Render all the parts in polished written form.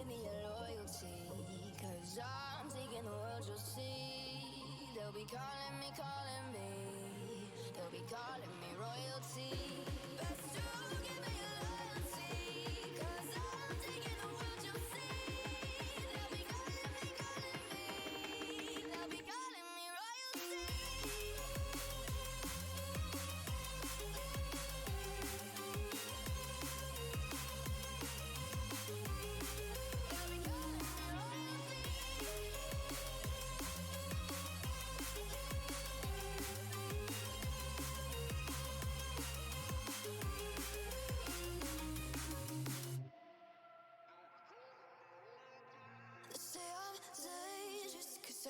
me your loyalty, 'cause I'm taking the world, you'll see. They'll be calling me, they'll be calling me royalty. Best to give me your loyalty, 'cause I'm taking the world, you'll see. They'll be calling me, they'll be calling me royalty. They say I'm dangerous 'cause I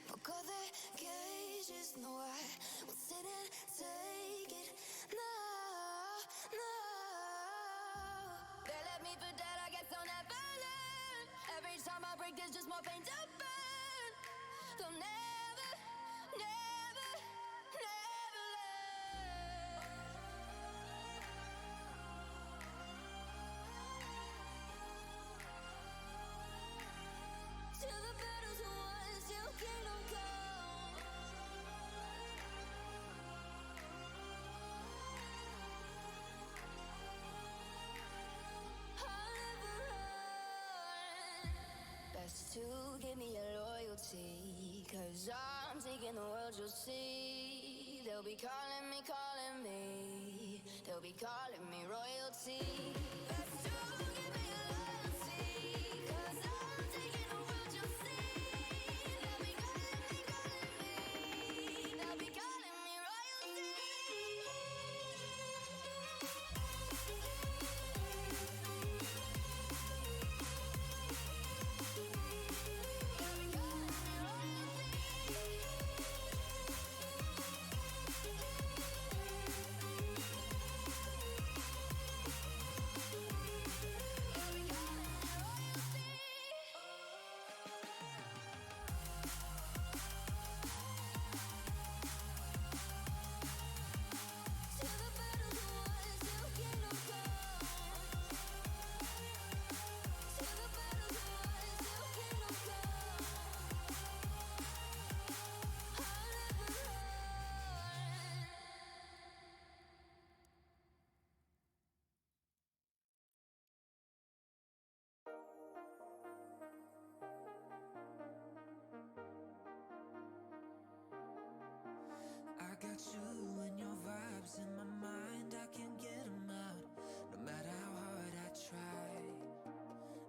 broke all their cages. No, I won't sit and take it. No, no. They left me for dead, I guess I'll never learn. Every time I break, there's just more pain to burn. They'll never, never, never learn. Till the battle's won, till kingdom come. I'll never run. Best to give me your loyalty, 'cause I'm taking the world, you'll see. They'll be calling me, they'll be calling me royalty. Best to give me your loyalty, 'cause I'm taking the world, you'll see. They'll be calling me, they'll be calling me royalty. I got you and your vibes in my mind, I can't get them out, no matter how hard I try.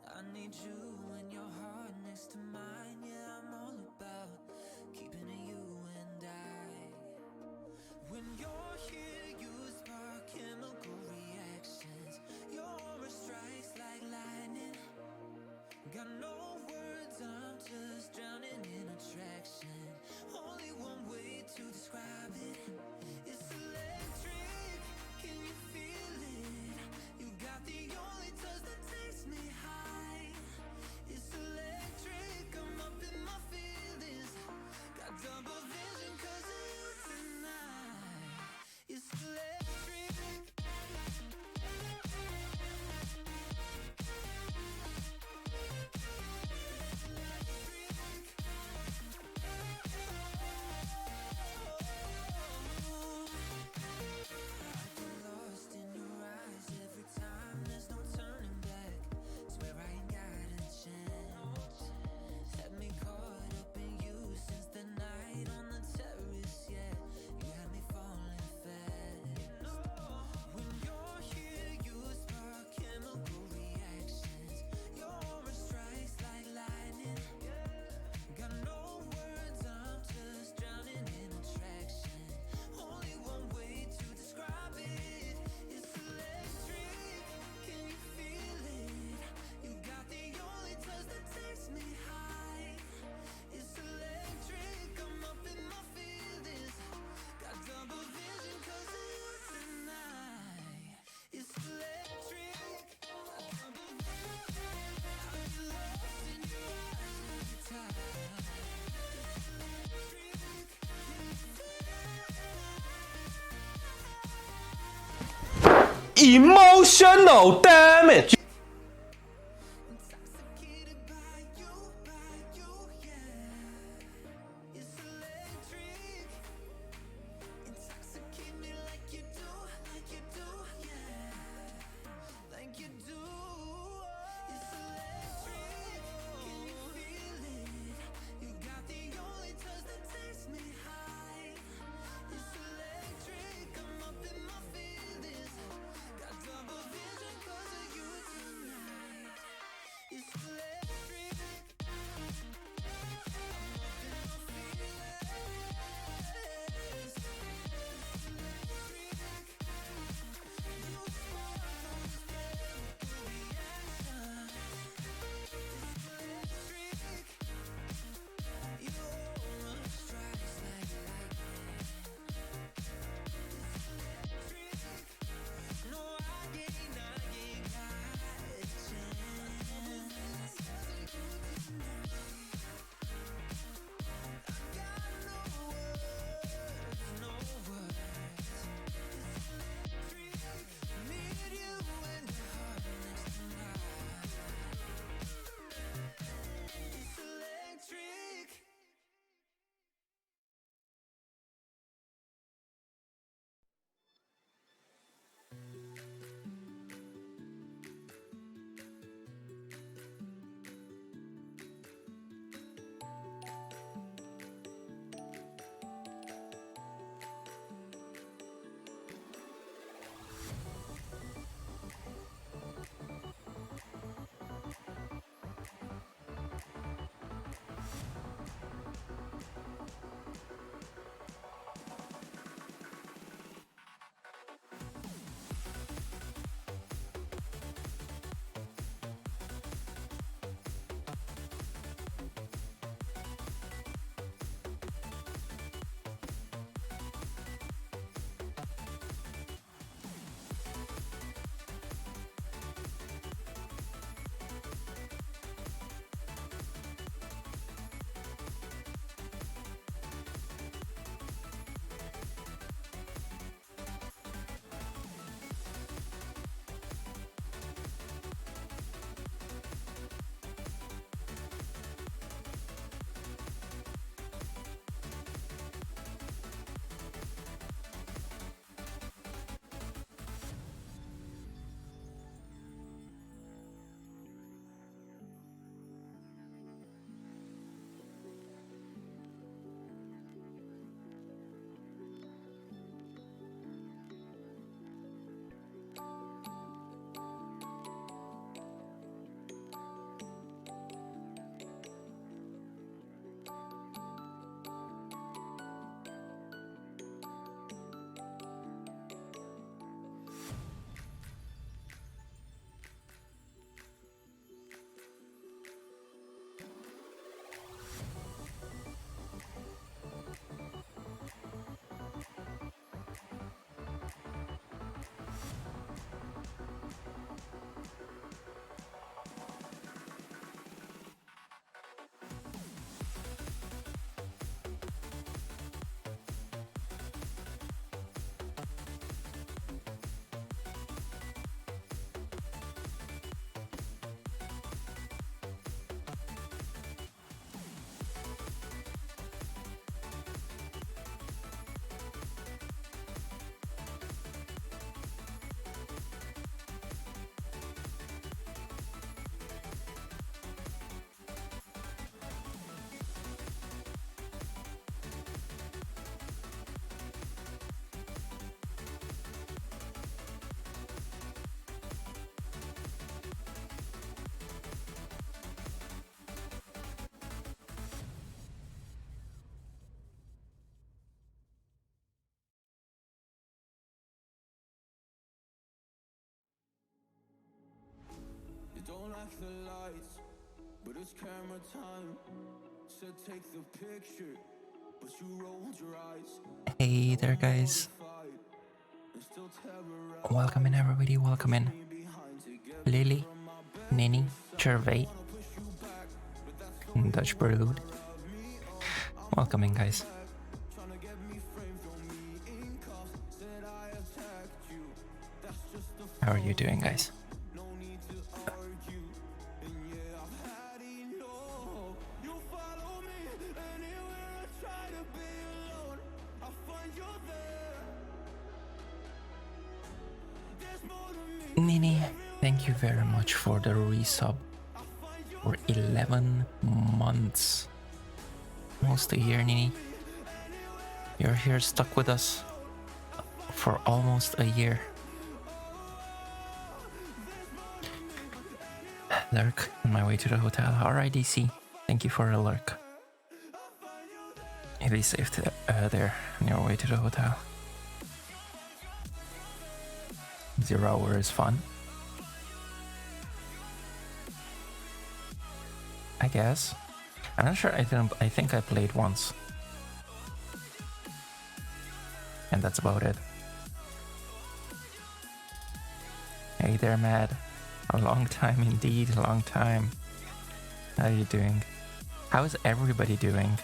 I need you and your heart next to mine, yeah, I'm all about keeping it you and I. When you're here, you spark chemical reactions, your aura strikes like lightning. Got no words, I'm just drowning in attraction. Only one way to describe it. It's electric, can you feel it? You got the only touch that takes me high. It's electric, I'm up in my feelings. Got double vision 'cause of you tonight. It's electric. Emotional damage. Don't like the lights, but it's camera time. Said take the picture, but you rolled your eyes. Hey there, guys. Welcome in, everybody. Welcome in. Lily, Nini, Gervais, Dutch Prelude. Welcome in, guys. How are you doing, guys? Nini, thank you very much for the resub for 11 months. Almost a year, Nini. You're here stuck with us for almost a year. Lurk on my way to the hotel. Alright, DC. Thank you for the lurk. Be safe there on your way to the hotel. 0 hour is fun, I guess. I'm not sure. I think I played once, and that's about it. Hey there, Mad. A long time indeed. A long time. How are you doing? How is everybody doing?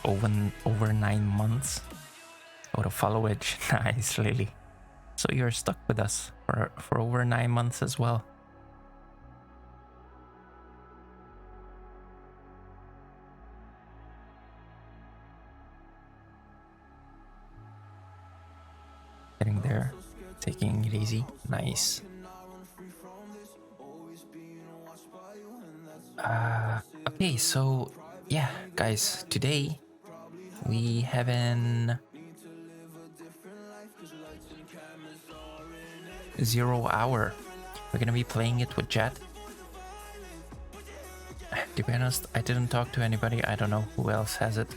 Over 9 months. Oh, the followage. Nice, Lily. So you're stuck with us for over 9 months as well. Getting there, taking it easy. Nice. Okay, so yeah, guys, today we have an 0 hour. We're gonna be playing it with Jet. To be honest, I didn't talk to anybody. I don't know who else has it.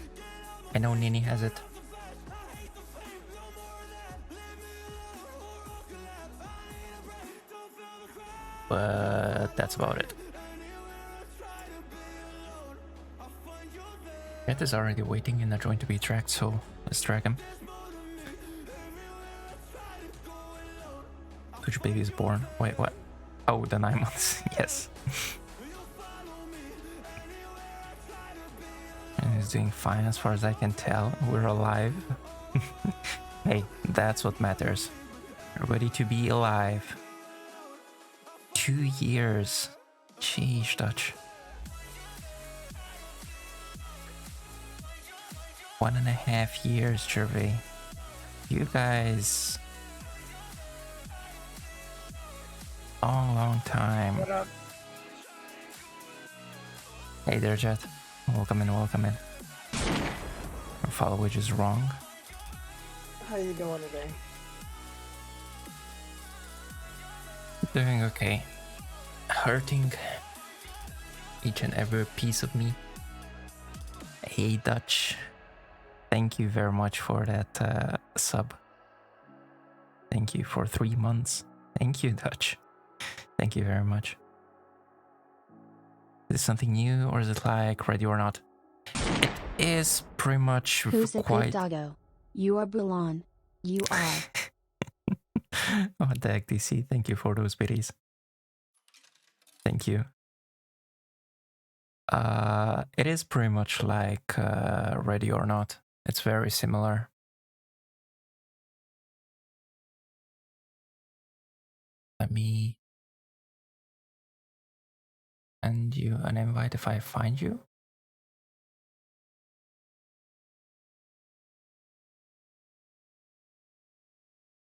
I know Nini has it. But that's about it. Jet is already waiting in the joint to be tracked, so let's track him. Which baby is born? Wait, what? Oh, the 9 months. Yes. And he's doing fine as far as I can tell. We're alive. Hey, that's what matters. We're ready to be alive. 2 years. Sheesh, Dutch. 1.5 years, Gervais. You guys. Long time. What up? Hey there, Jet. Welcome in, welcome in. Our followage is wrong. How you doing today? Doing okay. Hurting each and every piece of me. Hey, Dutch. Thank you very much for that sub. Thank you for 3 months. Thank you, Dutch. Thank you very much. Is this something new, or is it like Ready or Not? It is pretty much Who's a quite... good doggo? You are Bulan. You are. Oh, the heck, DC. Thank you for those biddies. Thank you. It is pretty much like Ready or Not. It's very similar. Let me send you an invite if I find you.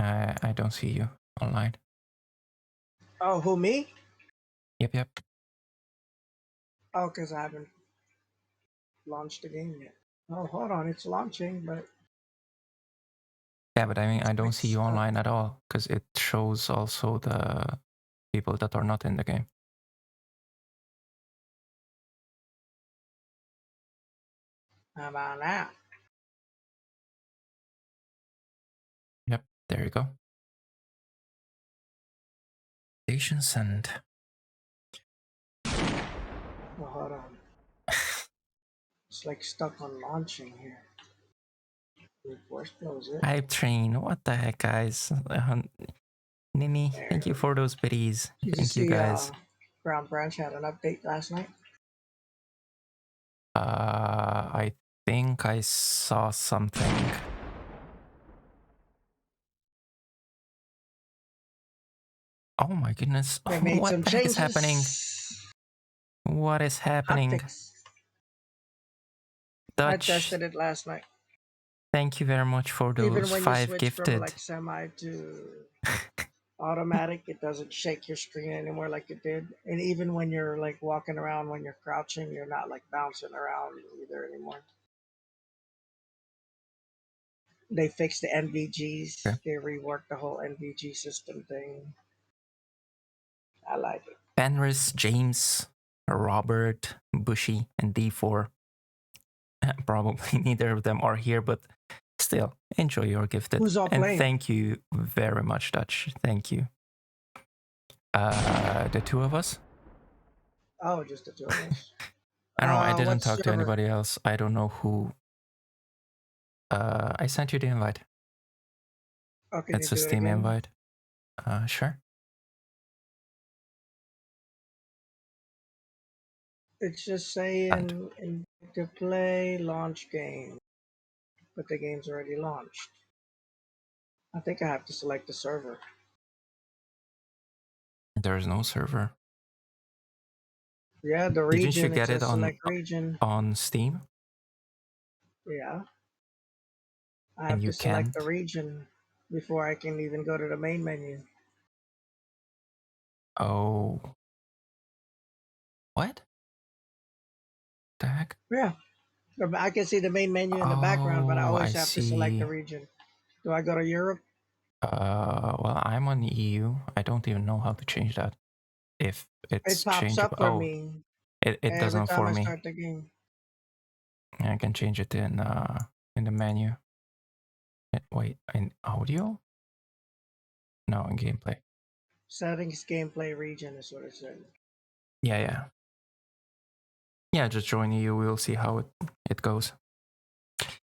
I don't see you online. Oh, who, me? Yep. Oh, because I haven't launched the game yet. Oh, hold on, it's launching, but... Yeah, but I mean, I don't see you mixed up. online at all, because it shows also the people that are not in the game. How about that? Yep, there you go. Station sent. Well, hold on. It's like stuck on launching here. Force close it. Hype train. What the heck, guys? Nini, thank you for those biddies. Did you Thank you, see guys. Ground Branch had an update last night? I think I saw something. Oh my goodness. They made What some the heck is changes. happening? What is happening? Hotfix. I Dutch, tested it last night. thank you very much for Even those when you 5 switch gifted. from like semi to automatic, it doesn't shake your screen anymore like it did. And even when you're like walking around, when you're crouching, you're not like bouncing around either anymore. They fixed the NVGs. Okay. They reworked the whole NVG system thing. I like it. Penris, James, Robert, Bushy, and D4. Probably neither of them are here, but still, enjoy your gifted. Who's all and playing? thank you very much, Dutch. Thank you. The two of us? Oh, just the two of us. I don't know. I didn't What talk to server? anybody else. I don't know who. I sent you the invite. Oh, can It's you a do it Steam again? invite. Sure. It's just saying to play launch game, but the game's already launched. I think I have to select the server. There's no server. Yeah, the Didn't you region. It get it says select region. on Steam? Yeah, I And have you to select can't? the region before I can even go to the main menu. Oh. What? The heck? Yeah, I can see the main menu in the background, but I Oh, I always have to select see. the region. Do I go to Europe? Well, I'm on EU. I don't even know how to change that. If It it's pops up changeable. for Oh, me it every doesn't time for I me. start the game. I can change it in the menu. Wait, in audio? No, in gameplay. Settings, gameplay, region is what it said. Yeah. Yeah, just join EU. We'll see how it goes.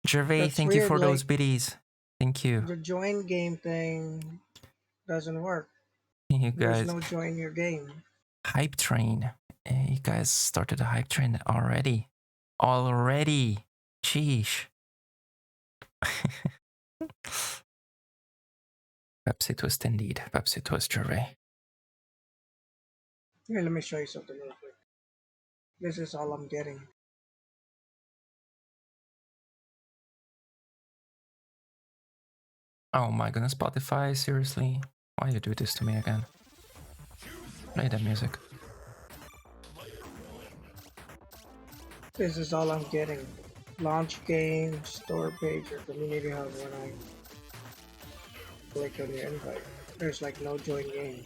Gervais, That's thank you weird. for Like those biddies. Thank you. the join game thing doesn't work. You There's guys. no join your game. Hype train. You guys started a hype train already. Already. Sheesh. Pepsi twist indeed. Pepsi twist, Gervais. Here, let me show you something real quick. This is all I'm getting. Oh my goodness, Spotify, seriously? Why you do this to me again? Play that music. This is all I'm getting. Launch game, store page, or community hub when I click on your invite. There's like no join game.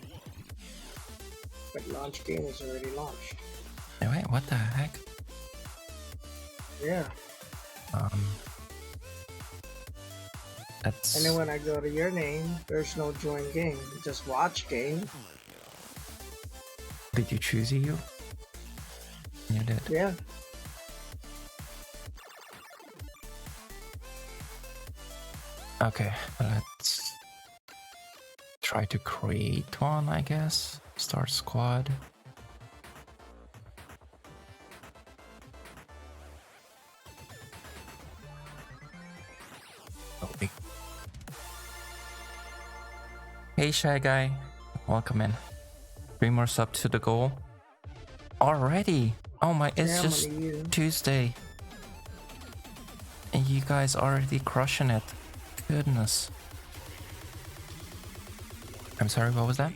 But launch game is already launched. Hey, wait, what the heck? Yeah. That's... And then when I go to your name, there's no join game. Just watch game. Did you choose EU? You did. Yeah. Okay, let's try to create one, I guess. Start squad. Oh, big. Hey, Shy Guy. Welcome in. 3 more subs to the goal. Already? Oh my, it's Yeah, I'm just on EU. Tuesday. And you guys already crushing it. Goodness. I'm sorry, what was that?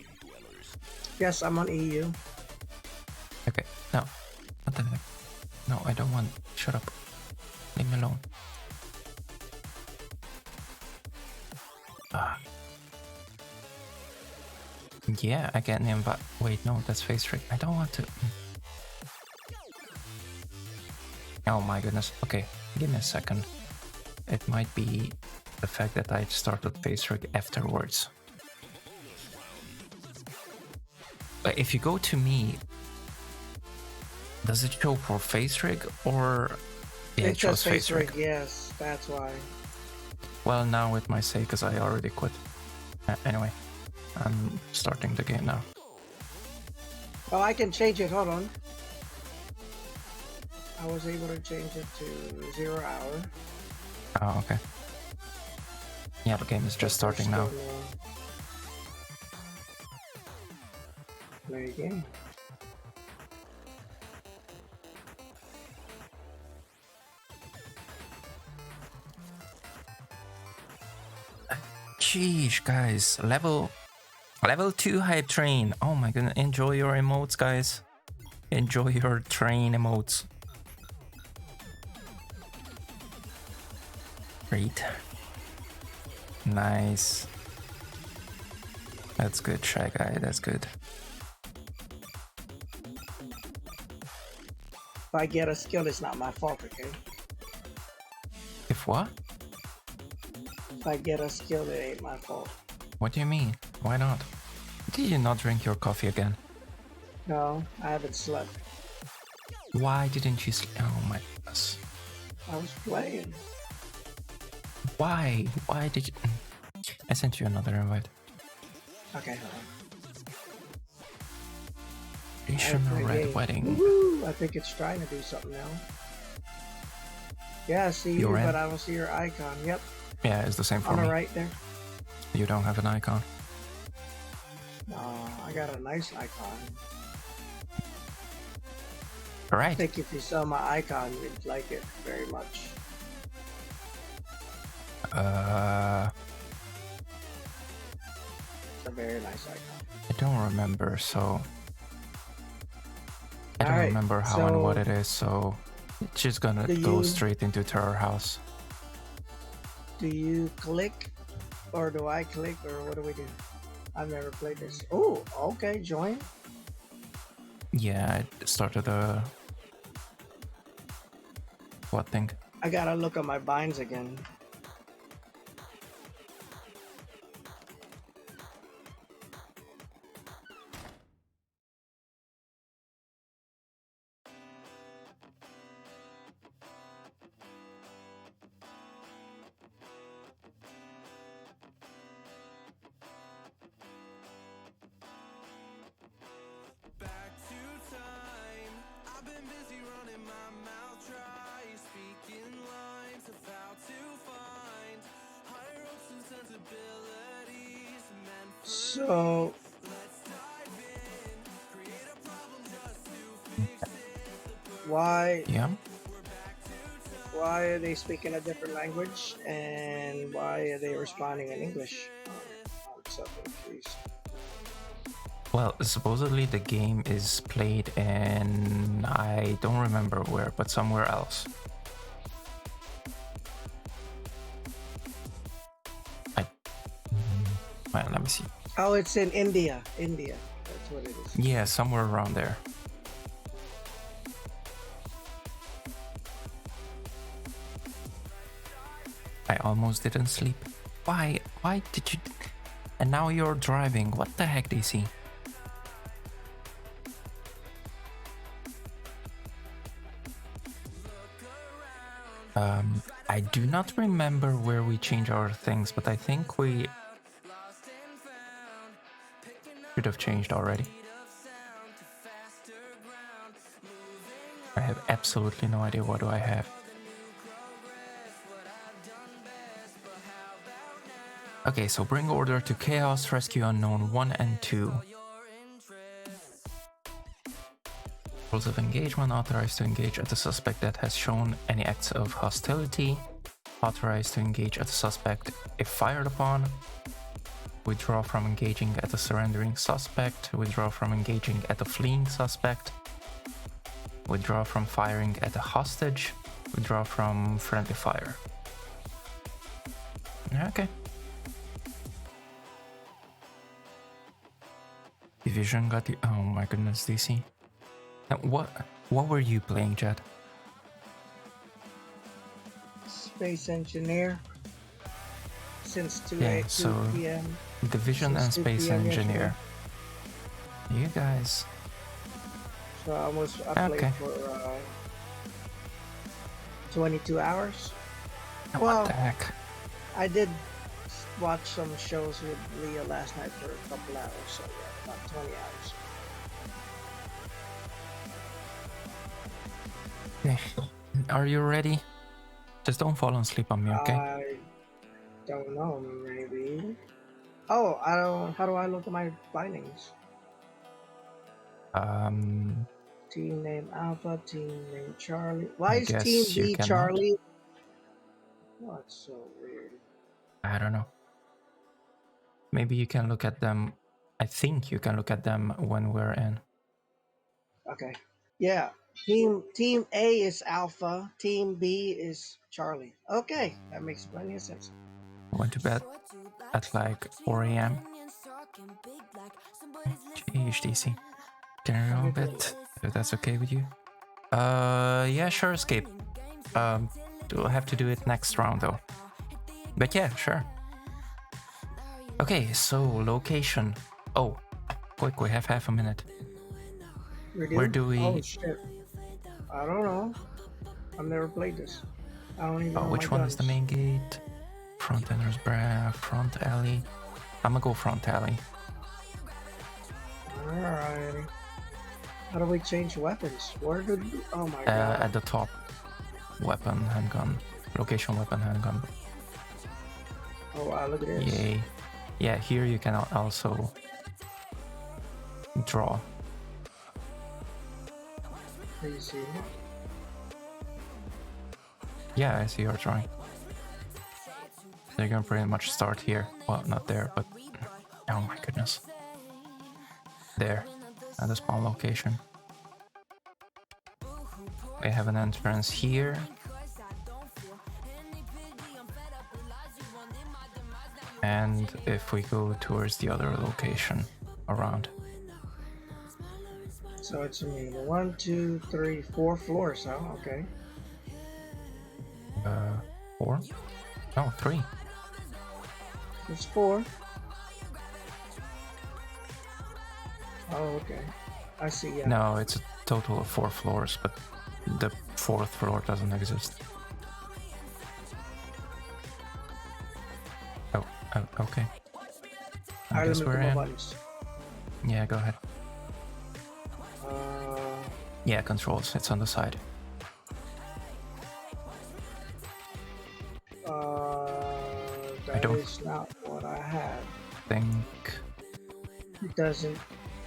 Yes, I'm on EU. Okay, no. What the heck? No, I don't want. Shut up. Leave me alone. Yeah, I get an invite. Wait, no, that's face rig. I don't want to. Oh my goodness. Okay, give me a second. It might be the fact that I started face rig afterwards. If you go to me, does it show for face rig or yeah, It it shows says face rig? yes, that's why. Well, now it might say because I already quit. Anyway, I'm starting the game now. Oh, I can change it. Hold on. I was able to change it to 0 hour. Oh, okay. Yeah, the game is just starting now. Play game. Sheesh, guys. Level 2 hype train. Oh my goodness. Enjoy your emotes, guys. Enjoy your train emotes. Great. Nice. That's good, Shy Guy. That's good. If I get a skill, it's not my fault, okay? If what? If I get a skill, it ain't my fault. What do you mean? Why not? Did you not drink your coffee again? No, I haven't slept. Why didn't you sleep? Oh my goodness. I was playing. Why? Why did you... I sent you another invite. Okay, hold on. Traditional Red Wedding. Woohoo! I think it's trying to do something now. Yeah, I see you, You're in? but I don't see your icon. Yep, Yeah, it's the same for on me. the right there. You don't have an icon. I got a nice icon. I Alright. think if you saw my icon, you'd like it very much. It's a very nice icon. I don't remember, so... I don't Alright, remember how and what so it is, so... It's just gonna do go you- straight into Terror House. Do you click, or do I click, or what do we do? I've never played this. Oh, okay, join. Yeah, I started a... What thing? I gotta look at my binds again. Back to time. I've been busy running my mouth dry, speaking lines of how to find higher hopes and sensibilities meant for So, let's dive in, create a problem just to fix it. why Yeah? are they speaking a different language, and why are they responding in English? I'm so confused. Well, supposedly the game is played in... I don't remember where, but somewhere else. Well, let me see. Oh, it's in India. India. That's what it is. Yeah, somewhere around there. I almost didn't sleep. Why? Why did you... And now you're driving. What the heck, DC? I do not remember where we change our things, but I think we should have changed already. I have absolutely no idea what do I have. Okay, so bring order to chaos, rescue unknown 1 and 2. Rules of engagement: authorized to engage at the suspect that has shown any acts of hostility. Authorized to engage at the suspect if fired upon. Withdraw from engaging at the surrendering suspect. Withdraw from engaging at the fleeing suspect. Withdraw from firing at a hostage. Withdraw from friendly fire. Okay. Division got the... Oh my goodness, DC. Now, what were you playing, Jet? Space engineer. Since 2 Yeah, so p.m. Division and Since 2 Space p.m. Engineer. You guys. So I played Okay. for 22 hours. What Well, the heck? I did watch some shows with Leah last night for a couple hours, so yeah, about 20 hours. Are you ready? Just don't fall asleep on me, okay? I don't know, maybe. Oh, I don't. How do I look at my findings? Team name Alpha, team name Charlie. Why I is Team guess you B cannot. Charlie? Oh, it's so weird. I don't know. Maybe you can look at them. I think you can look at them when we're in. Okay. Yeah. Team A is Alpha. Team B is Charlie. Okay, that makes plenty of sense. Went to bed at like 4 a.m. GHDC. Can you a bit, if that's okay with you? Yeah, sure, escape. We'll have to do it next round though. But yeah, sure. Okay, so location. Oh, quick, we have half a minute. Where do we? Oh shit! I don't know. I've never played this. I don't even know Which my one guns. is the main gate? Front entrance, front alley. I'm gonna go front alley. Alright. How do we change weapons? Where did we... Oh my god. At the top. Weapon, handgun. Location, weapon, handgun. Oh wow, look at this. Yay. Yeah, here you can also draw. Do you see it? Yeah, I see your drawing. So you can pretty much start here. Well, not there, but... Oh my goodness. There. At the spawn location. We have an entrance here. And if we go towards the other location around. So it's 1, 2, 3, 4 floors, huh? Okay. 4? No, 3. It's 4. Oh, okay. I see, yeah. No, it's a total of 4 floors, but the 4th floor doesn't exist. Oh, okay. I guess we're in. Buttons. Yeah, go ahead. Uh, Yeah, controls. It's on the side. that don't is not what I had. Think. It doesn't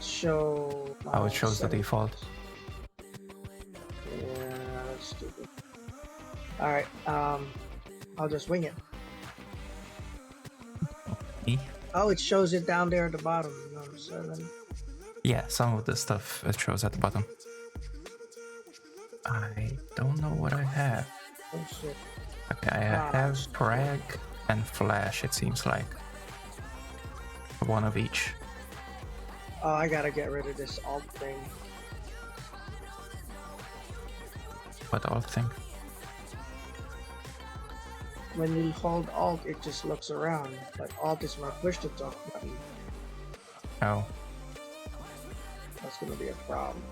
show. Oh, it shows the settings. default. Yeah, that's stupid. Alright, I'll just wing it. E? Oh, it shows it down there at the bottom. Number 7. Yeah, some of the stuff it shows at the bottom. I don't know what I have. Oh shit. Okay, I have frag and flash, it seems like. One of each. Oh, I gotta get rid of this alt thing. What alt thing? When you hold alt, it just looks around. But alt is my push to talk button. Oh. That's gonna be a problem.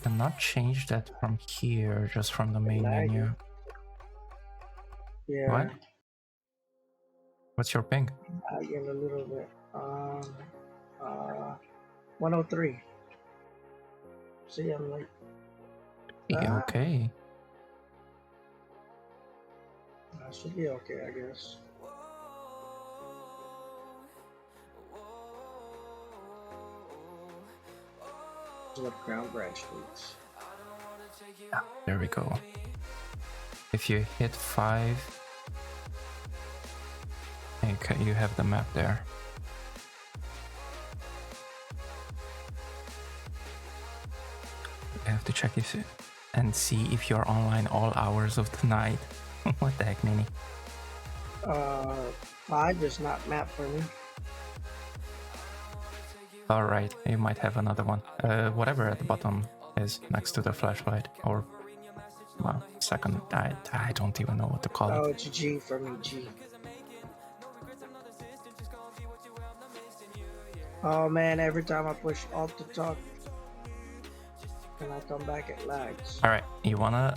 Cannot change that from here, just from the main menu. Yeah. What? What's your ping? I get a little bit. 103. See, I'm like. Okay. That should be okay, I guess. What ground branch needs. Ah, there we go. If you hit 5, okay, you have the map there. You have to check if and see if you're online all hours of the night. What the heck, Nini? 5 is not map for me. Alright, you might have another one. Whatever at the bottom is next to the flashlight, or well, second. I don't even know what to call it. Oh, it's G for me, G. Oh man, every time I push Alt to talk and I come back, it lags. Alright, you wanna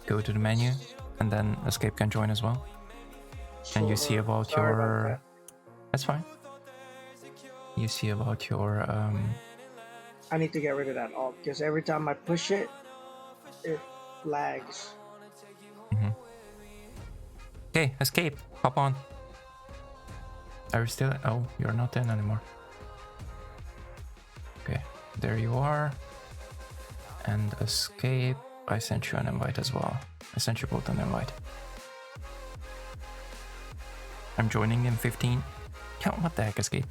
go to the menu and then Escape can join as well? And you see Sure. about Sorry about your... that. That's fine. You see about your... I need to get rid of that Alt because every time I push it, it lags. Okay, Escape, hop on. Are you still... Oh, you're not in anymore. Okay, there you are. And Escape, I sent you an invite as well. I sent you both an invite. I'm joining in 15. Oh, what the heck, Escape?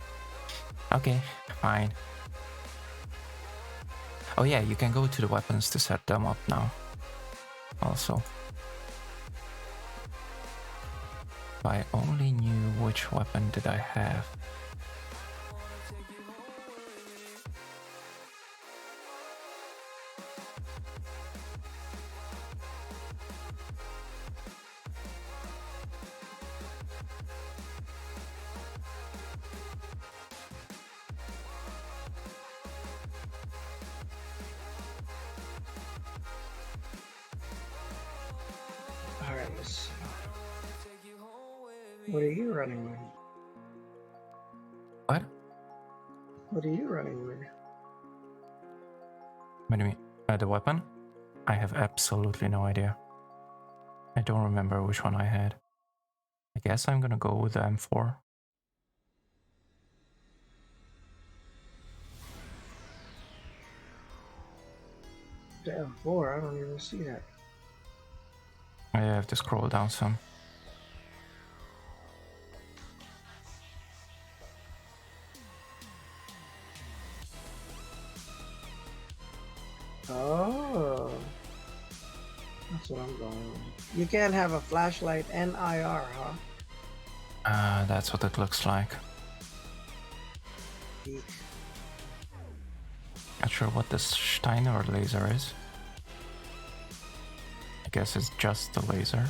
Okay, fine. Oh yeah, you can go to the weapons to set them up now. Also. If I only knew which weapon did I have. Alright, let's see. What are you running with? What? What are you running with? What do you mean? The weapon? I have absolutely no idea. I don't remember which one I had. I guess I'm gonna go with the M4. The M4, I don't even see that. I have to scroll down some. Oh, that's what I'm going with. You can't have a flashlight and IR, huh? That's what it looks like. Eek. Not sure what this Steiner laser is. I guess it's just the laser.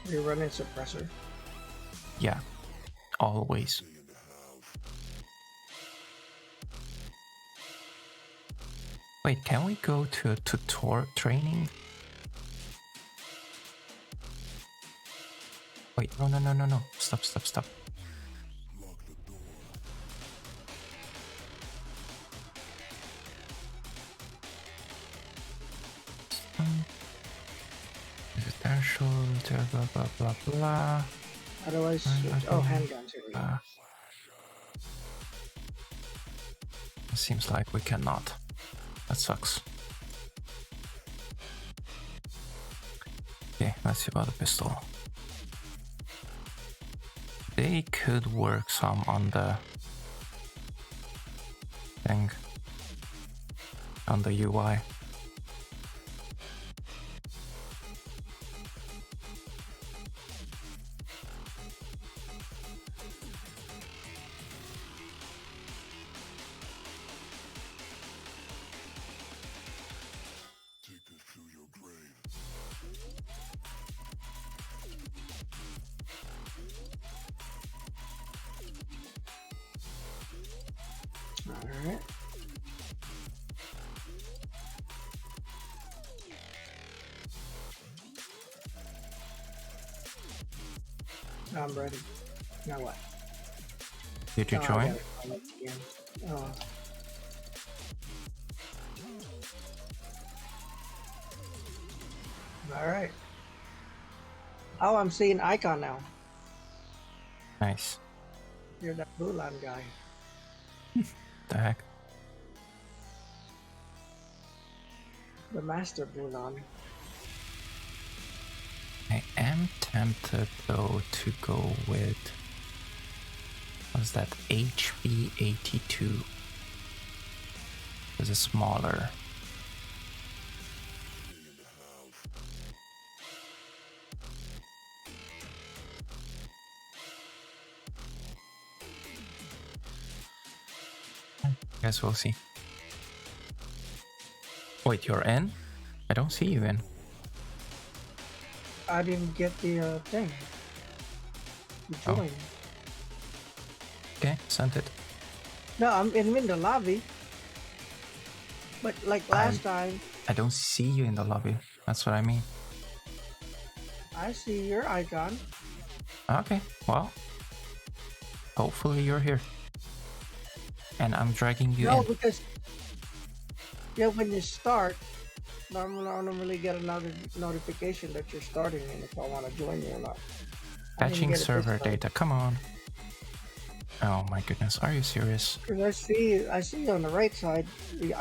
Are you running suppressor? Yeah, always. Wait, can we go to a tutor training? Wait, no. Stop. Residential, blah. How do I switch? Oh, handguns. Here we go. It seems like we cannot. That sucks. Okay, let's see about the pistol. They could work some on the thing, on the UI. Alright. I'm ready. Now what? Did you Oh, I join? gotta call it again. Oh. Alright. Oh, I'm seeing icon now. Nice. You're that Bulan guy. The heck? The master Bulan. I am tempted though to go with, what's that, HB82. It's a smaller. Guess we'll see. Wait, you're in? I don't see you in. I didn't get the thing. You Oh. joined. Okay, sent it. No, I'm in the lobby. But like last time, I don't see you in the lobby. That's what I mean. I see your icon. Okay, well, hopefully you're here. And I'm dragging you No, in. because yeah, when you start, I normally get another notification that you're starting and if I want to join you or not. I didn't Fetching get it this server time. data, come on. Oh my goodness, are you serious? 'Cause I see you on the right side,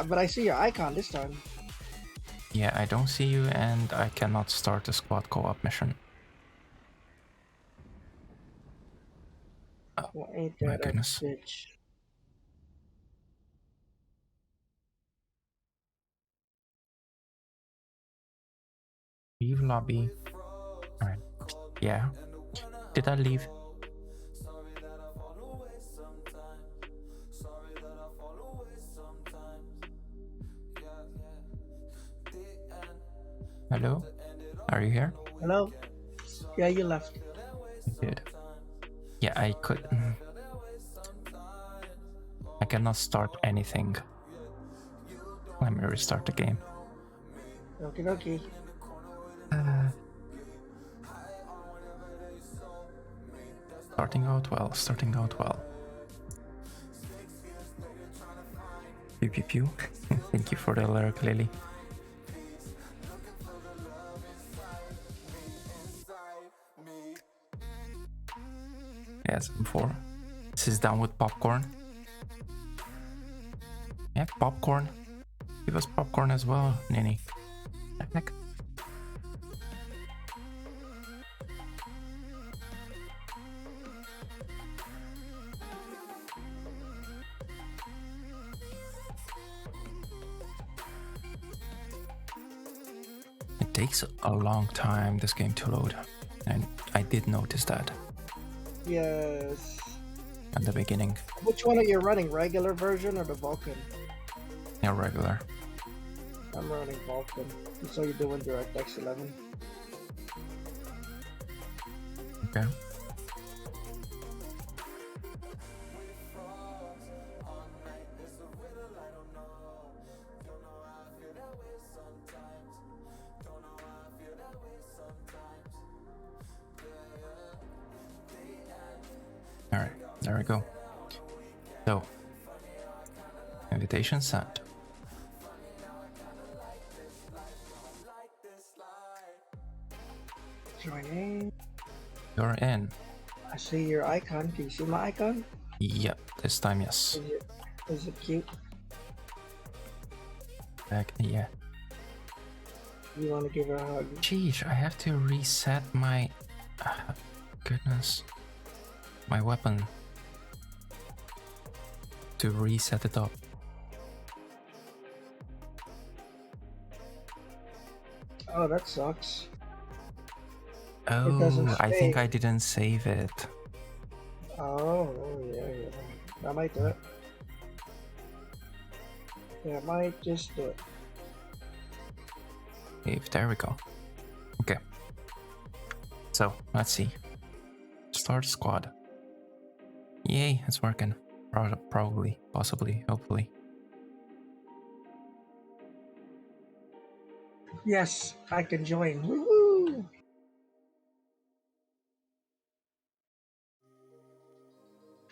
but I see your icon this time. Yeah, I don't see you and I cannot start the squad co-op mission. Oh Well, ain't my that a goodness. bitch? Leave lobby. Alright. Yeah. Did I leave? Hello? Are you here? Hello? Yeah, you left. I did. Yeah, I could. I cannot start anything. Let me restart the game. Okie dokie. Starting out well, starting out well. Pew pew pew. Thank you for the alert, Lily. Yes, before. This is down with popcorn. Yeah, popcorn. Give us popcorn as well, Nini. Heck. It takes a long time, this game, to load. And I did notice that Yes. at the beginning. Which one are you running? Regular version or the Vulcan? Yeah, regular. I'm running Vulcan. So you're doing DirectX 11. Okay. Alright, there we go. So, invitation sent. Joining. You're in. I see your icon. Can you see my icon? Yep, this time yes. Is it cute? Back, yeah. You want to give her a hug? Jeez, I have to reset my... goodness. My weapon. To reset it up. Oh, that sucks. Oh, I think save. I didn't save it. Oh, yeah. That might do it. Yeah, might just do it. Save, there we go. Okay. So, let's see. Start squad. Yay, it's working. Probably, possibly, hopefully. Yes, I can join. Woohoo!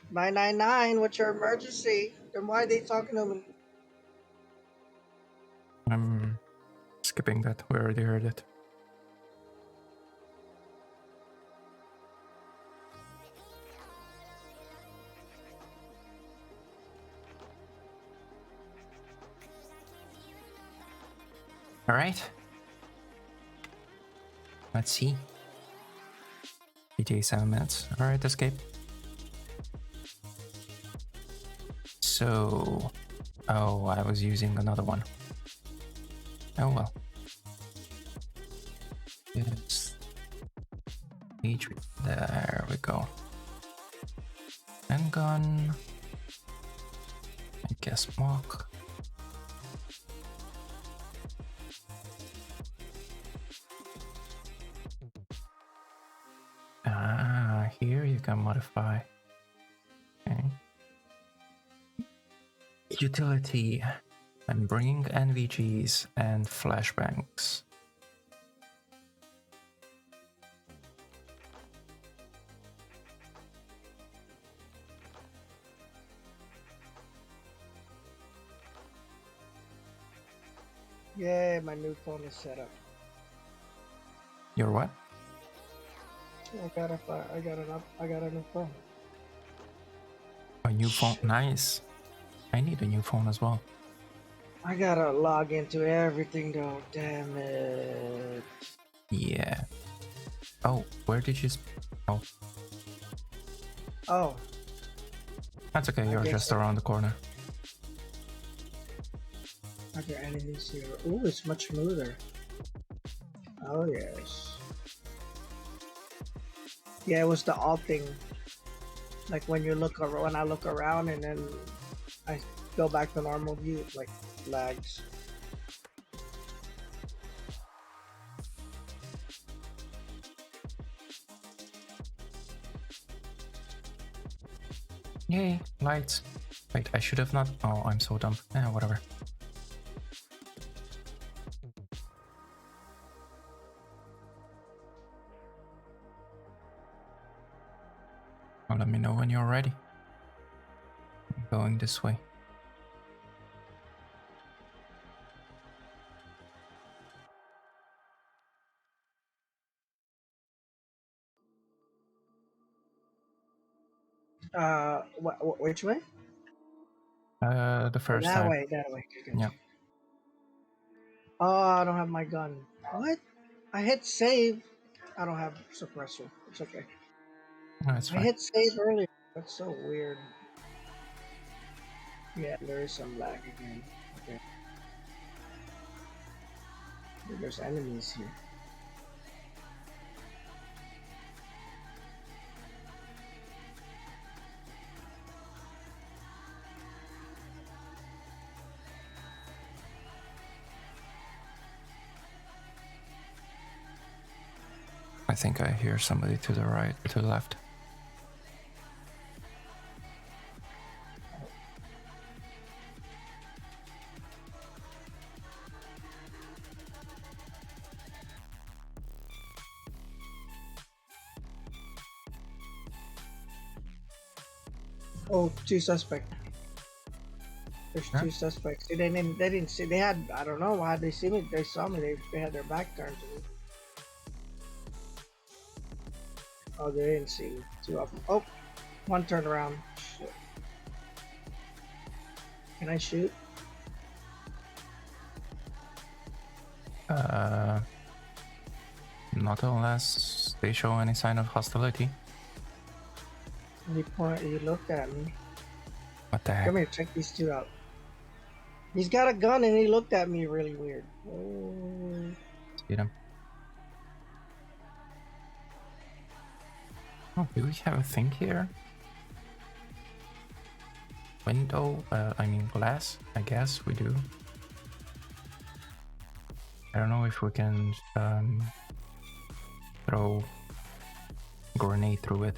"999, what's your emergency? Then why are they talking to me?" I'm skipping that. We already heard it. All right. Let's see. GTA 7 minutes. All right, escape. So, oh, I was using another one. Oh well. Yes. There we go. Handgun. I guess mock. Ah, here you can modify. Okay. utility. I'm bringing NVGs and flashbangs. Yeah, my new phone is set up. Your what? I got a new phone. A new phone? Nice. I need a new phone as well. I gotta log into everything though. Damn it. Yeah. Oh, where did you? Oh, Oh, that's okay. I You're guess just so. around the corner. Are there enemies here? Ooh, it's much smoother. Oh yes. Yeah, it was the alt thing. Like when you look around, when I look around and then I go back to normal view, it like lags. Yay, lights. Wait, I should have not. Oh, I'm so dumb. Yeah, whatever. Well, let me know when you're ready. I'm going this way. Which way? The Oh, first that time. way, that way. Okay, Yeah. gotcha. Oh, I don't have my gun. What? I hit save. I don't have suppressor. It's okay. That's I fine. hit save earlier. That's so weird. Yeah, there is some lag again. Okay. There's enemies here. I think I hear somebody to the right, to the left. Oh, two suspects. There's Huh? two suspects. They didn't see. They had. I don't know why they see me. They saw me. They had their back turned to me. Oh, they didn't see me. Two of them. Oh, one turned around. Shit. Can I shoot? Not unless they show any sign of hostility. He looked at me. What the heck? Come here, check these two out. He's got a gun and he looked at me really weird. Oh. See them? Oh, do we have a thing here? Window? I mean glass? I guess we do. I don't know if we can throw a grenade through it.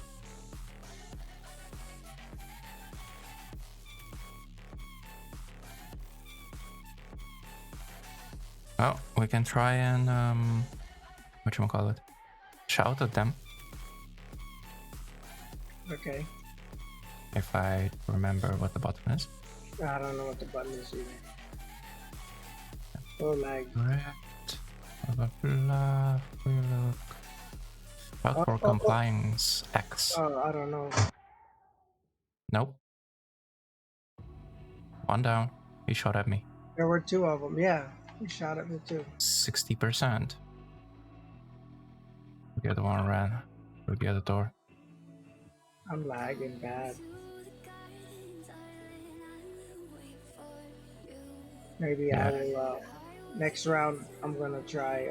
Well, we can try and whatchamacallit, shout at them. Okay. If I remember what the button is. I don't know what the button is either. Oh, lag. Correct. Blah blah blah. We look. Shout for compliance X. Oh, I don't know. Nope. One down. He shot at me. There were two of them. Yeah, he shot at me too. 60%. The other one ran through the other door. I'm lagging bad. Maybe I will. Next round, I'm gonna try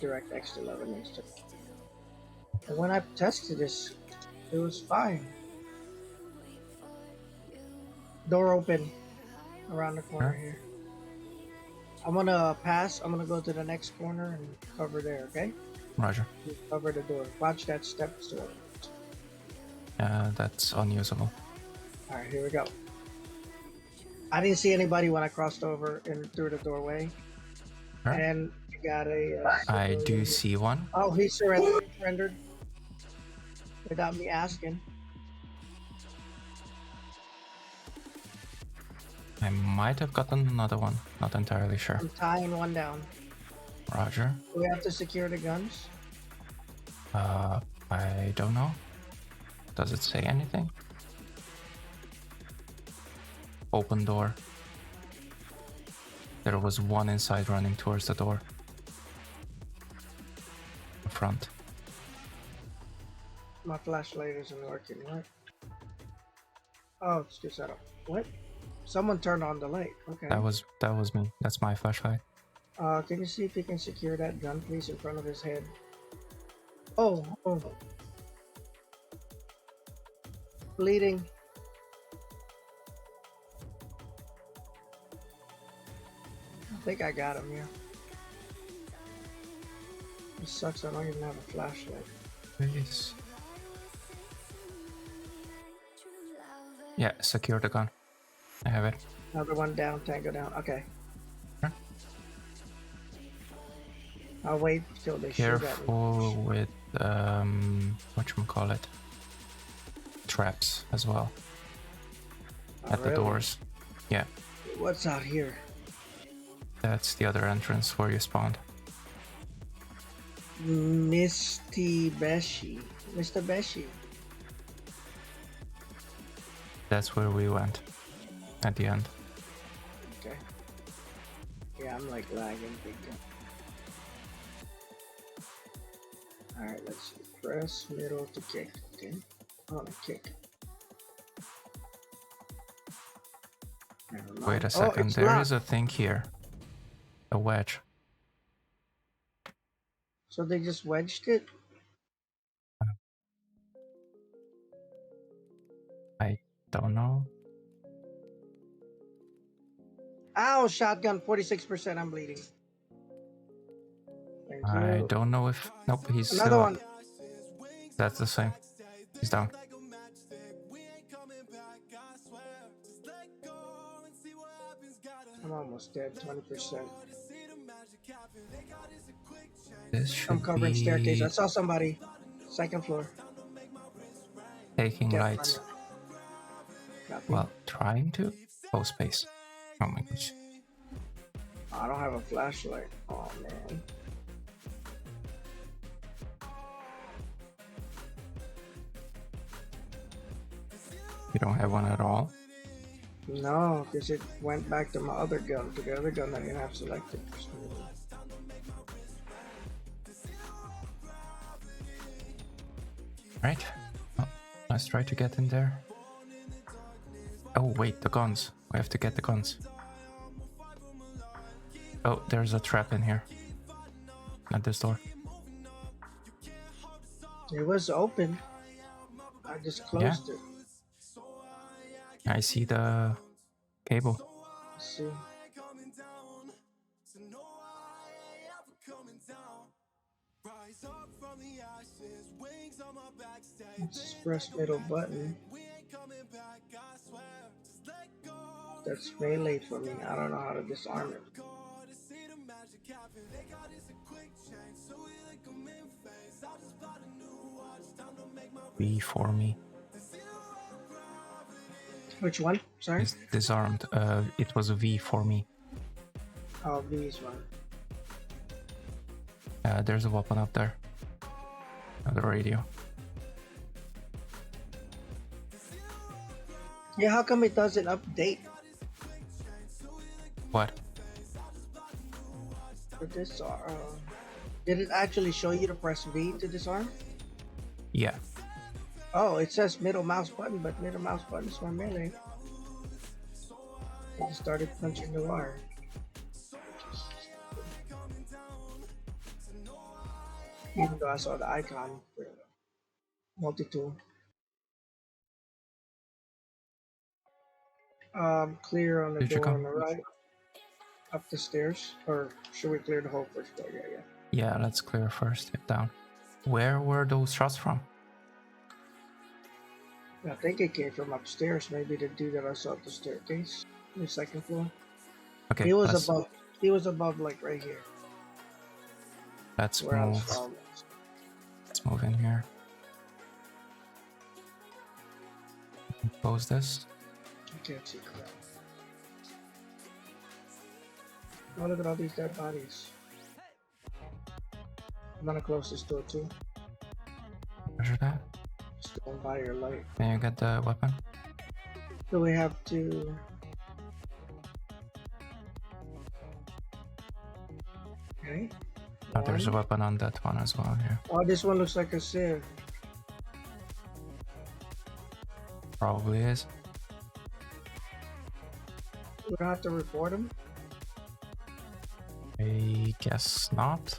DirectX 11 instead. And when I tested this, it was fine. Door open around the corner here. I'm gonna pass. I'm gonna go to the next corner and cover there. Okay? Roger. You cover the door. Watch that step store. That's unusable. All right, here we go. I didn't see anybody when I crossed over and through the doorway. Huh? And we got a. I do civilian. see one. Oh, he surrendered without me asking. I might have gotten another one. Not entirely sure. I'm tying one down. Roger. Do we have to secure the guns? I don't know. Does it say anything? Open door. There was one inside running towards the door. In front. My flashlight isn't working. What? Oh, it's just set up. What? Someone turned on the light. Okay. That was me. That's my flashlight. Can you see if you can secure that gun, please, in front of his head? Oh. Bleeding. I think I got him, yeah. It sucks I don't even have a flashlight. Please. Yeah, secure the gun. I have it. Another one down, tango down. Okay. Sure. I'll wait till they shoot at me. Careful with whatchamacallit, traps as well. Oh, At the really? doors. Yeah, What's out here? that's the other entrance where you spawned. Mr. Beshi. That's where we went at the end. Okay. Yeah, I'm like lagging big time. Alright, let's see. Press middle to kick. Okay. On a kick. Never mind. Wait a Oh, second, it's there locked. is a thing here. A wedge. So they just wedged it? I don't know. Ow, shotgun, 46%. I'm bleeding. Thank I you. don't know if... Nope, he's Another still one. up. That's the same. He's down. I'm almost dead, 20%. This should I'm covering be staircase. I saw somebody. Second floor. taking Get lights. front. Copy. Well, trying to. Oh, space. Oh my gosh. I don't have a flashlight. Oh man. You don't have one at all? No, because it went back to my other gun, to the other gun that I didn't have selected for some reason. Right. Well, let's try to get in there. Oh, wait, the guns. We have to get the guns. Oh, there's a trap in here. At this door. It was open. I just closed it. I see the cable. Let's see. Let's press middle button. That's melee for me. I don't know how to disarm it. V for me. Which one? Sorry? It's disarmed. It was a V for me. Oh, these one. There's a weapon up there. The radio. Yeah, how come it doesn't update What? for this? Did it actually show you to press V to disarm? Yeah. Oh, it says middle mouse button, but middle mouse button is for melee. I just started punching the wire. Even though I saw the icon for multi-tool. Clear on the Did you door come? on the right. Up the stairs. Or should we clear the whole first floor? Yeah. Yeah, let's clear first. Get down. Where were those shots from? I think it came from upstairs. Maybe the dude that I saw at the staircase. The second floor. Okay, He was let's above. He was above, like right here, let's where I was move. falling. Let's move in here. Close this. I can't see crap. Oh, look at all these dead bodies. I'm gonna close this door too. Measure that. Just don't buy your light. Can you get the weapon? Do we have to? Okay. Oh, there's a One. weapon on that one as well here. Oh, this one looks like a sieve. Probably is. We don't have to report him. I guess not.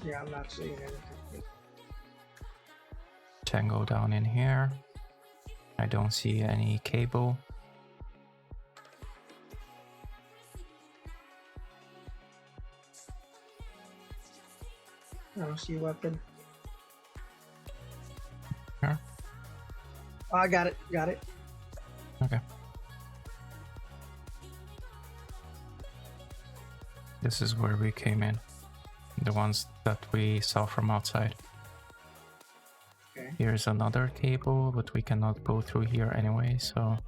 Yeah, I'm not seeing anything. Tango down in here. I don't see any cable. I don't see a weapon. Here. Oh, I got it. Got it. Okay. This is where we came in. The ones that we saw from outside. Okay. Here's another cable, but we cannot go through here anyway, so...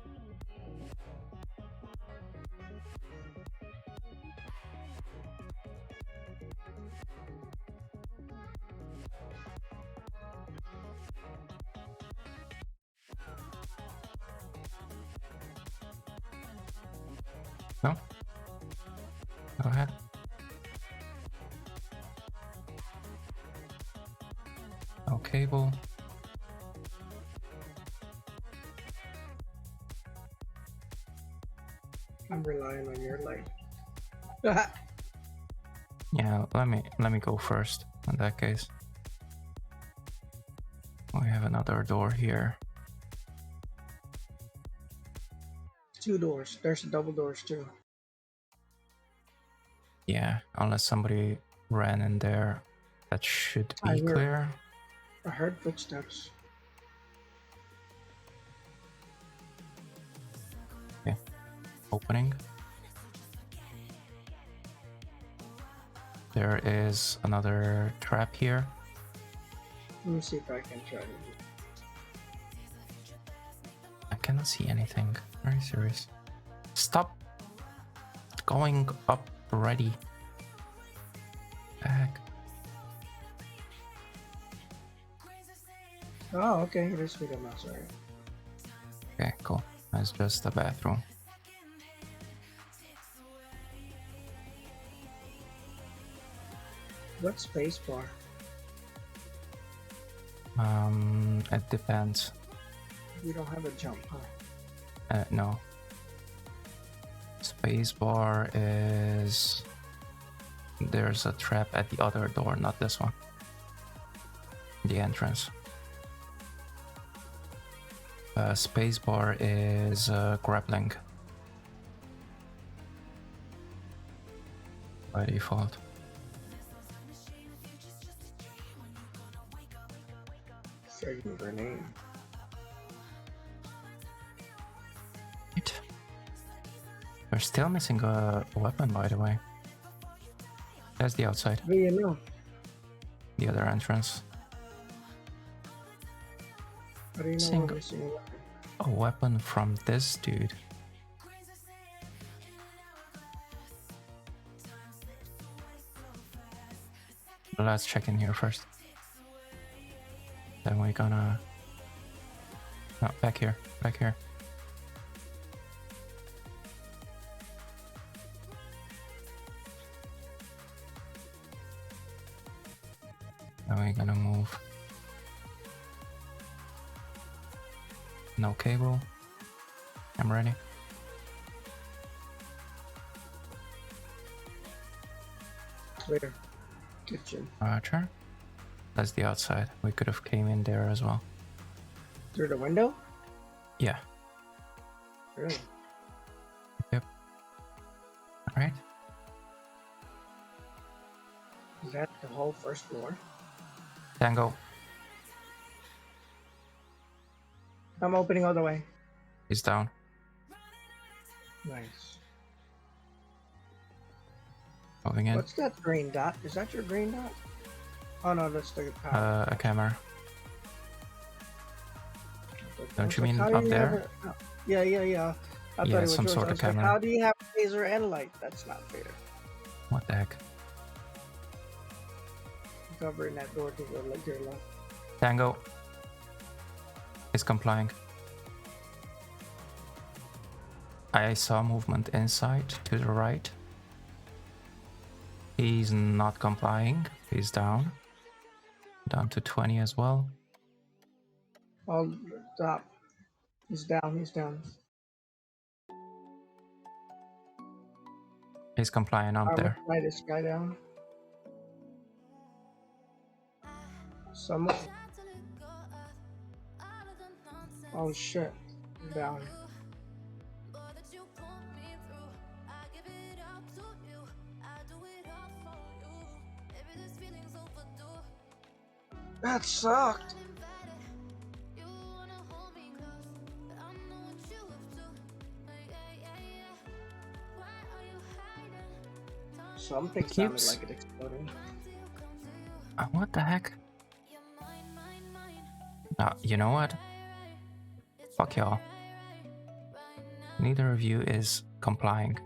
No? Go ahead. No cable. I'm relying on your light. Yeah, let me go first in that case. We have another door here. Two doors. There's double doors too. Yeah, unless somebody ran in there, that should I be hear- clear. I heard footsteps. Okay, opening. There is another trap here. Let me see if I can try to. I cannot see anything. Very serious. Stop going up already. Heck. Oh, okay. There's freedom outside. Okay, cool. That's just a bathroom. What space bar? It depends. We don't have a jump, huh? No. Spacebar is... There's a trap at the other door, not this one. The entrance. Spacebar is grappling. By default. Friggin' grenade. Right. We're still missing a weapon, by the way. That's the outside. How do you know? The other entrance. How do you know Single. we're missing a weapon? A weapon from this dude. Let's check in here first. Then we're gonna... No, back here. Back here. Then we're gonna move. No cable. I'm ready. Clear. Kitchen. Roger. That's the outside. We could have came in there as well. Through the window? Yeah. Really? Yep. Alright. Is that the whole first floor? Tango. I'm opening all the way. He's down. Nice. Moving in. What's that green dot? Is that your green dot? Oh no, that's the power. A camera. Don't you Like, mean how do up you have there? it? Oh, yeah. I thought Yeah, it was some yours. sort I of was like, camera. how do you have laser and light? That's not fair. What the heck? Covering that door to your left. Tango is complying. I saw movement inside to the right. He's not complying. He's down. Down to 20 as well. Oh, stop. He's down. He's down. He's complying up I'm gonna there. try this guy down. Someone. Oh shit. I'm down. That sucked. Something sounded Keeps- like it exploded. What the heck? You know what? Fuck y'all. Neither of you is complying.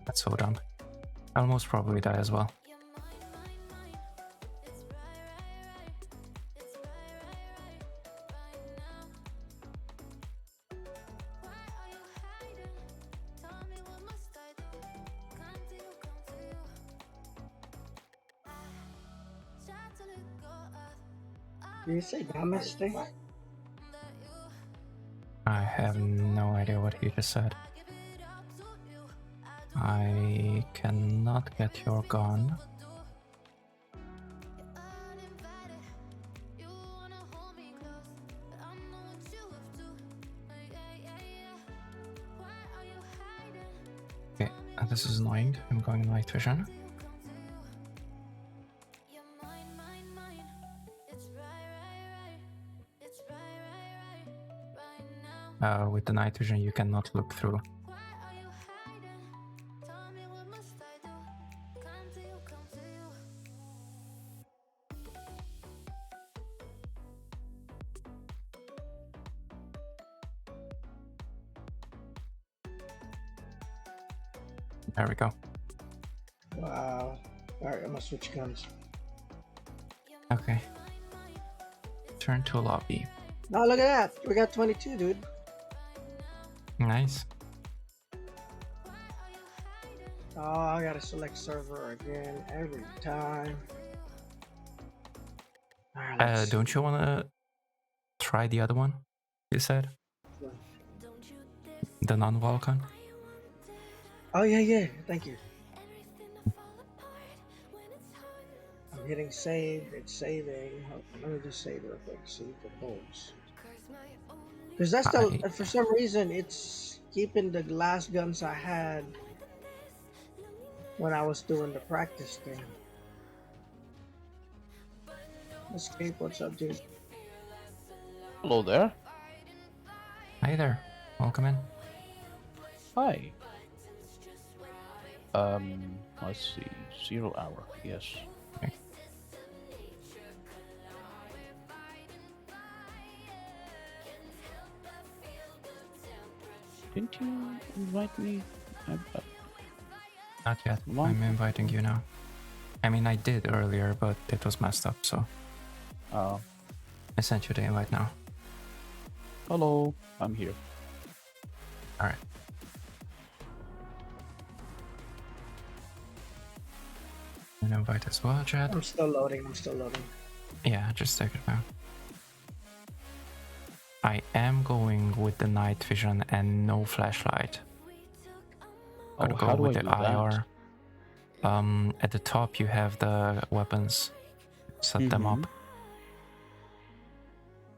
That's so dumb. I'll most probably die as well. Did you say namaste? I have no idea what he just said. I cannot get your gun. Okay, this is annoying. I'm going in night vision. With the night vision, you cannot look through. There we go. Wow. Alright, I'm gonna switch guns. Okay. Turn to lobby. Oh, look at that! We got 22, dude. Nice. Oh, I gotta select server again every time. Alright, let's Don't you wanna try the other one? You said the non-Vulcan. Oh yeah. Thank you. I'm hitting save. It's saving. Let me just save real quick. See the polls. Because that's the for some reason it's keeping the last guns I had when I was doing the practice thing. ESCkape, what's up, dude? Hello there. Hi there. Welcome in. Hi. Let's see. 0 hour. Yes. Okay. Didn't you invite me? Not yet. Long- I'm inviting you now. I mean, I did earlier, but it was messed up, so I sent you the invite now. Hello. I'm here. Alright. An invite as well, Chad. I'm still loading. Yeah, just take it now. I am going with the night vision and no flashlight. Gotta go how do with I the do that? IR. At the top you have the weapons. Set them up.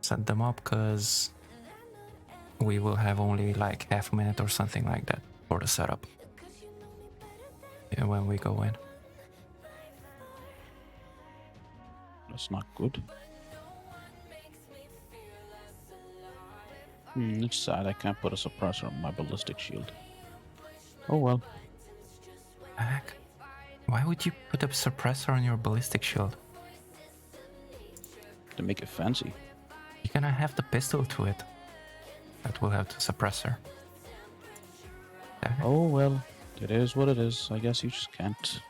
set them up because we will have only like half a minute or something like that for the setup. Yeah, when we go in. That's not good. It's sad I can't put a suppressor on my ballistic shield. Oh well. Heck? Why would you put a suppressor on your ballistic shield? To make it fancy. You're gonna have the pistol to it. That will have the suppressor. The heck? Oh well. It is what it is. I guess you just can't.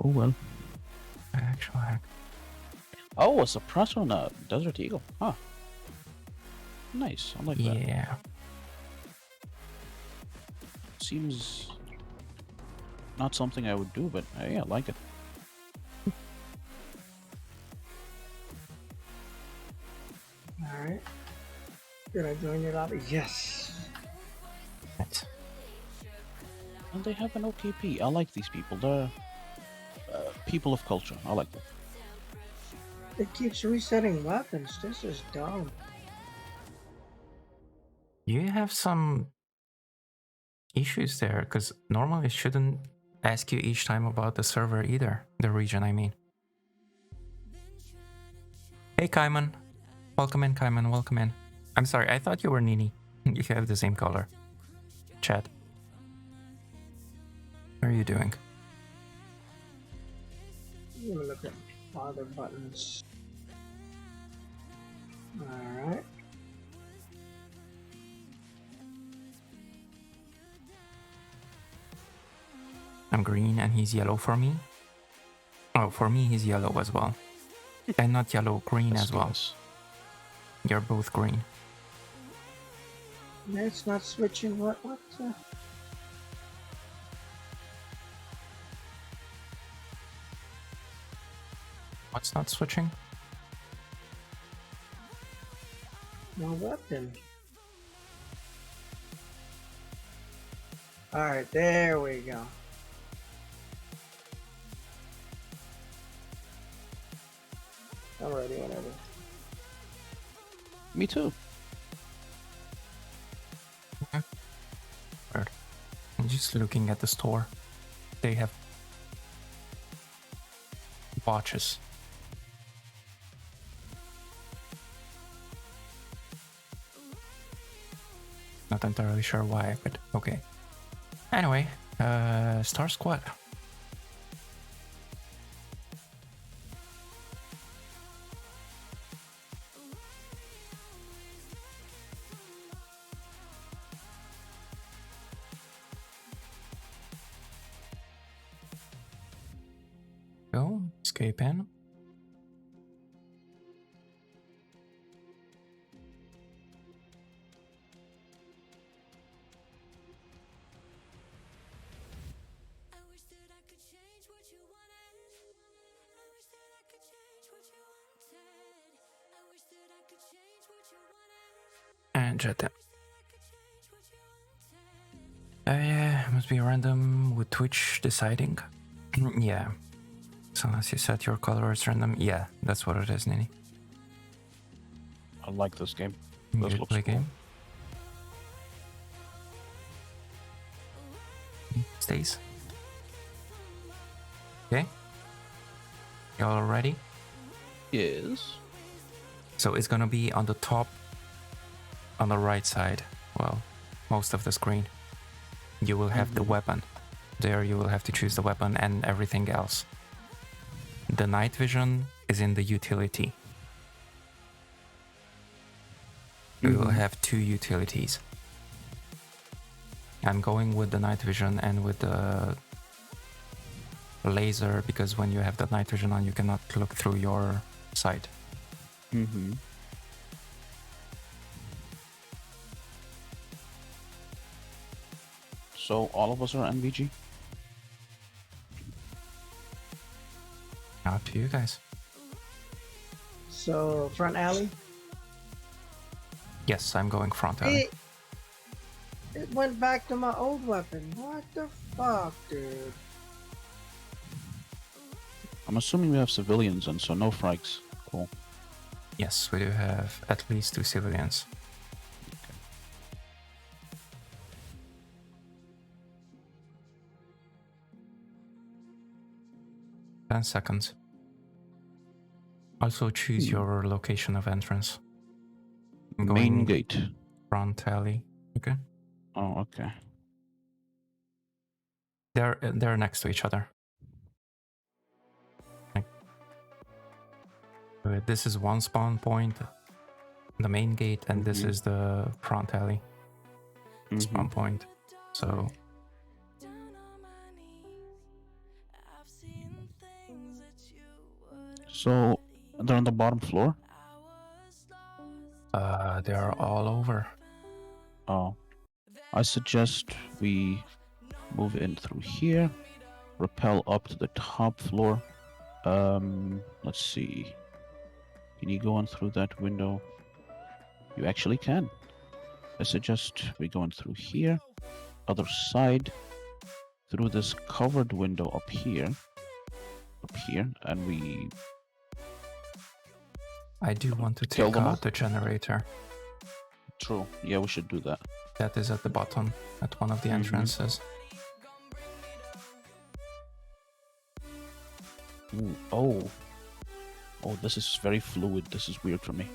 Oh well. Actual heck. Oh, a suppressor on a Desert Eagle. Huh. Nice. I like that. Yeah. Seems not something I would do, but hey, I like it. Alright. Did I join your lobby? Yes. Right. And they have an OKP. I like these people. They're people of culture. I like them. It keeps resetting weapons. This is dumb. You have some issues there, because normally it shouldn't ask you each time about the server either. The region, I mean. Hey, Kaiman. Welcome in, Kaiman. Welcome in. I'm sorry, I thought you were Nini. You have the same color. Chat. How are you doing? Let me look at other buttons. Alright. I'm green and he's yellow for me. Oh, for me he's yellow as well. And not yellow, green as well. Yes. You're both green. It's not switching. What? What's not switching? No weapon. Alright, there we go. I'm ready whenever. Me too. Weird. I'm just looking at the store. They have watches. Not entirely sure why, but okay. Anyway, Star Squad. Go, escape in. And JET10X. Yeah, must be random with Twitch deciding. Yeah. So unless you set your color as random, yeah, that's what it is, Nini. I like this game. You This should looks play cool. game. Stays. Okay. You all ready? Yes. So it's gonna be on the top, on the right side. Well, most of the screen. You will have the weapon. There you will have to choose the weapon and everything else. The night vision is in the utility. We will have two utilities. I'm going with the night vision and with the laser because when you have the night vision on, you cannot look through your sight. Mm-hmm. So all of us are NVG? Up to you guys. So, front alley? Yes, I'm going front alley. It went back to my old weapon. What the fuck, dude? I'm assuming we have civilians and so no frags. Cool. Yes, we do have at least 2 civilians. 10 seconds. Also choose your location of entrance. I'm Main going gate. front alley. Okay. Oh, okay. They're next to each other. This is one spawn point, the main gate, and this is the front alley spawn point. So So they're on the bottom floor? they're all over. Oh. I suggest we move in through here, rappel up to the top floor. Let's see. Can you go in through that window? You actually can. I suggest we go in through here, other side, through this covered window up here, and we I do want to kill take them all? out the generator. True. Yeah, we should do that. That is at the bottom, at one of the entrances. Ooh, oh. Oh, this is very fluid. This is weird for me.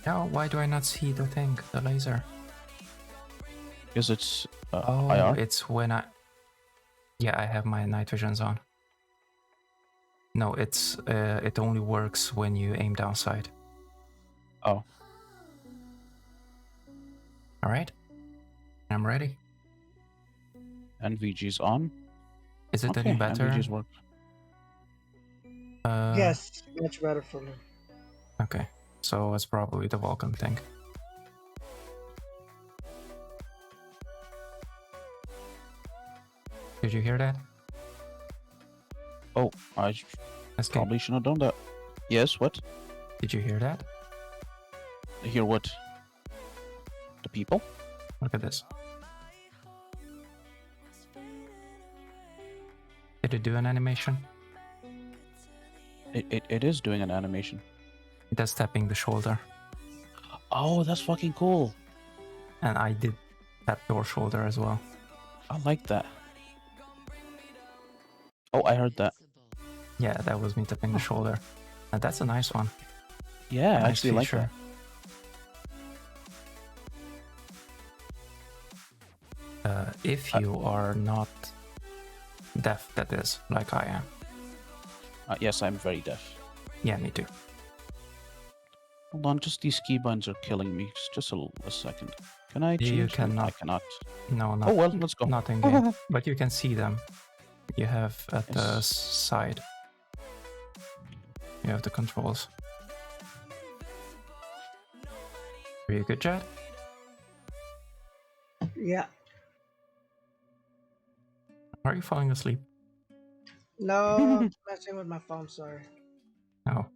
Now, why do I not see the thing, the laser? Because it's Oh, IR? it's when I... Yeah, I have my night visions on. No, it's it only works when you aim down sight. Oh. All right, I'm ready. NVG's on. Is it Okay, any better? NVG's work. Yes, much better for me. Okay, so it's probably the Vulcan thing. Did you hear that? Oh, I Escape. probably shouldn't have done that. Yes, what? Did you hear that? Hear what? The people? Look at this. Did it do an animation? It is doing an animation. That's tapping the shoulder. Oh, that's fucking cool. And I did tap your shoulder as well. I like that. Oh, I heard that. Yeah, that was me tapping the shoulder. And that's a nice one. Yeah, I Nice actually like feature. that. If you are not deaf, that is, like I am. Yes, I'm very deaf. Yeah, me too. Hold on, just these keybinds are killing me. Just a second. Can I change You them? I cannot. cannot. No, not, Oh well, let's go. not in game. But you can see them. You have at the Yes. side. You have the controls. Are you good, Jet? Yeah. Are you falling asleep? No, I'm messing with my phone, sorry. No.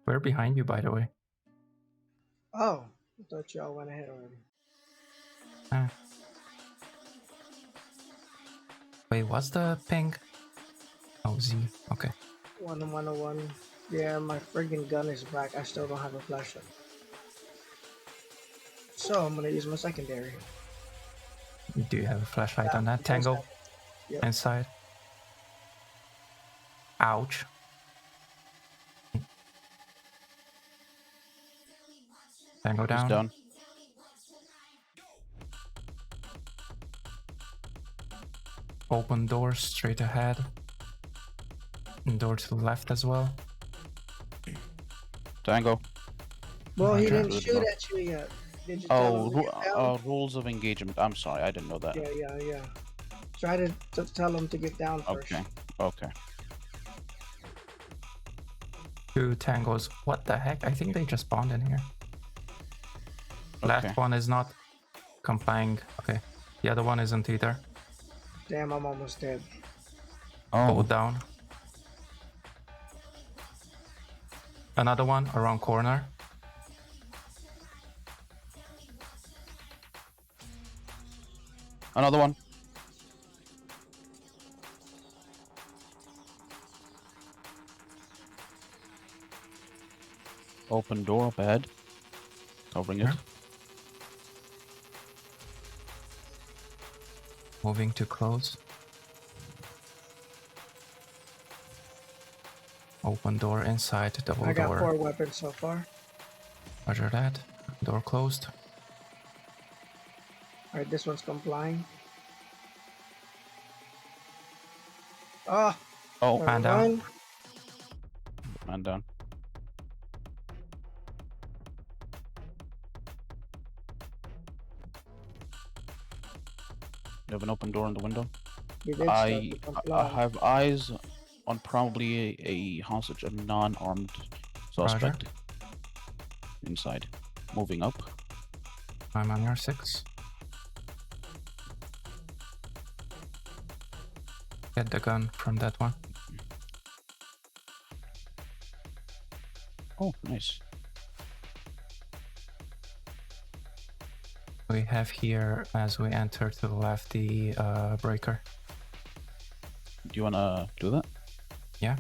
We're behind you, by the way. Oh, I thought y'all went ahead already. Ah. Wait, what's the ping? Oh, Z. Okay. 101. Yeah, my friggin' gun is back. I still don't have a flashlight. So I'm gonna use my secondary. You do have a flashlight Yeah, on that first tango time. Yep. inside. Ouch. Tango He's down. down. Open door straight ahead. And door to the left as well. Tango. Well, he Okay. didn't shoot at you yet. Did you tell Oh, him to get down? rules of engagement. I'm sorry, I didn't know that. Yeah. Try to tell him to get down first. Okay. Okay. 2 tangos. What the heck? I think they just spawned in here. Left Okay. one is not complying. Okay. The other one isn't either. Damn, I'm almost dead. Hold down. Another one around corner. Another one. Open door up ahead. Covering it. Here. Moving to close. Open door inside, double I got door. 4 weapons so far. Roger that. Door closed. Alright, this one's complying. Oh, Oh, never Man down. mind. man down. You have an open door in the window. He did start I to comply. have eyes on probably a hostage, a non-armed suspect. Inside. Moving up. I'm on your 6. Get the gun from that one. Oh, nice. We have here, as we enter to the left, the breaker. Do you wanna do that? Yeah.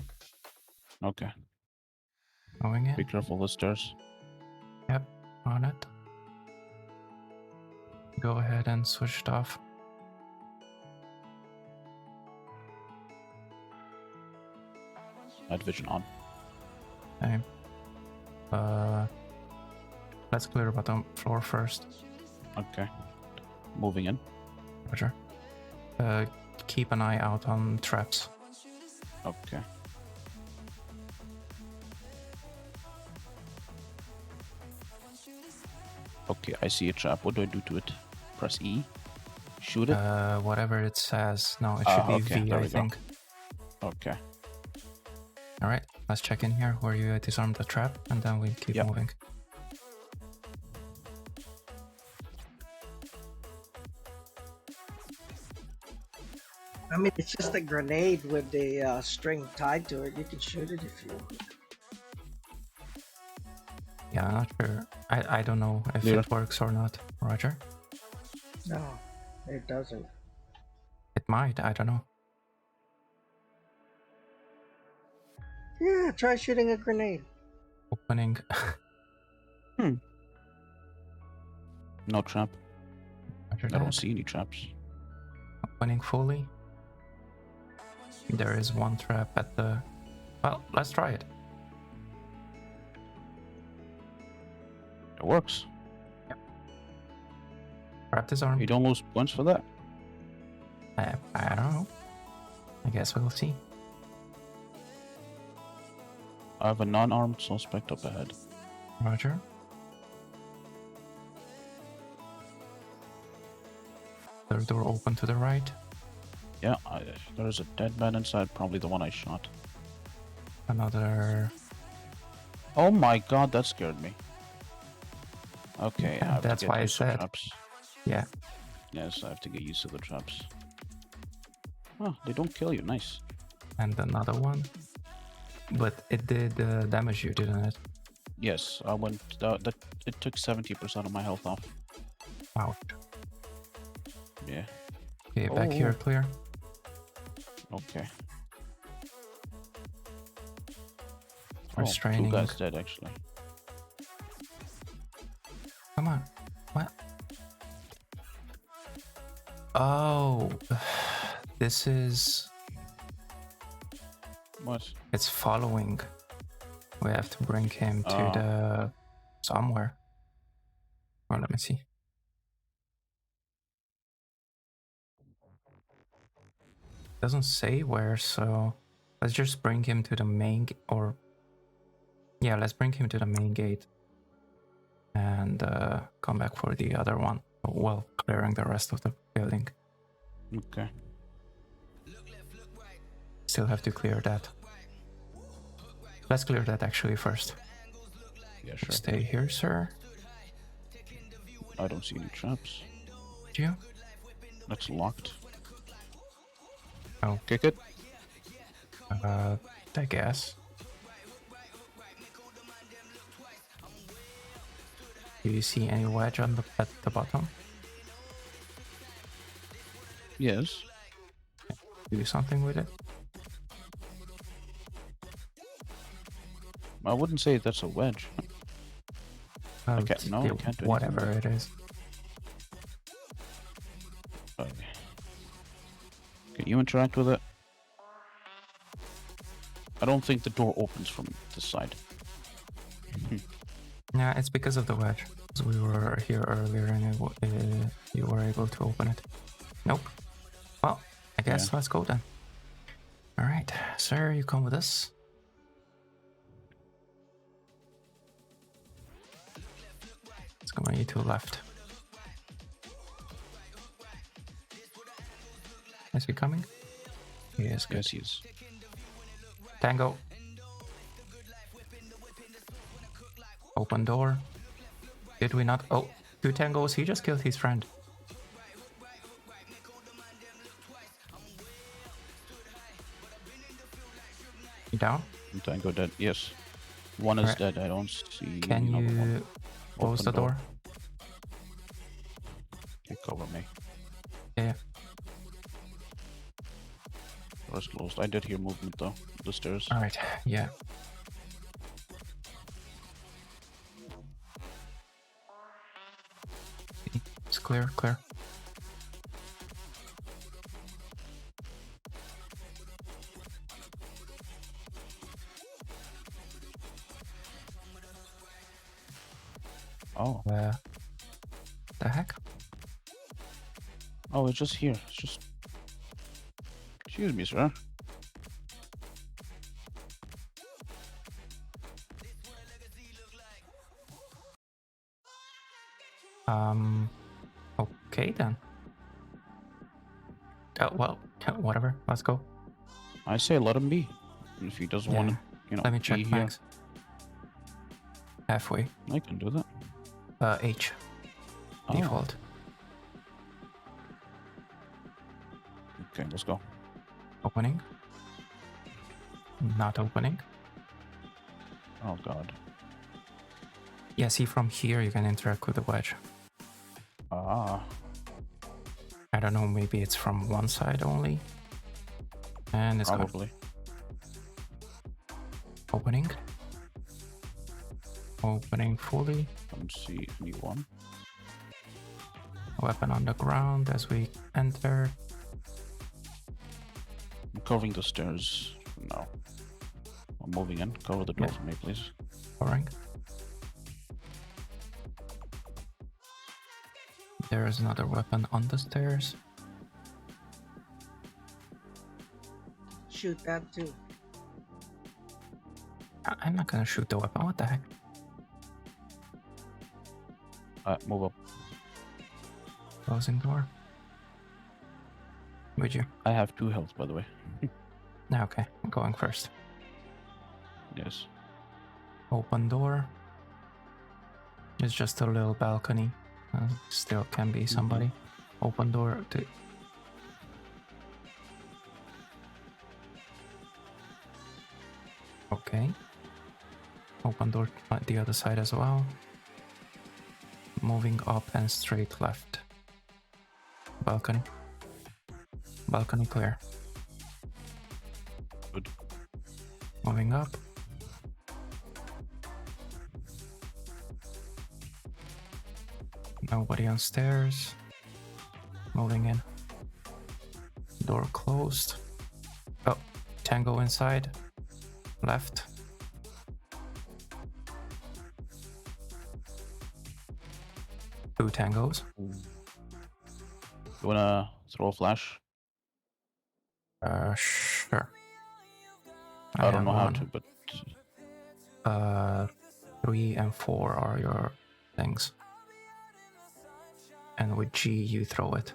Okay. Going in. Be careful with the stairs. Yep, on it. Go ahead and switch it off. Night vision on. Okay. Let's clear the bottom floor first. Okay. Moving in. Roger. Keep an eye out on traps. Okay. Okay, I see a trap. What do I do to it? Press E. Shoot it. Whatever it says. No, it should be Okay, V, there I we go. think. Okay. Alright, let's check in here where you disarm the trap and then we keep Yep. moving. I mean, it's just a grenade with the string tied to it. You can shoot it if you want. Yeah, I'm not sure. I don't know if Clear. it works or not. Roger. No, it doesn't. It might, I don't know. Yeah, try shooting a grenade. Opening. No trap. Roger I that. don't see any traps. Opening fully. There is one trap at the... Well, let's try it. It works. Trap disarmed. You don't lose points for that. I don't know. I guess we'll see. I have a non-armed suspect up ahead. Roger. Third door open to the right. Yeah, there's a dead man inside, probably the one I shot. Another... Oh my god, that scared me. Okay, Yeah, I have that's to get why I used to said. traps. Yeah. Yes, I have to get used to the traps. Oh, they don't kill you, nice. And another one. But it did damage you, didn't it? Yes, I went, it took 70% of my health off. Ouch. Yeah, Okay, back here, Oh. clear. okay. Restraining. 2 guys dead, actually. Come on. What? Oh. This is... What? It's following. We have to bring him to Oh. the... somewhere. Oh, let me see. Doesn't say where, so let's just bring him to the main or yeah, let's bring him to the main gate and come back for the other one while clearing the rest of the building. Okay. Still have to clear that. Let's clear that actually first. Yeah, sure. Stay here, sir. I don't see any traps. Do you? That's locked. Oh, Kick it. I guess. Do you see any wedge on at the bottom? Yes. Do something with it. I wouldn't say that's a wedge. I can't. No, I can't do anything Whatever with it is. Okay. Can you interact with it? I don't think the door opens from this side. Yeah, it's because of the wedge. 'Cause we were here earlier and you were able to open it. Nope. Well, I guess let's go then. All right, sir, you come with us. It's going to the left. Is he coming? He is. Good. Yes, he is. Tango. Open door. Did we not? Oh, 2 tangos. He just killed his friend. You down? Tango dead. Yes. One is Right. dead. I don't see. Can another you one. close Open the door? Okay, cover me. Yeah. Door's closed. I did hear movement though. The stairs. All right. Yeah. It's clear. Clear. Oh. The heck? Oh, it's just here. It's just. Excuse me, sir. Okay then. Well, whatever. Let's go. I say let him be. If he doesn't want to, you know, Let me be check here, max. Halfway. I can do that. H. Oh. Default. Okay, let's go. Opening. Not opening. Oh god. Yeah, see from here you can interact with the wedge. Ah. I don't know, maybe it's from one side only. And it's Probably. opening. Opening fully. Don't see anyone. Weapon on the ground as we enter. I'm covering the stairs now. I'm moving in. Cover the door Yeah. for me, please. Covering. There is another weapon on the stairs. Shoot that too. I'm not gonna shoot the weapon. What the heck? Move up. Closing door. Would you? I have 2 health, by the way. Okay, I'm going first. Yes. Open door. It's just a little balcony. Still can be somebody. Open door to. Okay. Open door on the other side as well. Moving up and straight left. Balcony. Balcony clear. Good. Moving up. Nobody on stairs. Moving in. Door closed. Oh, tango inside. Left. Two tangos. You wanna throw a flash? Sure. I don't have know how one. to, but 3 and 4 are your things. And with G you throw it.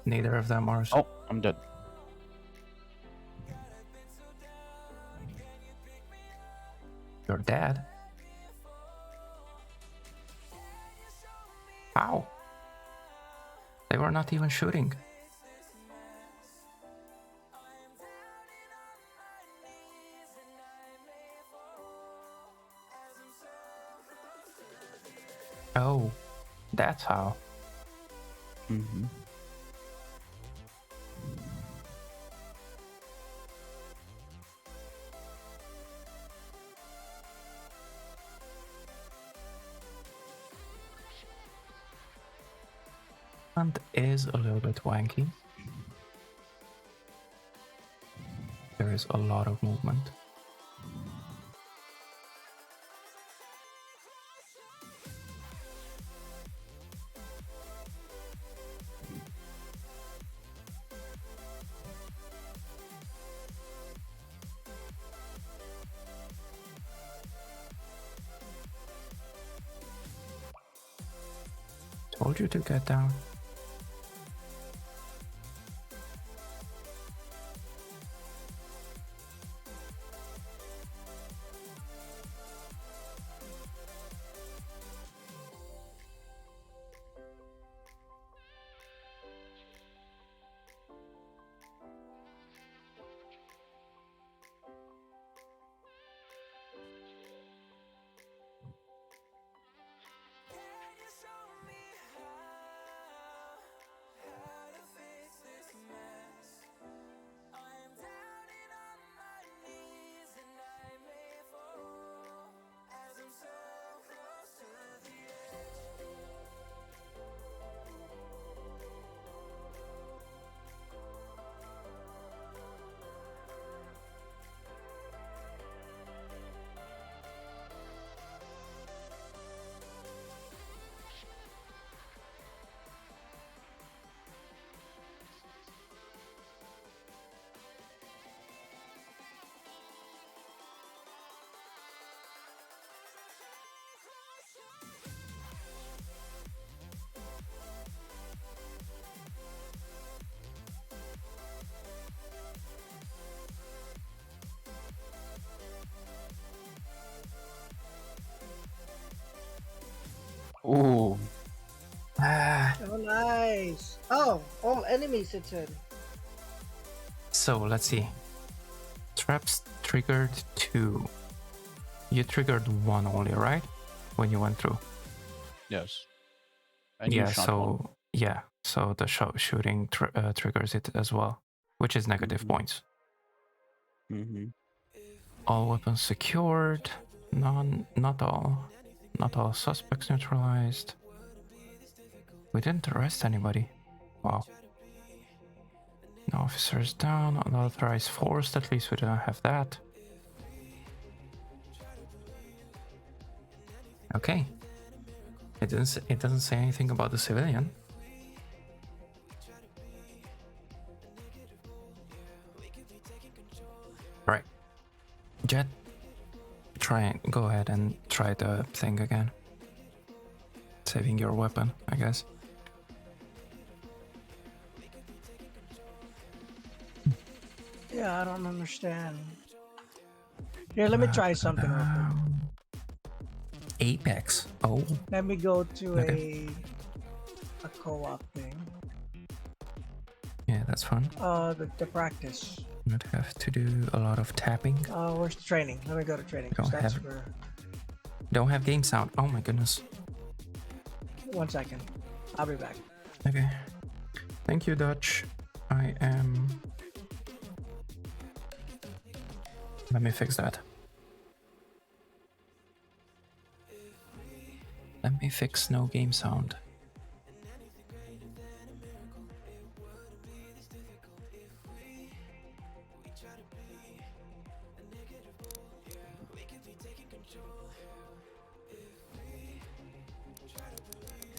Neither of them are. oh, I'm dead. You're dead. How? They were not even shooting. Oh, that's how. Mm-hmm. And is a little bit wanky. There is a lot of movement. Told you to get down. Oh, Ah. Oh, nice. Oh, all enemies it said. So let's see. Traps triggered 2. You triggered 1 only, right? When you went through. yes. And you Yeah, shot so one. yeah, so the shooting triggers it as well, which is negative Mhm. points. Mm-hmm. All weapons secured. Not all suspects neutralized. We didn't arrest anybody. Wow. No officers down. Unauthorized force. At least we don't have that. Okay. It doesn't say anything about the civilian. Right. Jet, go ahead and try the thing again. Saving your weapon, I guess. Yeah, I don't understand. Here, let me try something real quick. Apex. Oh, Let me go to okay. a co-op thing. Yeah, that's fun. The practice. Not have to do a lot of tapping. Where's training? Let me go to training. 'Cause Don't that's have- where. Don't have game sound. Oh my goodness. 1 second. I'll be back. Okay. Thank you, Dutch. I am. Let me fix that. Let me fix no game sound.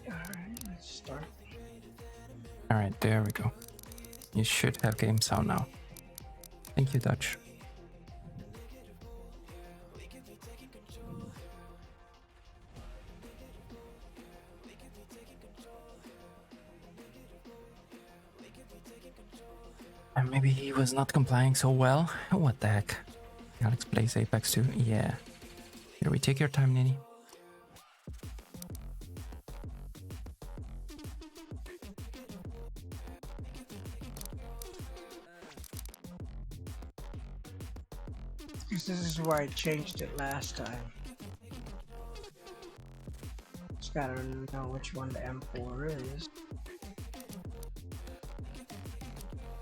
Alright, let's start. Alright, there we go. You should have game sound now. Thank you, Dutch. And maybe he was not complying so well. What the heck? Alex plays Apex too. Yeah. Here we take your time, Nini. Because this is where I changed it last time. Gotta know which one the M4 is.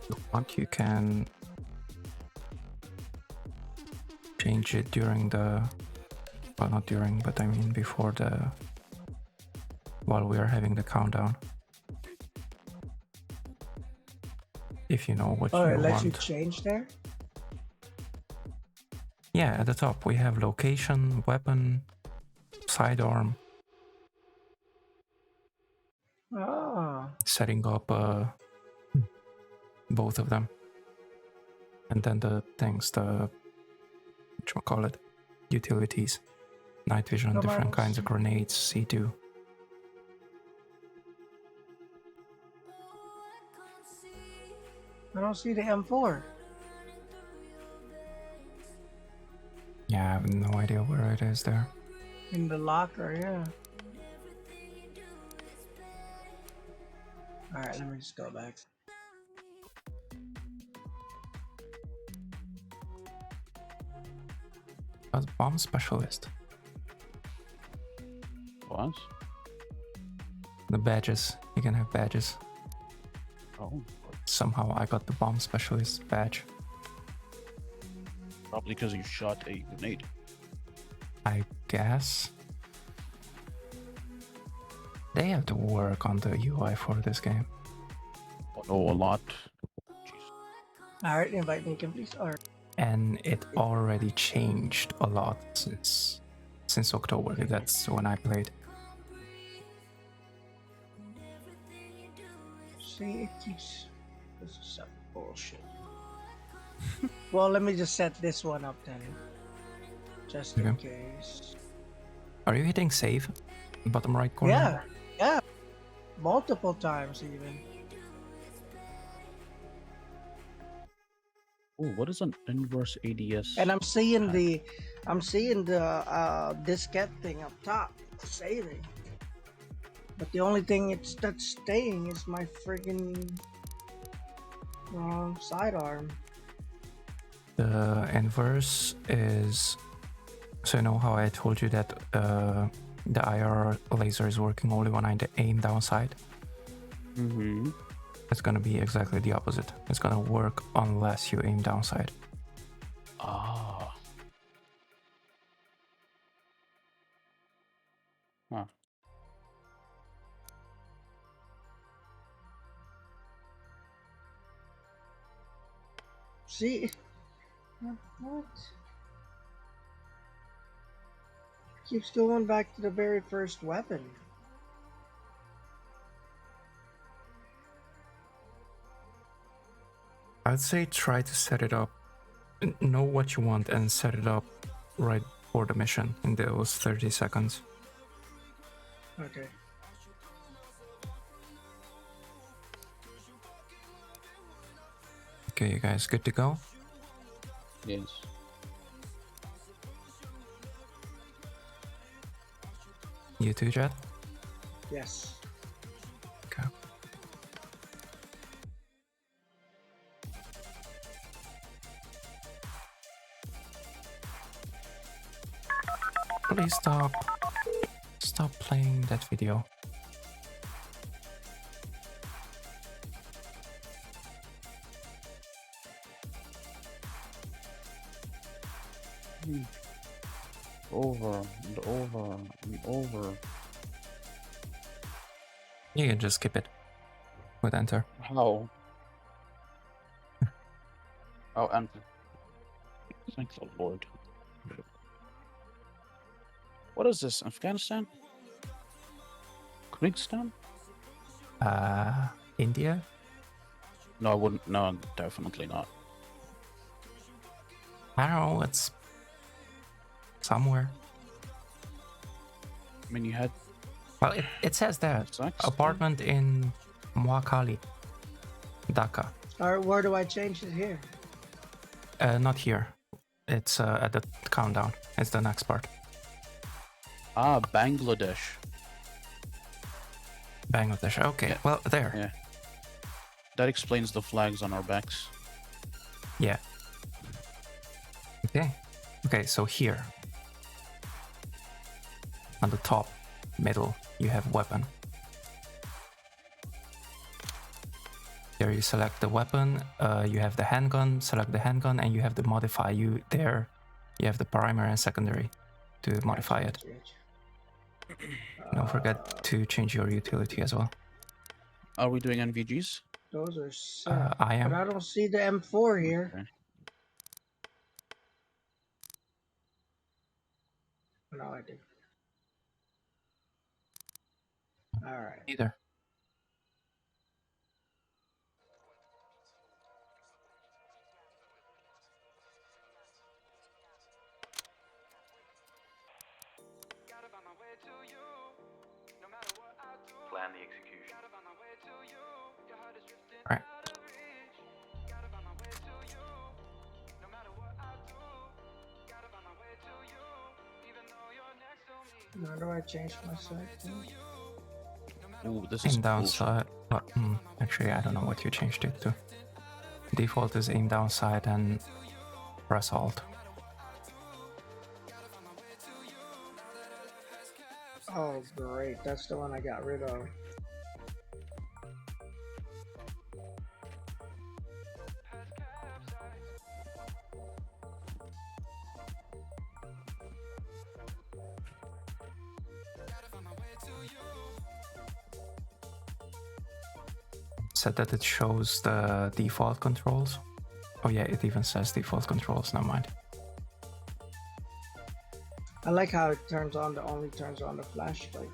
If you want, you can change it during the, well, not during, but I mean before the, while we are having the countdown. If you know what Oh, you it lets you want. change there? Yeah, at the top we have location, weapon, sidearm, Oh. setting up both of them. And then the things, the, whatchamacallit, utilities. Night vision, Come different on, kinds of grenades, C2. I don't see the M4. Yeah, I have no idea where it is there. In the locker, yeah. Alright, let me just go back. As bomb specialist. What? The badges. You can have badges. Oh, Somehow I got the bomb specialist badge. probably because you shot a grenade. I guess. They have to work on the UI for this game. Oh, no, a lot. Alright, invite me, please. Alright. And it already changed a lot since October. That's when I played. See, it keeps. This is some bullshit. Well, let me just set this one up then. Just in case. Are you hitting save? Bottom right corner? Yeah, yeah. Multiple times even. Oh, what is an inverse ADS? And I'm seeing the diskette thing up top saving. But the only thing that's staying is my friggin' sidearm. The inverse is, so you know how I told you that the IR laser is working only when I aim downside? Mm-hmm. It's gonna be exactly the opposite. It's gonna work unless you aim downside. Ah. Huh. See? What? Keeps going back to the very first weapon. I'd say try to set it up, know what you want and set it up right for the mission in those 30 seconds. Okay. Okay, you guys good to go? Yes. You too, Jet? Yes. Okay. Please stop playing that video. Over and over and over. You can just skip it with enter. How? Oh, enter. Thank the Lord. What is this? Afghanistan? Kyrgyzstan? India? No, I wouldn't. No, definitely not. I don't know, it's somewhere. I mean, you had Well, it says there. Kazakhstan? Apartment in Moakali, Dhaka. Alright, where do I change it here? Not here. It's at the countdown. It's the next part. Ah, Bangladesh. Bangladesh. Okay, Yeah. well, there. Yeah. That explains the flags on our backs. Yeah. Okay. Okay, so here. On the top. middle, you have weapon. There you select the weapon, you have the handgun, select the handgun, and you have the modify. You have the primary and secondary to modify it. Don't forget to change your utility as well. Are we doing NVGs? Those are set. I am. But I don't see the M4 here. Okay. No, I do. Alright. Either. Plan the execution. Right. How do I change my settings? Ooh, this is Aim down bullshit. side. Actually, I don't know what you changed it to. Default is aim down side and press Alt. Oh, great. That's the one I got rid of. Said that it shows the default controls. Oh yeah, it even says default controls, never mind. I like how it turns on, only turns on the flashlight.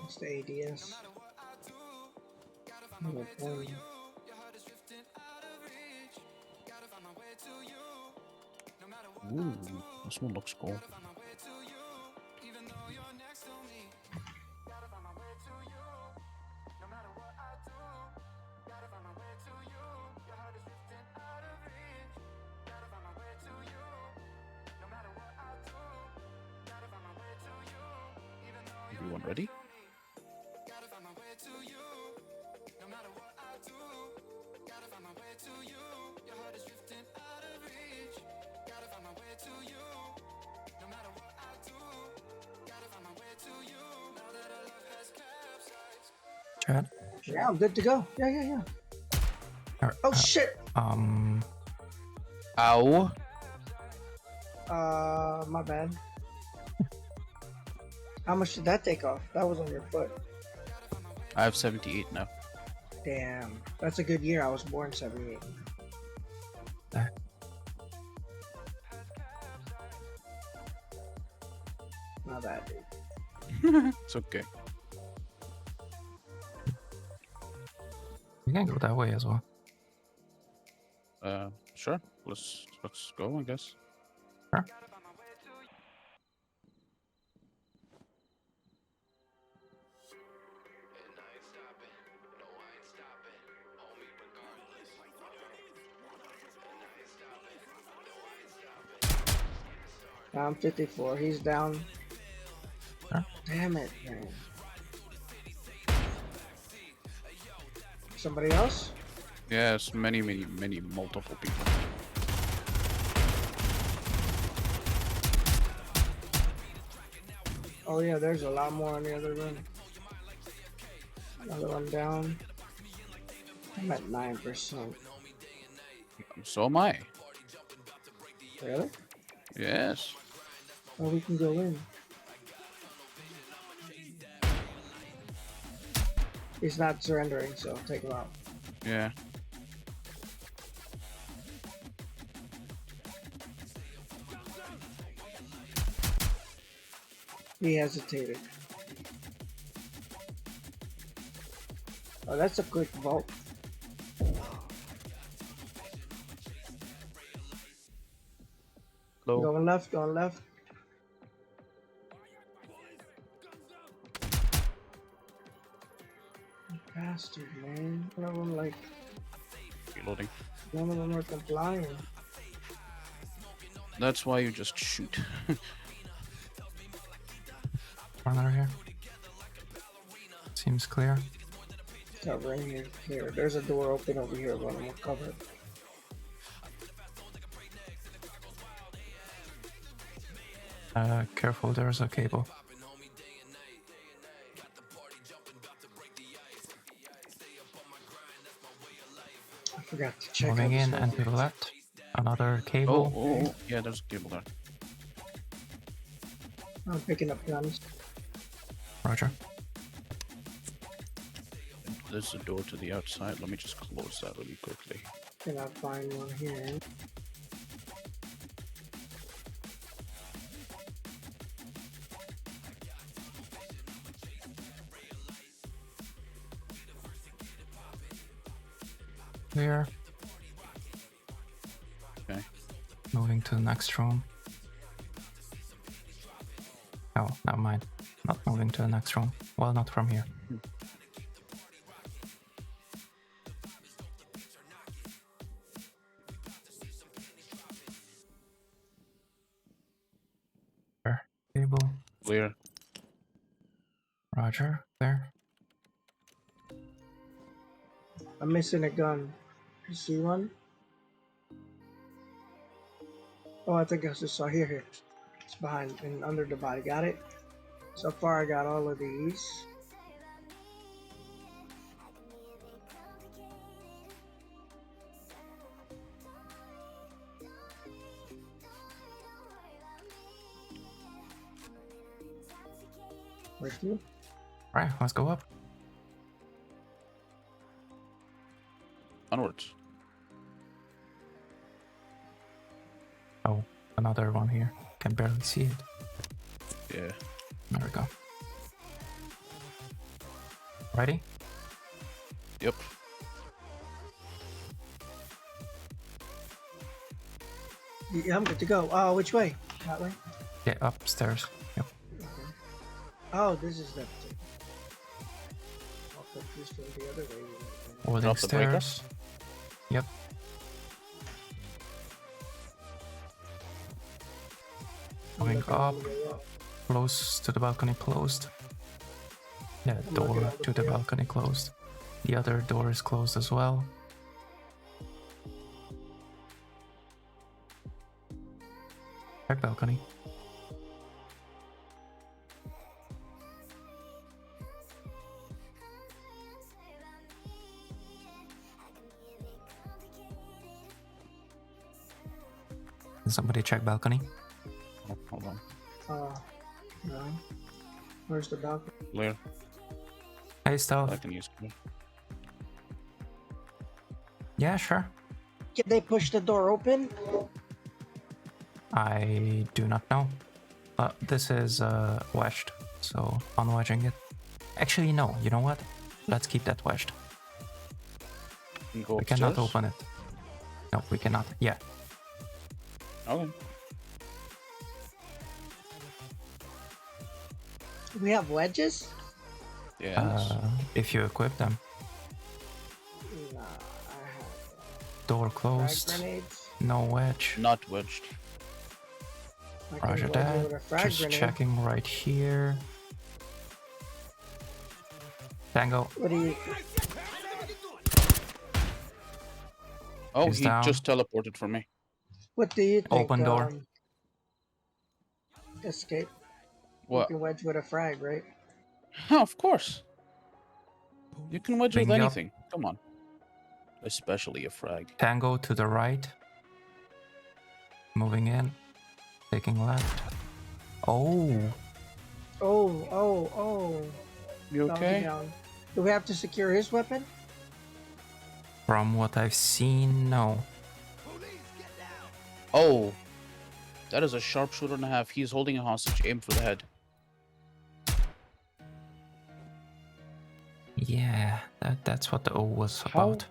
It's the ADS. Ooh, this one looks cool. Everyone ready? Chat. Yeah, I'm good to go. Yeah. Oh shit! Ow. My bad. How much did that take off? That was on your foot. I have 78 now. Damn. That's a good year. I was born 78. Not bad, dude. It's okay. We can go that way as well. Sure. Let's go, I guess. Sure. I'm 54. He's down. Sure. Damn it, man. Somebody else? Yes, many, multiple people. Oh yeah, there's a lot more in the other room. Another one down. I'm at 9%. So am I. Really? Yes. Oh, we can go in. He's not surrendering, so take him out. Yeah. He hesitated. Oh, that's a quick vault. Low. Going left, going left. Bastard, man. None of them like, Reloading. none of them are complying. That's why you just shoot. Runner here. Seems clear. Covering here. Here, there's a door open over here, but I'm gonna cover it. Careful, there's a cable. I forgot to check Moving out this in and to the left. Another cable. Oh, yeah, there's a cable there. I'm picking up guns. Roger. There's a door to the outside. Let me just close that really quickly. Can I find one here? Clear. Okay. Moving to the next room. Oh, never mind. Not moving to the next room. Well, not from here. There. Cable. Clear. Roger. There. I'm missing a gun. You see one? Oh, I think I just saw here. It's behind and under the body. Got it? So far, I got all of these. Where's you? Alright, let's go up. Onwards. Oh, another one here. Can barely see it. Yeah. There we go. Ready? Yep. Yeah, I'm good to go. Oh, which way? That way? Yeah, upstairs. Yep. Okay. Oh, this is the. I'll put this one the other way. Holding Drop the breaker? stairs. Yep. I'm Going looking all up. the way up. Close to the balcony closed. Yeah, I'm door looking all the to the way up. balcony closed. The other door is closed as well. Check balcony. Can somebody check balcony? Oh, hold on. No. Where's the balcony? Clear. Hey, Stealth. Balcony is clear. Yeah, sure. Can they push the door open? I do not know. This is wedged, so unwedging it. Actually, no. You know what? Let's keep that wedged. You go We cannot upstairs? open it. No, we cannot. Yeah. Okay. We have wedges? Yes. If you equip them. Nah, I have Door frag closed. grenades. No wedge. Not wedged. I can Roger wedge it that. with a frag Just grenade. checking right here. Tango. What do you? Oh, He's he down. just teleported for me. What do you think? Open door. Escape. What? You can wedge with a frag, right? Of course. You can wedge with Bring up. anything. Come on. Especially a frag. Tango to the right. Moving in. Taking left. Oh. Oh. You Bounty okay? down. Do we have to secure his weapon? From what I've seen, no. Oh. That is a sharpshooter and a half. He's holding a hostage. Aim for the head. Yeah, that's what the O was How? about.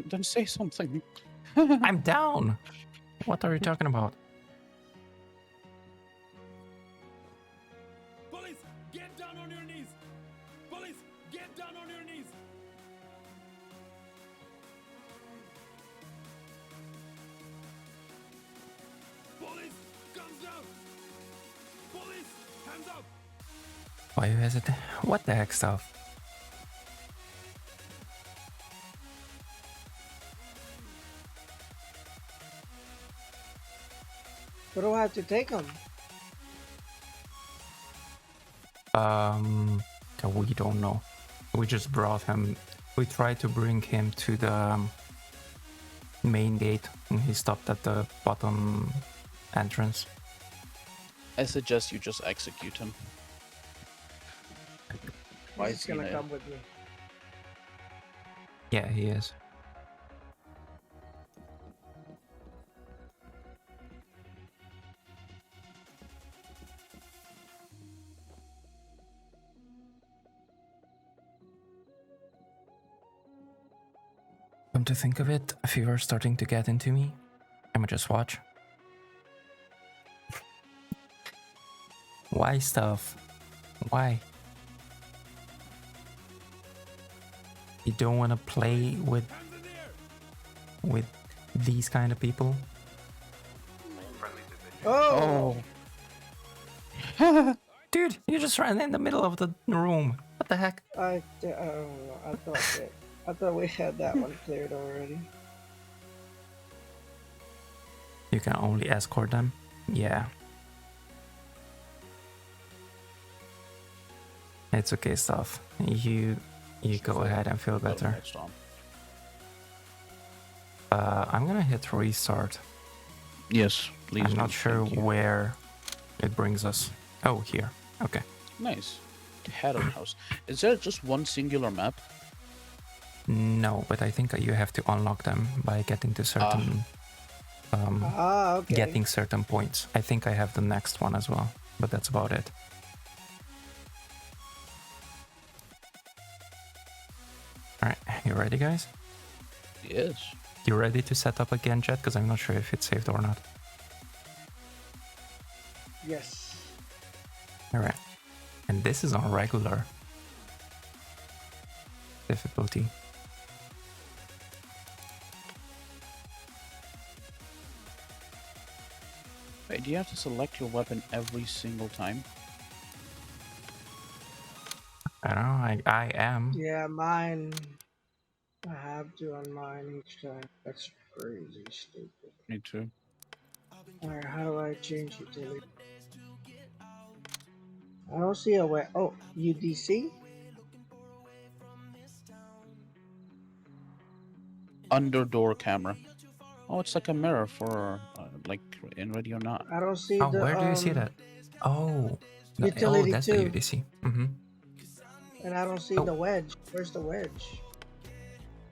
Then say something. I'm down. What are you talking about? Police, get down on your knees! Police, get down on your knees! Police, guns down! Police, hands up! Why you hesitate? What the heck stuff? What do I have to take him? We don't know. We just brought him. We tried to bring him to the main gate, and he stopped at the bottom entrance. I suggest you just execute him. Why He's is he gonna there? come with me. Yeah, he is. Come to think of it, if you are starting to get into me, I'ma just watch. Why stuff? Why? You don't want to play with these kind of people? Oh! Dude, you just ran in the middle of the room. What the heck? I thought we had that one cleared already. You can only escort them? Yeah. It's okay, stuff. You go ahead and feel better. Next one. I'm gonna hit restart. Yes, please. I'm not do. sure Thank you. where it brings us. Oh, here. Okay. Nice. Terror house. Is there just one singular map? No, but I think you have to unlock them by getting to certain Okay. getting certain points. I think I have the next one as well, but that's about it. Alright, you ready, guys? Yes. You ready to set up again, Jet? Because I'm not sure if it's saved or not. Yes. Alright. And this is on regular difficulty. Wait, do you have to select your weapon every single time? I don't know, I am. Yeah, mine. I have to on mine each time. That's crazy stupid. Me too. Alright, how do I change utility? I don't see a way. Oh, UDC? Under door camera. Oh, it's like a mirror for like in Ready or Not. I don't see Oh, the where do you see that? Oh, utility that's too. the UDC. Mm-hmm. And I don't see Oh. the wedge. Where's the wedge?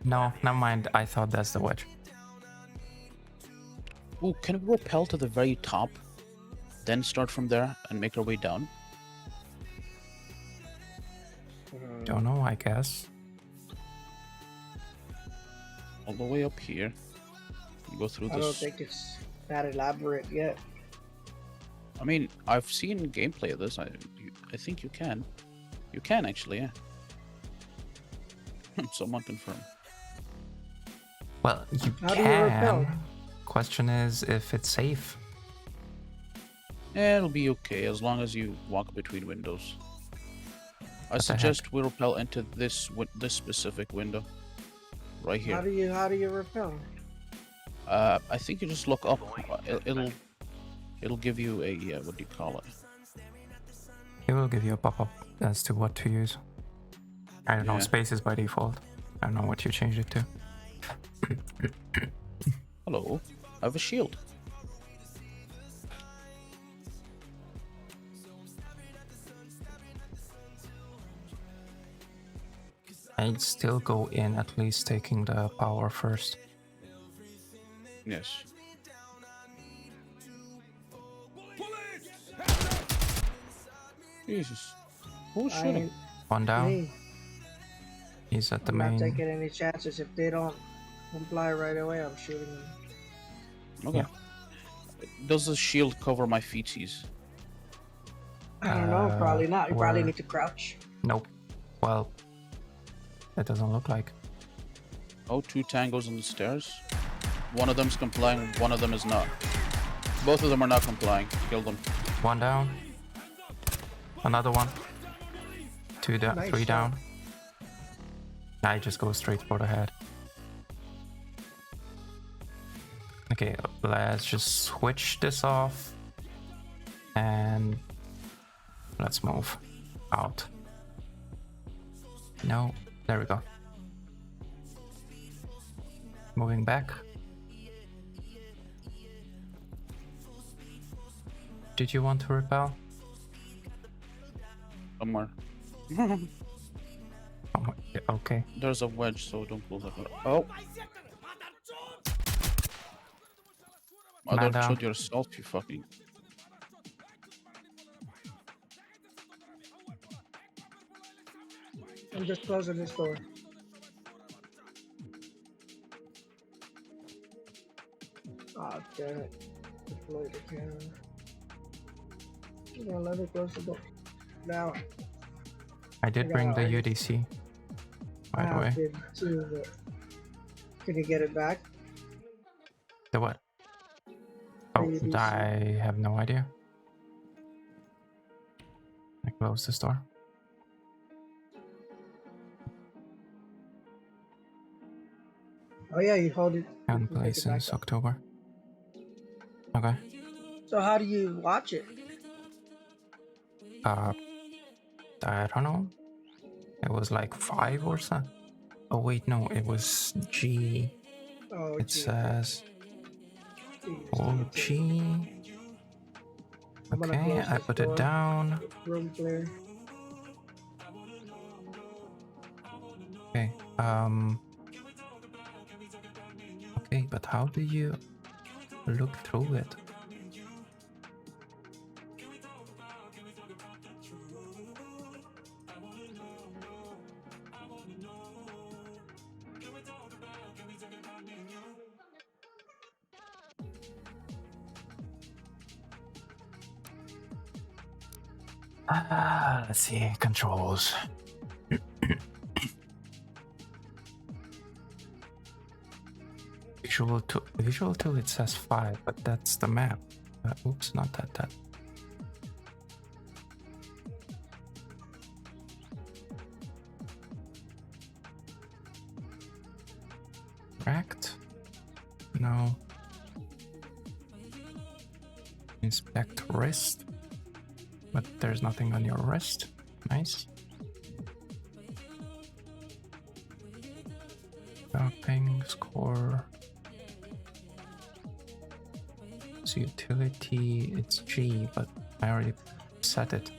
No, never mind. I thought that's the wedge. Ooh, can we rappel to the very top, then start from there and make our way down? Don't know, I guess. All the way up here. You go through I don't this. think it's that elaborate yet. I mean, I've seen gameplay of this. I think you can. You can actually, yeah. Someone confirm. Well, you How do you rappel? can. Question is if it's safe. Yeah, it'll be okay as long as you walk between windows. I the suggest we rappel into this specific window, right How here. do you rappel? I think you just look up. It'll give you a what do you call it? It will give you a pop-up as to what to use. I don't know, Yeah. spaces by default. I don't know what you changed it to. Hello, I have a shield. I'd still go in at least taking the power first. Yes. Jesus. Who's I shooting? ain't One down. me. He's at the I'm not main. taking any chances. If they don't comply right away, I'm shooting them. Okay. Does the shield cover my feetsies? I don't know. Probably not. You probably where- need to crouch. Nope. Well, it doesn't look like. Oh, 2 tangos on the stairs. One of them's complying, one of them is not. Both of them are not complying. Kill them. One down. Another one. Two down. Nice Three shot. down. I just go straight for the head. Okay, let's just switch this off. And let's move. Out. No, there we go. Moving back. Did you want to repel? Somewhere. Oh my, yeah, okay. There's a wedge, so don't pull that. Oh, mother, Madam. shoot yourself, you fucking. I'm just closing this door. Ah, damn it. Deploy the camera. Yeah, let me close the door. Now, I did I bring the got it. UDC, by the I way. did too, but can you get it back? The what? The Oh, UDC? I have no idea. I closed this door. Oh yeah, you hold it. You Can can take play it back since up. October. Okay. So how do you watch it? I don't know. It was like 5 or so. Oh wait, no, it was G. Oh, It gee, says okay. hold G. I'm gonna Okay, close I this put it door. down. Room clear. Okay. Okay, but how do you look through it? Let's see, controls. Visual tool, it says 5, but that's the map. Oops, not that. Correct? No. Inspect wrist. But there's nothing on your wrist. Nice. Stopping, score. It's utility, it's G, but I already set it.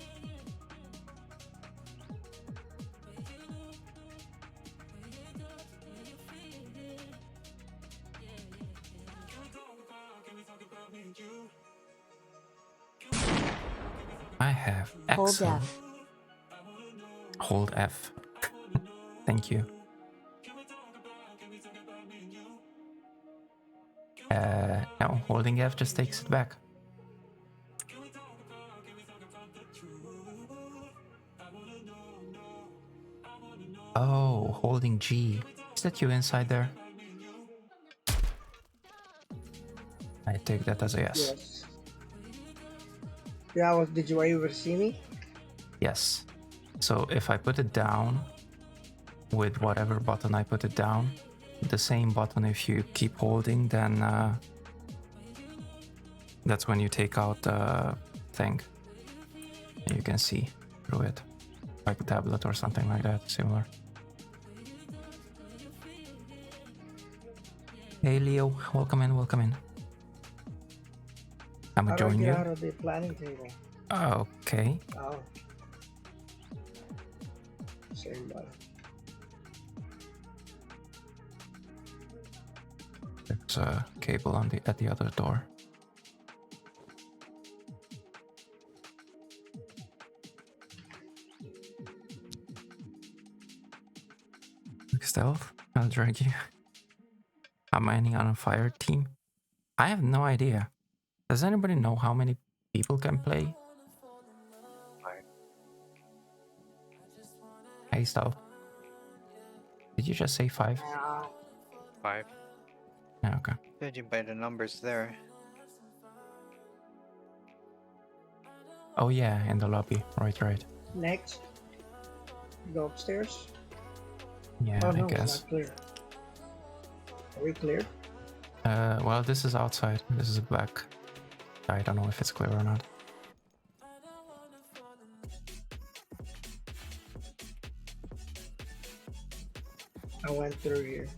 I have Hold Excel. F. Hold F. Thank you. No, holding F just takes it back. Oh, holding G. Is that you inside there? I take that as a yes. Yes. Yeah, did you ever see me? Yes. So if I put it down with whatever button I put it down, the same button, if you keep holding, then that's when you take out the thing. You can see through it, like a tablet or something like that, similar. Hey Leo, welcome in, welcome in. I'm How gonna do I join get you. out of the planning table? Okay. Oh. Same button. There's a cable on at the other door. Stealth, I'll drag you. I'm mining on a fire team. I have no idea. Does anybody know how many people can play? Hey, Stealth. Did you just say 5? 5. Yeah, okay. Judging by the numbers there. Oh yeah, in the lobby. Right. Next, go upstairs. Yeah, Oh I no, it's guess. not clear. Are we clear? Well, this is outside. This is back. I don't know if it's clear or not. I went through here.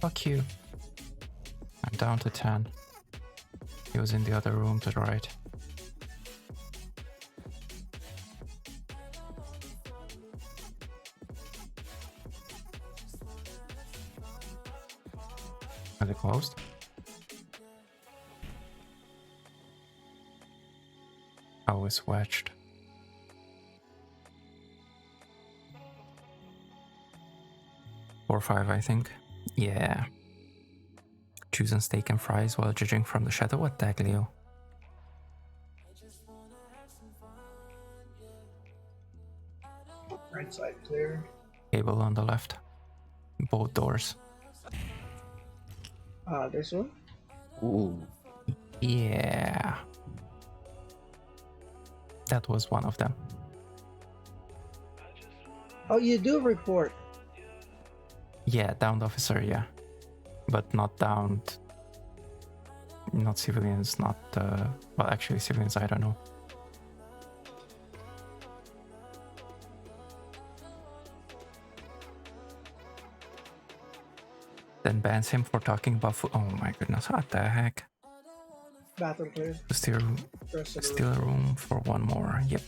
Fuck you. I'm down to 10. He was in the other room to the right. Are they closed? Oh, it's wedged. Or 5, I think. Yeah. Choosing steak and fries while judging from the shadow. What the heck, Leo? Right side clear. Cable on the left. Both doors. This one? Ooh. Yeah. That was one of them. Oh, you do report. Yeah, downed officer, yeah. But not downed. Not civilians, not. Well, actually, civilians, I don't know. Then bans him for talking about food. Oh my goodness, what the heck? Bathroom clear. Still Rest of the Still room for one more. Yep.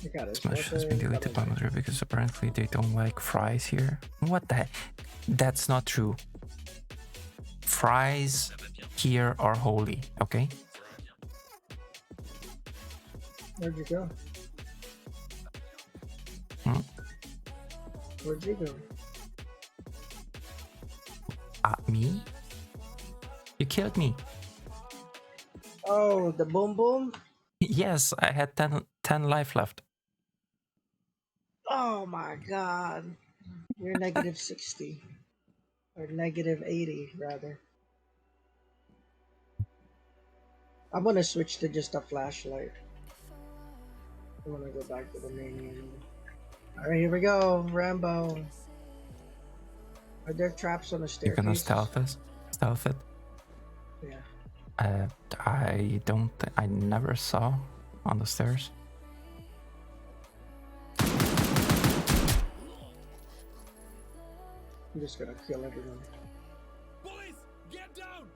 You got it. Smash has been deleted by Madrid because apparently they don't like fries here. What the heck? That's not true. Fries here are holy, okay? Where'd you go? Hmm? Where'd you go? Me? You killed me. Oh, the boom boom? Yes, I had 10 life left. Oh my god. You're negative 60. Or negative 80, rather. I'm gonna switch to just a flashlight. I'm gonna go back to the main menu. Alright, here we go. Rambo. Are there traps on the You're gonna staircase? stealth it? Yeah. I don't. I never saw on the stairs. I'm just gonna kill everyone. Police, get down!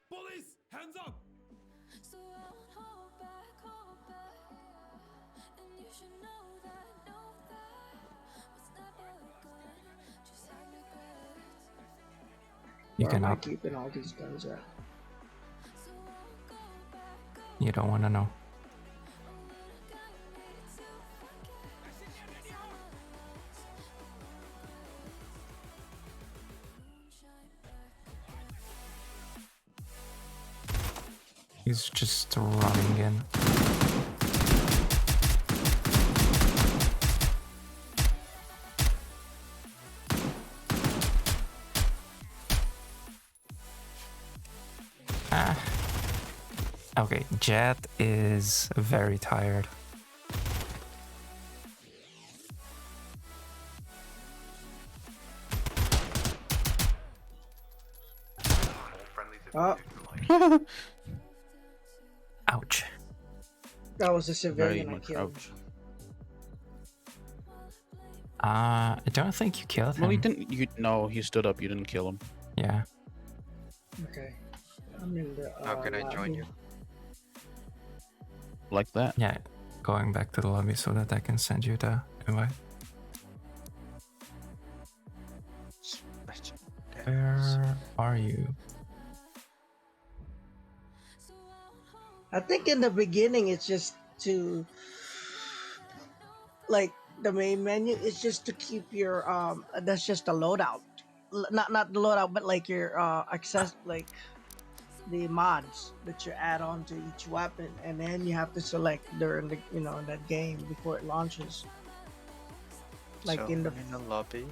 Police, hands up! So I won't hold back, and you should know that what's never good, just have regrets. You Where am I cannot. keeping all these guns at? So I won't go back, You don't want to know. He's just running in. Okay, Jet is very tired. Oh, Ouch. that was a Very civilian I much killed. ouch. I don't think you killed him. No, he didn't. No, he stood up. You didn't kill him. Yeah. Okay. I'm in the. How can I join lobby. you? Like that. Yeah. Going back to the lobby so that I can send you the invite. Where are you? I think in the beginning it's just to, like, the main menu is just to keep your that's just a loadout. Not the loadout, but like your access, like the mods that you add on to each weapon, and then you have to select during the that game before it launches. Like So, in the lobby.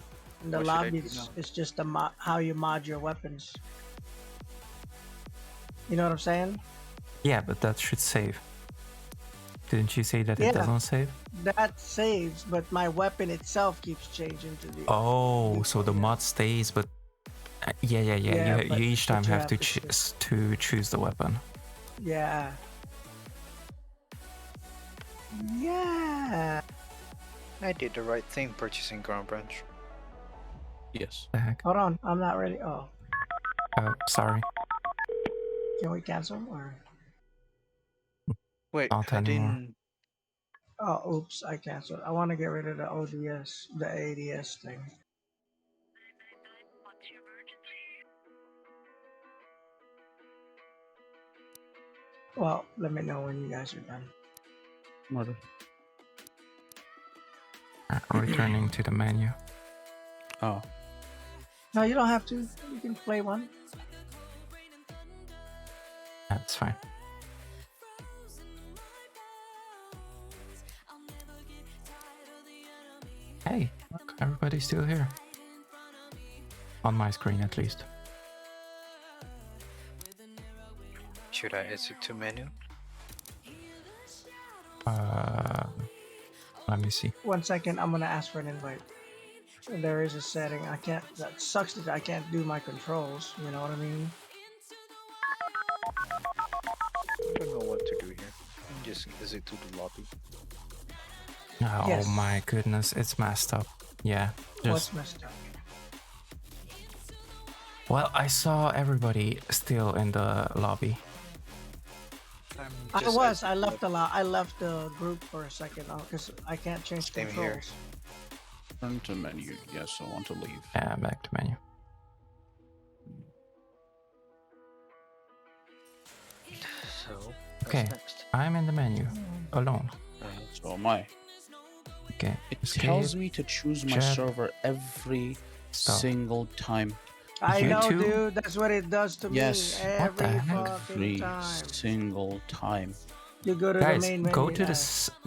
in the what should I lobby, do now? it's just how you mod your weapons. You know what I'm saying? Yeah, but that should save. Didn't you say that Yeah. it doesn't save? That saves, but my weapon itself keeps changing to the. Oh, so the yeah. mod stays, but Yeah. Yeah, You but- each but time you have have to to choose the weapon. Yeah. Yeah. I did the right thing purchasing ground branch. Yes. The heck? Hold on, I'm not ready. Oh, Oh, sorry. can we cancel or? Wait, Not I anymore. didn't. Oh, oops, I canceled. I want to get rid of the ODS, the ADS thing. Well, let me know when you guys are done. Murder. Returning to the menu. Oh. No, you don't have to. You can play one. That's fine. Hey, look, everybody's still here. On my screen, at least. Should I exit to menu? Let me see. 1 second, I'm gonna ask for an invite. There is a setting I can't. That sucks that I can't do my controls. You know what I mean? I don't know what to do here. Just exit to the lobby. Oh Yes. my goodness, it's messed up. Yeah. What's messed up? Well, I saw everybody still in the lobby. I left a lot. I left the group for a second because I can't change Same here. controls. Turn to menu. Yes, I want to leave. Yeah, back to menu. So, Okay. what's next? I'm in the menu alone. So am I. Okay. It escape. tells me to choose my Jet. server every Stop. single time. I You know, too? dude. That's what it does to Yes. me What the every heck? fucking Every time. single time. You go to Guys, the main menu. go to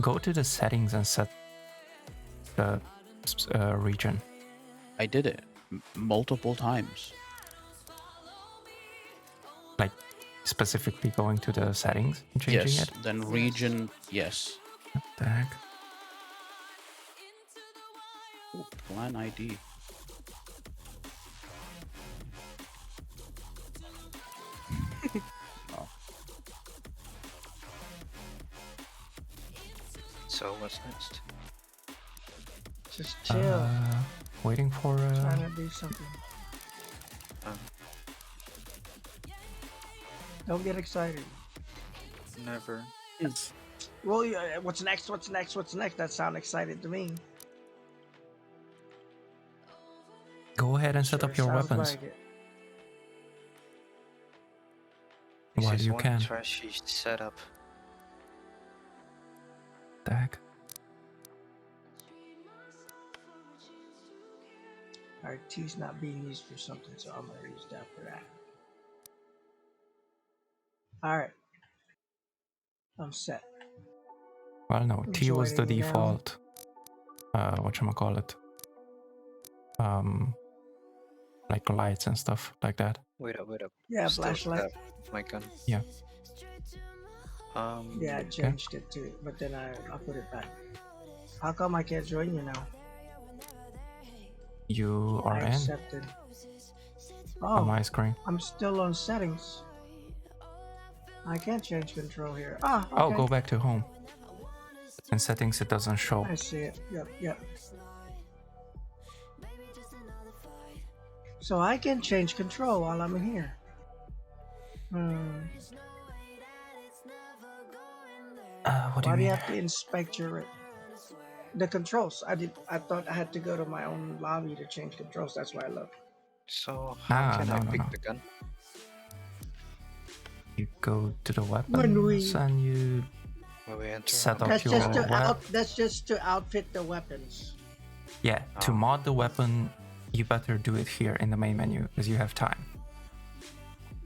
go to the settings and set the region. I did it multiple times. Like specifically going to the settings and changing Yes. it. Then region. Yes. What the heck? Ooh, plan ID. Oh. So, what's next? Just chill. Waiting for Trying to do something. Um, Don't get excited. never. Well, yeah, what's next? What's next? What's next? That sounds excited to me. go ahead and set Sure up your sounds weapons like it. This while is you one can. trashy setup. The heck? Alright, T's not being used for something, so I'm gonna use that for that. Alright. I'm set. Well, no. I'm T was the joining now. default. Whatchamacallit? Like lights and stuff like that. Wait up. Yeah, Still flashlight. tap my gun. Yeah. Yeah, I changed it too, but then I put it back. How come I can't join you now? You are I in accepted. on Oh, my screen. I'm still on settings. I can't change control here. Ah, okay. Oh, go back to home. In settings, it doesn't show. I see it. Yep. So I can change control while I'm in here. What do Why you do you mean? have to inspect your the controls? I thought I had to go to my own lobby to change controls. That's why I looked. So, how can I no, pick no. the gun? You go to the When we- weapons and you When we enter? set up That's your just to weapon. that's just to outfit the weapons. Yeah, to Oh. mod the weapon, you better do it here in the main menu because you have time.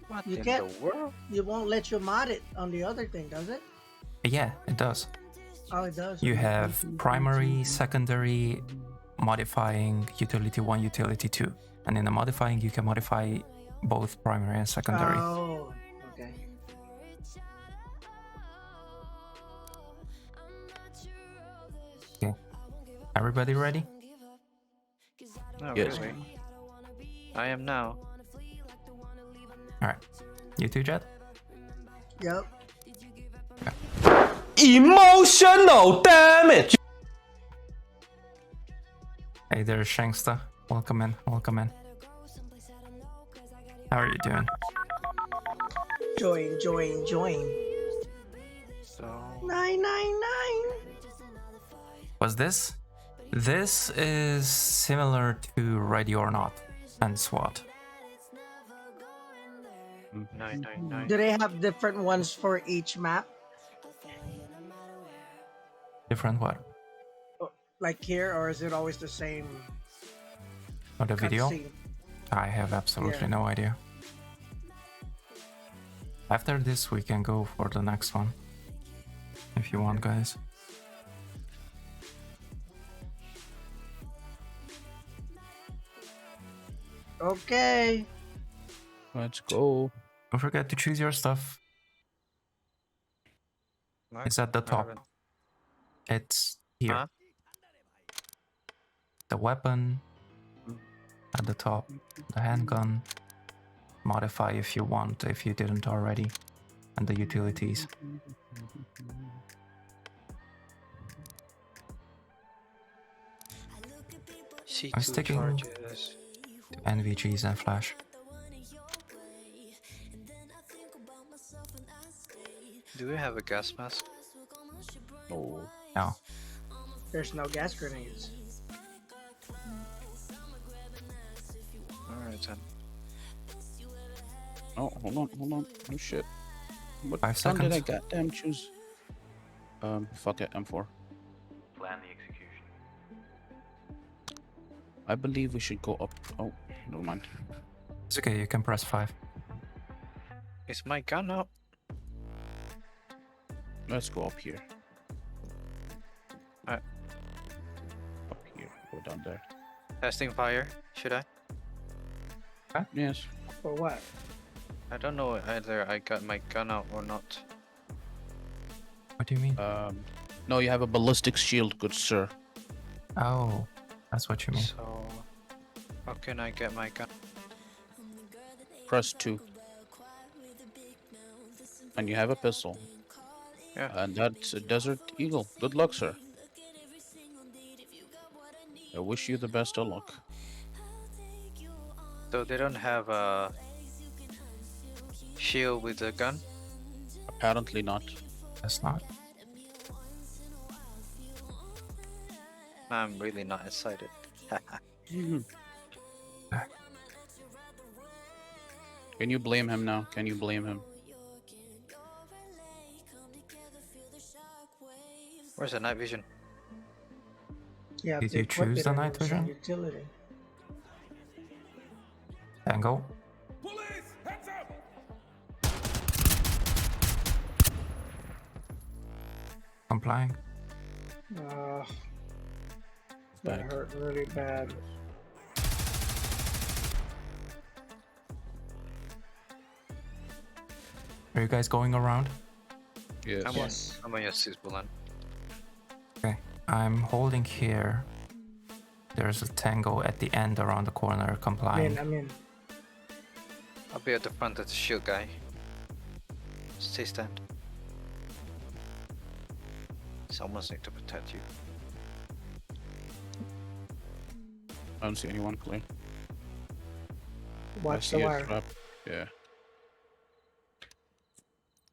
What You in can't- the world? You won't let you mod it on the other thing, does it? Yeah, it does. Oh, it does. You Okay, have thank you. primary, secondary, modifying, utility 1, utility 2. And in the modifying, you can modify both primary and secondary. Oh, okay. Okay. Everybody ready? Not Yes. really. I am now. Alright. You too, Jet? Yep. Emotional damage. Hey there, Shanksta. Welcome in. Welcome in. How are you doing? Join. So 999. Was this? This is similar to Ready or Not and SWAT. 999. Do they have different ones for each map? Different what? Like here, or is it always the same Oh, the video? cutscene? I have absolutely Yeah. no idea. After this, we can go for the next one. If you want, guys. Okay. Let's go. Don't forget to choose your stuff. What? It's at the I top. haven't- It's here. Huh? The weapon at the top. The handgun. Modify if you want, if you didn't already. And the utilities. C2 sticking- charges. NVGs and flash. Do we have a gas mask? Oh. No. There's no gas grenades. Alright then. Oh, hold on. Oh shit. What 5 gun did I seconds. goddamn choose? Fuck it, M4. Plan the execution. I believe we should go up. Oh, never mind. It's okay, you can press 5. Is my gun up? Let's go up here. Alright. Up here. Go down there. Testing fire. Should I? Yes. For what? I don't know either I got my gun out or not. What do you mean? No, you have a ballistic shield, good sir. Oh, that's what you mean. So how can I get my gun? Press 2. And you have a pistol. Yeah. And that's a Desert Eagle. Good luck, sir. I wish you the best of luck. So they don't have a shield with a gun? Apparently not. That's not. I'm really not excited. Can you blame him now? Can you blame him? Where's the night vision? Yeah. Did they you equip choose it the in night some vision? Utility. Tango. Police, heads up! Complying. That Back. hurt really bad. Are you guys going around? Yes. Yes. I'm on your 6 Bulan. Okay. I'm holding here. There's a tango at the end around the corner complying. I'm in. I'll be at the front of the shield guy. Stay stand. Someone's need to protect you. I don't see anyone clear. I Watch see the a wire. trap. Yeah.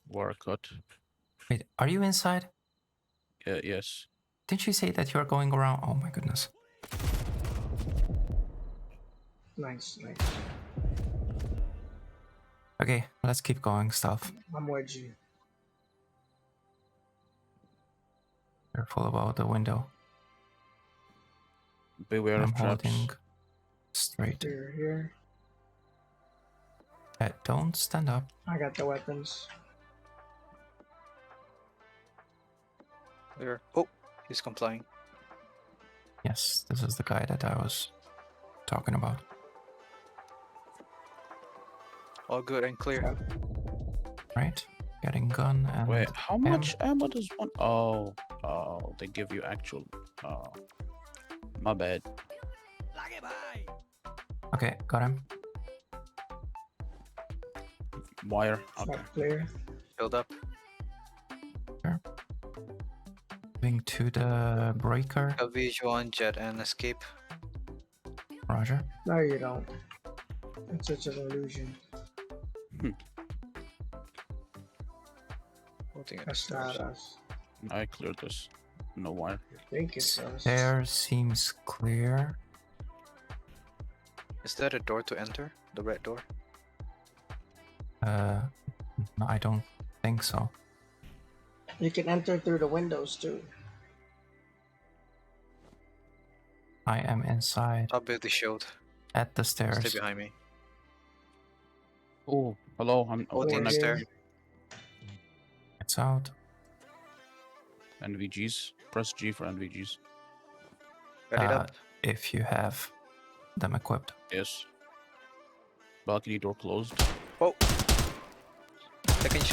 Wire cut. Wait, are you inside? Yeah, yes. Didn't you say that you're going around? Oh my goodness. Nice. Okay, let's keep going, stuff. I'm with you. Careful about the window. Beware I'm of traps. holding straight. Here. Don't stand up. I got the weapons. There. Oh, he's complying. Yes, this is the guy that I was talking about. All good and clear. Right? Getting gun and... Wait, how much ammo does one? Oh, they give you actual. Oh, my bad. Okay, got him. Wire. Okay. Not clear. Build up. Moving to the breaker. A visual on jet and escape. Roger. No, you don't. It's such an illusion. Holding it That's upstairs. not us. I cleared this. No wire. I think it's us. There seems clear. Is that a door to enter? The red door? No, I don't think so. You can enter through the windows too. I am inside I'll build the shield. at the Stay stairs. behind me. Oh, hello. I'm Holding Over the here. stair. It's out. NVGs. Press G for NVGs. Ready Uh, up. If you have them equipped. Yes. Balcony door closed. Whoa! Second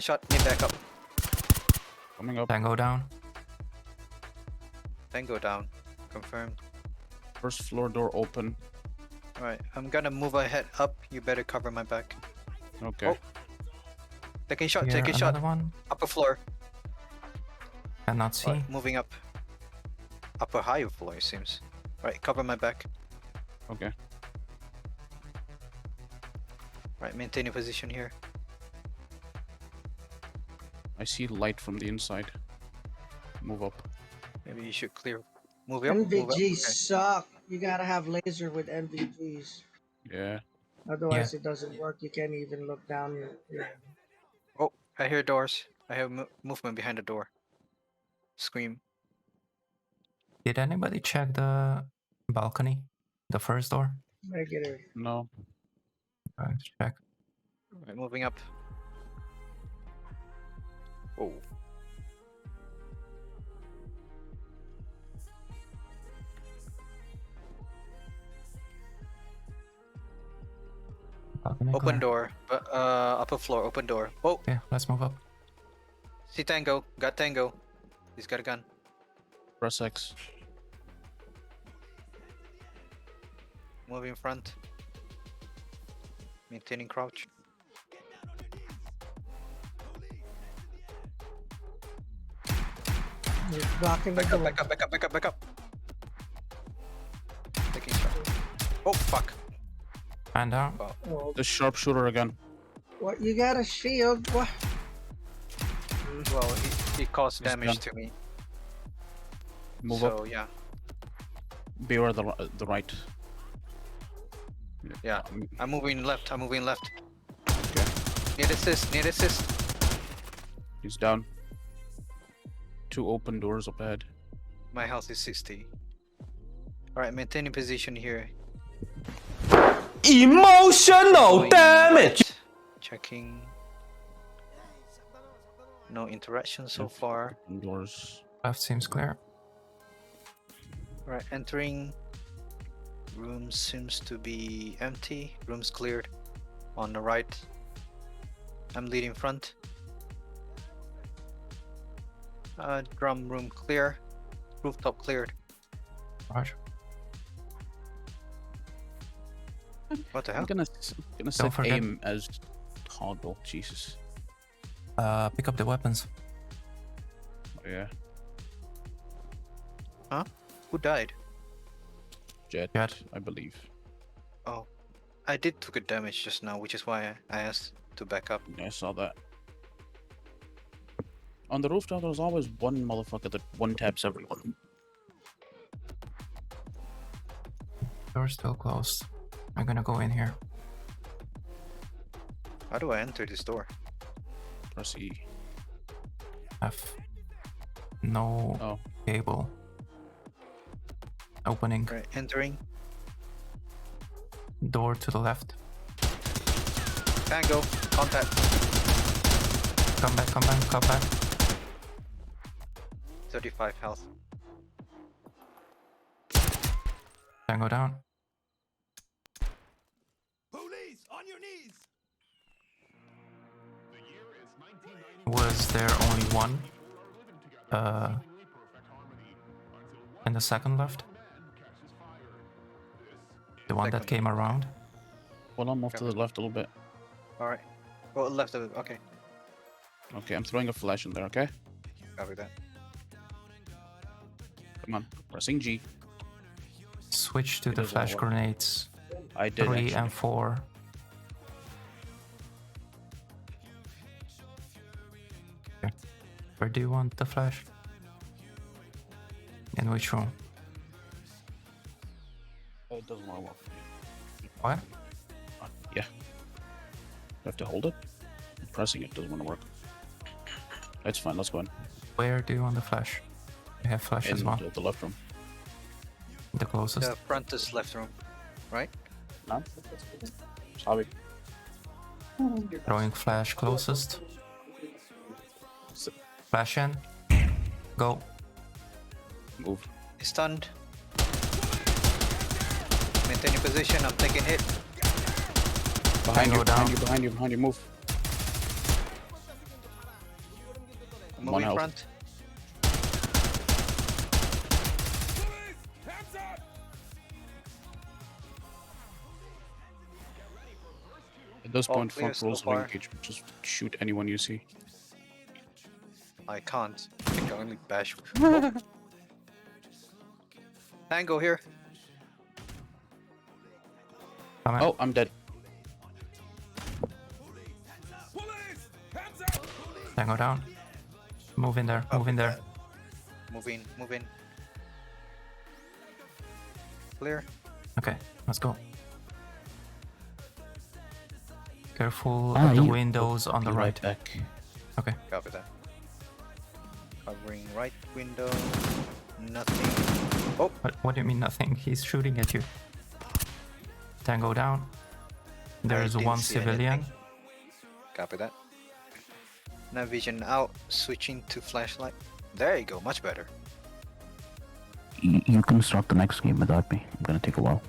shot. Need back up. Coming up. Tango down. Then go down. Confirmed. First floor door open. Alright, I'm gonna move ahead up. You better cover my back. Okay. Oh. Second shot. Here, Second shot. another one. Upper floor. Cannot see. Alright, moving up. Upper higher floor, it seems. Alright, cover my back. Okay. Right, maintain your position here. I see light from the inside. Move up. Maybe you should clear. Move up. Move up. NVGs Okay. suck. You gotta have laser with NVGs. Yeah. Otherwise, it doesn't work. You can't even look down. Oh, I hear doors. I have movement behind the door. Scream. Did anybody check the balcony? The first door? Negative. No. Let's check. Right, moving up. Oh. Balcony Open clear. door. But upper floor. Open door. Oh, Yeah, let's move up. see Tango. Got Tango. He's got a gun. Press X. Moving front. Maintaining crouch. You're blocking the Back up, door. back up, back up, back up, back up. Taking shot. Oh, fuck. And down. Oh, The sharpshooter again. what? You got a shield? What? Well, he caused He's damage done. to me. Move so, up. yeah. Beware the right. Yeah. I'm moving left. I'm moving left. Okay. Need assist. Need assist. He's down. 2 open doors up ahead. My health is 60. Alright, maintaining position here. Emotional Going damage. left. Checking. No interaction so far. Open doors. Left seems clear. Right, entering. Room seems to be empty. Room's cleared. On the right. I'm leading front. Drum room clear. Rooftop cleared. Roger. What the I'm hell? gonna set forget. aim as toggle. Jesus. Pick up the weapons. Oh, yeah. Huh? Who died? Jet, Jet. I believe. Oh. I did took a damage just now, which is why I asked to back up. Yeah, I saw that. On the rooftop, there's always one motherfucker that one taps everyone. Door's still closed. I'm gonna go in here. How do I enter this door? Press E. Have no Oh, cable. Opening. Right, entering. Door to the left. Tango. Contact. Come back, come back, come back. 35 health. Tango down. Police, on your knees! Was there only one? In the second left? The one that Second. came around? well, I'll move to the left a little bit. Alright. Oh, left of it. Okay. Okay, I'm throwing a flash in there, okay? Copy that. Come on, pressing G. Switch to It the doesn't flash work. grenades. I did 3 actually. and 4. Okay. Where do you want the flash? In which room? It doesn't want to work. What? Yeah. You have to hold it. I'm pressing it, doesn't want to work. That's fine, let's go in. Where do you want the flash? I have flash as In well. the left room. The closest. The front is left room, right? No? Sorry. Throwing flash closest. Flash in. Go. Move. Stunned. Maintain your position. I'm taking hit. Behind Tango you, down. behind you, move. I'm One moving health. front. Hands up! At this All point, clear front so rolls far. engage. Just shoot anyone you see. I can't. I can only bash. Oh. Tango here. Come in. Oh, I'm dead. Police! Hands up! Tango down. Move in there. Move in there. Move in. Move in. Clear. Okay, let's go. Careful of the windows on the Be right. back. Okay. Copy that. Covering right window. Nothing. Oh, What do you mean nothing? He's shooting at you. Tango down. There's didn't one see civilian. anything. Copy that. Night vision out. Switching to flashlight. There you go. Much better. You can start the next game without me. I'm gonna take a while.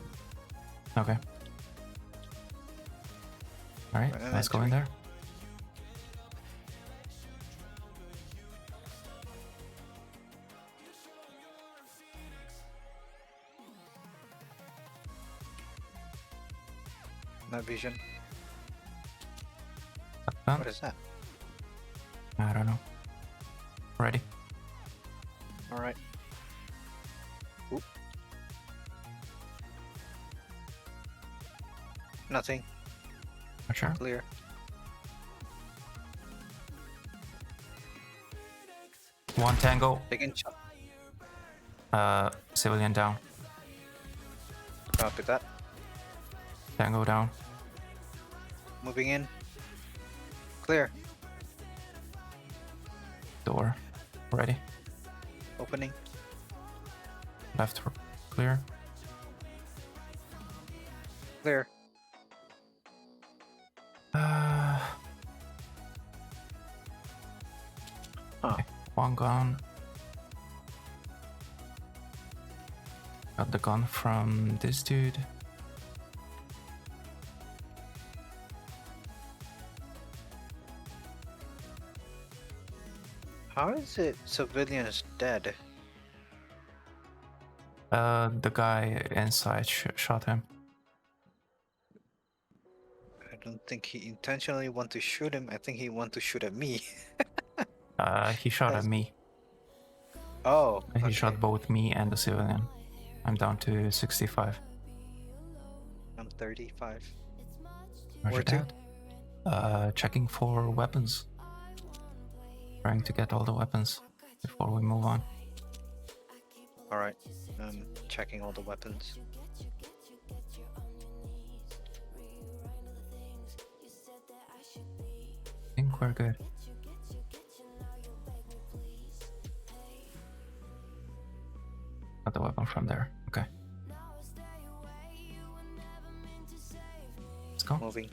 Okay. Alright, Right, let's go in there. Night vision. Done? What is that? I don't know. Ready? Alright. Oop. Nothing. Sure. Clear. One tango. Taking shot. Civilian down. Copy that. Tango down. Moving in. Clear. Door. Ready. Opening. Left. Clear. Clear. Okay. One gun. Got the gun from this dude. How is it civilians dead? The guy inside shot him. I don't think he intentionally want to shoot him. I think he want to shoot at me. He shot at me. Oh, He okay. shot both me and the civilian. I'm down to 65. I'm 35. Roger Where to? that. Checking for weapons. Trying to get all the weapons before we move on. Alright. Checking all the weapons. I think we're good. Got the weapon from there. Okay. Let's go. Moving.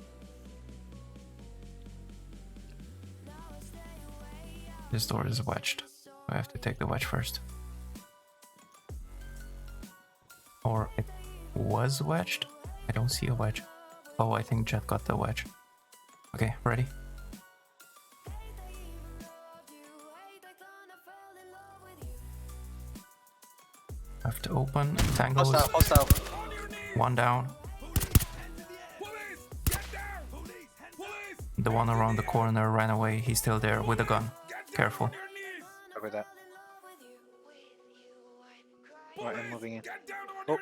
This door is wedged. I have to take the wedge first. Or it was wedged? I don't see a wedge. Oh, I think Jet got the wedge. Okay, ready? Have to open. Tangles. Hostile, hostile. One down. Police! Get down! Police! The one around the corner ran away. He's still there with a gun. Careful. Cover that. Alright, I'm moving in. Oh.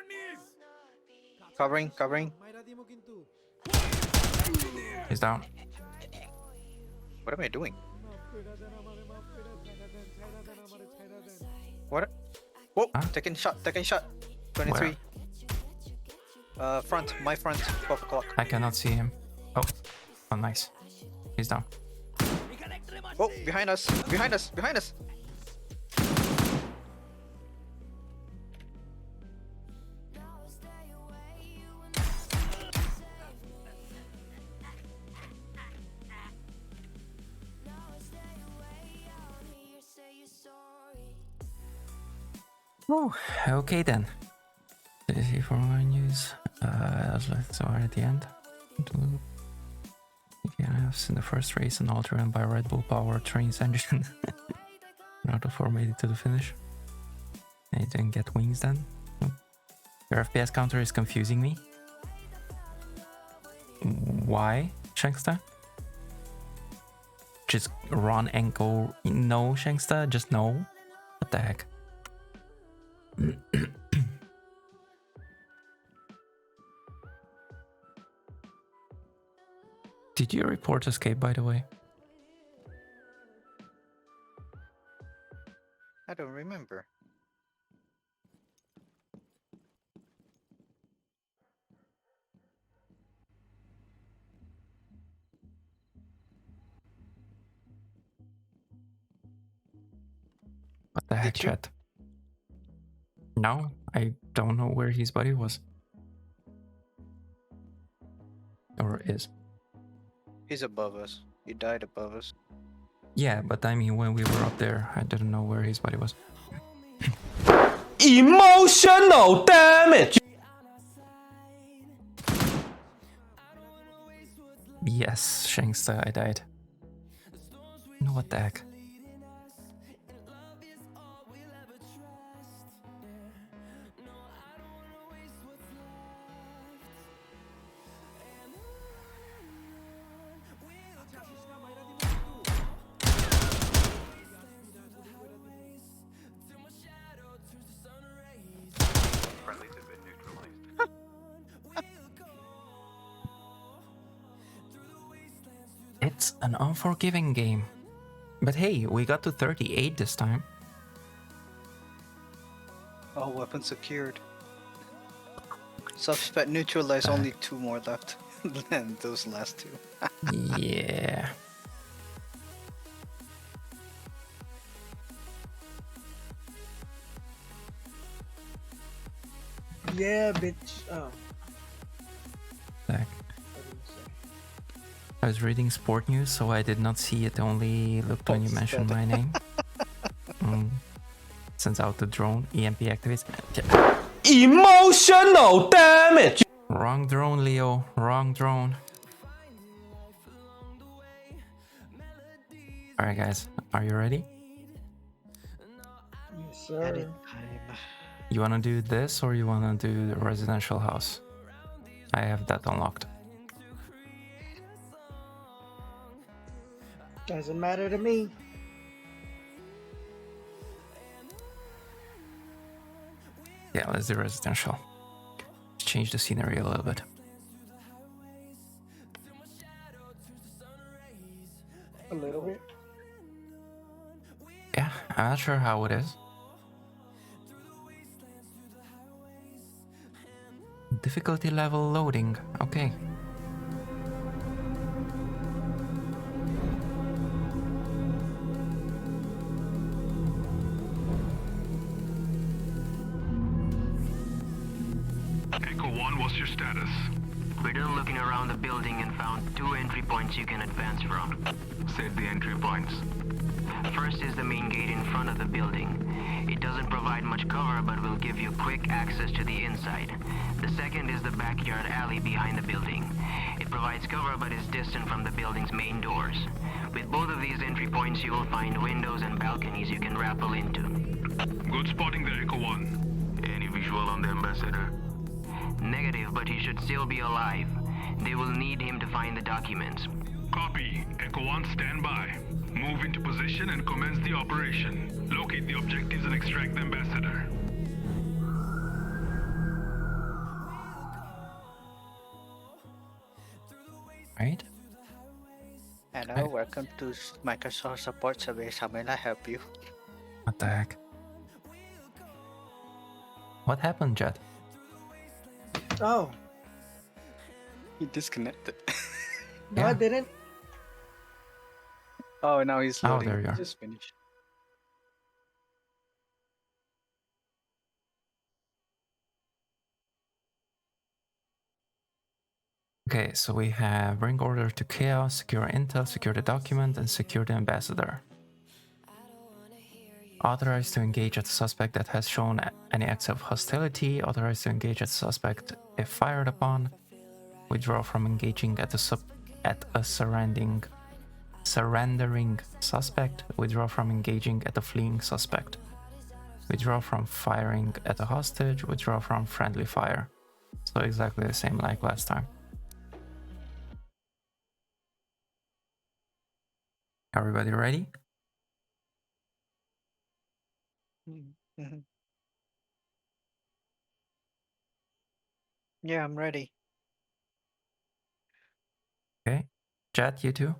Covering, covering. He's down. What am I doing? What? Whoa! Huh? Taking shot, taking shot. 23. Front, my front, 12 o'clock. I cannot see him. Oh, nice. He's down. Oh, behind us, behind us, behind us. Oh, okay then. Did you see for more news? So at the end. DNFs in the first race, an all driven by Red Bull Power Trains engine. Out of 4 made it to the finish. And you didn't get wings then. Your FPS counter is confusing me. Why, Shanksta? Just run and go. No, Shanksta, just no. What the heck? Did you report escape, by the way? I don't remember. What the heck, Did you? chat? No, I don't know where his body was. Or is. He's above us. He died above us. Yeah, but I mean, when we were up there, I didn't know where his body was. Emotional damage! Yes, Shanksta, I died. No, what the heck? Friendlies have been neutralized. It's an unforgiving game. But hey, we got to 38 this time. Oh, weapon secured. Suspect neutralized, only 2 more left than those last 2. Yeah. Yeah, bitch. Oh. Heck. I was reading sport news, so I did not see it. Only looked when you mentioned my name. Sends out the drone. EMP activates. Emotional damage! Wrong drone, Leo. Wrong drone. Alright, guys. Are you ready? Yes, sir. You wanna do this or you wanna do the residential house? I have that unlocked. Doesn't matter to me. Yeah, let's do residential. Let's change the scenery a little bit. A little bit. Yeah, I'm not sure how it is. Difficulty level loading. Okay. Echo 1, what's your status? We're done looking around the building and found 2 entry points you can advance from. Set the entry points. First is the main gate in front of the building. It doesn't provide much cover, but will give you quick access to the inside. The second is the backyard alley behind the building. It provides cover, but is distant from the building's main doors. With both of these entry points, you will find windows and balconies you can rappel into. Good spotting there, Echo 1. Any visual on the ambassador? Negative, but he should still be alive. They will need him to find the documents. Copy. Echo 1, stand by. Move into position and commence the operation. Locate the objectives and extract the ambassador. Right? Hello, welcome to Microsoft Support Service. How may I help you? What the heck? What happened, Jet? Oh, He disconnected. no, I didn't. Oh, now he's Oh, loading. there you He are. just finished. Okay, so we have bring order to chaos, secure intel, secure the document, and secure the ambassador. Authorized to engage at a suspect that has shown any acts of hostility. Authorized to engage at a suspect if fired upon. Withdraw from engaging at a surrendering suspect. Withdraw from engaging at a fleeing suspect. Withdraw from firing at a hostage. Withdraw from friendly fire. So exactly the same like last time. Everybody ready? Mm-hmm. Yeah, I'm ready. Okay. Jet, you too?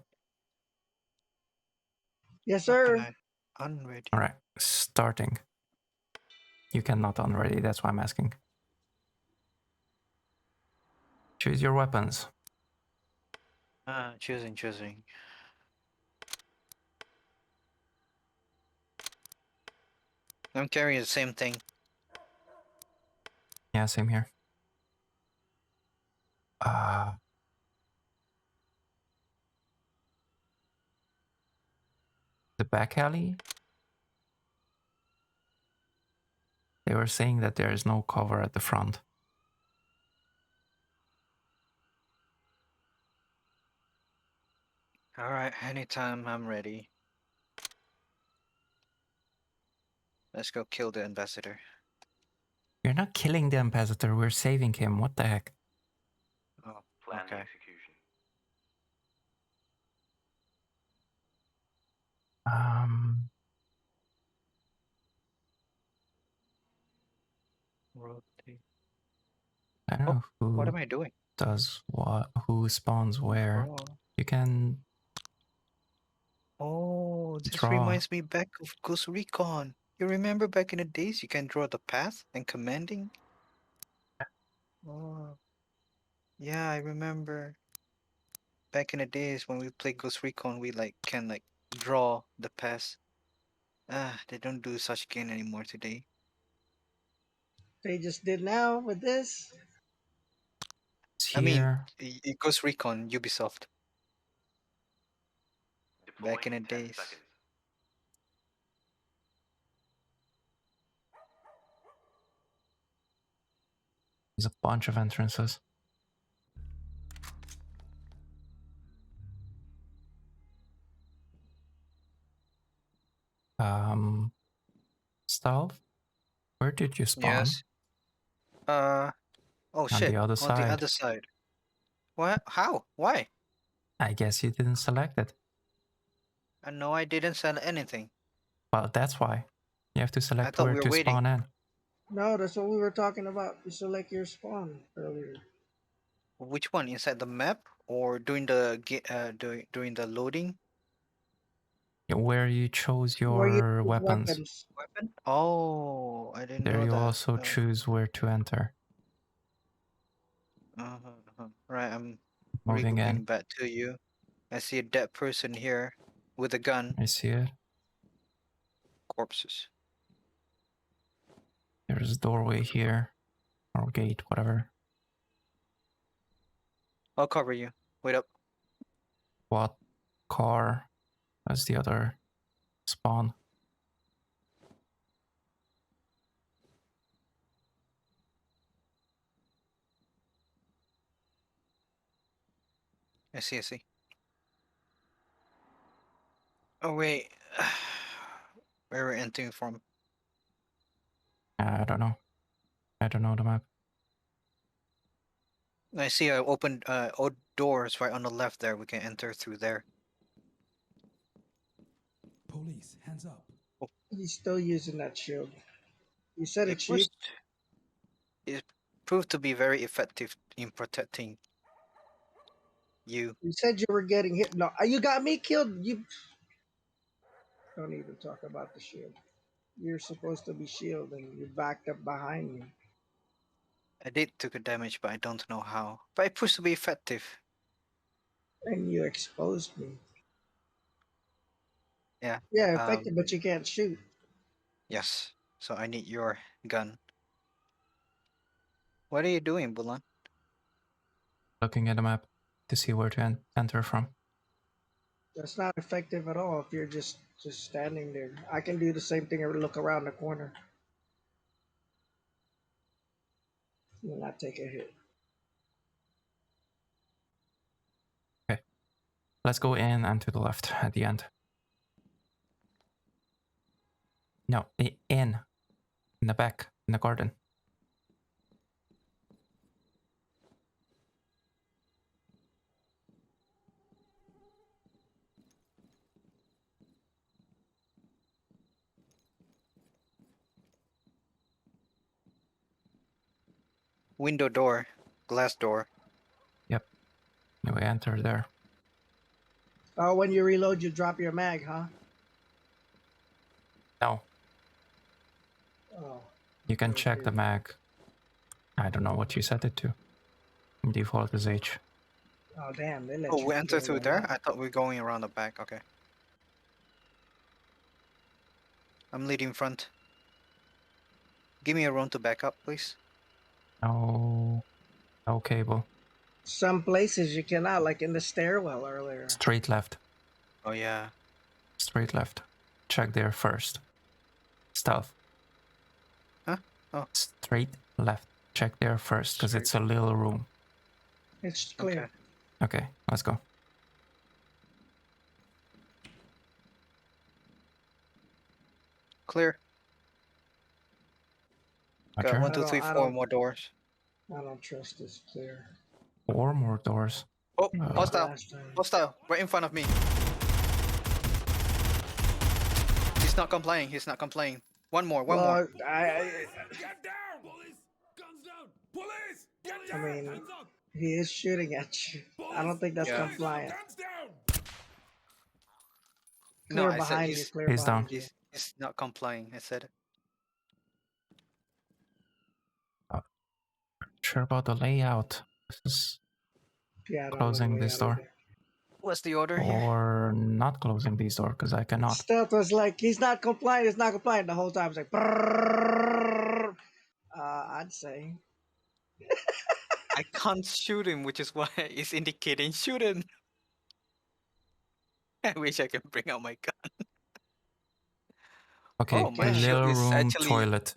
Yes, How can sir. I unready? Alright, starting. You cannot unready, that's why I'm asking. Choose your weapons. Choosing. I'm carrying the same thing. Yeah, same here. The back alley? They were saying that there is no cover at the front. Alright, anytime I'm ready. Let's go kill the ambassador. You're not killing the ambassador, we're saving him. What the heck? Oh, Plan the okay. execution. Rotate. I don't know What who am I doing? does what, who spawns where. Draw. You can Oh, this draw. reminds me back of Ghost Recon. You remember back in the days you can draw the path and commanding? Oh, yeah, I remember. Back in the days when we played Ghost Recon, we can draw the path. They don't do such game anymore today. They just did now with this. It's I mean, here. Ghost Recon, Ubisoft. Deploying Back in the 10 days. seconds. There's a bunch of entrances. Stealth? Where did you spawn? Yes. Oh On shit. the other On the side. other side. What? How? Why? I guess you didn't select it. No, I didn't sell anything. Well, that's why. You have to I select thought where we were to waiting. spawn in. No, that's what we were talking about. You select your spawn earlier. Which one? Inside the map or during the during the loading? Where you chose Where you your choose weapons. weapons. Weapon? Oh, I didn't There know you that. also choose where to enter. Right, I'm Moving regrouping in. back to you. I see a dead person here with a gun. I see it. Corpses. There's a doorway here. Or gate, whatever. I'll cover you. Wait up. What car? That's the other spawn. I see. Oh wait. Where we're entering from? I don't know. I don't know the map. I see I opened doors right on the left there. We can enter through there. Police, hands up. He's still using that shield. You said It it's cheap. it proved to be very effective in protecting you. You said you were getting hit. No, you got me killed. You don't even talk about the shield. You're supposed to be shielding. You backed up behind me. I did took a damage, but I don't know how. But it proved to be effective. And you exposed me. Yeah. Yeah, effective, but you can't shoot. Yes. So I need your gun. What are you doing, Bulan? Looking at the map to see where to enter from. That's not effective at all if you're just standing there. I can do the same thing and look around the corner. And not take a hit. Okay. Let's go in and to the left at the end. No, in the back, in the garden. Window door, glass door. Yep. We enter there. Oh, when you reload, you drop your mag, huh? No. Oh. You can check the mag. I don't know what you set it to. Default is H. Oh, damn. They let Oh, you we enter kill through them, there? huh? I thought we were going around the back. Okay. I'm leading front. Give me a room to back up, please. No cable. Some places you cannot, like in the stairwell earlier. Straight left. Oh, yeah. Straight left. Check there first. Stealth. Huh? Oh. Straight left. Check there first, because it's a little room. It's clear. Okay, let's go. Clear. Got Roger. 1, 2, 3, 4 more doors. I don't trust this clear. 4 more doors. Oh, hostile. Last time. Hostile. Right in front of me. He's not complying. He's not complying. One more. One more. Get down! Police! Guns down! Police! Get I down! mean, Hands up! he is shooting at you. I don't think that's Yeah. compliant. Guns down! No, Clear I said behind you. he's Clear He's behind down. you. he's not complying. I said it. Sure about the layout. This is Yeah, I don't know the closing this layout door. either. What's the order here? Or not closing this door, because I cannot. Stealth was like, he's not compliant, he's not compliant. The whole time it's like, brrrr. I'd say. I can't shoot him, which is why it's indicating shoot him. I wish I could bring out my gun. Okay, Oh, my little shield is room, actually toilet.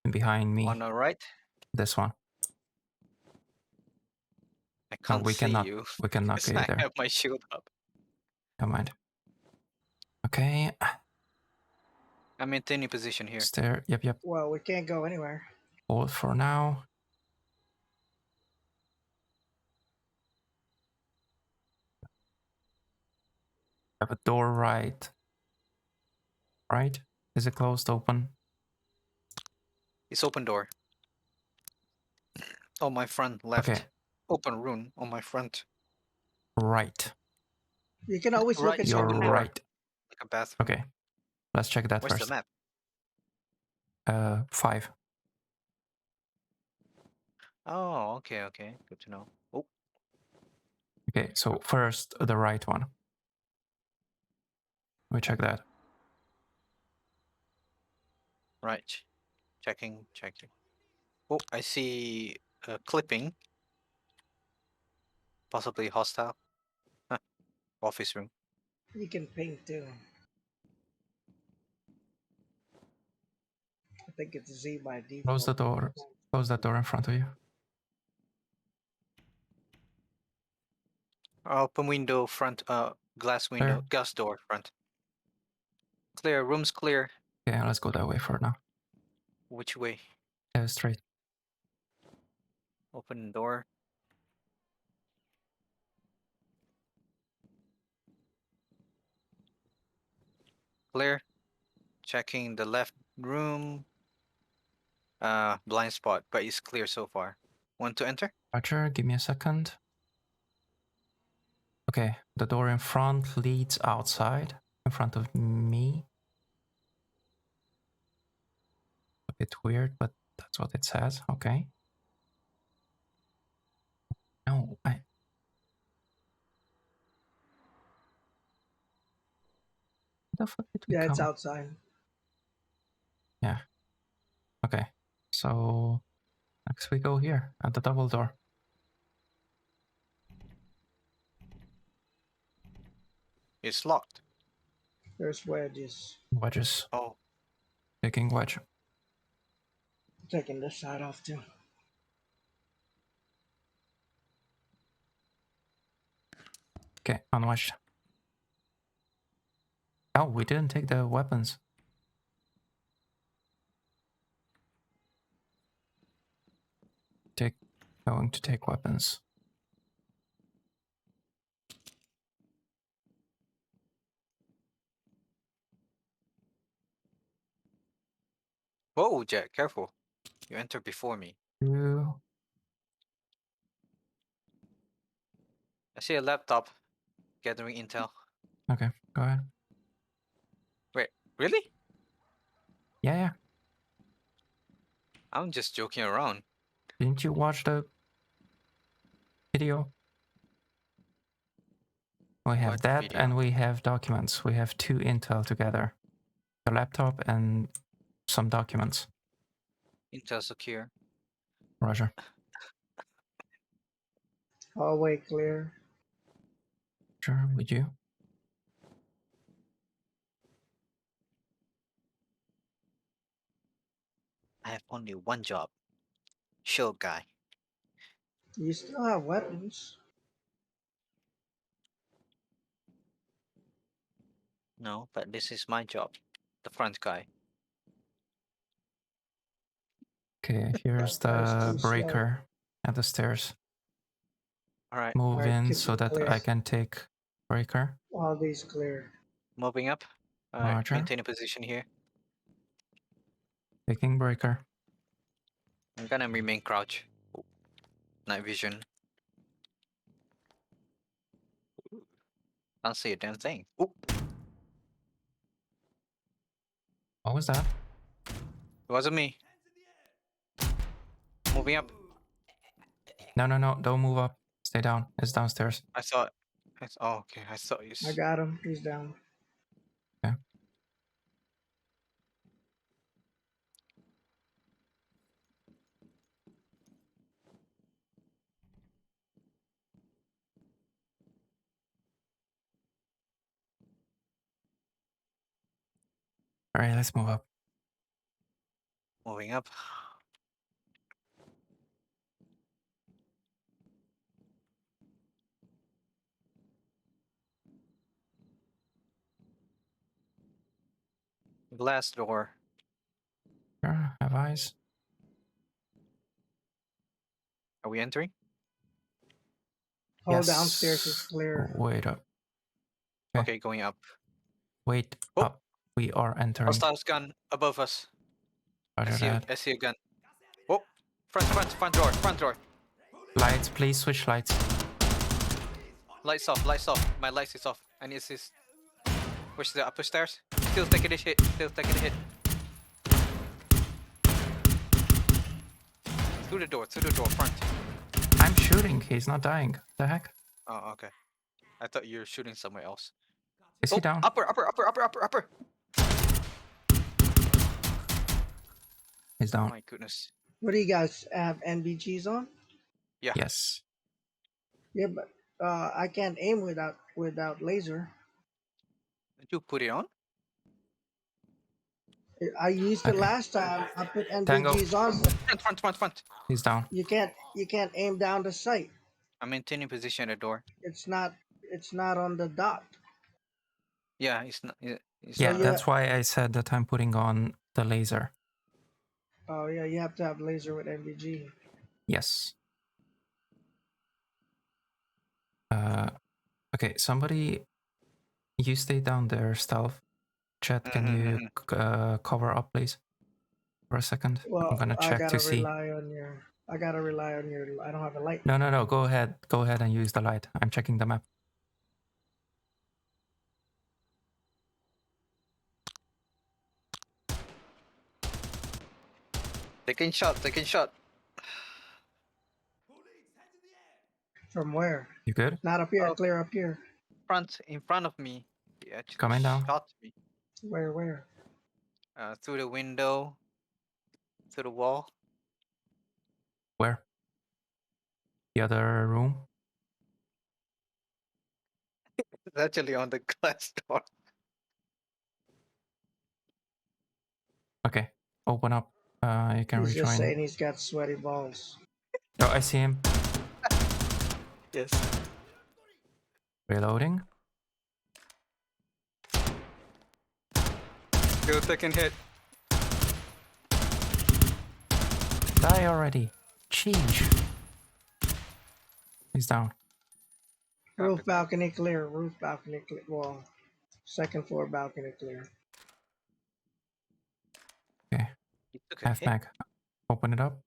And behind me, on the right. this one. I No, can't we see cannot. you. We cannot because get I there. have my shield up. Never mind. Okay. I'm maintaining position here. Stair. Yep. Well, we can't go anywhere. Hold for now. Have a door right. Right? Is it closed, open? It's open door. On my front left. Okay. Open room on my front. Right. You can always look Right, at You're your map. right. Like a bathroom. Okay. Let's check that Where's first. the map? 5. Oh, okay. Good to know. Oh, Okay, so first the right one. We check that. right. Checking. Oh, I see a clipping. Possibly hostile. Huh. Office room. You can ping too. I think it's Z by default. Close the door. Close that door in front of you. Open window front. Glass window. Clear. Glass door front. Clear. Room's clear. Okay, let's go that way for now. Which way? Straight. Open door. Clear. Checking the left room. Blind spot, but it's clear so far. Want to enter? Roger, give me a second. Okay, the door in front leads outside, in front of me. A bit weird, but that's what it says. Okay. No, I... Where the fuck did we Yeah, it's come? outside. Yeah. Okay. So next we go here at the double door. It's locked. There's wedges. Wedges. Oh, Taking wedge. Taking this side off too. Okay, unwedged. Oh, we didn't take the weapons. Going to take weapons. whoa, Jet, careful. You entered before me. You... I see a laptop. Gathering intel. Okay, go ahead. Wait, really? Yeah, yeah. I'm just joking around. Didn't you watch the video? We have What that video? and we have documents. We have 2 intel together. The laptop and some documents. Intel secure. Roger. Hallway clear. Sure, with you. I have only one job. Shield guy. You still have weapons. No, but this is my job. The front guy. Okay, here's That's the too slow. breaker at the stairs. Alright, Move Alright, in keep so it that clear. I can take breaker. All these clear. moving up. Alright, Roger. maintain a position here. Taking breaker. I'm gonna remain crouch. Night vision. Can't see a damn thing. Oop, What was that? it wasn't me. Moving up. No, no, no. Don't move up. Stay down. It's downstairs. I saw it. Oh, okay. I saw you. I got him. He's down. Okay. All right, let's move up. Moving up. Glass door. Sure, have eyes. Are we entering? All Yes. downstairs is clear. Wait up. Okay, going up. Wait Oh. up. We are entering. Hostiles gun above us. Roger that. I see a gun. Oh, front door. Lights, please switch lights. Lights off. My lights is off. I need assist. Push the upper stairs. Still taking a hit. Through the door, front. I'm shooting. He's not dying. The heck? Oh, okay. I thought you were shooting somewhere else. Is he down? Upper. He's Oh down. my goodness. What do you guys have NBGs on? Yeah. Yes. Yeah, but I can't aim without laser. Did you put it on? I used it Okay. last time. I put Tango. NBGs on. But Front. He's down. you can't aim down the sight. I'm maintaining position at the door. It's not on the dot. Yeah, it's not. It's Yeah, not. that's why I said that I'm putting on the laser. Oh yeah, you have to have laser with NBG. Yes. Okay, somebody... You stay down there, stealth. Jet, can you cover up, please, for a second? I'm Well, gonna I check to gotta see. rely on your. I gotta rely on your. I don't have a light. No, no, no. Go ahead. Go ahead and use the light. I'm checking the map. Taking shot, taking shot. From where? You good? Not up here. Oh, Clear up here. in front of me. He actually Coming down. shot me. Where? Through the window, through the wall. Where? The other room? It's actually on the glass door. Okay. Open up. You can He's just rejoin. saying he's got sweaty balls. Oh, I see him. Yes. Reloading. Still taking hit. Die already. Cheech. He's down. Roof balcony clear. Roof balcony clear. Well, second floor balcony clear. Okay. He took a Half hit. mag. Open it up.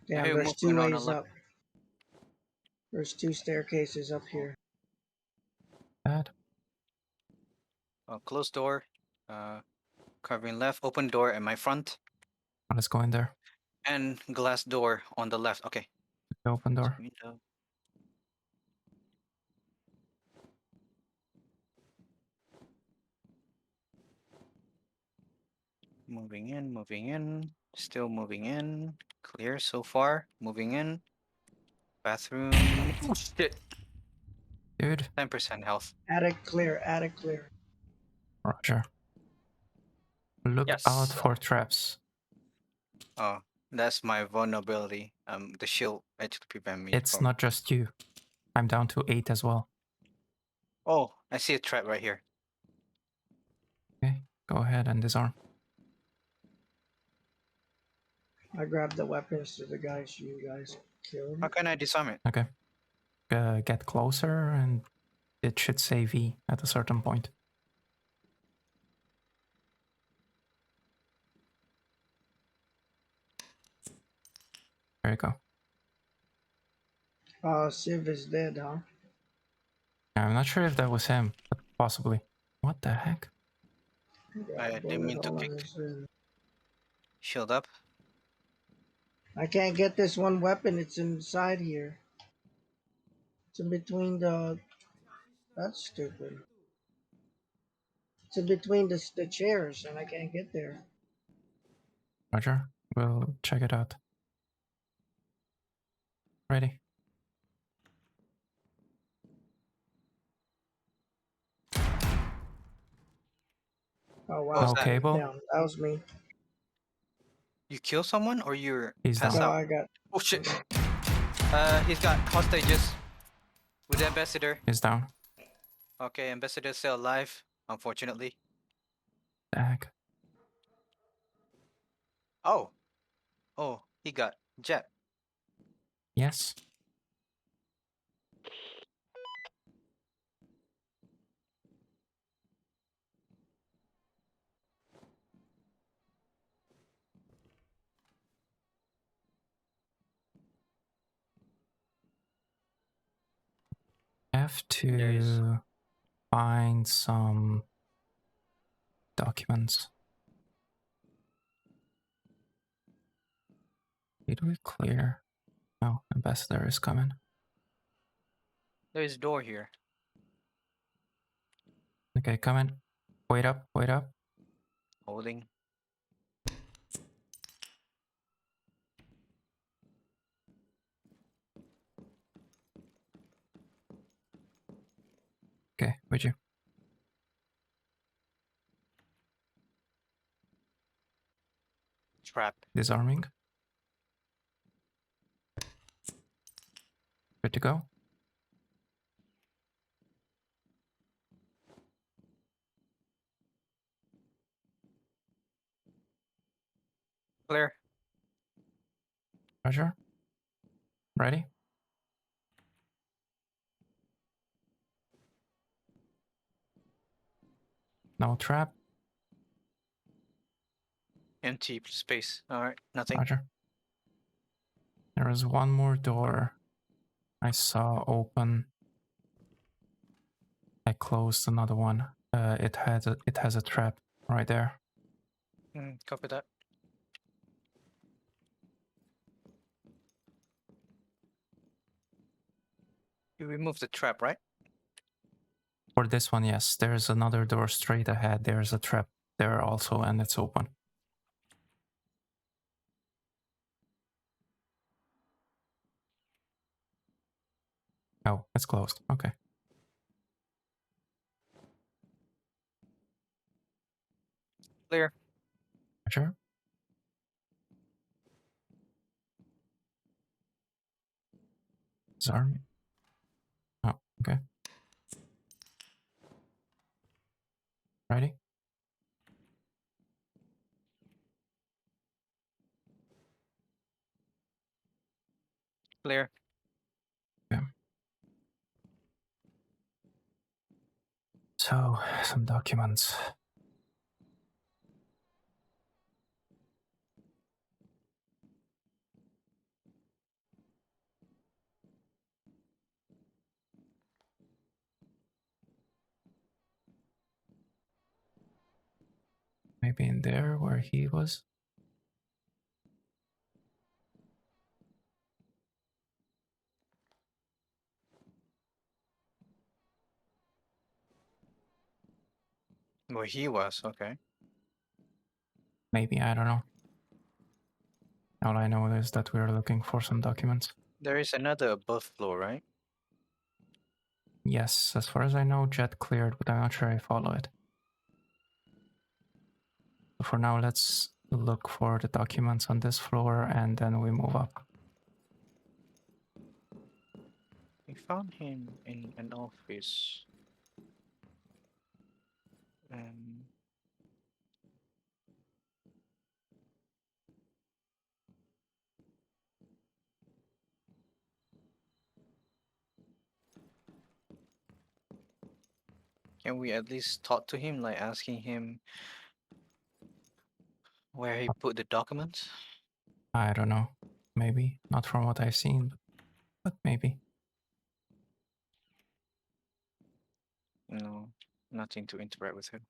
I Damn, hear there's two movement on the ways left. up. There's two staircases up here. Bad. Closed door. Covering left. Open door at my front. Let's go in there. And glass door on the left. Okay. The open door. Window. Moving in, moving in. Still moving in. Clear so far. Moving in. Bathroom. Oh shit. Dude. 10% health. Attic clear. Attic clear. Roger. Look out Yes. for traps. Oh, that's my vulnerability. The shield actually prevent me It's from. not just you. I'm down to 8 as well. Oh, I see a trap right here. Okay. Go ahead and disarm. I grabbed the weapons to the guys you guys killed. How can I disarm it? Okay. Get closer and it should say V at a certain point. There you go. Civ is dead, huh? I'm not sure if that was him, but possibly. What the heck? I didn't mean to kick. Shield up. I can't get this one weapon. It's inside here. It's in between the. That's stupid. It's in between the chairs, and I can't get there. Roger. We'll check it out. Ready? Oh wow! No cable. Down. That was me. You kill someone or you're He's passed down. No, out? I got. Oh shit. He's got hostages with the ambassador. He's down. Okay, ambassador's still alive, unfortunately. The heck? Oh. Oh, he got jet. Yes. Have to find some documents. Did we clear? No, ambassador is coming. There's a door here. Okay, coming. Wait up, wait up. Holding. Okay, with you. Trap. Disarming. Good to go. Clear. Roger. Ready? No trap. Empty space. Alright, nothing. Roger. There is one more door I saw open. I closed another one. It has a trap right there. Copy that. You removed the trap, right? For this one, yes. There's another door straight ahead. There's a trap there also, and it's open. Oh, it's closed. Okay. Clear. Sure. Sorry. Oh, okay. Ready? Clear. Yeah. So, some documents. Maybe in there where he was. Where he was, okay. Maybe, I don't know. All I know is that we're looking for some documents. There is another above floor, right? Yes, as far as I know, Jet cleared, but I'm not sure I follow it. So for now, let's look for the documents on this floor and then we move up. We found him in an office. Can we at least talk to him, like asking him where he put the documents? I don't know. Maybe. Not from what I've seen, but maybe. No, nothing to interact with him.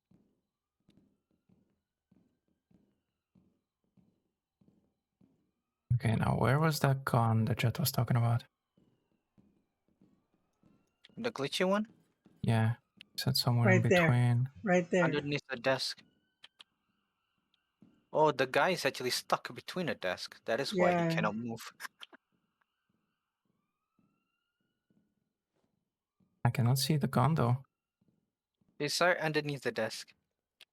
Okay, now where was that gun that Jet was talking about? The glitchy one? Yeah, he said somewhere in Right there. between. Right there. Underneath the desk. Oh, the guy is actually stuck between a desk. That is why he Yeah. cannot move. I cannot see the gun though. It's right underneath the desk.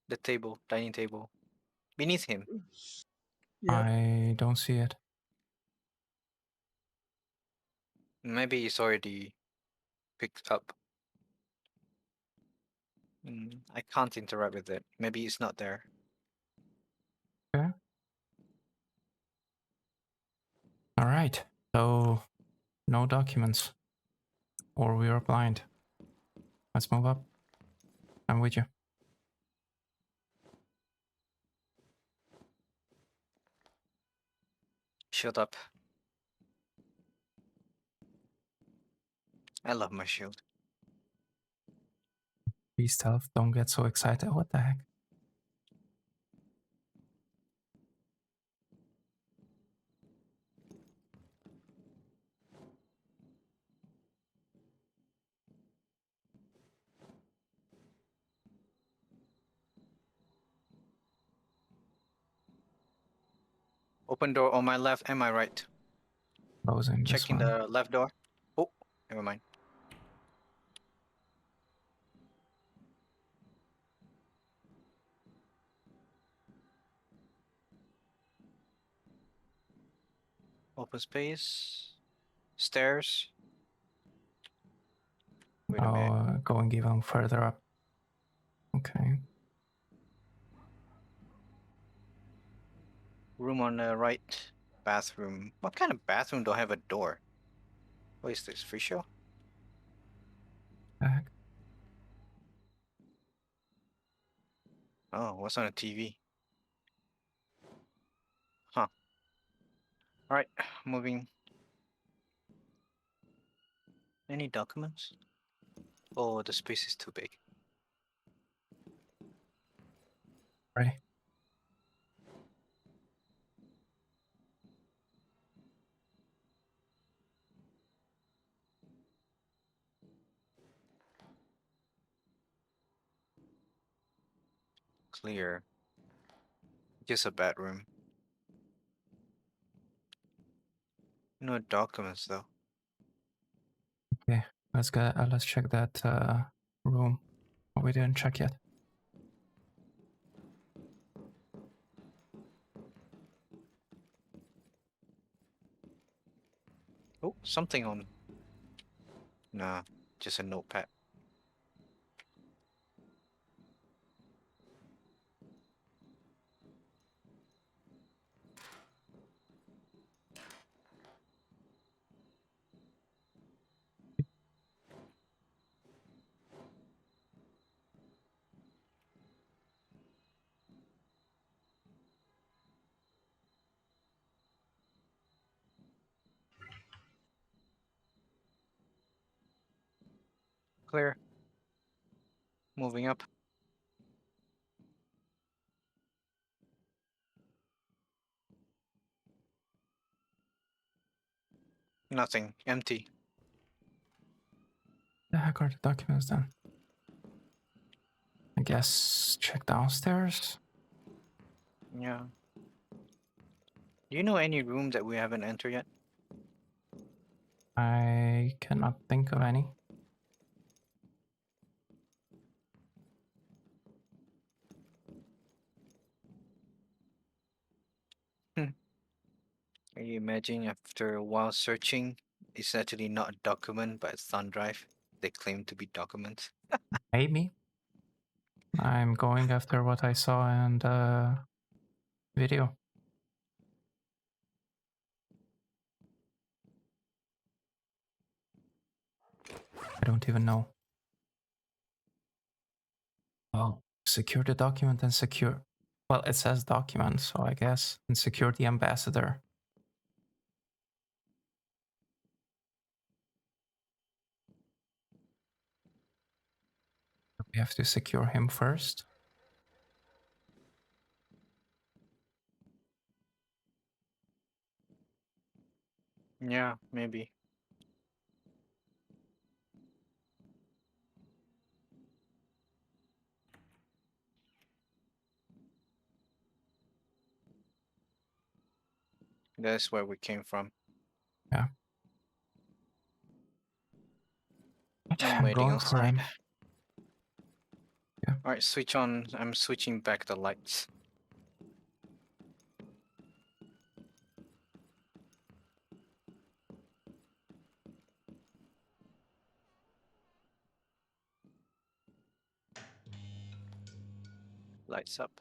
The table, dining table. Beneath him. Yep. I don't see it. Maybe it's already picked up. I can't interact with it. Maybe it's not there. Okay. All right. So, no documents. Or we are blind. Let's move up. I'm with you. Shut up. I love my shield. Be stealth. Don't get so excited. What the heck? Open door on my left and my right. Closing this Checking one. the left door. Oh, never mind. Open space. Stairs. Wait a minute. Going even further up. Okay. Room on the right. Bathroom. What kind of bathroom don't have a door? What is this? Free show? Heck. Oh, what's on the TV? Huh. Alright, moving. Any documents? Oh, the space is too big. Ready? Clear. Just a bedroom. No documents though. Okay, let's go. Let's check that room. Oh, we didn't check yet. Oh, something on. Nah, just a notepad. Clear. Moving up. Nothing. Empty. The heck are the documents then? I guess check downstairs. Yeah. Do you know any room that we haven't entered yet? I cannot think of any. Can you imagine after a while searching, it's actually not a document but a thumb drive. They claim to be documents. Maybe. I'm going after what I saw in the video. I don't even know. Oh, secure the document and secure. Well, it says document, so I guess. And secure the ambassador. We have to secure him first. Yeah, maybe. That's where we came from. Yeah. I'm I'm waiting going for outside. him. Yeah. Alright, switch on. I'm switching back the lights. Lights up.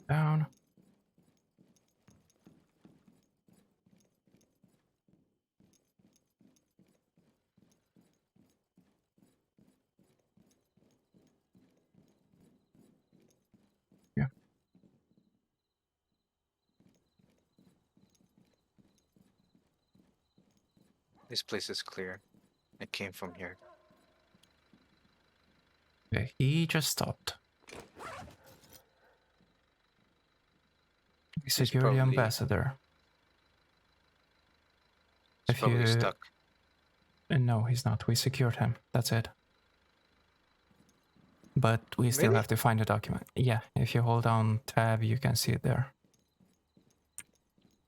Down. Yeah. This place is clear. I came from here. Okay, he just stopped. We secure the probably- ambassador. He's probably stuck. No, he's not. We secured him. That's it. But we still Really? have to find the document. Yeah, if you hold down tab, you can see it there.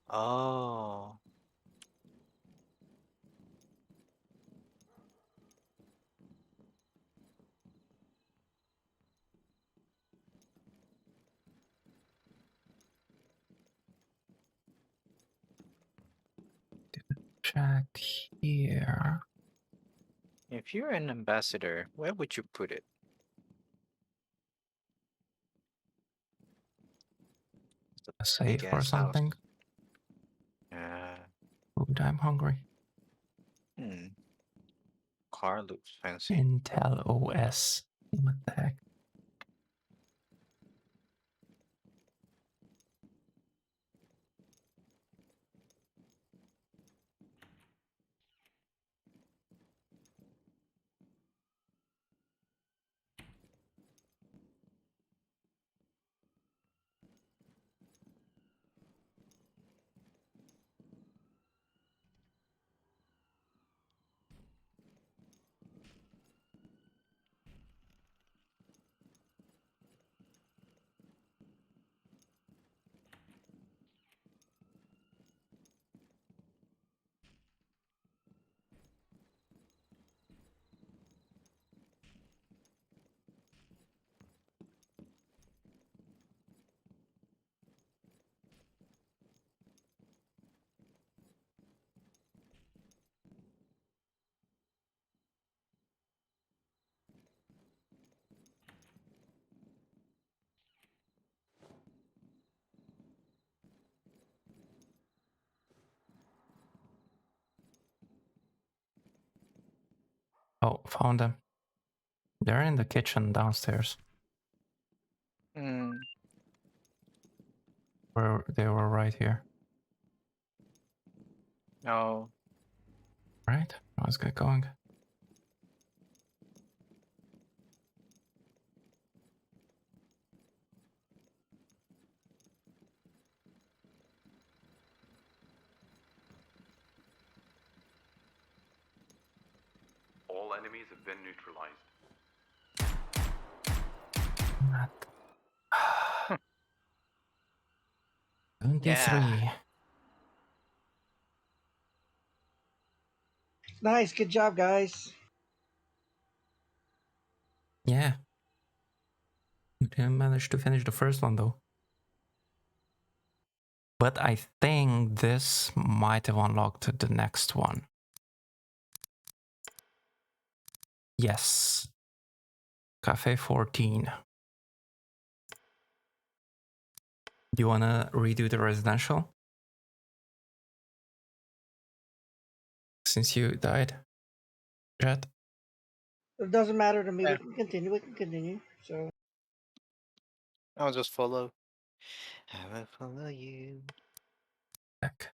Oh. Check here. If you're an ambassador, where would you put it? The A safe or ass house. something? Yeah. Food, I'm hungry. Car looks fancy. Intel OS. What the heck? Oh, found them. They're in the kitchen downstairs. Where they were right here. Oh. Right? Let's get going. All enemies have been neutralized. 73. Nice, good job, guys. Yeah. We didn't manage to finish the first one though. But I think this might have unlocked the next one. Yes. Cafe 14. Do you want to redo the residential? Since you died, Jet? It doesn't matter to me. Yeah. We can continue. We can continue. So I'll just follow. I will follow you. Back.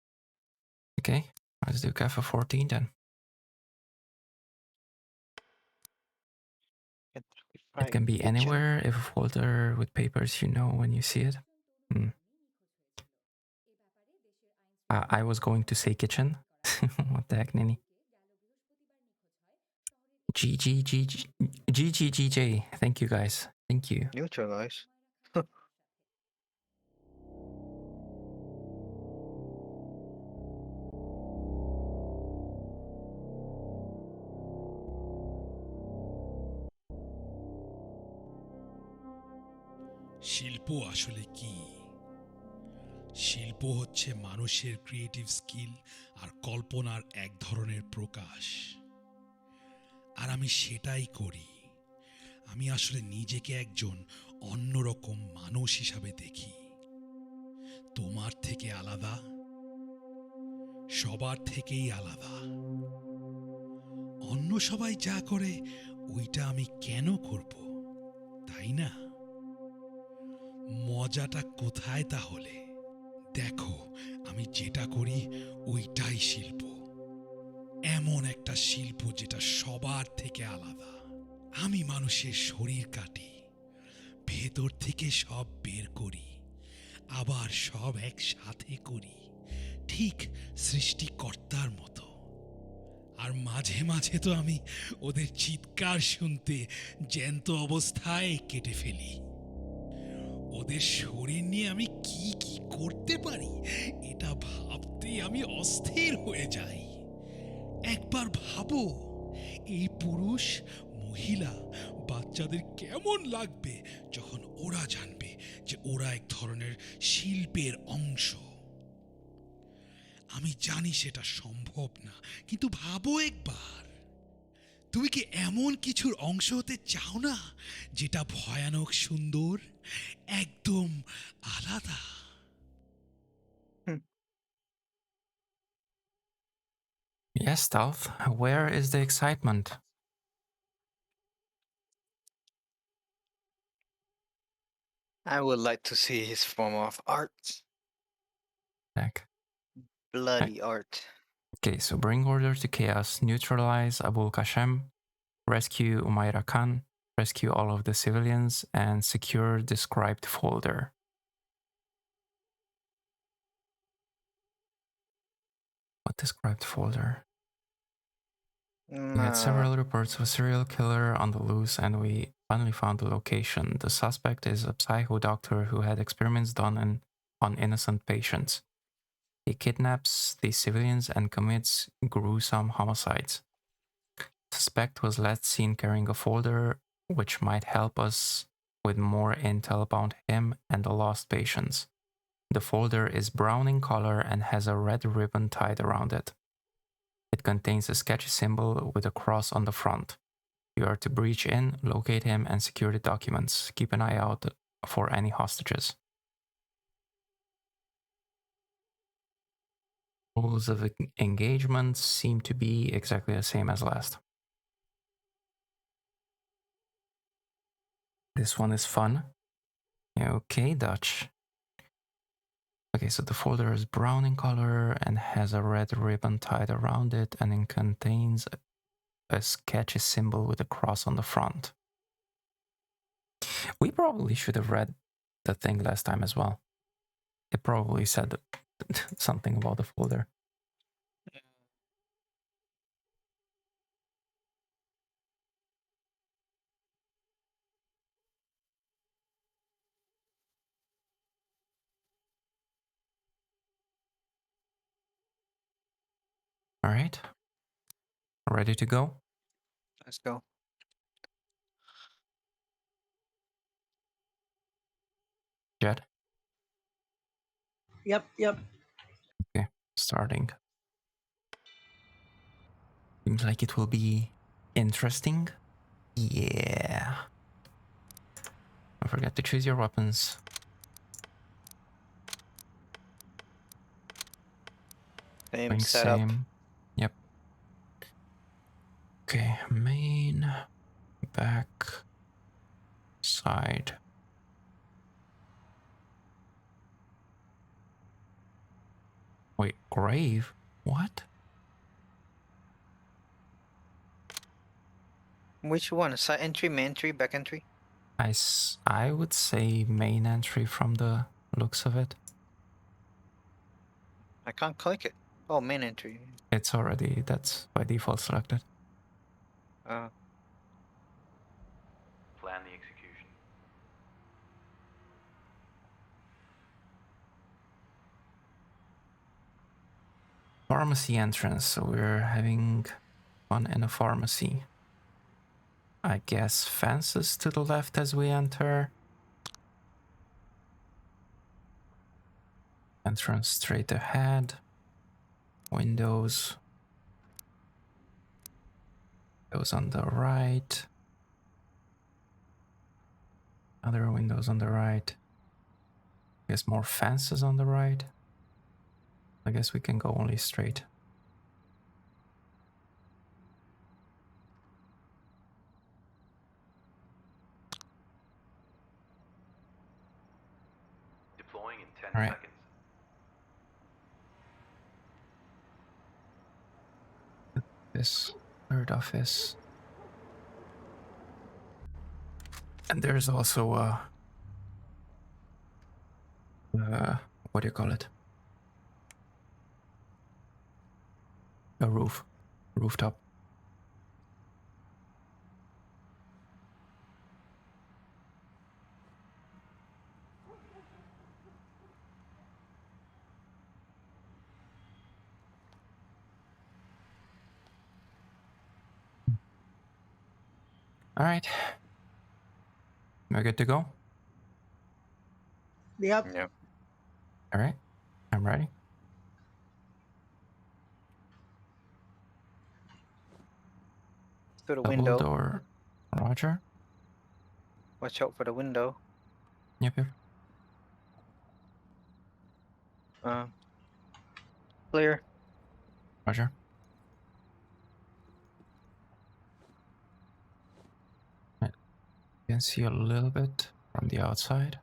Okay, let's do Cafe 14 then. It can be anywhere. If a folder with papers, you know when you see it. I was going to say kitchen. What the heck, Nini? GGGJ. Thank you guys. Thank you. Neutralize. শিল্প আসলে কি? শিল্প হচ্ছে মানুষের creative skill আর কল্পনার এক ধরনের প্রকাশ। আর আমি সেটাই করি। আমি আসলে নিজেকে একজন অন্যরকম মানুষ হিসাবে দেখি। তোমার থেকে আলাদা, সবার থেকেই আলাদা। অন্য সবাই যা করে ওইটা আমি কেন করব, তাই না? মজাটা কোথায় তাহলে? দেখো, আমি যেটা করি ওইটাই শিল্প। এমন একটা শিল্প যেটা সবার থেকে আলাদা। আমি মানুষের শরীর কাটি, ভেতর থেকে সব বের করি, আবার সব একসাথে করি, ঠিক সৃষ্টিকর্তার মতো। আর মাঝে মাঝে তো আমি ওদের চিৎকার শুনতে জ্যান্ত অবস্থায় কেটে ফেলি। ওদের শরীর নিয়ে আমি কি কি করতে পারি এটা ভাবতেই আমি অস্থির হয়ে যাই। একবার ভাবো, এই পুরুষ, মহিলা, বাচ্চাদের কেমন লাগবে যখন ওরা জানবে যে ওরা এক ধরনের শিল্পের অংশ। আমি জানি সেটা সম্ভব না, কিন্তু ভাবো একবার, তুমি কি এমন কিছুর অংশ হতে চাও না যেটা ভয়ানক সুন্দর, একদম আলাদা? 'Shilpo' আসলে কি? শিল্প হচ্ছে মানুষের ক্রিয়েটিভ স্কিল আর কল্পনার এক ধরনের প্রকাশ। আর আমি মানুষের শরীর কাটি, ভেতর থেকে সব বের করি, আবার সব একসাথে করি, ঠিক সৃষ্টিকর্তার মতো। আর মাঝে মাঝে তো আমি ওদের চিৎকার শুনতে জ্যান্ত অবস্থায় কেটে ফেলি। ওদের শরীর নিয়ে আমি কি কি করতে পারি এটা ভাবতেই আমি অস্থির হয়ে যাই। একবার ভাবো, এই পুরুষ, মহিলা, বাচ্চাদের কেমন লাগবে যখন ওরা জানবে যে ওরা এক ধরনের শিল্পের অংশ। আমি জানি সেটা সম্ভব না, কিন্তু ভাবো একবার, তুমি কি এমন কিছুর অংশ হতে চাও না যেটা ভয়ানক সুন্দর, একদম আলাদা? Yes, Stealth. Where is the excitement? I would like to see his form of art. Heck. Bloody art. Okay, so bring order to chaos, neutralize Abul Kashem, rescue Umaira Khan, rescue all of the civilians, and secure described folder. What described folder? We had several reports of a serial killer on the loose, and we finally found the location. The suspect is a psycho doctor who had experiments done on innocent patients. He kidnaps the civilians and commits gruesome homicides. Suspect was last seen carrying a folder which might help us with more intel about him and the lost patients. The folder is brown in color and has a red ribbon tied around it. It contains a sketchy symbol with a cross on the front. You are to breach in, locate him, and secure the documents. Keep an eye out for any hostages. Rules of engagement seem to be exactly the same as last. This one is fun. Okay, Dutch. Okay, so the folder is brown in color and has a red ribbon tied around it, and it contains a sketchy symbol with a cross on the front. We probably should have read the thing last time as well. It probably said something about the folder. All right. Ready to go? Let's go. Jet? Yep, yep. Okay, starting. Seems like it will be interesting. Yeah. Don't forget to choose your weapons. Same setup. Same. Yep. Okay, main, back, side. Wait, grave? What? Which one? Side entry, main entry, back entry? I would say main entry from the looks of it. I can't click it. Oh, main entry. It's already, that's by default selected. Uh, Plan the execution. Pharmacy entrance, so we're having fun in a pharmacy. I guess fences to the left as we enter. Entrance straight ahead. Windows. Those on the right. Other windows on the right. I guess more fences on the right. I guess we can go only straight. Deploying in 10 All right. seconds. This third office. And there's also what do you call it? A rooftop. All right. We're good to go? Yep. yeah. All right. I'm ready. To the Double window. door. Roger. Watch out for the window. Yep, yep. Clear. Roger. You can see a little bit from the outside.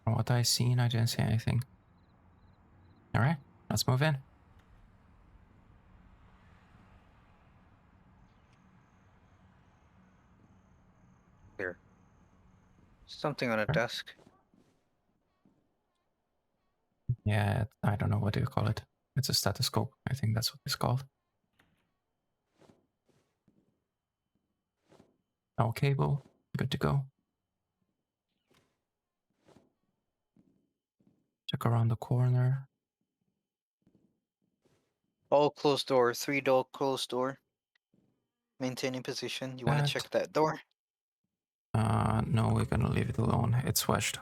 From what I seen, I didn't see anything. All right, let's move in. Here. Something on a desk. Yeah, I don't know what do you call it. It's a stethoscope. I think that's what it's called. No cable. Good to go. Check around the corner. All closed door. 3-door closed door. Maintaining position. You want to check that door? No, we're gonna leave it alone. It's wedged.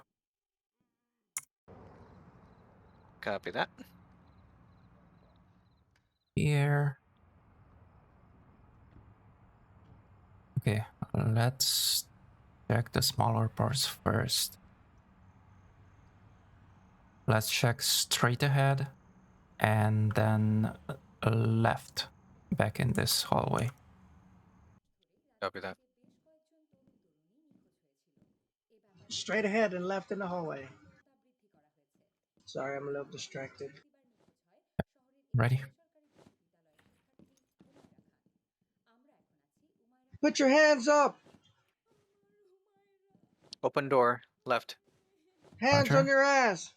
Copy that. Here. Okay, let's check the smaller parts first. Let's check straight ahead and then left back in this hallway. Copy that. Straight ahead and left in the hallway. Sorry, I'm a little distracted. Ready? Put your hands up! Open door. Left. Hands Roger. on your ass!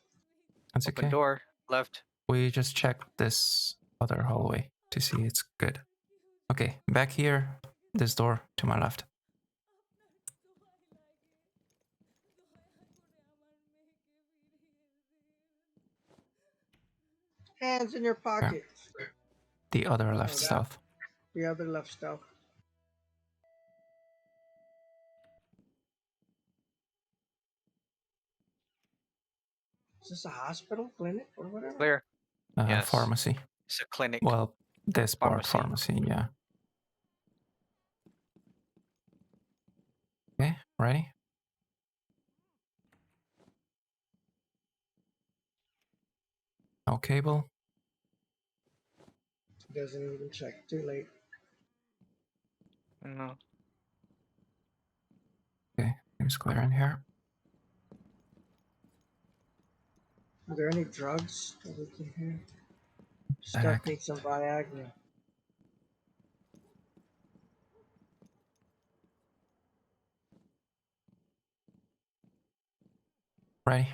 That's Open okay. door. Left. We just checked this other hallway to see it's good. Okay, back here, this door to my left. Hands in your pockets. The other left Oh, south. the other left stuff. Is this a hospital, clinic, or whatever? Clear. Yes. Pharmacy. It's a clinic. Well, this part Pharmacy. pharmacy, yeah. Okay, ready? No cable. Doesn't even check. Too late. No. Okay, seems clear in here. Are there any drugs that we can hear? The Stuff heck? needs some Viagra. Ready?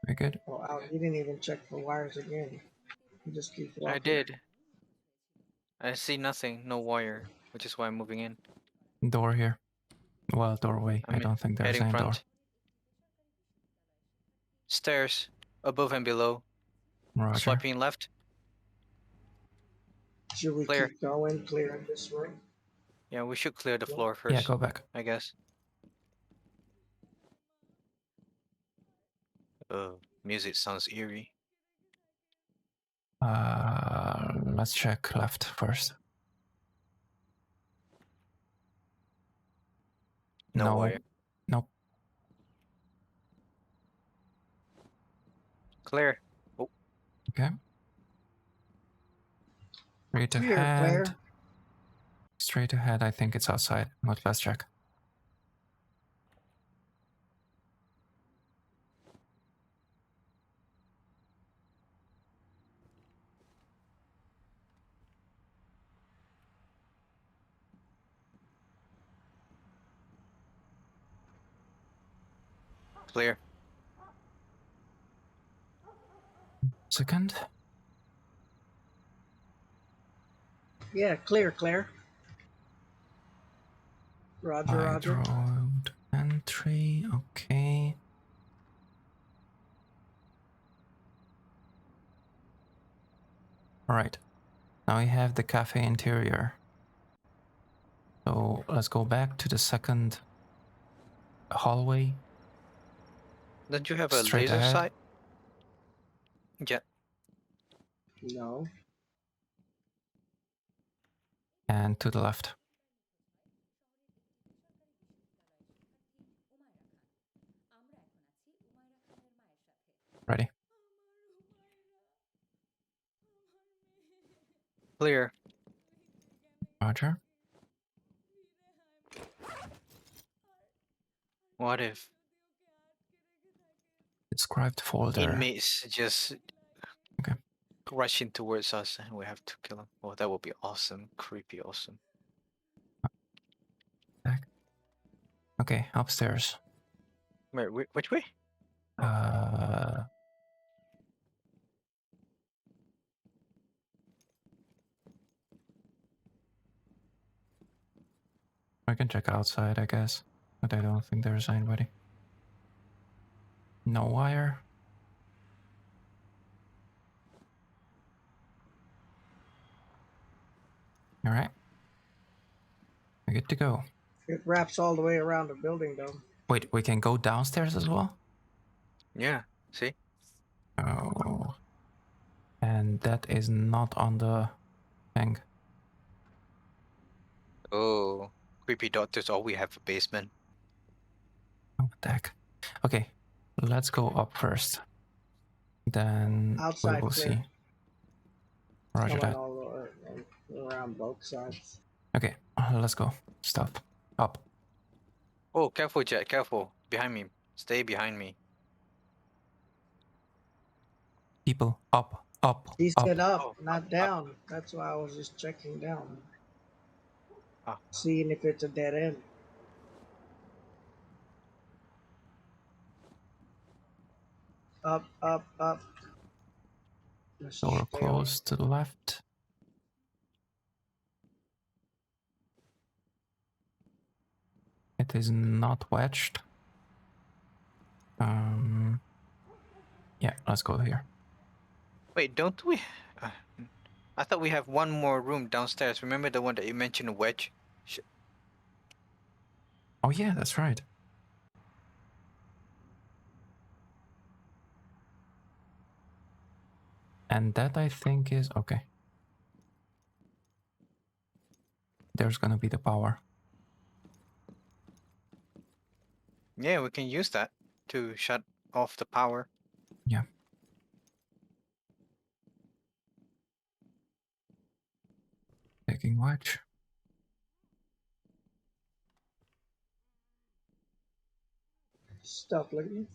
Very good. Oh, wow, you didn't even check for wires again. You just keep walking. I did. I see nothing. No wire. Which is why I'm moving in. Door here. Well, doorway. I I'm don't think there's heading any front. door. Stairs. Above and below. Roger. Swiping left. Should we Clear. keep going, clearing this room? Yeah, we should clear the floor first. Yeah, go back. I guess. Music sounds eerie. Let's check left first. No wire. Nope. Clear. Oh, Okay. Straight Clear, ahead. Claire. Straight ahead, I think it's outside. But let's check. clear. Second. Yeah, clear, Claire. Roger, Roger. Road entry. Okay. All right. Now we have the cafe interior. So let's go back to the second hallway. Don't you have a Straight laser ahead. sight? Yeah. No. And to the left. Ready? Clear. Roger. What if Described folder. inmates just Okay. rushing towards us and we have to kill them? Oh, that would be awesome. Creepy awesome. Okay, upstairs. Wait, which way? I can check outside, I guess, but I don't think there's anybody. No wire. All right. We're good to go. It wraps all the way around the building, though. Wait, we can go downstairs as well? Yeah, see? Oh. And that is not on the thing. Oh, creepy doctors. Oh, we have a basement. Oh, what the heck? Okay, let's go up first. Then Outside we will clear. see. Roger Coming that. all around both sides. Okay, let's go. Stop. Up. Oh, careful, Jet. Careful. Behind me. Stay behind me. People, up, up, He said up. up, Oh, not up. down. That's why I was just checking down. Ah. Seeing if it's a dead end. Up, up, up. Let's Door stay on. closed to the left. It is not wedged. Yeah, let's go here. Wait, don't we? I thought we have one more room downstairs. Remember the one that you mentioned, a wedge? Oh yeah, that's right. And that I think is okay. There's gonna be the power. Yeah, we can use that to shut off the power. Yeah. Taking watch. Stuff like this.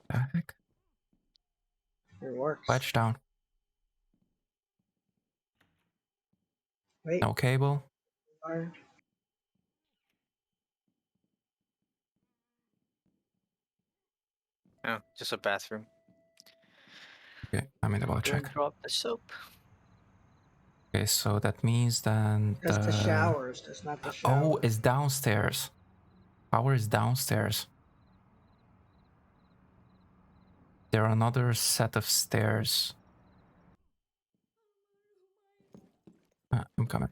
The heck? It works. Wedge down. Wait. No cable. Fire. Oh, just a bathroom. Okay, I'm in the boat Don't check. drop the soap. Okay, so that means then That's the showers. That's not the shower. Oh, it's downstairs. Power is downstairs. There are another set of stairs. I'm coming.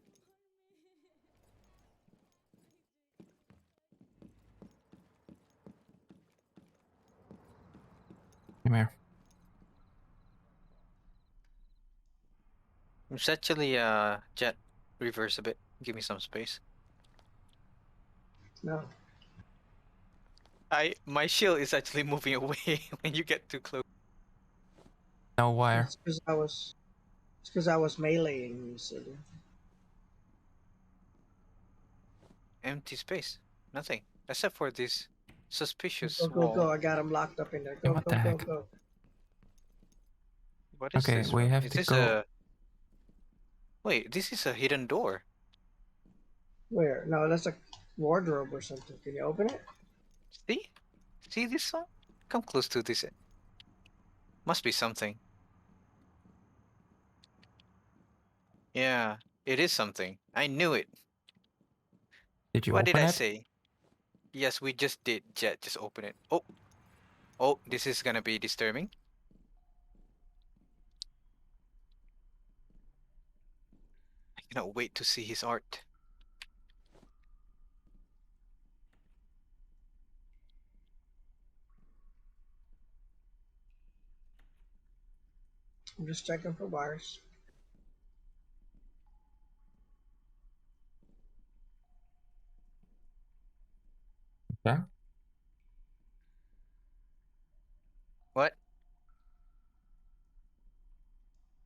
Come here. It's actually Jet, reverse a bit. Give me some space. No. My shield is actually moving away when you get too close. No wire. It's because I was. It's because I was meleeing you, silly. Empty space. Nothing. Except for this suspicious Go, go, wall. go. I got him locked up in there. Go, What go, the go, heck? go. What is Okay, this we room? have Is to this go. a... Wait, this is a hidden door. Where? No, that's a wardrobe or something. Can you open it? See? See this one? Come close to this. Must be something. Yeah, it is something. I knew it. Did you What did open I it? say? Yes, we just did. Jet, just open it. Oh. Oh, this is gonna be disturbing. I cannot wait to see his art. I'm just checking for wires. Yeah.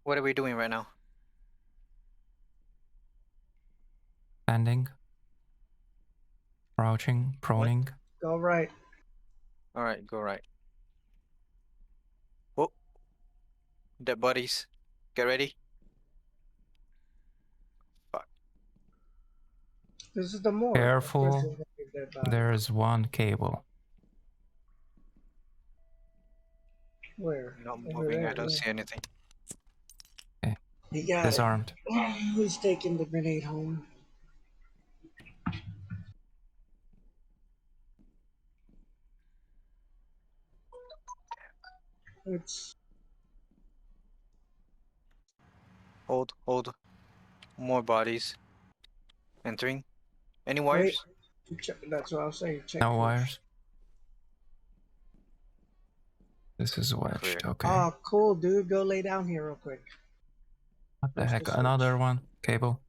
What are we doing right now? Standing. Crouching. Proning. Go right. All right, go right. Oh, dead bodies. Get ready. Fuck. This is the morgue. Of course Careful. there's gonna be dead bodies. There's one cable. Where? Not Over moving. there. I don't Yeah. see anything. Okay. He got Disarmed. it. He's taking the grenade home. It's Hold, hold. More bodies. Entering. Any wait. wires? That's what I'll say. Check No first. wires. This is Clear. wedged. Okay. Oh, cool, dude. Go lay down here real quick. What the Where's heck? the switch? Another one. Cable.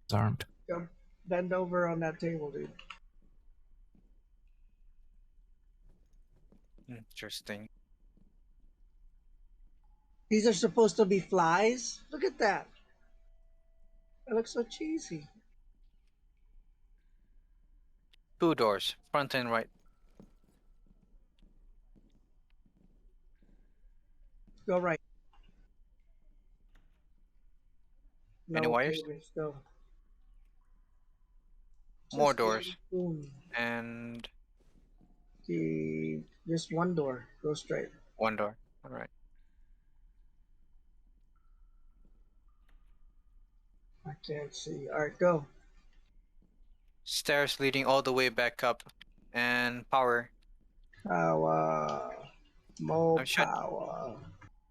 Disarmed. Go bend over on that table, dude. Interesting. These are supposed to be flies. Look at that. That looks so cheesy. 2 doors, front and right. Go right. Any No wires? cables. Go. More Just doors. boom. And Just one door. Go straight. 1 door. All right. I can't see. All right, go. Stairs leading all the way back up. And power. Power. More I'm power.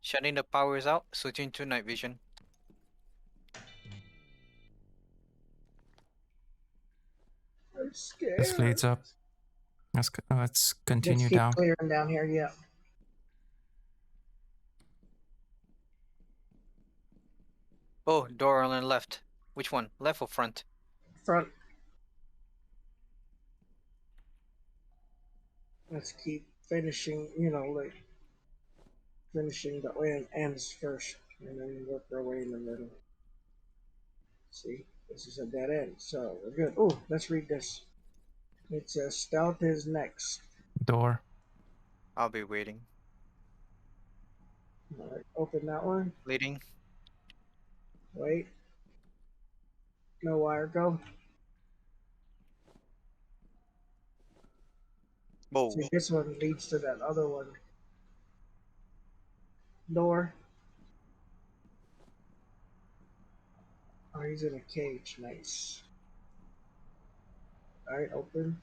shutting the powers out. Switching to night vision. I'm scared. This leads up. Let's continue Let's keep down. clearing down here. Yeah. Oh, door on the left. Which one? Left or front? Front. Let's keep finishing. Like finishing the ends first, and then work our way in the middle. See, this is a dead end, so we're good. Oh, let's read this. It says stealth is next. Door. I'll be waiting. All right, open that one. Leading. Wait. No wire. Go. Whoa. See, this one leads to that other one. Door. Oh, he's in a cage. Nice. All right, open.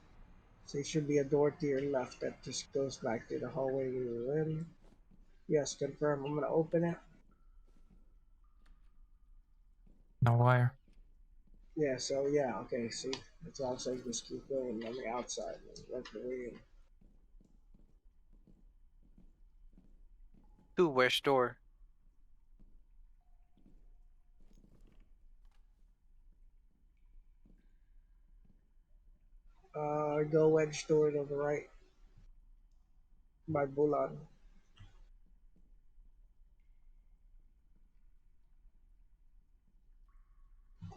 So there should be a door to your left that just goes back to the hallway we were in. Yes, confirm. I'm gonna open it. No wire. Yeah, so yeah, okay, see. That's all I'm saying, just keep going on the outside and work the way in. 2 west door. Go wedge door to the right by Bulan.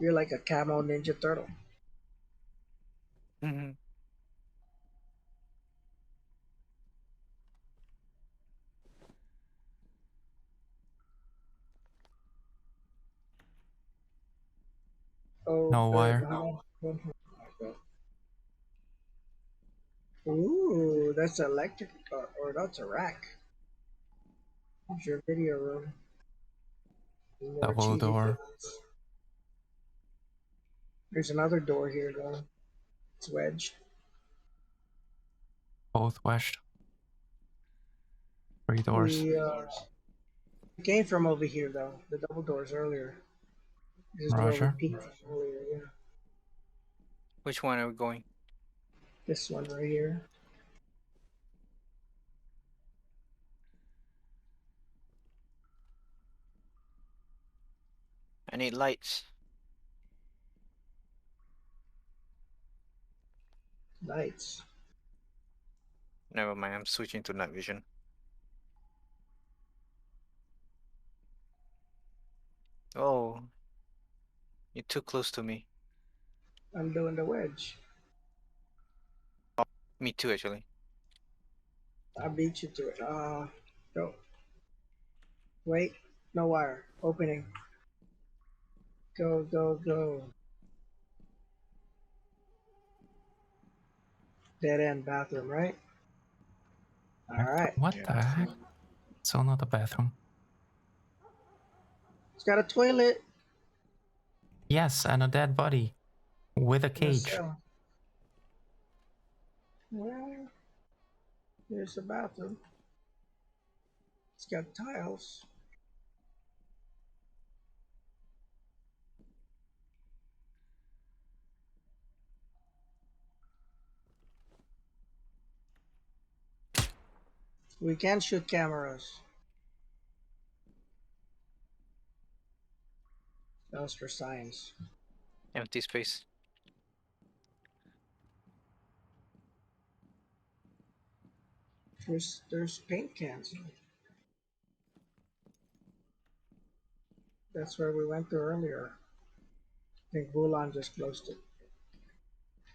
You're like a camo ninja turtle. Mhm. No wire. Ooh, that's electric, or that's a rack. It's your video room. More Double cheesy door. things. There's another door here though. It's wedged. Both wedged. 3 doors. We came from over here though. The double doors earlier. This is where we Roger. peeked from earlier. Yeah, Which one are we going? this one right here. I need lights. Lights. Never mind, I'm switching to night vision. Oh, you're too close to me. I'm doing the wedge. Me too, actually. I beat you to it. Go. Wait. No wire. Opening. Go, go, go. Dead end bathroom, right? Alright. What the heck? So not a bathroom. It's got a toilet. Yes, and a dead body with a In a cage. cell. Well, here's the bathroom. It's got tiles. We can shoot cameras. That was for science. Empty space. There's paint cans. That's where we went to earlier. I think Bulan just closed it.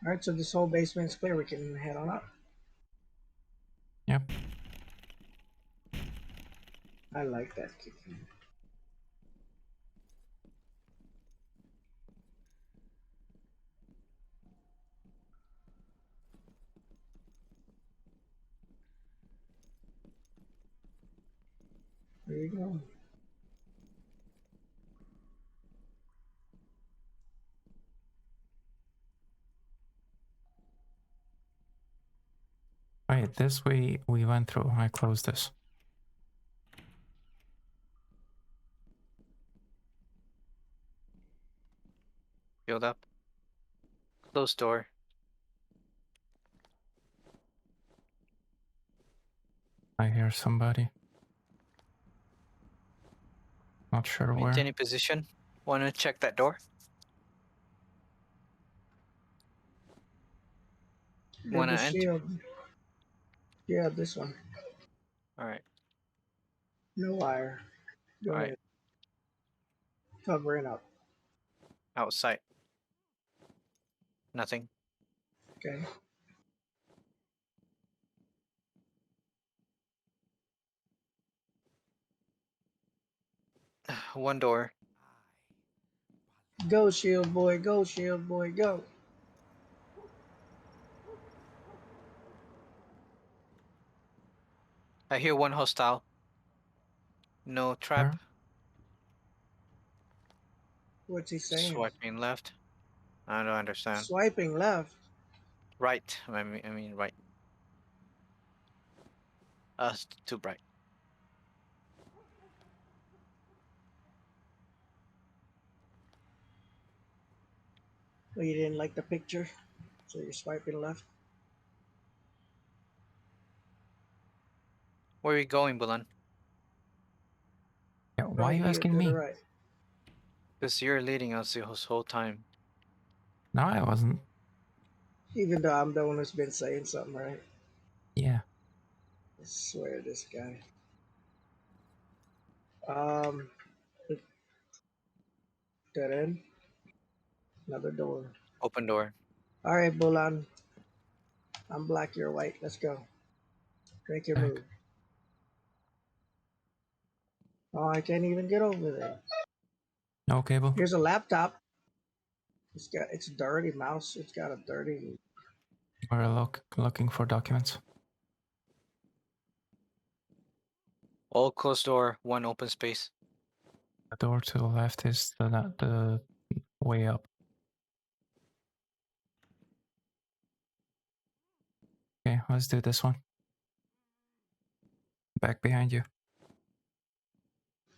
Alright, so this whole basement is clear. We can head on up. Yep. I like that kick. There you go. Wait, this way we went through. I closed this. Filled up. Close door. I hear somebody. Not sure where. Maintaining position. Wanna check that door? Here's Wanna the enter? shield. Yeah, this one. Alright. No wire. Go Alright. ahead. Covering up. Outside. Nothing. Okay. One door. Go, shield boy. Go, shield boy. Go. I hear one hostile. No trap. Where? What's he saying? Swiping left. I don't understand. Swiping left. Right. I mean right. Too bright. Oh, you didn't like the picture, so you're swiping left. Where are you going, Bulan? Yeah, why are Right you here asking to the me? right. Because you're leading us this whole time. No, I wasn't. Even though I'm the one who's been saying something, right? Yeah. I swear, this guy. Um, dead end. Another door. Open door. All right, Bulan. I'm black, you're white. Let's go. Make your Heck. move. Oh, I can't even get over there. No cable. Here's a laptop. It's dirty mouse. It's got a dirty. We're looking for documents. All closed door. One open space. The door to the left is the way up. Okay, let's do this one. Back behind you.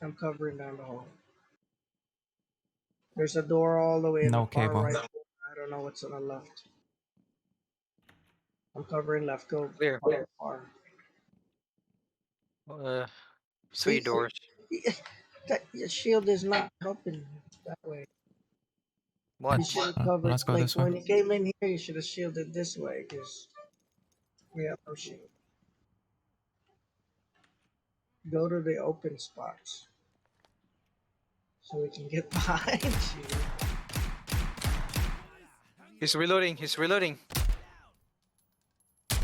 I'm covering down the hall. There's a door all the way in the No far cable. right. I don't know what's on the left. I'm covering left. Go Clear. far. Three See, doors. that your shield is not helping that way. What? You should have covered, Let's go like this way. when you came in here, you should have shielded this way because we have no shield. Go to the open spots. so we can get behind you. He's reloading. He's reloading.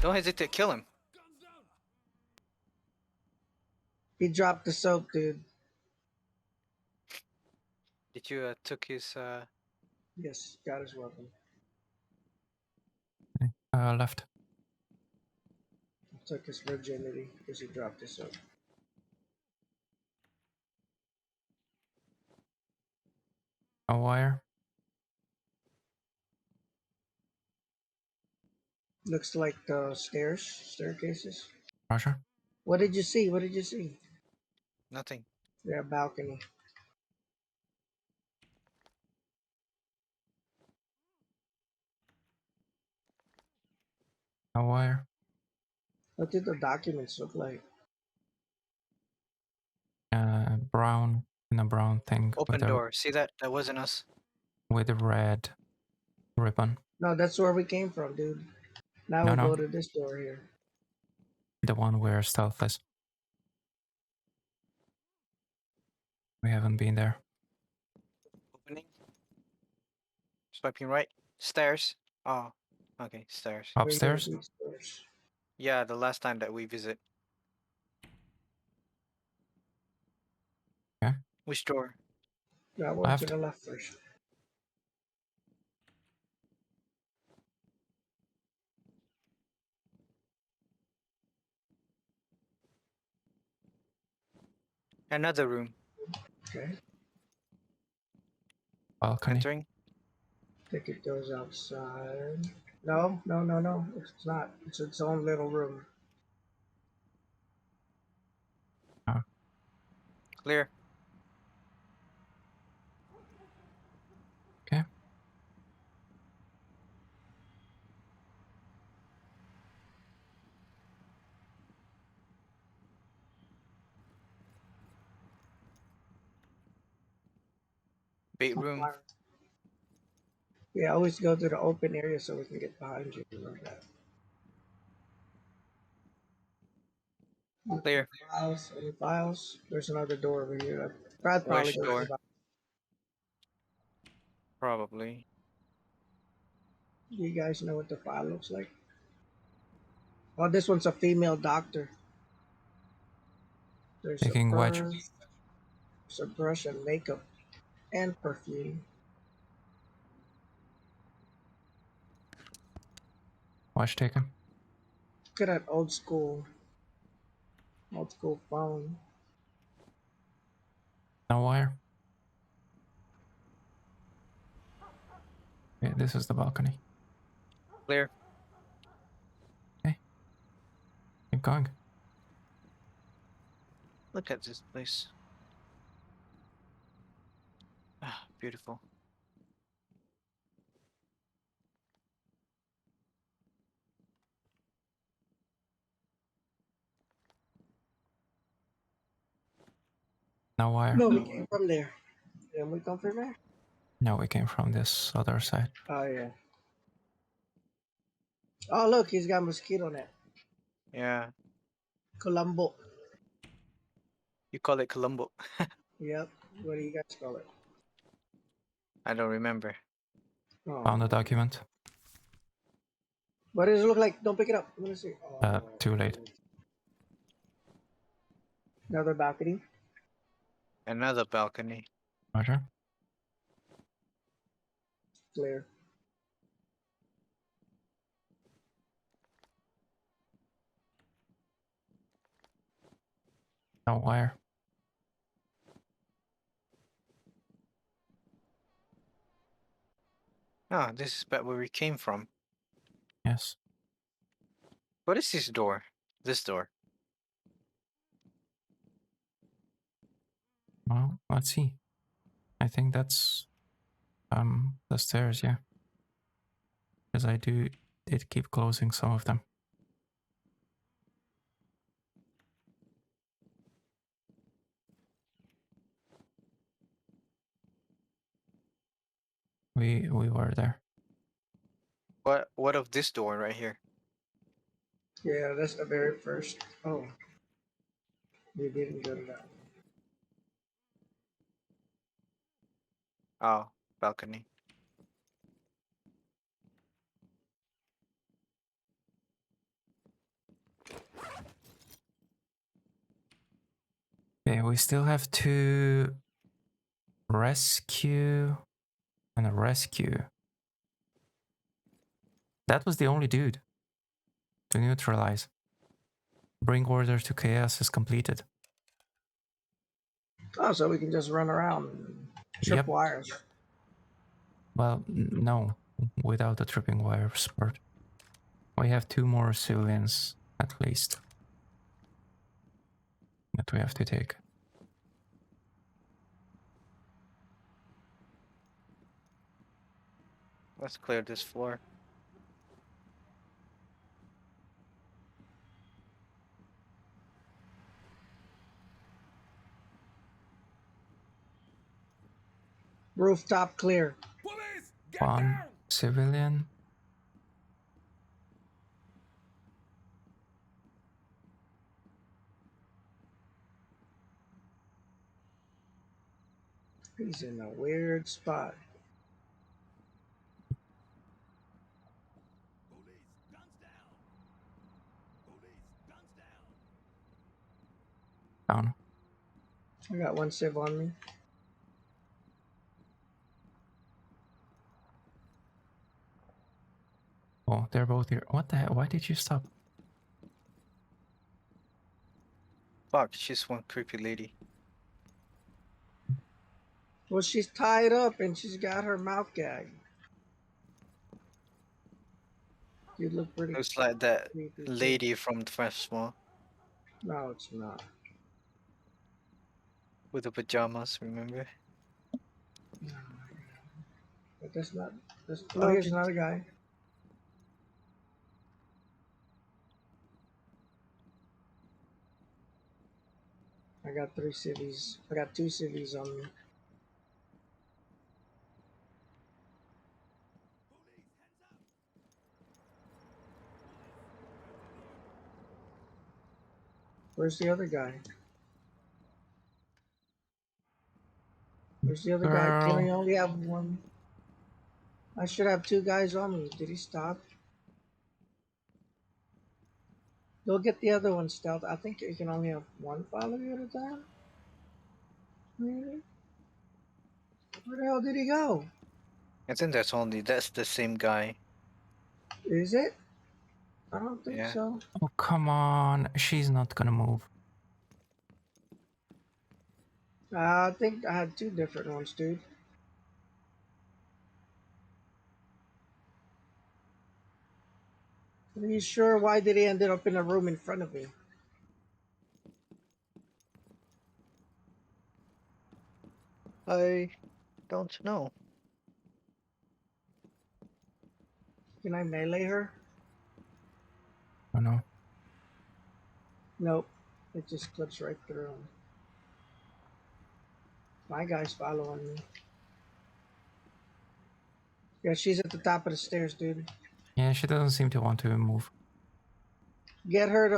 Don't hesitate. Kill him. He dropped the soap, dude. Did you took his Yes, got his weapon. Left. Took his virginity because he dropped his soap. A wire. Looks like the staircases. Roger. What did you see? What did you see? nothing? Yeah, balcony. A wire. What did the documents look like? Brown in a brown thing Open door. See that? That wasn't us. with a red ribbon. No, that's where we came from, dude. Now No, we no. go to this door here. The one where stealth is. We haven't been there. Opening. Swiping right. Stairs. Oh, okay. Stairs. Upstairs? These doors. Yeah, the last time that we visit. Okay. Which door? That one to Left. the left first. Another room. Okay. Balcony. Entering. I think it goes outside. No, no, no, no. It's not. It's its own little room. Clear. Okay. Bait room. Yeah, always go to the open area so we can get behind you. Remember that. Clear. Files, any files? There's another door over here. Brad probably Which goes door? about. Probably. Do you guys know what the file looks like? Oh, this one's a female doctor. There's a Taking wedge. purse, there's a brush and makeup and perfume. Wedge taken. Look at that old school phone. No wire. Okay, this is the balcony. Clear. Okay. Keep going. Look at this place. Ah, beautiful. No wire. No, we came from there. Didn't we come from there? No, we came from this other side. Oh yeah. Oh look, he's got mosquito net. Yeah. Colombo. You call it Colombo. Yep. What do you guys call it? I don't remember. Oh. Found the document. What does it look like? Don't pick it up. Let me see. Oh. Too late. Another balcony. Another balcony. Roger. Clear. No wire. Ah, this is back where we came from. Yes. What is this door? This door. Well, let's see. I think that's the stairs, yeah. Because I did keep closing some of them. We were there. What of this door right here? Yeah, that's the very first. Oh. We didn't go to that. Oh, balcony. Okay, we still have to rescue and a rescue. That was the only dude to neutralize. Bring order to chaos is completed. Oh, so we can just run around and trip Yep. wires. Well, no, without the tripping wires part. We have 2 more civilians at least that we have to take. Let's clear this floor. Rooftop clear. Police, get 1 down! civilian. He's in a weird spot. Police, guns down! Police, guns down! Down. I got 1 civ on me. Oh, they're both here. What the hell? Why did you stop? Fuck, she's one creepy lady. Well, she's tied up and she's got her mouth gagged. You look pretty Looks like that creepy too. lady from the first one No, it's not. with the pajamas, remember? But that's not. Oh, Look, here's another guy. I got 3 civvies. I got 2 civvies on me. Where's the other guy? Where's the other guy? Can I Girl. only have 1? I should have 2 guys on me. Did he stop? Go get the other one, Stealth. I think you can only have 1 follower at a time. Really? Where the hell did he go? I think that's the same guy. Is it? I don't think Yeah. so. Oh, come on. She's not gonna move. I think I had 2 different ones, dude. Are you sure? Why did he end up in a room in front of me? I don't know. Can I melee her? Oh no. Nope. It just clips right through him. My guy's following me. Yeah, she's at the top of the stairs, dude. Yeah, she doesn't seem to want to move. Get her to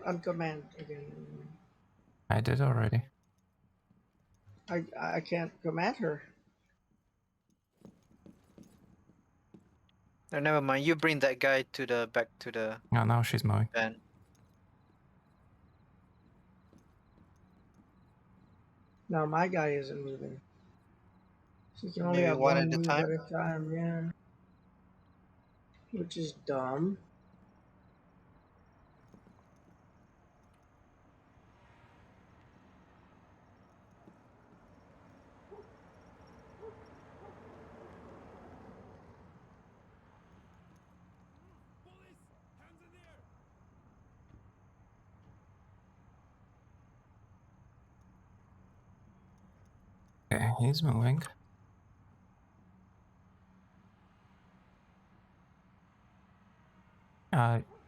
uncommand again. I did already. I can't command her. No, never mind. You bring that guy to the back to the Oh, now she's moving. van. No, my guy isn't moving. She can only Maybe have one 1 at a move time. at a time, yeah. Which is dumb. Police, hands in the air! Okay, he's moving.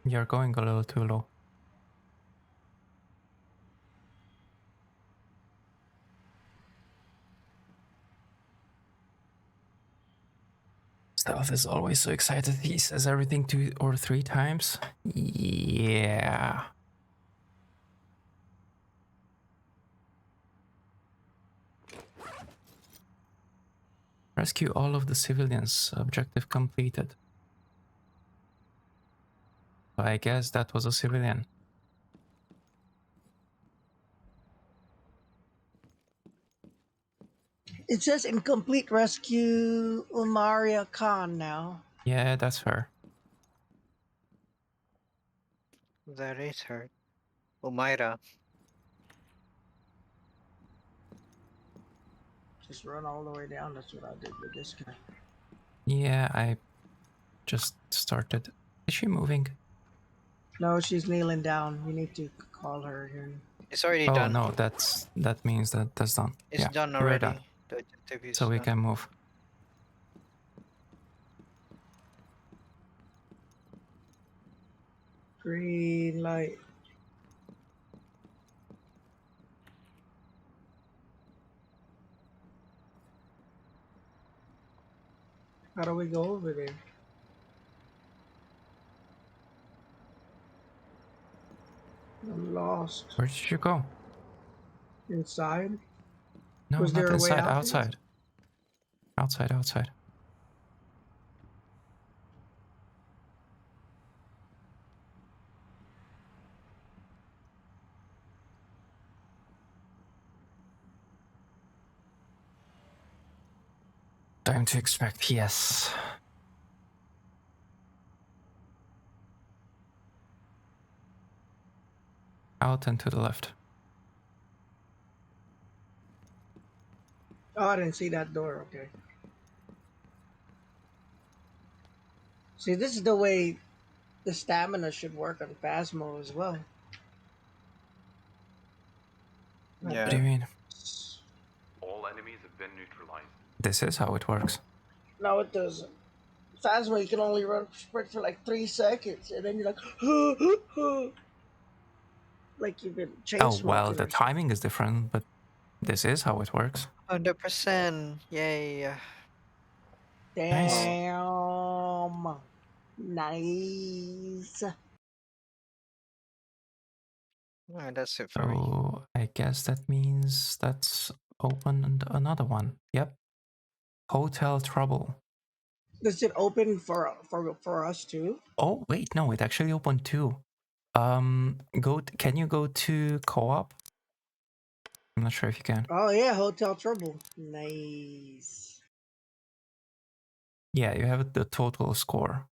You're going a little too low. Stealth is always so excited. He says everything 2 or 3 times. Yeah. Rescue all of the civilians. Objective completed. So I guess that was a civilian. It says incomplete rescue Umaria Khan now. Yeah, that's her. That is her. Umaira. Just run all the way down. That's what I did with this guy. Yeah, I just started. Is she moving? No, she's kneeling down. We need to call her again. It's already Oh done. no, that means that's done. It's Yeah, done we're done. already. The objective is So we done. can move. Green light. How do we go over there? I'm lost. Where did you go? Inside? No, Was not there a way inside, out there? outside. Outside. Time to expect, yes. Out and to the left. Oh, I didn't see that door. Okay. See, this is the way the stamina should work on Phasmo as well. Yeah. What do you mean? All enemies have been neutralized. This is how it works. No, it doesn't. Phasmo, you can only run sprint for like 3 seconds, and then you're like, like you've been chain Oh, well, smoking the or something. timing is different, but this is how it works. 100%. Yay. Nice. Damn. Nice. Alright, that's it for me. So I guess that means that's opened another one. Yep. Hotel Trouble. Does it open for us too? Oh, wait, no, it actually opened two. Can you go to co-op? I'm not sure if you can. Oh yeah, Hotel Trouble. Nice. Yeah, you have the total score.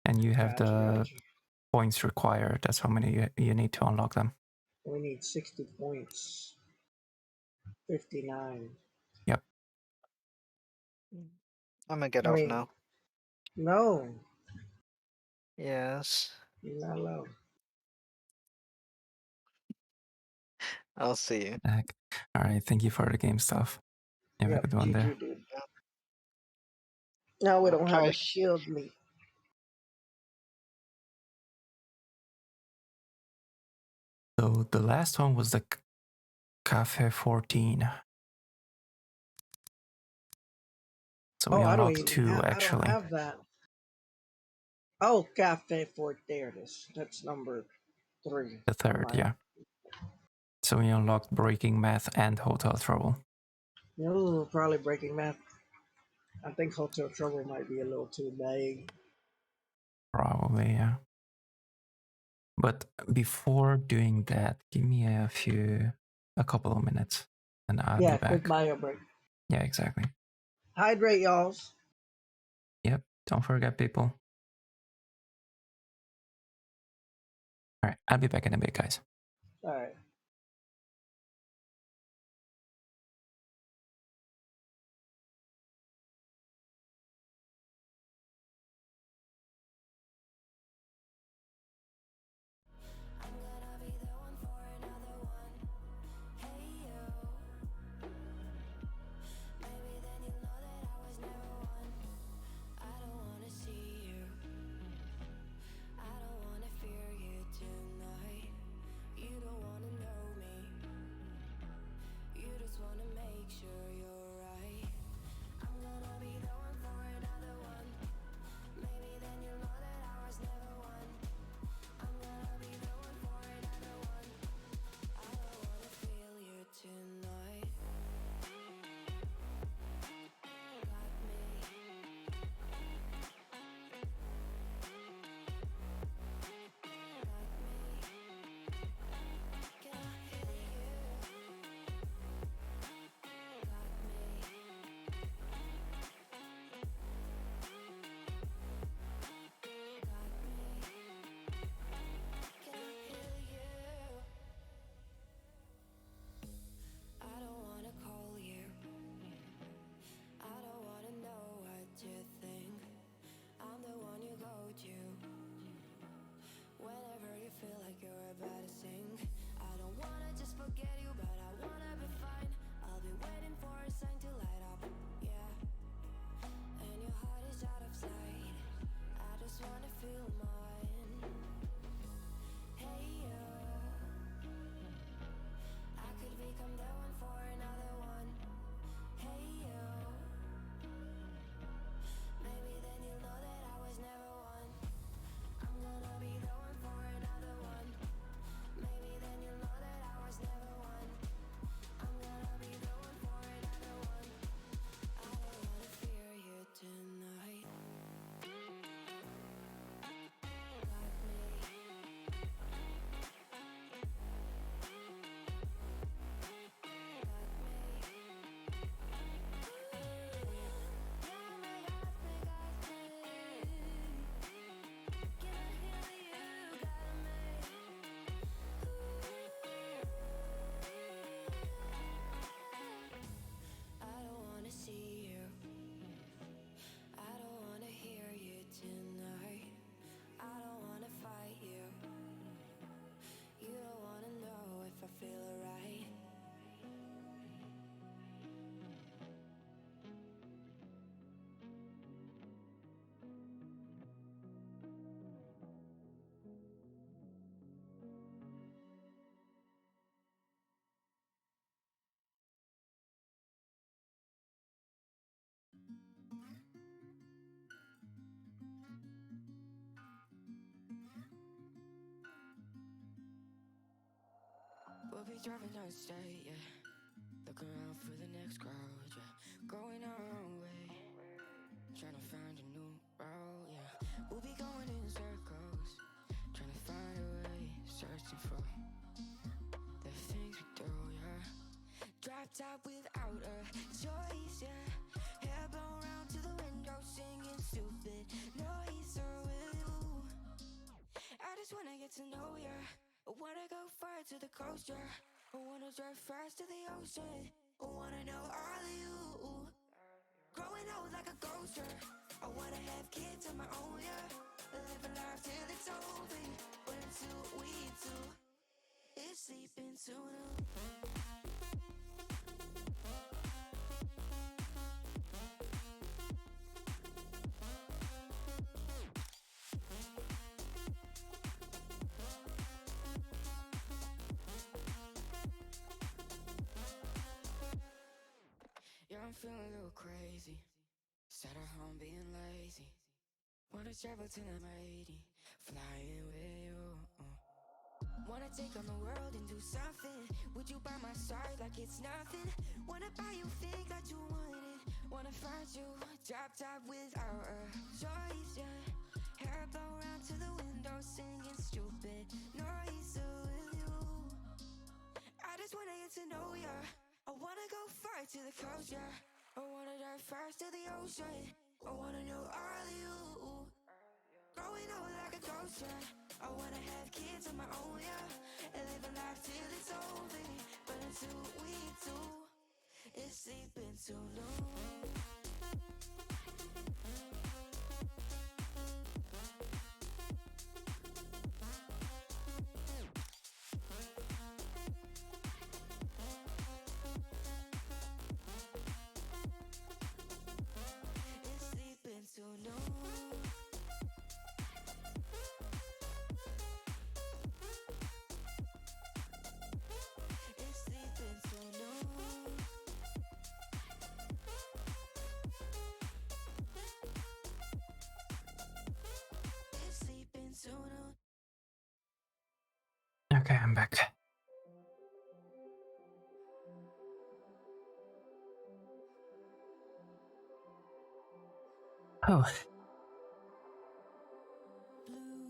And you have the points required. That's how many you need to unlock them. We need 60 points. 59. Yep. I'm gonna get I off mean, now. no, Yes. you're not allowed. I'll see you. All right, thank you for the game stuff. You have a Yep, good one there. GG, dude. Now we I'll don't have try. a shield meet. So the last one was the Cafe 14. So we I don't unlocked even two have. actually. I don't have that. Oh, Cafe Fort. There it is. That's number 3. The third, yeah. So we unlocked Breaking Math and Hotel Trouble. No, probably Breaking Math. I think Hotel Trouble might be a little too big. Probably, yeah. But before doing that, give me a couple of minutes, and I'll be back. Quick bio break. Yeah, exactly. Hydrate, y'all. Yep. Don't forget, people. All right, I'll be back in a bit, guys. All right. You don't wanna We'll be driving down the state, yeah. Looking around for the next crowd, yeah. Going our own way, trying to find a new route, yeah. We'll be going in circles, trying to find a way, searching for the things we do, yeah. Drop top without a choice, yeah. Hair blown round to the window, singing stupid noise, or will you? I just wanna get to know ya. I wanna go far to the coast, yeah. I wanna drive fast to the ocean. I wanna know all of you. Growing old like a ghost, yeah. I wanna have kids of my own, yeah. Live a life till it's over. But until we do, it's sleeping soon. Yeah, I'm feeling a little crazy. Sat at home being lazy. Wanna travel till I'm 80, flying with you. Wanna take on the world and do something. Would you by my side like it's nothing? Wanna buy you things that you wanted. Wanna find you, drop top without a choice, yeah. Hair blow round to the window, singing stupid noise, so will you? I just wanna get to know ya. I wanna go far to the coast, yeah. I wanna dive fast to the ocean. I wanna know all of you. Growing old like a ghost, yeah. I wanna have kids of my own, yeah. And live a life till it's over. But until we do, it's sleeping too long. It's sleeping too long. It's sleeping too long. It's sleeping too long. Okay, I'm back. Oh.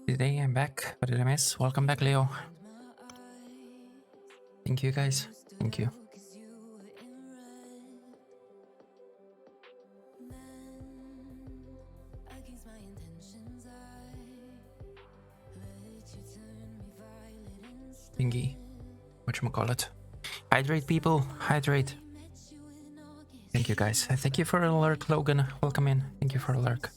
Today I'm back. What did I miss? Welcome back, Leo. Thank you, guys. Thank you. Thingy. Whatchamacallit. Hydrate, people. Hydrate. Thank you, guys. Thank you for a lurk, Logan. Welcome in. Thank you for a lurk.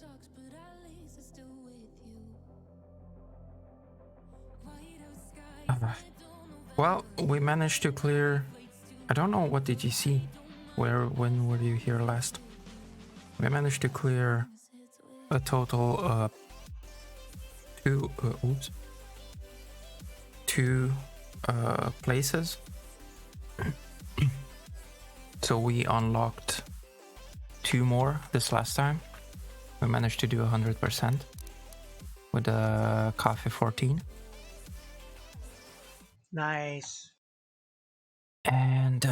Well, we managed to clear... I don't know, what did you see? When were you here last? We managed to clear a total of two places. So we unlocked 2 more this last time. We managed to do 100% with a Coffee 14. Nice. And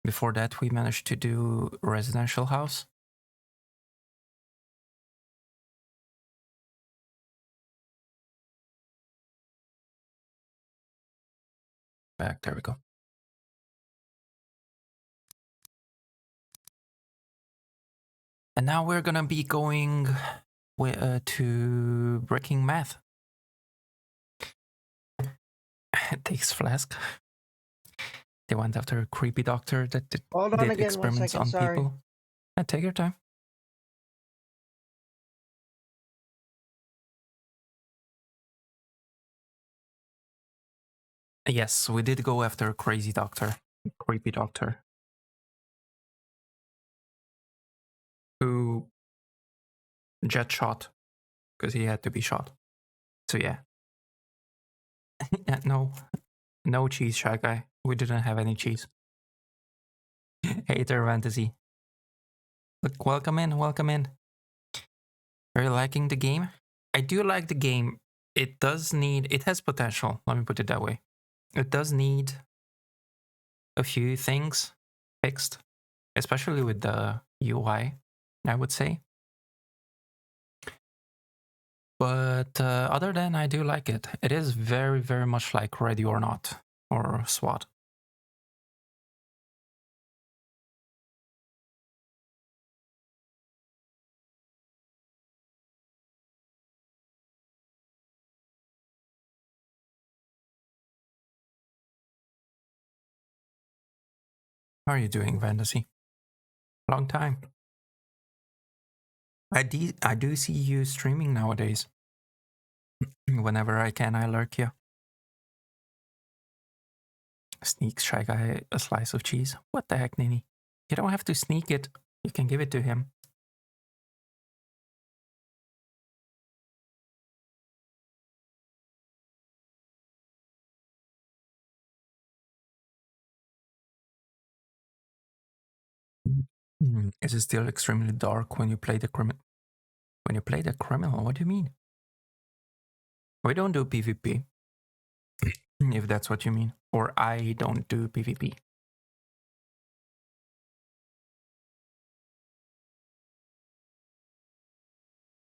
before that, we managed to do Residential House. Back, there we go. And now we're gonna be going to Breaking Math. It takes Flask. They went after a creepy doctor that did experiments on people. Yeah, take your time. Yes, we did go after a crazy doctor, creepy doctor, who jet shot because he had to be shot. So yeah. Yeah, no cheese, Shy Guy. We didn't have any cheese. Hater Fantasy. Look, welcome in, welcome in. Are you liking the game? I do like the game. It has potential, let me put it that way. It does need a few things fixed, especially with the UI, I would say. But other than, I do like it. It is very, very much like Ready or Not or SWAT. How are you doing, Fantasy? Long time. I do see you streaming nowadays. Whenever I can, I lurk you. Sneaks Shy Guy a slice of cheese. What the heck, Nini? You don't have to sneak it. You can give it to him. Is it still extremely dark when you play the criminal? When you play the criminal, what do you mean? We don't do PvP. If that's what you mean. Or I don't do PvP.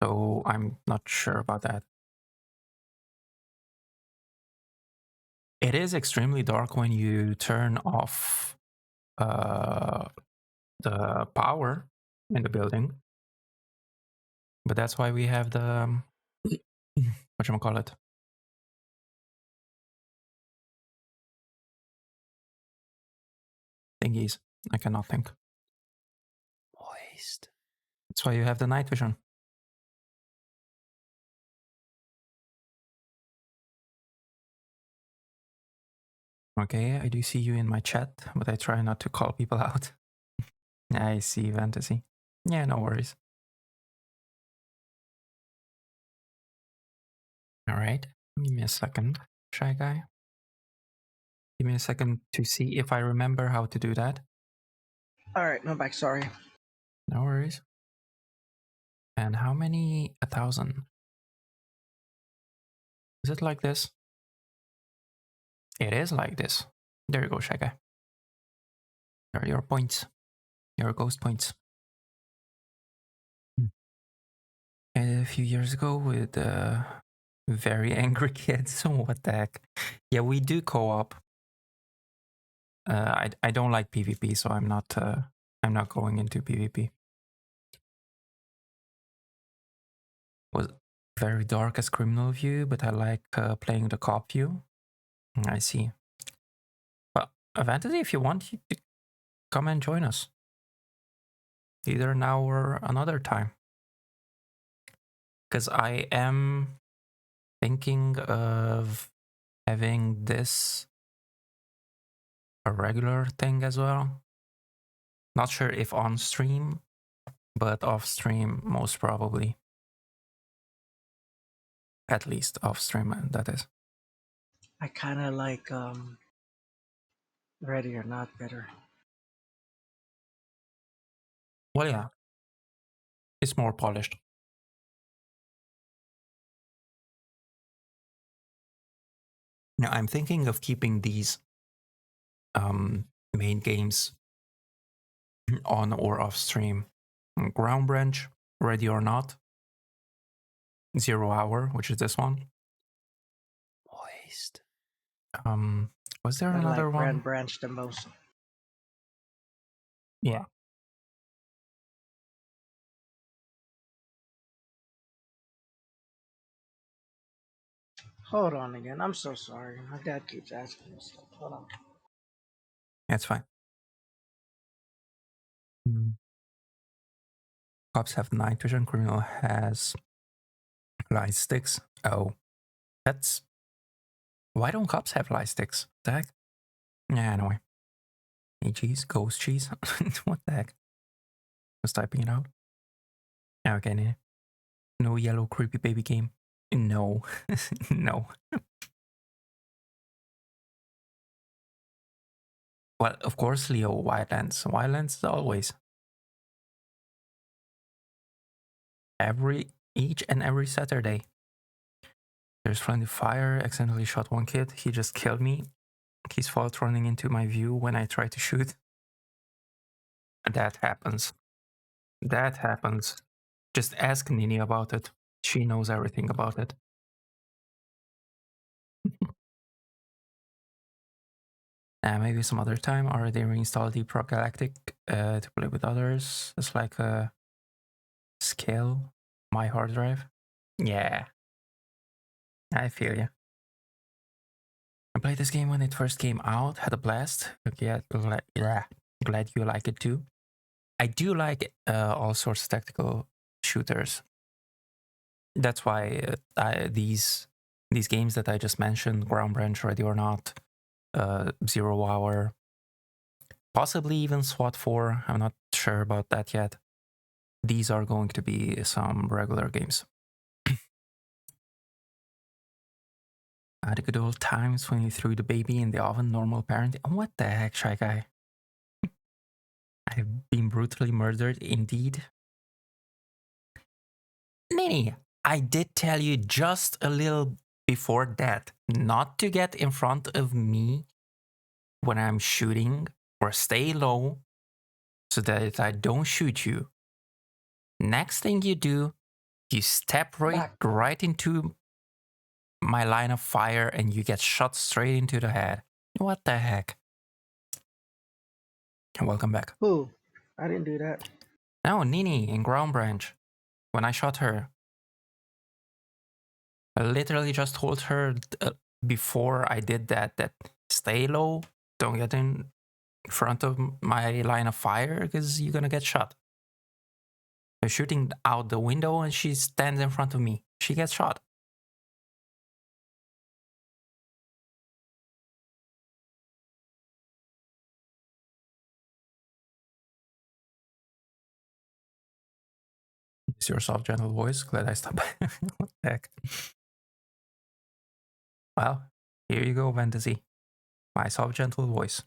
So I'm not sure about that. It is extremely dark when you turn off the power in the building. But that's why we have the whatchamacallit? Thingies. I cannot think. Moist. That's why you have the night vision. Okay, I do see you in my chat, but I try not to call people out. I see Fantasy. Yeah, no worries. Alright, give me a second, Shy Guy. Give me a second to see if I remember how to do that. Alright, I'm back, sorry. No worries. And how many? 1,000. Is it like this? It is like this. There you go, Shy Guy. There are your points. Your ghost points. A few years ago with very angry kids. So what the heck? Yeah, we do co-op. I don't like PvP, so I'm not going into PvP. Was very dark as criminal view, but I like playing the cop view. I see. Well, Fantasy, if you want, you come and join us. Either now or another time. Because I am thinking of having this a regular thing as well. Not sure if on stream, but off stream most probably. At least off stream, that is. I kind of like Ready or Not better. Well, yeah. It's more polished. Now, I'm thinking of keeping these main games on or off stream. Ground Branch, Ready or Not, 0 Hour, which is this one. Moist. Was there I another like one? Grand Branch the most. Yeah. Hold on again. I'm so sorry. My dad keeps asking me stuff. Hold on. That's fine. Cops have night vision, criminal has light sticks. Oh, that's... Why don't cops have light sticks? What the heck? Yeah, anyway. Hey, cheese, ghost cheese. What the heck? Just typing it out. Okay, no yellow creepy baby game. No. No. Well, of course, Leo, Wildlands. Wildlands always. Each and every Saturday. There's friendly fire, accidentally shot one kid. He just killed me. his fault running into my view when I try to shoot. That happens. That happens. Just ask Nini about it. She knows everything about it. Maybe some other time. Already reinstall Deep Rock Galactic to play with others. It's like a scale my hard drive. Yeah, I feel you. I played this game when it first came out, had a blast. Yeah, glad you like it too. I do like all sorts of tactical shooters. That's why these games that I just mentioned, Ground Branch, Ready or Not, 0 Hour, possibly even SWAT 4, I'm not sure about that yet. These are going to be some regular games. The good old times when you threw the baby in the oven, normal parenting. What the heck, Shy Guy? I've been brutally murdered, indeed. Nini, I did tell you just a little before that not to get in front of me when I'm shooting, or stay low so that I don't shoot you. Next thing you do, you step right into my line of fire and you get shot straight into the head. What the heck? Welcome back. Who? I didn't do that. No, Nini in Ground Branch. When I shot her, I literally just told her before I did that stay low, don't get in front of my line of fire because you're gonna get shot. They're shooting out the window and she stands in front of me. She gets shot. It's your soft, gentle voice. Glad I stopped by. What the heck? Well, here you go, Fantasy. My soft, gentle voice.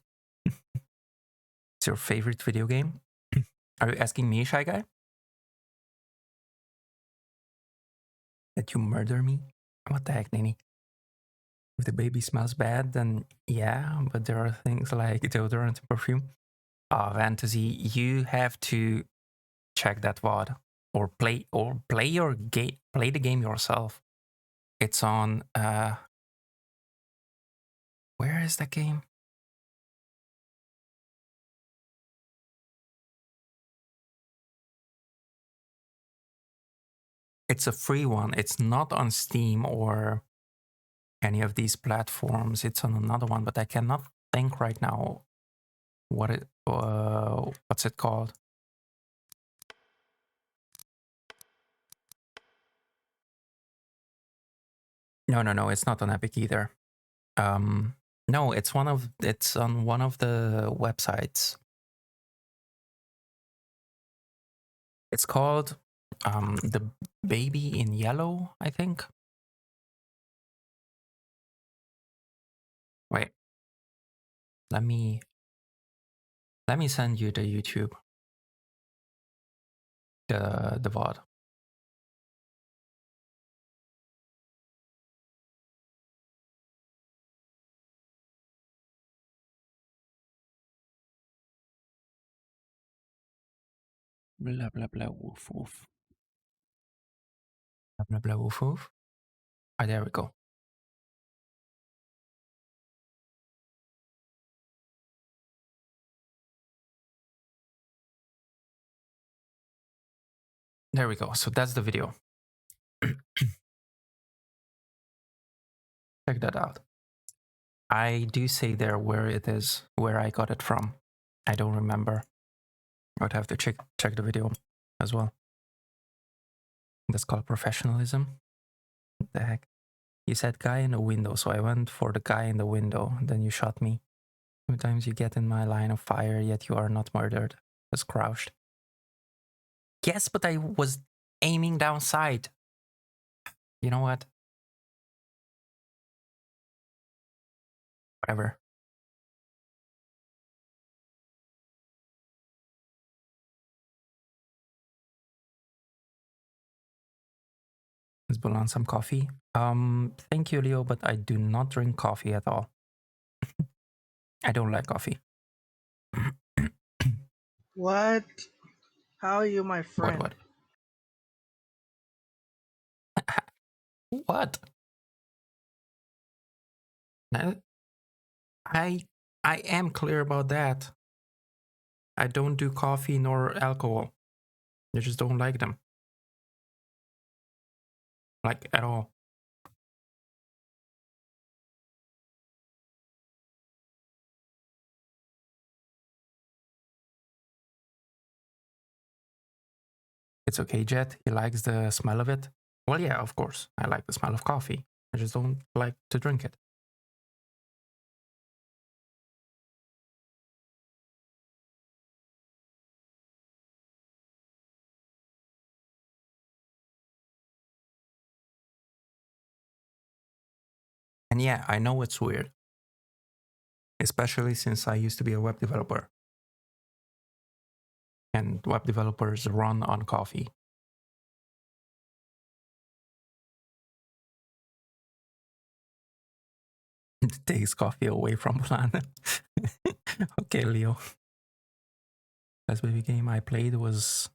It's your favorite video game? Are you asking me, Shy Guy? That you murder me? What the heck, Nini? If the baby smells bad, then yeah, but there are things like deodorant and perfume. Fantasy, you have to check that VOD or play the game yourself. It's on where is that game? It's a free one. It's not on Steam or any of these platforms. It's on another one, but I cannot think right now what's it called. No, it's not on Epic either. No, it's on one of the websites. It's called The Baby in Yellow, I think. Wait. Let me send you the YouTube. The VOD. Blah blah blah woof woof. Blah blah blah woof woof. Ah, there we go. There we go. So that's the video. Check that out. I do say there where it is, where I got it from. I don't remember. I would have to check the video as well. That's called professionalism. What the heck? You said guy in the window, so I went for the guy in the window. Then you shot me. Sometimes you get in my line of fire, yet you are not murdered. Was crouched. Yes, but I was aiming down sight. You know what? Whatever. Let's pull on some coffee. Thank you, Leo, but I do not drink coffee at all. I don't like coffee. What? How are you my friend? What? What? No, I am clear about that. I don't do coffee nor alcohol. I just don't like them. Like, at all. It's okay, Jet. He likes the smell of it. Well, yeah, of course. I like the smell of coffee. I just don't like to drink it. And yeah, I know it's weird. Especially since I used to be a web developer. And web developers run on coffee. It takes coffee away from Planet. Okay, Leo. Last baby game I played was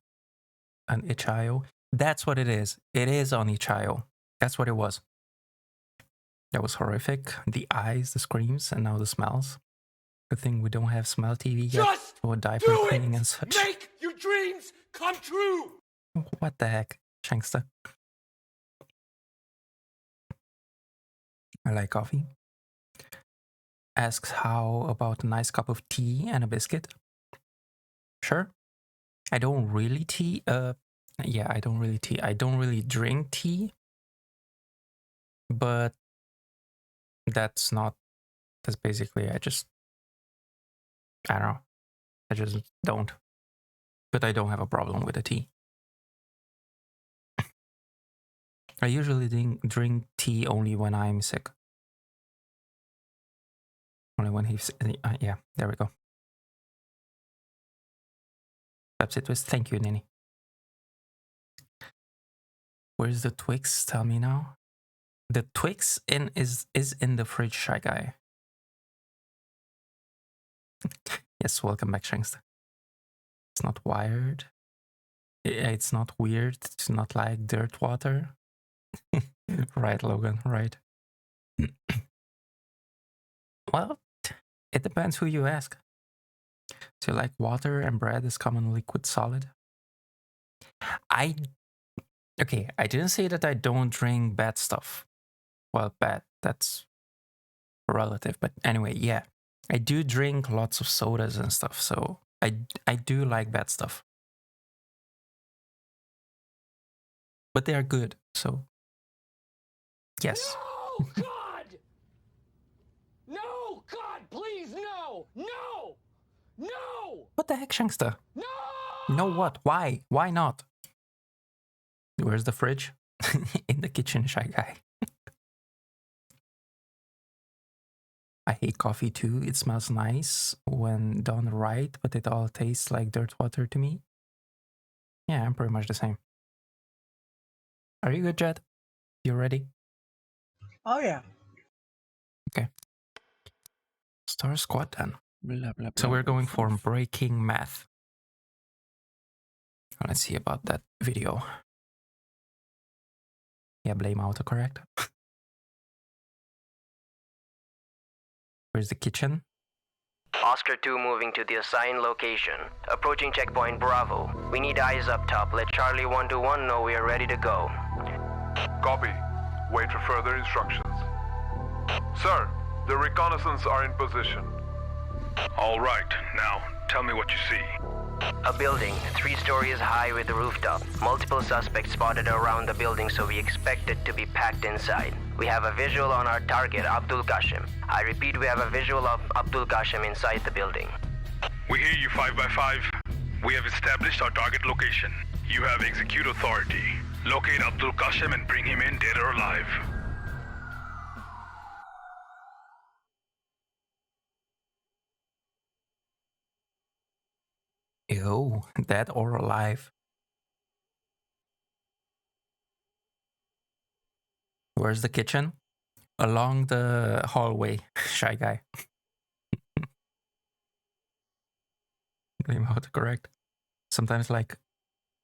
an itch.io. That's what it is. It is on itch.io. That's what it was. That was horrific. The eyes, the screams, and now the smells. Good thing we don't have smell TV yet. Just or diaper do cleaning it! and such. Make your dreams come true! What the heck, Shankster? I like coffee. Asks how about a nice cup of tea and a biscuit. Sure. I don't really I don't really tea. I don't really drink tea. But that's basically I don't know. I just don't. But I don't have a problem with the tea. I usually drink tea only when I'm sick. Only when he's yeah, there we go. Pepsi Twist, thank you, Nini. Where's the Twix? Tell me now. The Twix is in the fridge, Shy Guy. Yes, welcome back, Shankster. It's not wired. It's not weird. It's not like dirt water. Right, Logan, right. Well, it depends who you ask. Do you like water and bread is common liquid solid? Okay, I didn't say that I don't drink bad stuff. Well, bad, that's relative. But anyway, yeah. I do drink lots of sodas and stuff, so I do like bad stuff. But they are good, so yes. No, God! No, God, please, no! No! No! What the heck, Shankster? No! No what? Why? Why not? Where's the fridge? In the kitchen, Shy Guy. I hate coffee too. It smells nice when done right, but it all tastes like dirt water to me. Yeah, I'm pretty much the same. Are you good, Jet? You ready? Oh yeah. Okay. Star Squad then. Blah, blah, So blah, we're going for woof. breaking math. Let's see about that video. Yeah, blame autocorrect. Where's the kitchen? Oscar 2 moving to the assigned location. Approaching checkpoint Bravo. We need eyes up top. Let Charlie 121 know we are ready to go. Copy. Wait for further instructions. Sir, the reconnaissance are in position. All right, now tell me what you see. A building, 3 stories high with a rooftop. Multiple suspects spotted around the building, so we expect it to be packed inside. We have a visual on our target, Abdul Qasem. I repeat, we have a visual of Abdul Qasem inside the building. We hear you 5x5. We have established our target location. You have execute authority. Locate Abdul Qasem and bring him in dead or alive. Ew, dead or alive. Where's the kitchen? Along the hallway, Shy Guy. blame autocorrect. Sometimes like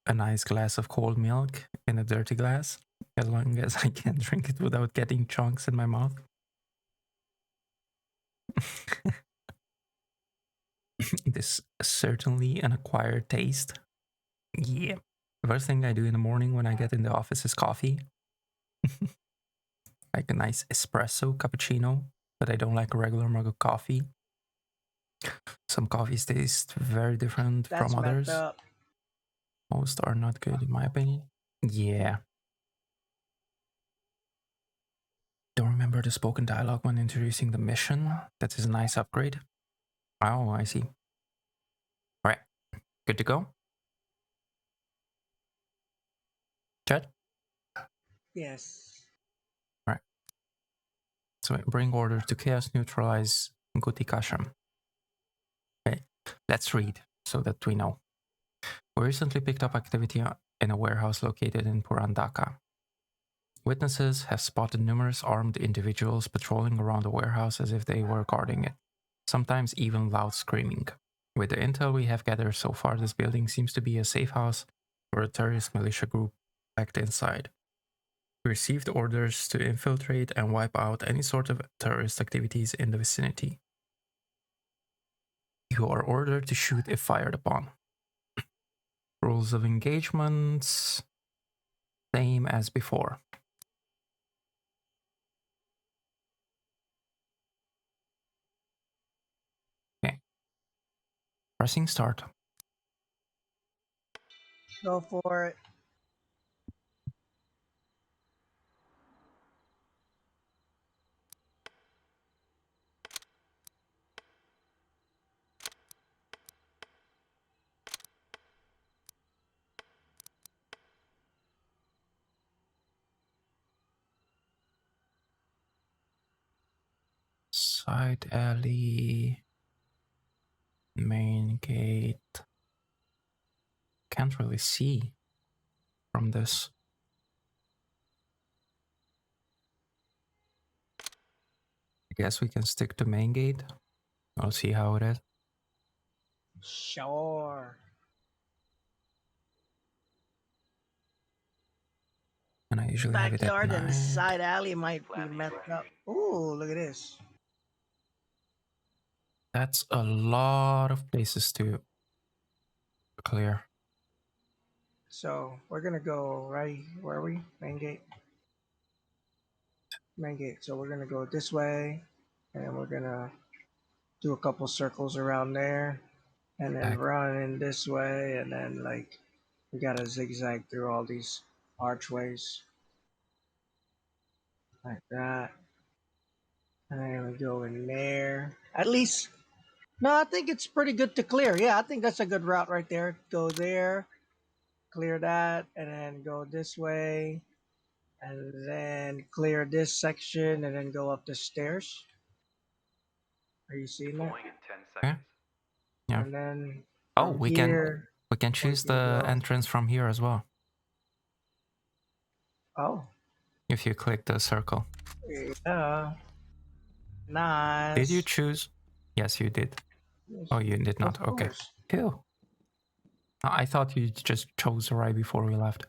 a nice glass of cold milk in a dirty glass, as long as I can drink it without getting chunks in my mouth. It is certainly an acquired taste. Yeah. The first thing I do in the morning when I get in the office is coffee. Like a nice espresso cappuccino, but I don't like a regular mug of coffee. Some coffees taste very different That's from messed others. up. Most are not good in my opinion. Yeah. Don't remember the spoken dialogue when introducing the mission. That is a nice upgrade. Oh, I see. Alright. Good to go? Chat? Yes. Alright. So bring order to chaos, neutralize Guti Kasham. Okay. Let's read so that we know. We recently picked up activity in a warehouse located in Purandaka. Witnesses have spotted numerous armed individuals patrolling around the warehouse as if they were guarding it, sometimes even loud screaming. With the intel we have gathered so far, this building seems to be a safe house for a terrorist militia group packed inside. We received orders to infiltrate and wipe out any sort of terrorist activities in the vicinity. You are ordered to shoot if fired upon. Rules of engagement, same as before. Okay. Pressing start. Go for it. Side alley, main gate. Can't really see from this. I guess we can stick to main gate. I'll see how it is. Sure. And I usually have it at Backyard and 9. side alley might be messed up. Ooh, look at this. That's a lot of places to clear. So we're gonna go right. Where are we? Main gate. Main gate. So we're gonna go this way, and we're gonna do a couple circles around there, and then Back. run in this way, and then like we gotta zigzag through all these archways like that, and then we go in there. At least, no, I think it's pretty good to clear. Yeah, I think that's a good route right there. Go there, clear that, and then go this way, and then clear this section, and then go up the stairs. Are you seeing that? Okay. Yeah. And then Oh, from we here, can we choose can the go. entrance from here as well. Oh, If you click the circle. yeah. Did you Nice. choose? Yes, you did. Yes, Oh, you did of not. Okay. course. Cool. I thought you just chose right before we left.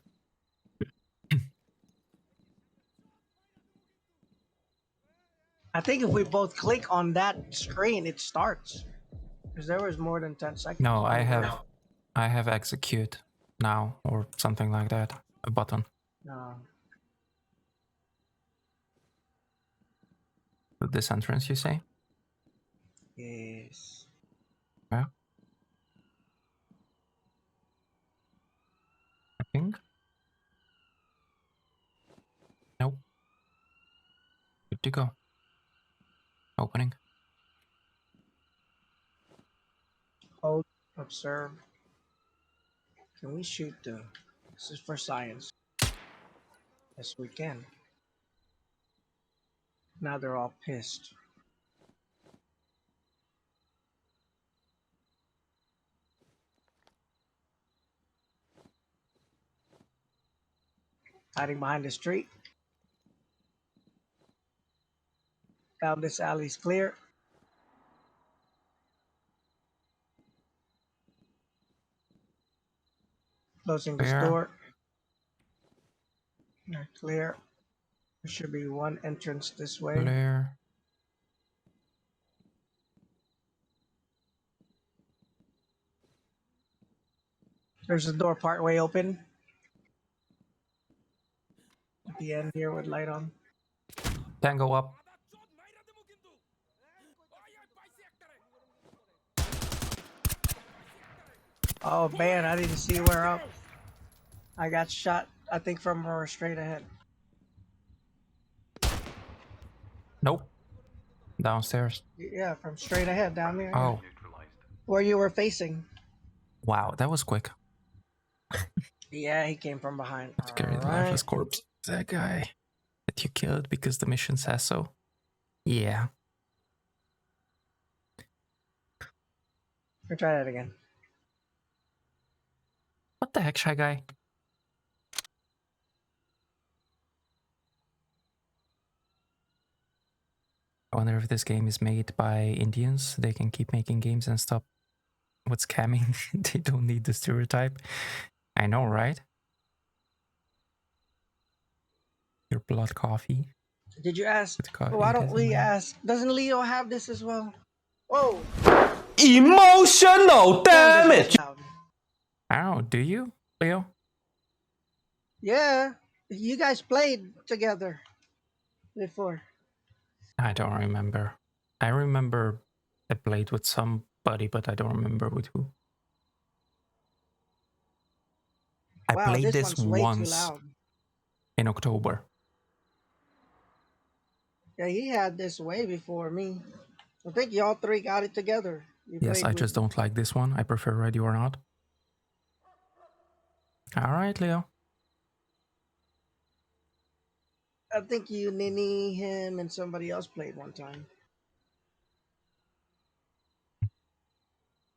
I think if we both click on that screen, it starts. Because there was more than 10 seconds. No, I Wait. have execute now or something like that. A button. No. With this entrance, you say? Yes. Yeah. I think. Nope. Good to go. Opening. Hold. Observe. Can we shoot the... This is for science. Yes, we can. Now they're all pissed. Hiding behind the street. Down this alley's clear. Closing this Clear. door. Clear. There should be one entrance this way. Clear. There's a door partway open. At the end here with light on. Tango up. Oh man, I didn't see where up. I got shot, I think, from straight ahead. Nope. Downstairs. Yeah, from straight ahead down there. Oh. Where you were facing. Wow, that was quick. Yeah, he came from behind. Scary lifeless corpse. That guy that you killed because the mission says so. Yeah. We'll try that again. What the heck, Shy Guy? I wonder if this game is made by Indians. They can keep making games and stop with scamming. They don't need the stereotype. I know, right? Your blood coffee. Did you ask? Coffee Why don't we ask? Doesn't Leo have this as well? Whoa! Emotional damage! I don't know, do you, Leo? Yeah, you guys played together before. I don't remember. I remember I played with somebody, but I don't remember with who. I Wow, played this one's way too once loud. in October. Yeah, he had this way before me. I think y'all three got it together. You Yes, played I with- just don't like this one. I prefer Ready or Not. All right, Leo. I think you, Nini, him, and somebody else played one time.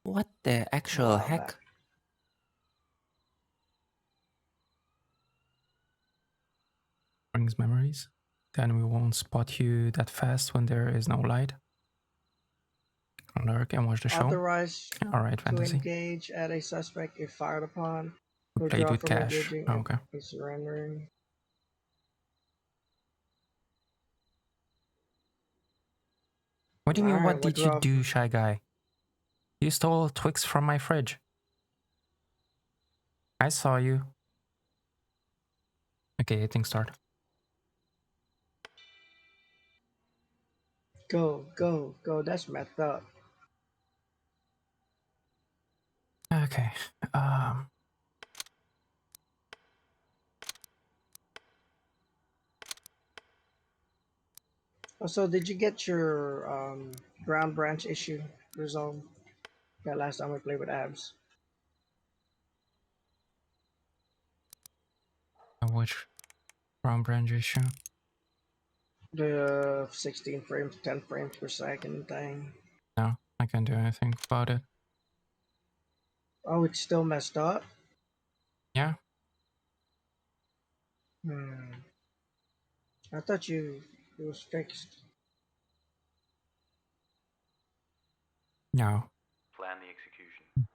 What the actual heck? Back. Brings memories. Then we won't spot you that fast when there is no light. Lurk and watch the show. Authorized All right, to fantasy. engage at a suspect if fired upon. Played Withdraw with from cash. engaging Oh, okay. and surrendering. What do you mean, Alright, what did you withdraw. do, Shy Guy? You stole Twix from my fridge. I saw you. Okay, hitting start. Go, go, go. That's messed up. Okay. Also, did you get your ground branch issue resolved? That last time we played with abs. Which from branch issue? The 16 frames, 10 frames per second thing. No, I can't do anything about it. Oh, it's still messed up? Yeah. I thought it was fixed. No. Plan the execution.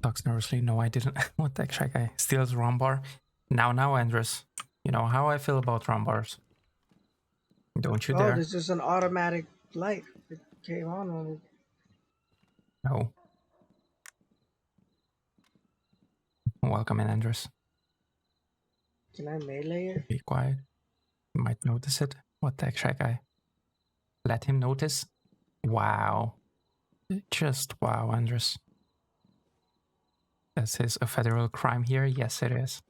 Talks nervously. No, I didn't. What the heck, Shy Guy? Steals Rombar. Now, Andres. You know how I feel about Rombars. Don't you Oh, dare. this is an automatic light. It came on when we... No. Welcome in, Andres. Can I melee it? Be quiet. You might notice it. What the heck, Shy Guy? Let him notice. Wow. Just wow, Andres. Is this a federal crime here? Yes, it is.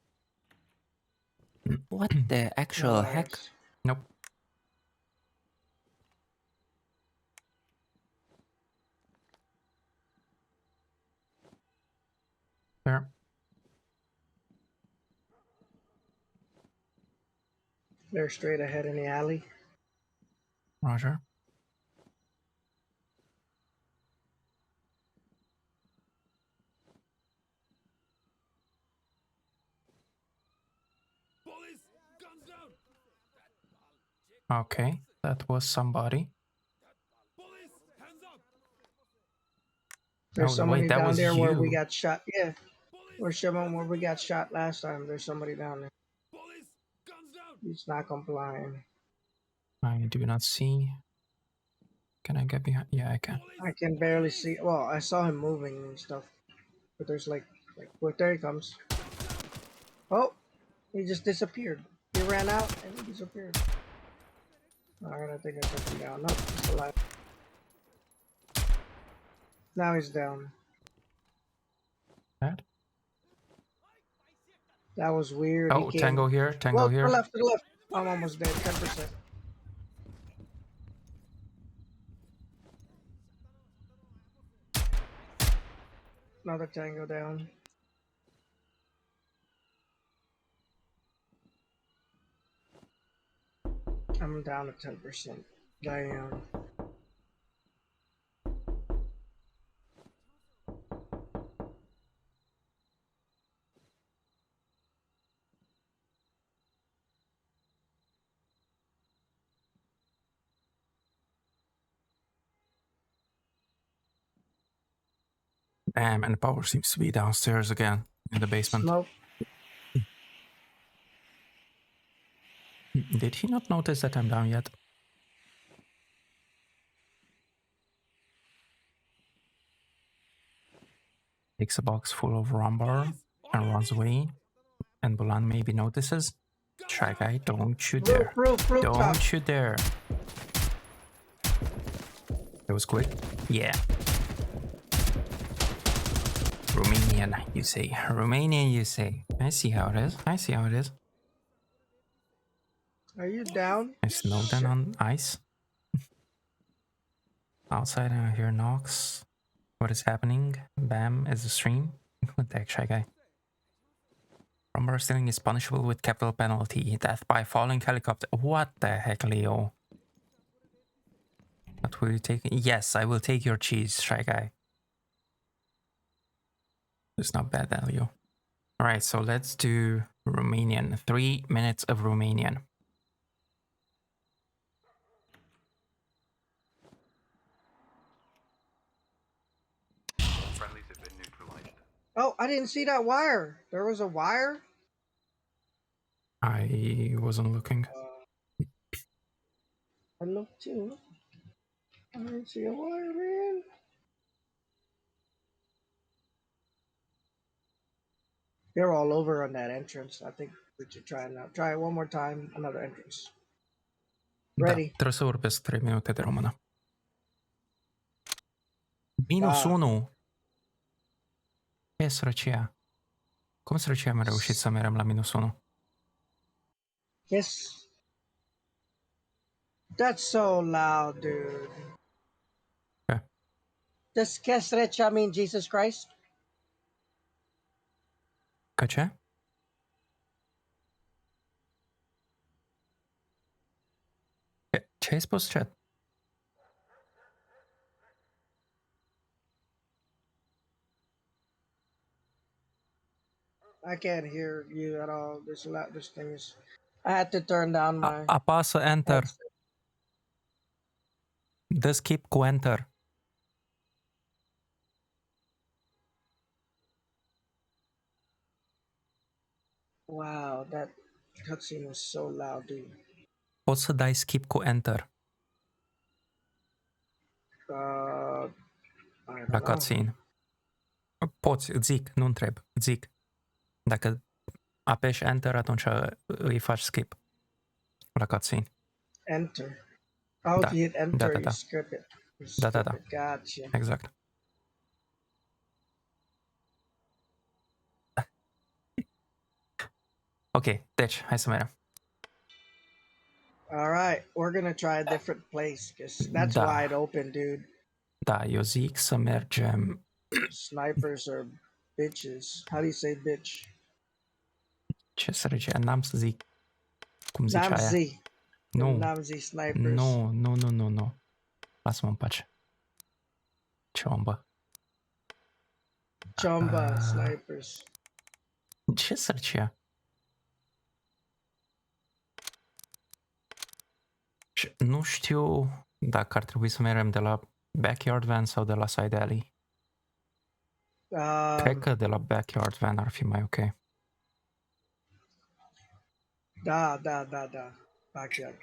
What the actual heck? Nope. There. They're straight ahead in the alley. Roger. Okay, that was somebody. There's Oh, somebody wait, that down was there where we you. got shot. Yeah, where Shimon, where we got shot last time. There's somebody down there. He's not complying. I do not see. Can I get behind? Yeah, I can. I can barely see. Well, I saw him moving and stuff, but there's well, there he comes. Oh, he just disappeared. He ran out and he disappeared. All right, I think I took him down. Nope, he's alive. Now he's down. That? That was weird. He Oh, Tango came. here. Tango Well, to the here. left, to the left. I'm almost dead. 10%. Another tango down. I'm down to 10%. Damn. Damn, and the power seems to be downstairs again in the basement. Smoke. Did he not notice that I'm down yet? Takes a box full of rumbar and runs away. And Bulan maybe notices. Try guy, don't shoot there. Rooftop. Don't shoot there. That was quick. Yeah. Romanian, you say. Romanian, you say. I see how it is. I see how it is. Are you down? I snowed down on ice. Outside, I hear knocks. What is happening? Bam is the stream. What the heck, Shy Guy? Rumbar stealing is punishable with capital penalty. Death by falling helicopter. What the heck, Leo? What will you take? Yes, I will take your cheese, Shy Guy. It's not bad, Leo. Alright, so let's do Romanian. 3 minutes of Romanian. Oh, I didn't see that wire. There was a wire? I wasn't looking. I looked too. I didn't see a wire, man. They're all over on that entrance. I think we should try it now. Try it one more time. Another entrance. Ready. Da, trebuie să vorbesc 3 minute de română. Minus Da. 1. E sărăcia. Cum sărăcia am reușit să mergem la minus 1? Yes. That's so loud, dude. Okay. Does Kesrecha mean Jesus Christ? Că ce? Ce ai spus, chat? I can't hear you at all. This thing is. I had to turn down my. Apasă Enter. Dă skip cu Enter. Wow, that cutscene was so loud, dude. Poți să dai skip cu Enter la cutscene. Poți, zic, nu întreb, zic. Dacă apeși Enter, atunci îi faci skip la cutscene. Enter. Oh, Da. if you hit enter, Da. you skip it. Da. Gotcha. Exact. Ok, deci, hai să mergem. All right, we're gonna try a different place because that's Da. wide open, dude. Da, eu zic să mergem... Snipers are bitches. How do you say bitch? Ce sărăcia? N-am să zic cum zice aia. Namzi. Nu. Namzi snipers. Nu. Lasă-mă în pace. Ciomba. Chomba snipers. Ce sărăcia? Nu știu dacă ar trebui să mergem de la backyard van sau de la side alley. Cred că de la backyard van ar fi mai ok. Da. Backyard.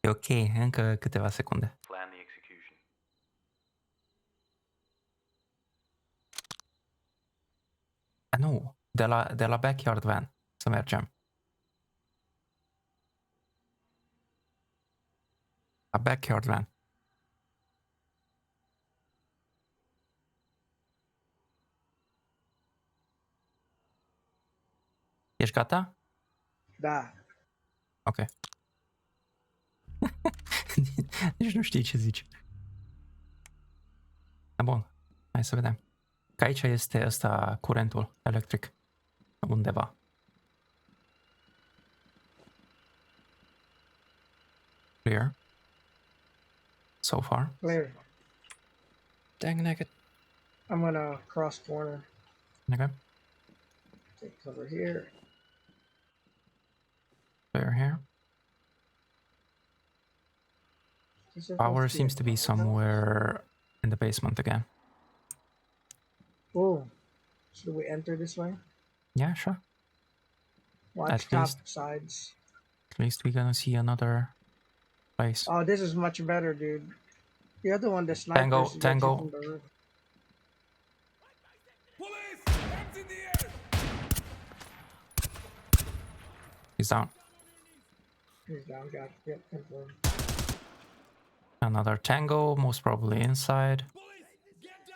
E ok, încă câteva secunde. Plan the execution. Nu, de la backyard van să mergem. La backyard van. Ești gata? Da. Ok. Nici nu știi ce zici. Bun, hai să vedem. Că aici este ăsta curentul electric. Undeva. Clear. So far. Clear. Dang naked. I'm gonna cross corner. Okay. Take cover here. Clear here. Power seems to be somewhere in the basement again. Oh, should we enter this way? Yeah, sure. Watch At top least- sides. At least we're gonna see another place. Oh, this is much better, dude. The other one, the snipers. Tango, you get tango. you from the roof. He's down. He's down, got it. Confirmed. Another tango, most probably inside.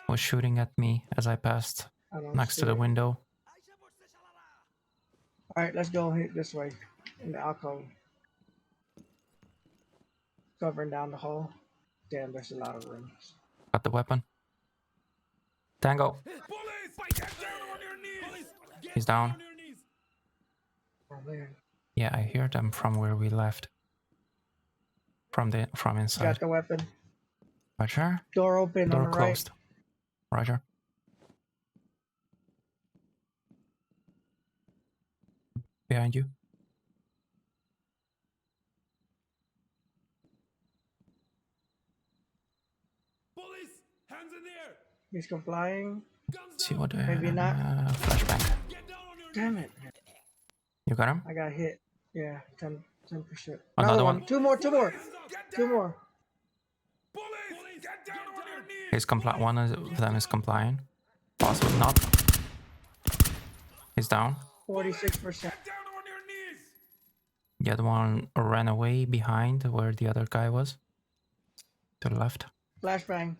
Was shooting at me as I passed I don't next see to the it. window. All right, let's go hit this way in the alcove. Covering down the hole. Damn, there's a lot of rooms. Got the weapon. Tango. He's down. Oh man, Yeah, I hear them from where we left. From inside. got the weapon. Roger. Door open Door on the closed. Roger. Behind you. right. He's complying. See what? Maybe not. Flashbang. Damn it! You got him. I got hit. Yeah, 10%. Another one. Two more. He's one of them is complying. Possibly not. He's down. 46%. The other one ran away behind where the other guy was. To the left. Flashbang.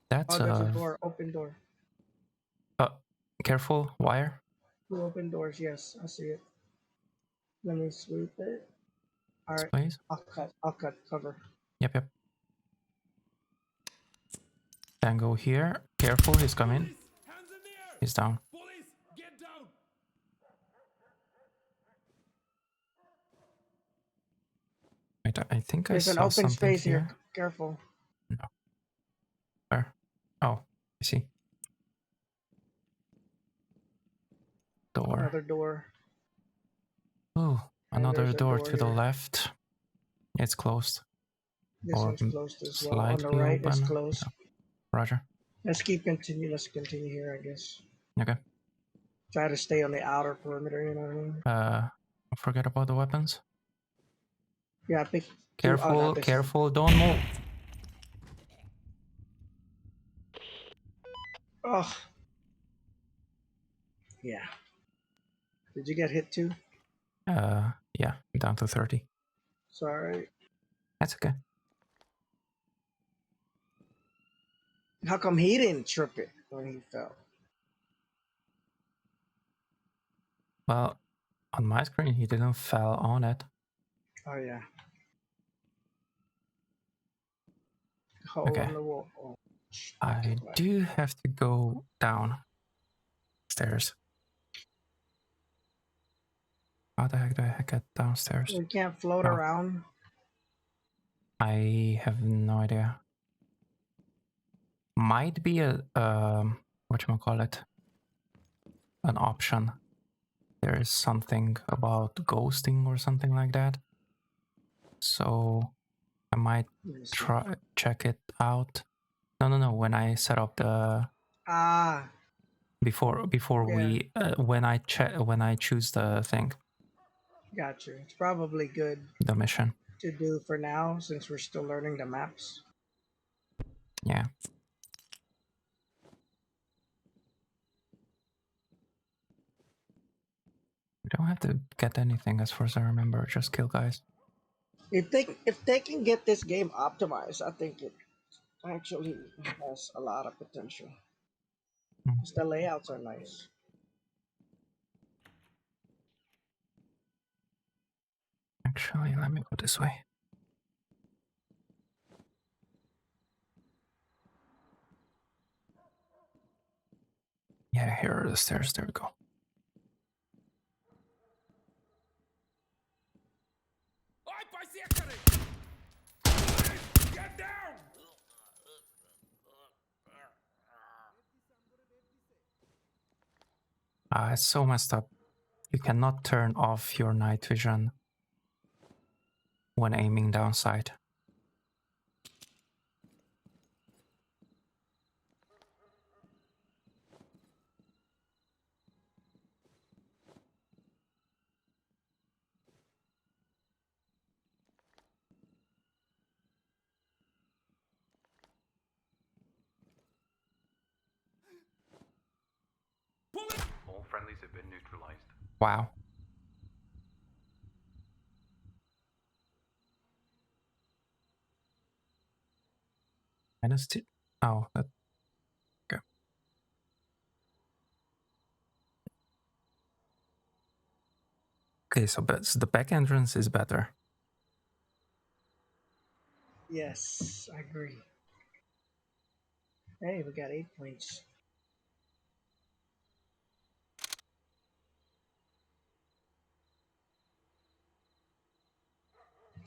That's Oh, there's a door. Open door. Careful, wire. Two open doors. Yes, I see it. Let me sweep it. All right. Please. I'll cut cover. Yep. Tango here. Careful, he's coming. He's down. Wait, I think There's I an saw open something space here. here. Careful. No. Where? Oh, I see. Door. Another door. Oh, And another there's a door door to the here. left. It's closed. This Or one's closed as well. On the slightly right, it's open. closed. Roger. Let's continue here, I guess. Okay. Try to stay on the outer perimeter, you know what I mean? Forget about the weapons. Yeah, pick. Careful, careful, don't move. Oh. Yeah. Did you get hit too? Yeah, down to 30. Sorry. That's okay. How come he didn't trip it when he fell? Well, on my screen, he didn't fall on it. Oh yeah. Hole Okay. on the wall. Oh, I do have to go down stairs. How the heck do I get downstairs? We can't float No. around. I have no idea. Might be a whatchamacallit, an option. There is something about ghosting or something like that. So I might check it out. No. When I set up the before Yeah. we when I choose the thing. Gotcha. It's probably good The mission to do for now since we're still learning the maps. Yeah. We don't have to get anything as far as I remember. Just kill guys. If they can get this game optimized, I think it actually has a lot of potential. Because the layouts are nice. Actually, let me go this way. Yeah, here are the stairs. There we go. Get down! It's so messed up. You cannot turn off your night vision when aiming down sight. All friendlies have been neutralized. Wow. -2. Oh, that. Okay. Okay, so the back entrance is better. Yes, I agree. Hey, we got 8 points.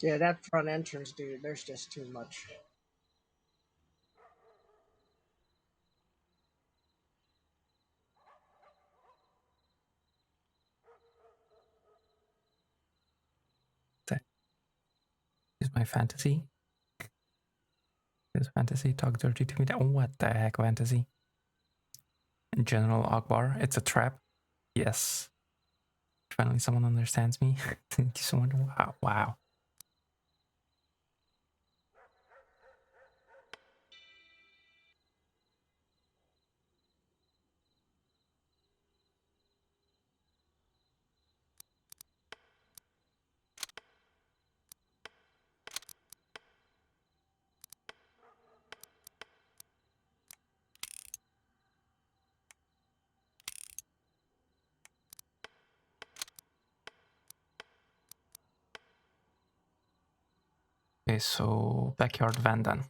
Yeah, that front entrance, dude, there's just too much. Is my fantasy? Is fantasy talk dirty to me? What the heck, fantasy? General Akbar, it's a trap. Yes. Finally, someone understands me. Thank you so much. Wow. Wow. Okay, so backyard van then.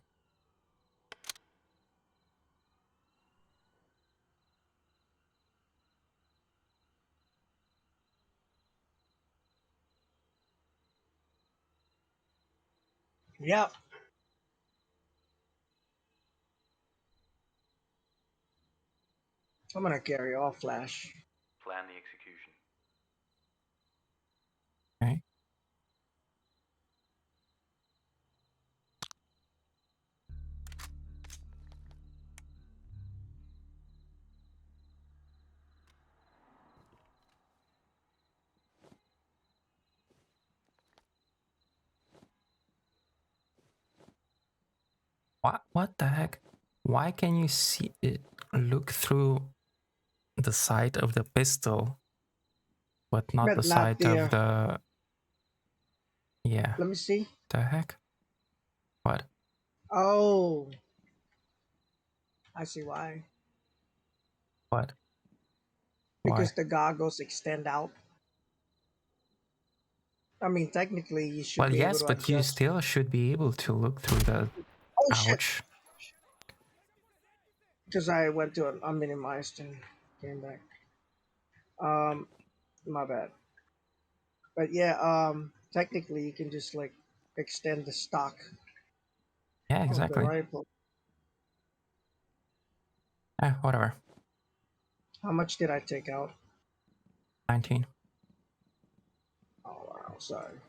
Yep. I'm gonna carry all flash. Plan the execution. Okay. What the heck? Why can you see it look through the sight of the pistol, but not But the not sight the. of the... Yeah. Let me see. The heck? What? Oh. I see why. What? Because Why? the goggles extend out. I mean, technically, you should Well, be able yes, to but you adjust. still should be able to look through the... Oh, shit. Ouch. Because I went to an unminimized and came back. My bad. But yeah, technically, you can just like extend the stock Yeah, of the exactly. rifle. Whatever. How much did I take out? 19. Oh, wow. Sorry.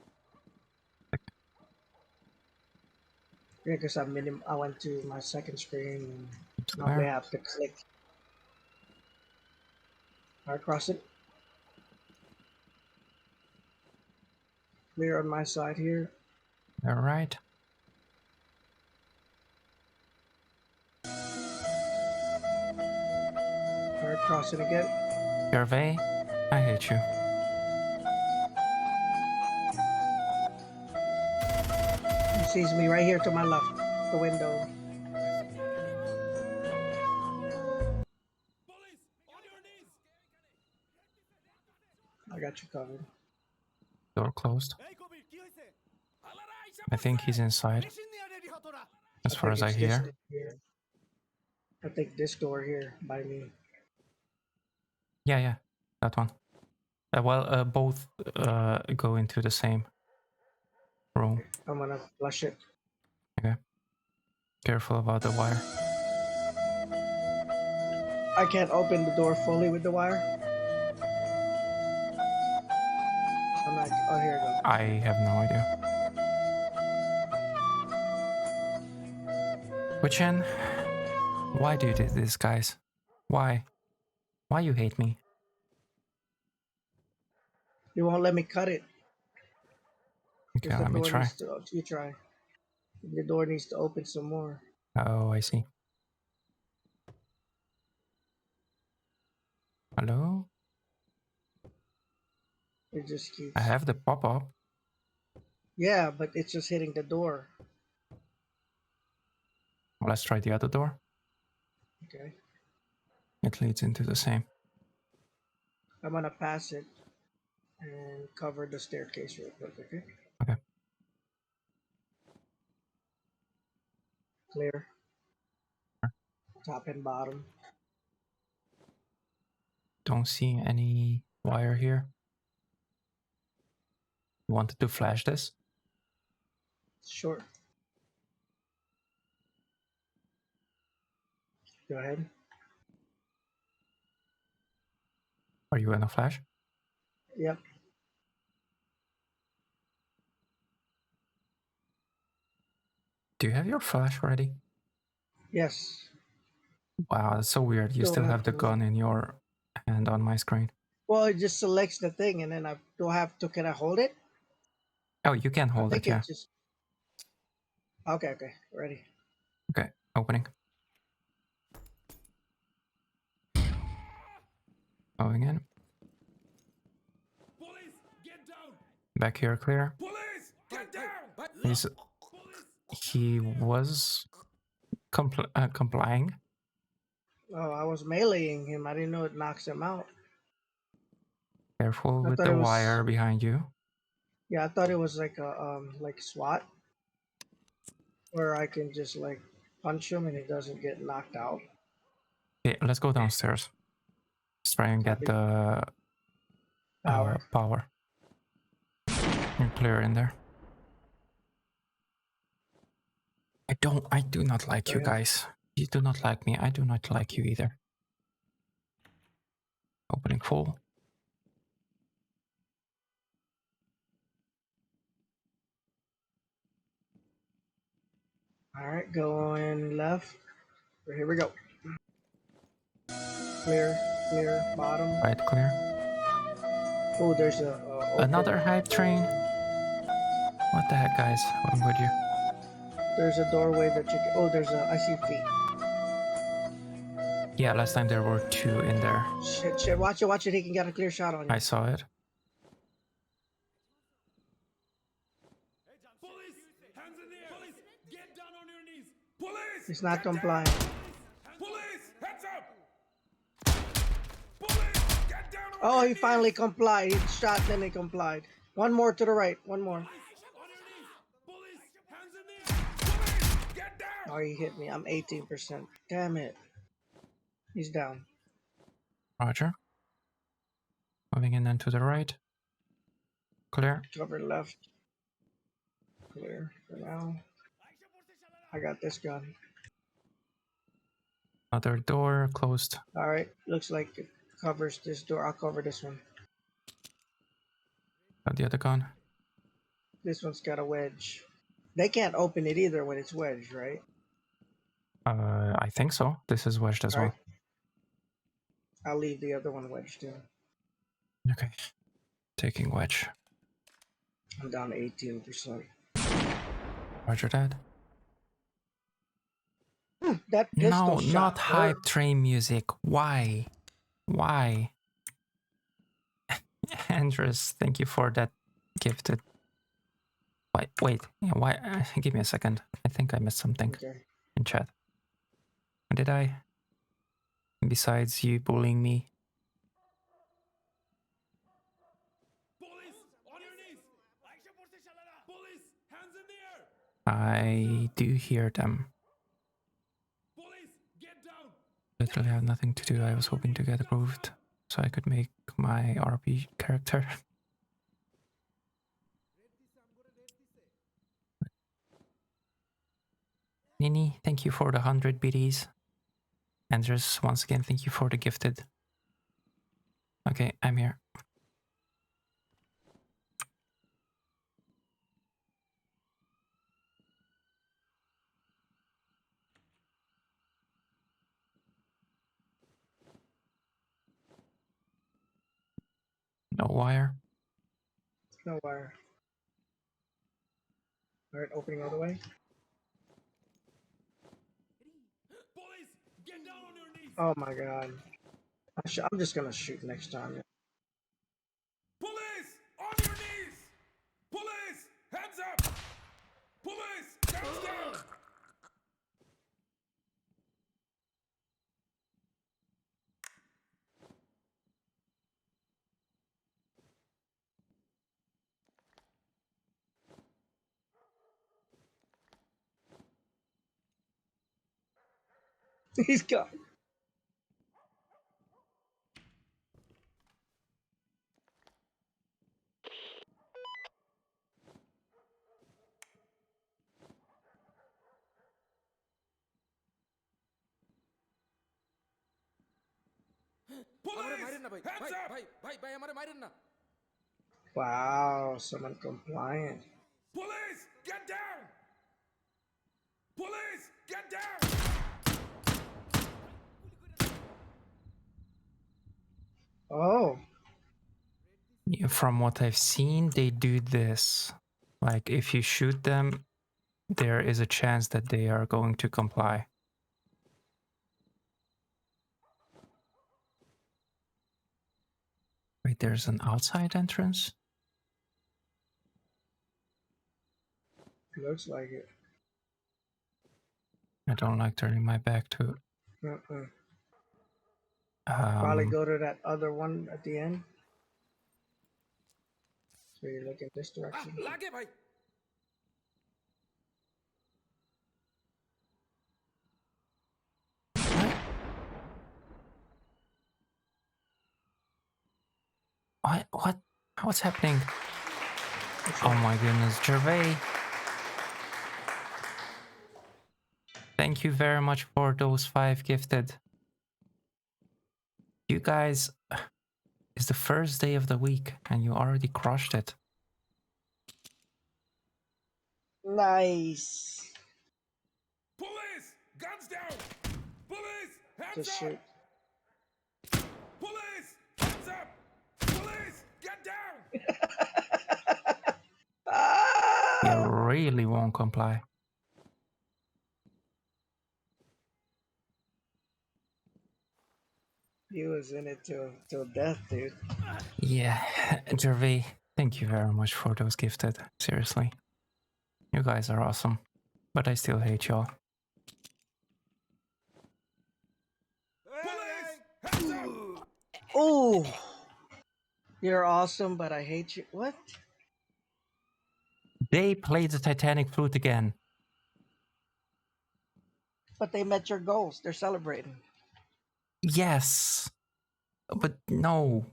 Yeah, because I went to my second screen and It's normally I clear. have to click. Alright, cross it. Clear on my side here. All right. Alright, cross it again. Gervais, I hate you. He sees me right here to my left, the window. I got you covered. Door closed. I think he's inside. As far as I It's this hear. door here. I think this door here by me. Yeah, that one. Well, both go into the same room. I'm gonna flush it. Okay. Careful about the wire. I can't open the door fully with the wire. I'm not. Oh, here we go. I have no idea. Witchen, why do you do this, guys? Why? Why you hate me? You won't let me cut it. Okay, Because the let me door try. needs to. You try. The door needs to open some more. Oh, I see. Hello? It just keeps. I have the pop-up. Yeah, but it's just hitting the door. Let's try the other door. Okay. It leads into the same. I'm gonna pass it and cover the staircase real quick. Okay. Okay. Clear. Top and bottom. Don't see any wire here. You wanted to flash this? Sure. Go ahead. Are you gonna flash? Yep. Do you have your flash ready? Yes. Wow, that's so weird. You still have the gun in your hand on my screen. Well, it just selects the thing, and then I don't have to. Can I hold it? Oh, you can I hold think it, yeah. it just. Okay. Okay. Ready. Okay, opening. Going in. Back here, clear. He was complying. Oh, I was meleeing him. I didn't know it knocks him out. Careful I with thought the it was. wire behind you. Yeah, I thought it was like a like SWAT, where I can just like punch him and he doesn't get knocked out. Okay, let's go downstairs. Let's try and get Copy. the power. You're clear in there. I do not like you guys. You do not like me. I do not like you either. Opening full. All right, going left. Here we go. Clear, clear, bottom. Right, clear. Oh, there's a Another hype train. What the heck, guys? I'm with you. There's a doorway that you can. Oh, there's a. I see feet. Yeah, last time there were two in there. Shit! Watch it! He can get a clear shot on you. I saw it. He's not complying. Oh, he finally complied. He shot, then he complied. One more to the right. One more. Oh, he hit me. I'm 18%. Damn it. He's down. Roger. Moving in then to the right. Clear. Cover left. Clear for now. I got this gun. Another door closed. All right. Looks like it covers this door. I'll cover this one. Got the other gun. This one's got a wedge. They can't open it either when it's wedged, right? I think so. This is wedged as All right. well. I'll leave the other one wedged too. Okay. Taking wedge. I'm down to 18%. Roger that. That pistol No, shot not hurt. hype train music. Why? Why? Andres, thank you for that gifted. Wait. Yeah, why? Give me a second. I think I missed something Okay. in chat. Did I? Besides you bullying me? Police, on your knees! Police, hands in the air! I do hear them. Police, get down! Literally have nothing to do. I was hoping to get approved so I could make my RP character. Nini, thank you for the 100 BDs. Andres, once again, thank you for the gifted. Okay, I'm here. No wire. No wire. All right, opening all the way. Police, get down on your knees! Oh my god. I'm just gonna shoot next time. Police, on your knees! Police, hands up! Police, hands down! He's gone. Police, hands up! Wow, someone compliant. Police, get down! Police, get down! Oh. From what I've seen, they do this. Like, if you shoot them, there is a chance that they are going to comply. Wait, there's an outside entrance? Looks like it. I don't like turning my back to it. Probably go to that other one at the end. So you look in this direction. What? What's happening? Oh my goodness, Gervais. Thank you very much for those 5 gifted. You guys, it's the first day of the week and you already crushed it. Nice. Police, guns down! Police, hands Just up! shoot. Police, hands up! Police, get down! You really won't comply. He was in it till death, dude. Yeah, Gervais, thank you very much for those gifted. Seriously. You guys are awesome. But I still hate y'all. Oh, you're awesome, but I hate you. What? They played the Titanic flute again. But they met your goals. They're celebrating. Yes. But no.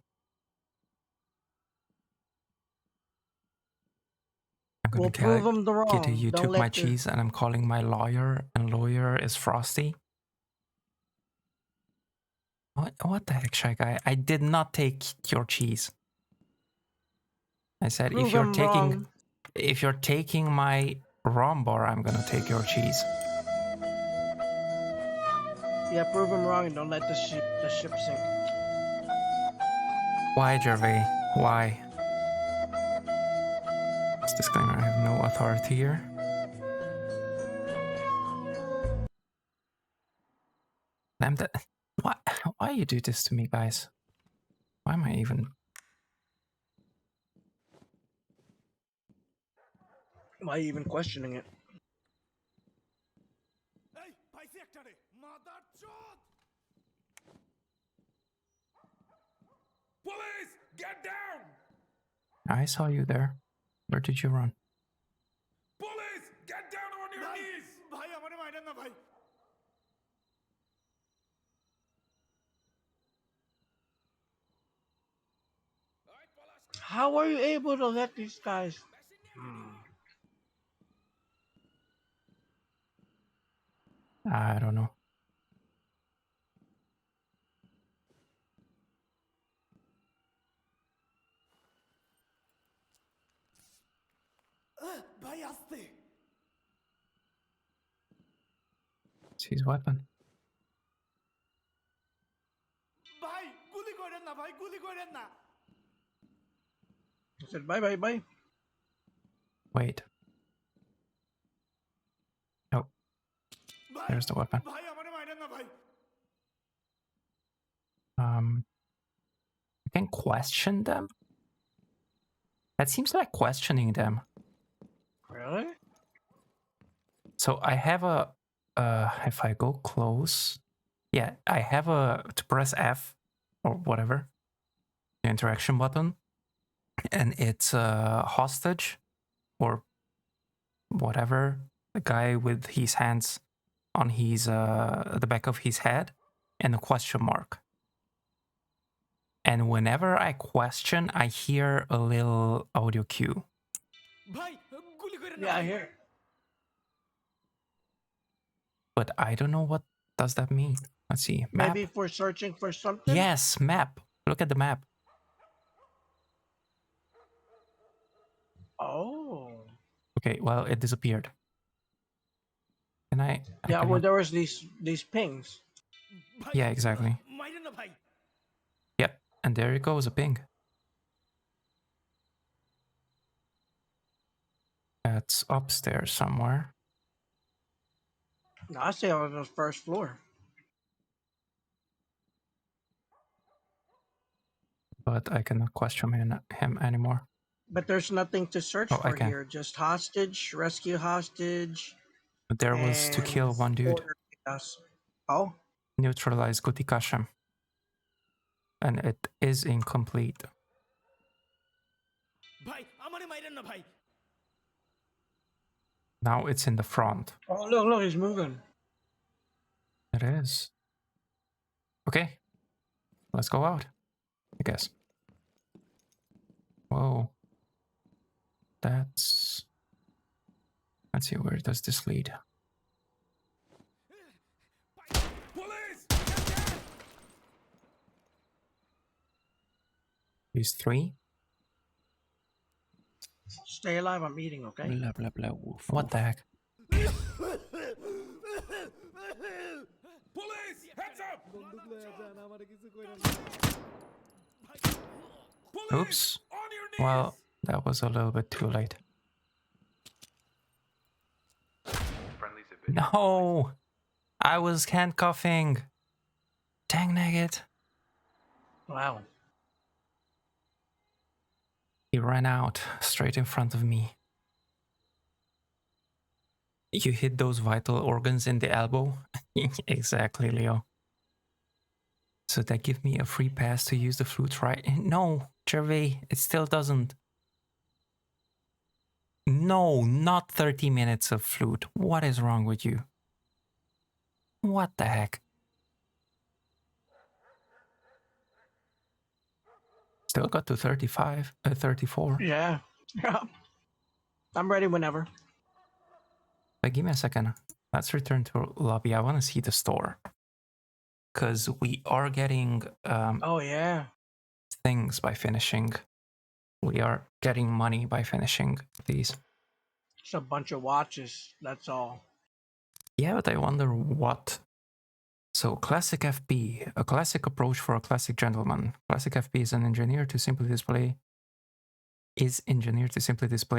I'm gonna prove them the get a wrong. you Don't took let my the- cheese and I'm calling my lawyer and lawyer is Frosty. What the heck, Shy Guy? I did not take your cheese. I said Prove him wrong. if you're taking my wrong bar, I'm gonna take your cheese. Yeah, prove him wrong and don't let the ship sink. Why, Gervais? Why? Disclaimer, I have no authority here. Damn that. Why you do this to me, guys? Why am I even... Why are you even questioning it? Police! Get down! I saw you there. Where did you run? Police! Get down on your knees! ভাই আমারে মাইরেন না ভাই How are you able to let these guys? I don't know. ভাই আসতে It's his weapon. ভাই গুলি করেন না ভাই গুলি করেন না I said bye bye bye. Wait. Oh. There's the weapon. ভাই আমারে মাইরেন না ভাই You can question them? That seems like questioning them. Really? So I have a... if I go close... Yeah, I have a... to press F, or whatever, the interaction button, and it's hostage, or whatever, the guy with his hands on his the back of his head, and a question mark. And whenever I question, I hear a little audio cue. ভাই গুলি করেন না Yeah, I hear. But I don't know what does that mean. Let's see. Map. Maybe if we're searching for something. Yes, map. Look at the map. Oh. Okay, well, it disappeared. Can I? Yeah, well, cannot- there was these pings. Yeah, exactly. মাইরেন না ভাই Yep, and there it goes, a ping. That's upstairs somewhere. No, I say on the first floor. But I cannot question him anymore. But there's nothing to search Oh, I for can. here. Just hostage, rescue hostage. There was to kill and one dude. order chaos. Oh, Neutralize Gutikashem. And it is incomplete. ভাই আমারে মাইরেন না ভাই Now it's in the front. oh, look, he's moving. It is. Okay. Let's go out, I guess. Whoa. That's... Let's see, where does this lead? Police! These three? Stay alive. I'm eating. Okay. Blah blah blah. Woof, What the heck? Police! Heads up! বন্দুক লয়ে যান আমারে কিছু কইরেন Police! Oops. On your knees! Well, that was a little bit too late. No! I was handcuffing! Dang nugget! Wow. He ran out straight in front of me. You hit those vital organs in the elbow? Exactly, Leo. So that give me a free pass to use the flute, right? No, Gervais, it still doesn't. No, not 30 minutes of flute. What is wrong with you? What the heck? Still got to 35, 34. Yeah. Yeah. I'm ready whenever. But give me a second. Let's return to lobby. I want to see the store. Because we are getting Oh yeah. things by finishing. We are getting money by finishing these. It's a bunch of watches. That's all. Yeah, but I wonder what. So, classic FP, a classic approach for a classic gentleman. Classic FP is engineered to simply display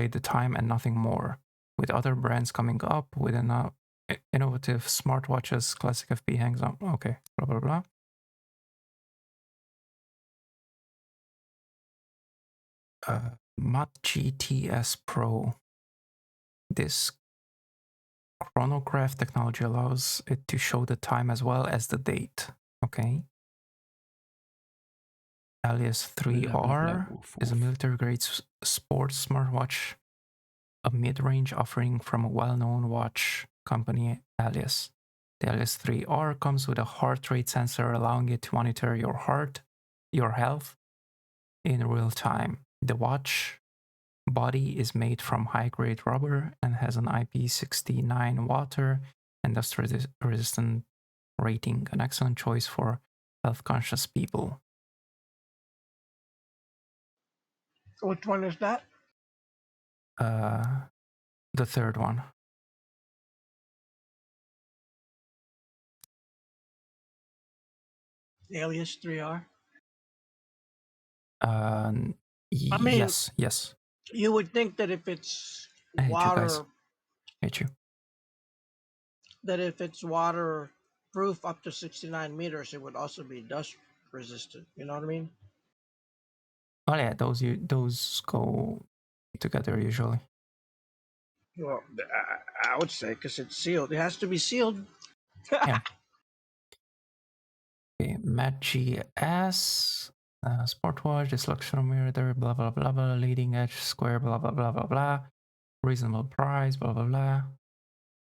the time and nothing more. With other brands coming up with an innovative smartwatches, classic FP hangs on. Okay, blah blah blah. Mat GTS Pro. This chronograph technology allows it to show the time as well as the date. Okay. Alias 3R is a military-grade sports smartwatch, a mid-range offering from a well-known watch company, Alias. The Alias 3R comes with a heart rate sensor, allowing it to monitor your health in real time. The watch body is made from high-grade rubber and has an IP69 water and dust-resistant rating, an excellent choice for health-conscious people. Which one is that? The third one. Alias 3R. I mean, yes. You would think that if it's I hate you guys. water, Hate you. that if it's water proof up to 69 meters, it would also be dust resistant. You know what I mean? Oh yeah, those go together usually. Well, I would say because it's sealed. It has to be sealed. Yeah. Okay, Mat GS, Sportwatch, this luxometer, blah blah blah blah, leading edge, square, blah blah blah blah blah, reasonable price, blah blah blah.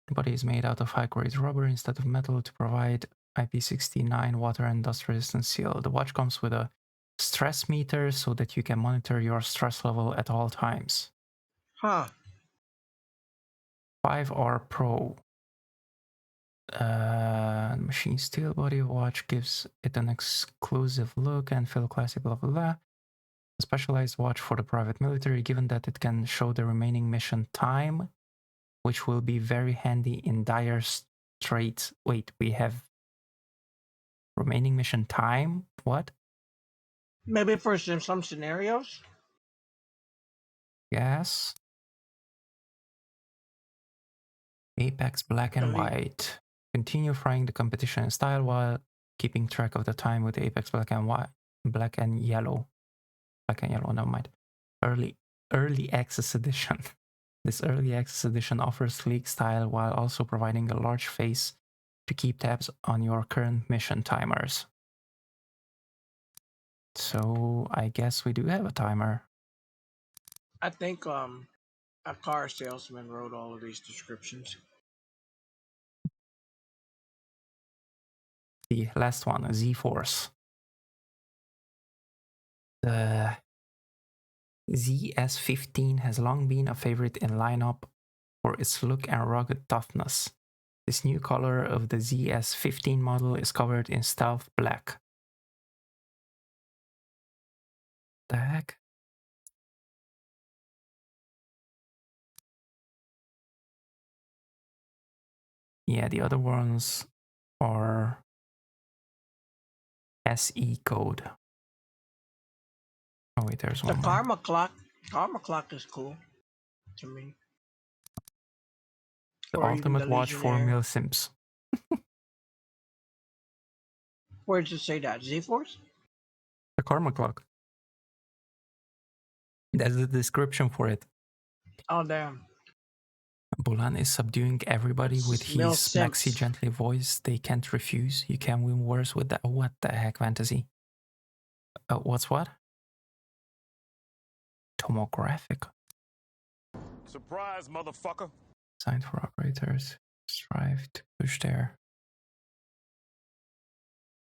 The body is made out of high-grade rubber instead of metal to provide IP69 water and dust resistant seal. The watch comes with a stress meter so that you can monitor your stress level at all times. Huh. 5R Pro. Machine steel body watch gives it an exclusive look and feel classy, blah blah blah. A specialized watch for the private military, given that it can show the remaining mission time, which will be very handy in dire straits. Wait, we have remaining mission time? What? Maybe for some scenarios. Yes. Apex black and white. Continue frying the competition in style while keeping track of the time with Apex black and white, black and yellow. Black and yellow, never mind. Early access edition. This early access edition offers sleek style while also providing a large face to keep tabs on your current mission timers. So I guess we do have a timer. I think a car salesman wrote all of these descriptions. The last one, Z-Force. The ZS15 has long been a favorite in lineup for its look and rugged toughness. This new color of the ZS15 model is covered in stealth black. The heck? Yeah, the other ones are SE code. Oh wait, there's one The more. Karma clock is cool to me. The Or even ultimate the watch for Legionnaire. milsims. Where does it say that? Z-Force? The Karma clock. That's the description for it. Oh damn. Bulan is subduing everybody with his maxi gently voice. They can't refuse. You can win wars with that. What the heck, fantasy? What's what? Tomographic. Surprise, motherfucker. Designed for operators. Strive to push their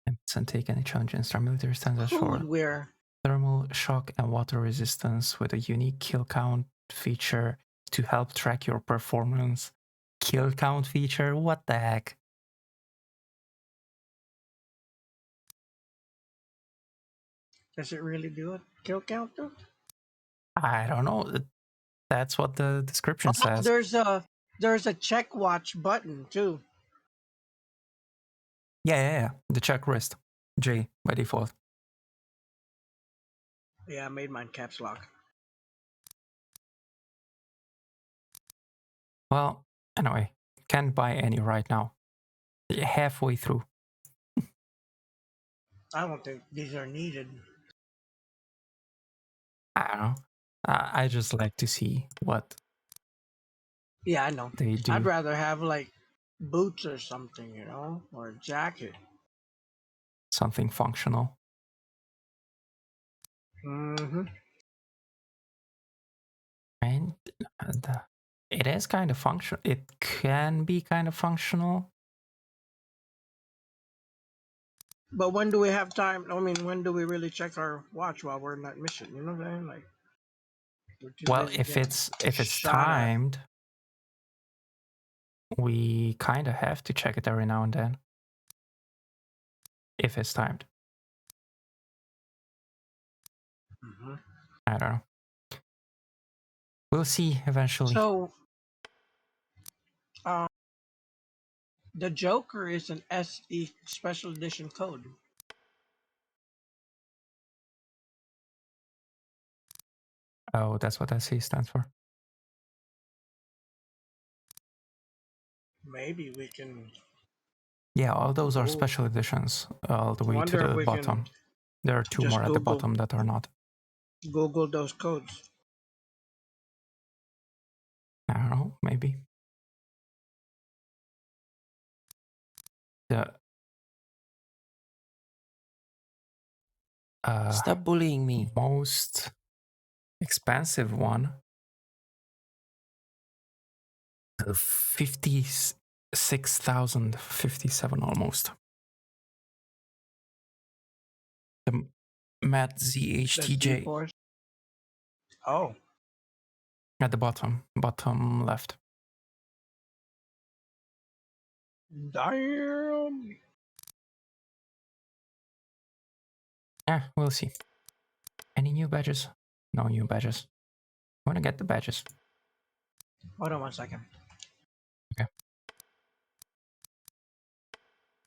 limits and take any challenge in military standards for thermal, shock, and water resistance with a unique kill count feature to help track your performance. Kill count feature? What the heck? Does it really do a kill count though? I don't know. That's what the description Oh, says. there's a check watch button too. Yeah. The checklist. J by default. Yeah, I made mine caps lock. Well, anyway, can't buy any right now. Halfway through. I don't think these are needed. I don't know. I just like to see what Yeah, I know. they do. I'd rather have like boots or something, you know, or a jacket. Something functional. Mm-hmm. And it is kind of functional. It can be kind of functional. But when do we have time? I mean, when do we really check our watch while we're not mission? You know what I'm saying? Like, we're too Well, busy if getting it's shot at. timed, we kind of have to check it every now and then. If it's timed. Mm-hmm. I don't know. We'll see eventually. So, the Joker is an SE special edition code. Oh, that's what SE stands for. Maybe we can. Yeah, all those are Ooh. special editions all the way to Wonder if the we bottom. can There are 2 just more at the bottom that are not. Google those codes. I don't know, maybe. The Stop bullying me. Most expensive one, 56,057 almost. The Matt ZHTJ Oh, at the bottom left. damn. Yeah, we'll see. Any new badges? No new badges. I want to get the badges. Hold on 1 second. Okay.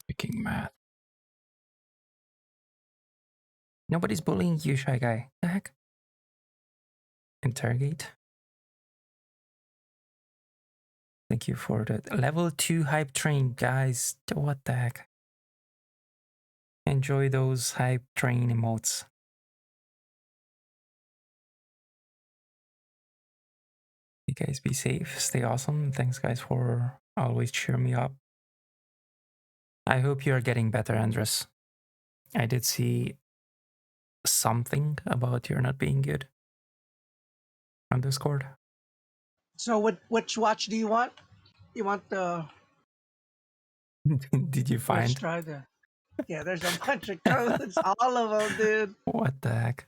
Picking Matt. Nobody's bullying you, shy guy. The heck? Interrogate. Thank you for that. Level 2 hype train, guys. What the heck? Enjoy those hype train emotes. You guys be safe, stay awesome. Thanks, guys, for always cheering me up. I hope you are getting better, Andres. I did see something about you're not being good on Discord. So, which watch do you want? You want the? Did you Let's find? try the. Yeah, there's a bunch of codes, all of them, dude. What the heck?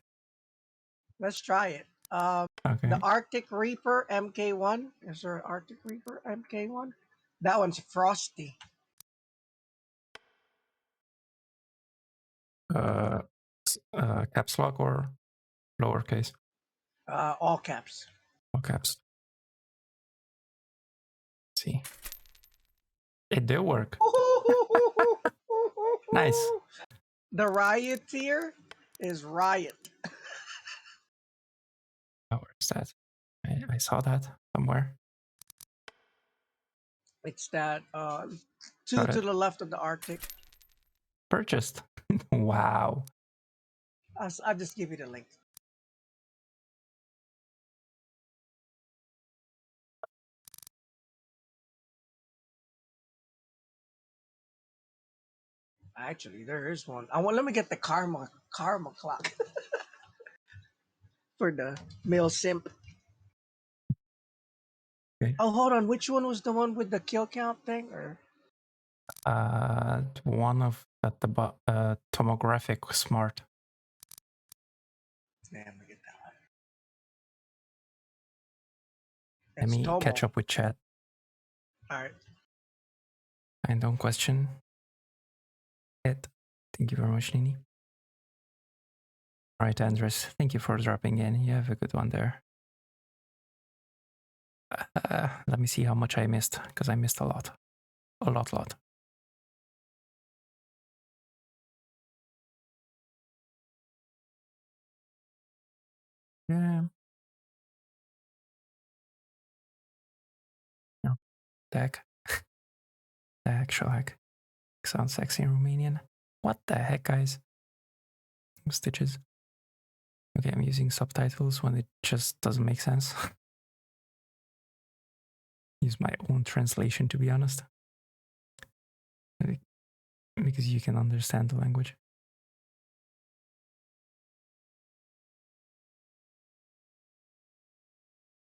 Let's try it. Okay. The Arctic Reaper MK1. Is there an Arctic Reaper MK1? That one's frosty. Caps lock or lowercase? All caps. All caps. Let's see. It did work. Nice. The Rioteer is Riot. Oh, where's that? I saw that somewhere. It's that two Got to it. the left of the Arctic. Purchased. Wow. I'll just give you the link. Actually, there is one. Let me get the karma clock for the male simp. Okay. Oh, hold on. Which one was the one with the kill count thing? Or one of at the tomographic smart. damn, let me get that one. Let It's me Tomo. catch up with chat. All right. And don't question it. Thank you very much, Nini. All right, Andres. Thank you for dropping in. You have a good one there. Let me see how much I missed, because I missed a lot. A lot. Yeah. No. Tag. Tag, shellac. Sounds sexy in Romanian. What the heck, guys? Stitches. Okay, I'm using subtitles when it just doesn't make sense. Use my own translation, to be honest. Because you can understand the language.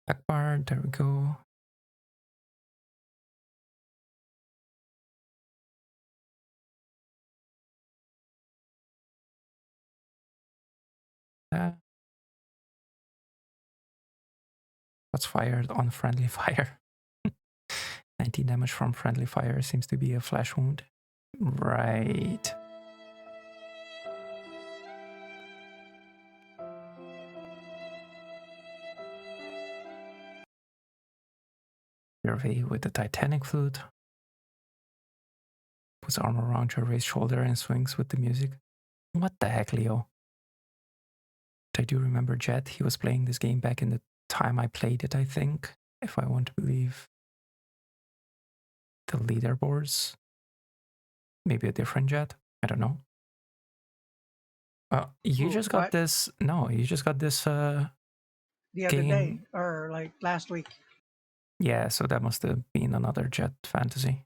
Akbar, there we go. What's fired on friendly fire? 19 damage from friendly fire seems to be a flash wound. Right. Gervais with the Titanic flute. Puts arm around your raised shoulder and swings with the music. What the heck, Leo? I do remember Jet. He was playing this game back in the time I played it, I think. If I want to believe the leaderboards. Maybe a different Jet. I don't know. You just got what? this. No, you just got this The other game. day, or like last week. Yeah, so that must have been another Jet fantasy.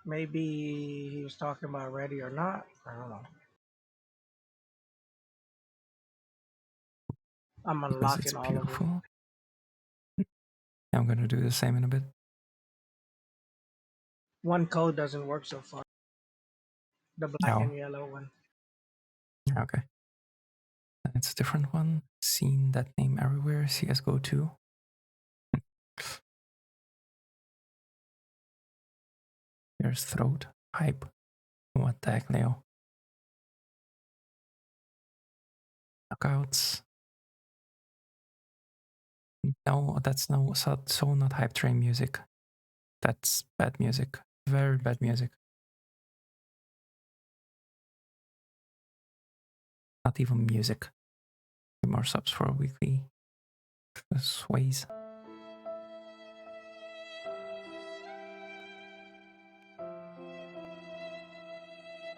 Maybe he was talking about Ready or Not. I don't know. I'm Because it's unlocking all of them. beautiful. I'm gonna do the same in a bit. One code doesn't work so far. The black Oh. and yellow one. Okay. It's a different one. Seen that name everywhere. CSGO 2. There's throat. Hype. What the heck, Leo? Knockouts. No, that's no so not hype train music. That's bad music. Very bad music. Not even music. 2 more subs for a weekly. Sways.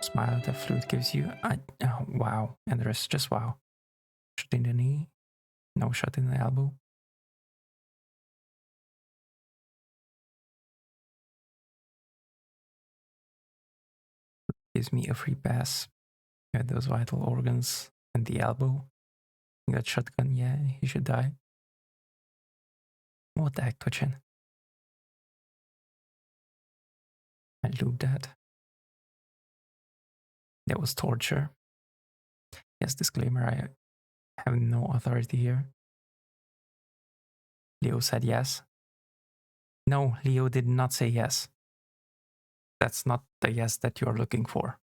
Smile the flute gives you. Oh, wow. And the rest just wow. Shot in the knee. No shot in the elbow. Gives me a free pass. Yeah, those vital organs and the elbow. You got shotgun, yeah, he should die. What the heck, Twitchin? I looped that. That was torture. Yes, disclaimer, I have no authority here. Leo said yes. No, Leo did not say yes. That's not the yes that you're looking for.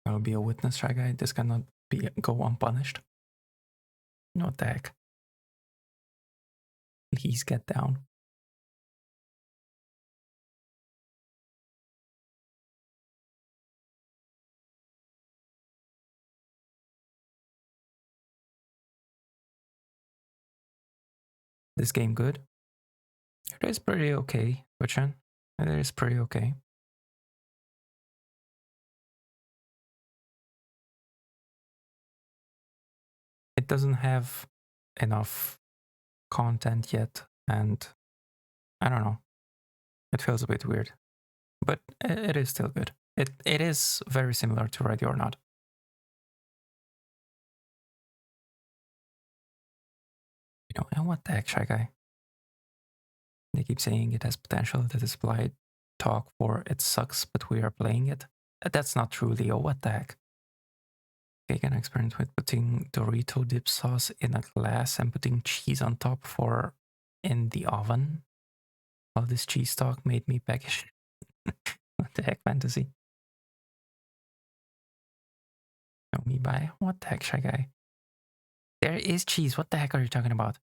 I'll be a witness, Shy Guy. This cannot go unpunished. What the heck? Please get down. This game good? It is pretty okay, Twitchin. It is pretty okay. It doesn't have enough content yet, and I don't know. It feels a bit weird, but it is still good. It is very similar to Ready or Not. You know, and what the heck, Shy Guy? They keep saying it has potential, that is polite talk for it sucks, but we are playing it. That's not true, Leo. What the heck? Okay, can experiment with putting Dorito dip sauce in a glass and putting cheese on top for in the oven. All this cheese talk made me peckish. What the heck, fantasy? Show me by. What the heck, Shy Guy? There is cheese. What the heck are you talking about?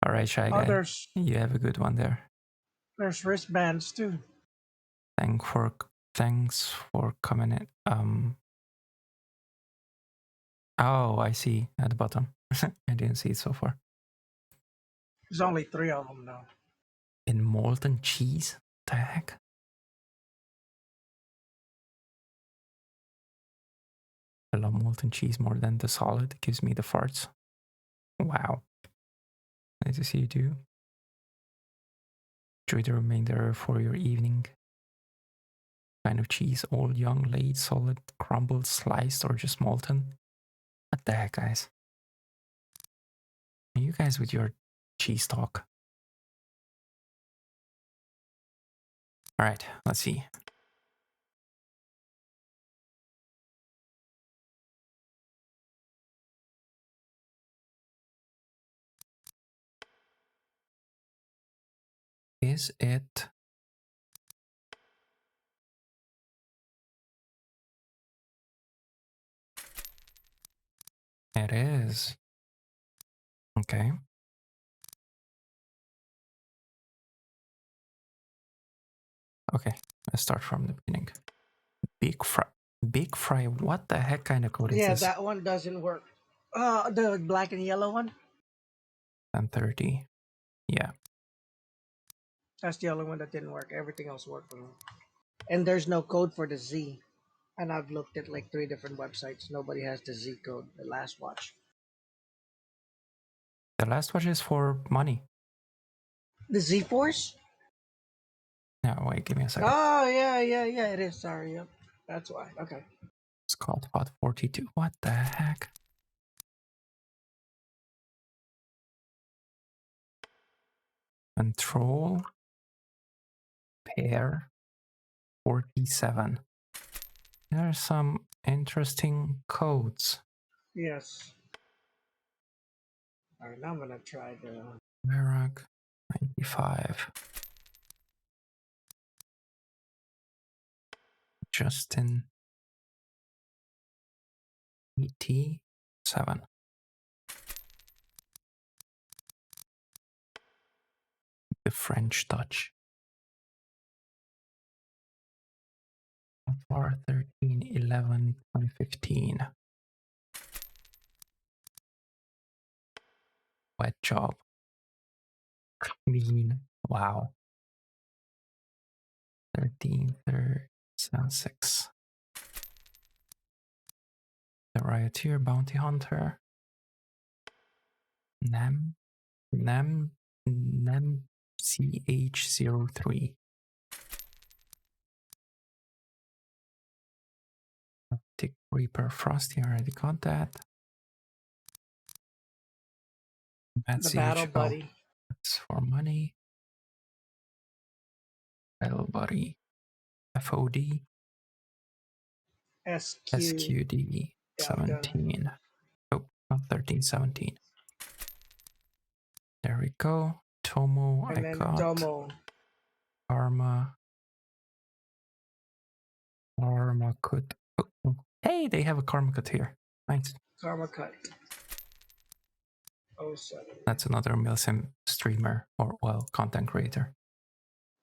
All right, Shy Guy. You have a good one there. There's wristbands too. Thanks for coming in. Oh, I see at the bottom. I didn't see it so far. There's only 3 of them though. In molten cheese? What the heck? I love molten cheese more than the solid. It gives me the farts. Wow. Nice to see you too. Enjoy the remainder for your evening. Kind of cheese, all young, laid, solid, crumbled, sliced, or just molten? What the heck, guys? You guys with your cheese talk. All right, let's see. Is it? It is. Okay. Okay, let's start from the beginning. Big fry. What the heck kind of code is Yeah, this? that one doesn't work. The black and yellow one. 1030. Yeah. That's the only one that didn't work. Everything else worked for me. And there's no code for the Z. And I've looked at like 3 different websites. Nobody has the Z code. The last watch. The last watch is for money. The Z Force? No, wait, give me a second. Oh yeah, it is. Sorry, yep. That's why. Okay. It's called about 42. What the heck? Control pair 47. There are some interesting codes. Yes. Alright, now I'm gonna try the Merag 95. Justin 87. The French Touch. For 13/11/2015. Wet job. Clean. Wow. 13/3/6. The Rioteer Bounty Hunter. Nem CH03. Tick Reaper Frosty, I already got that. the Battle Buddy. That's for money. Battle Buddy. FOD. SQD 17. Oh, not 13/17. There we go. Tomo, And I then got. Tomo. Karma Cut. Oh, hey, they have a Karma Cut here. Nice. Karma Cut. 07. That's another Milsim streamer or, well, content creator.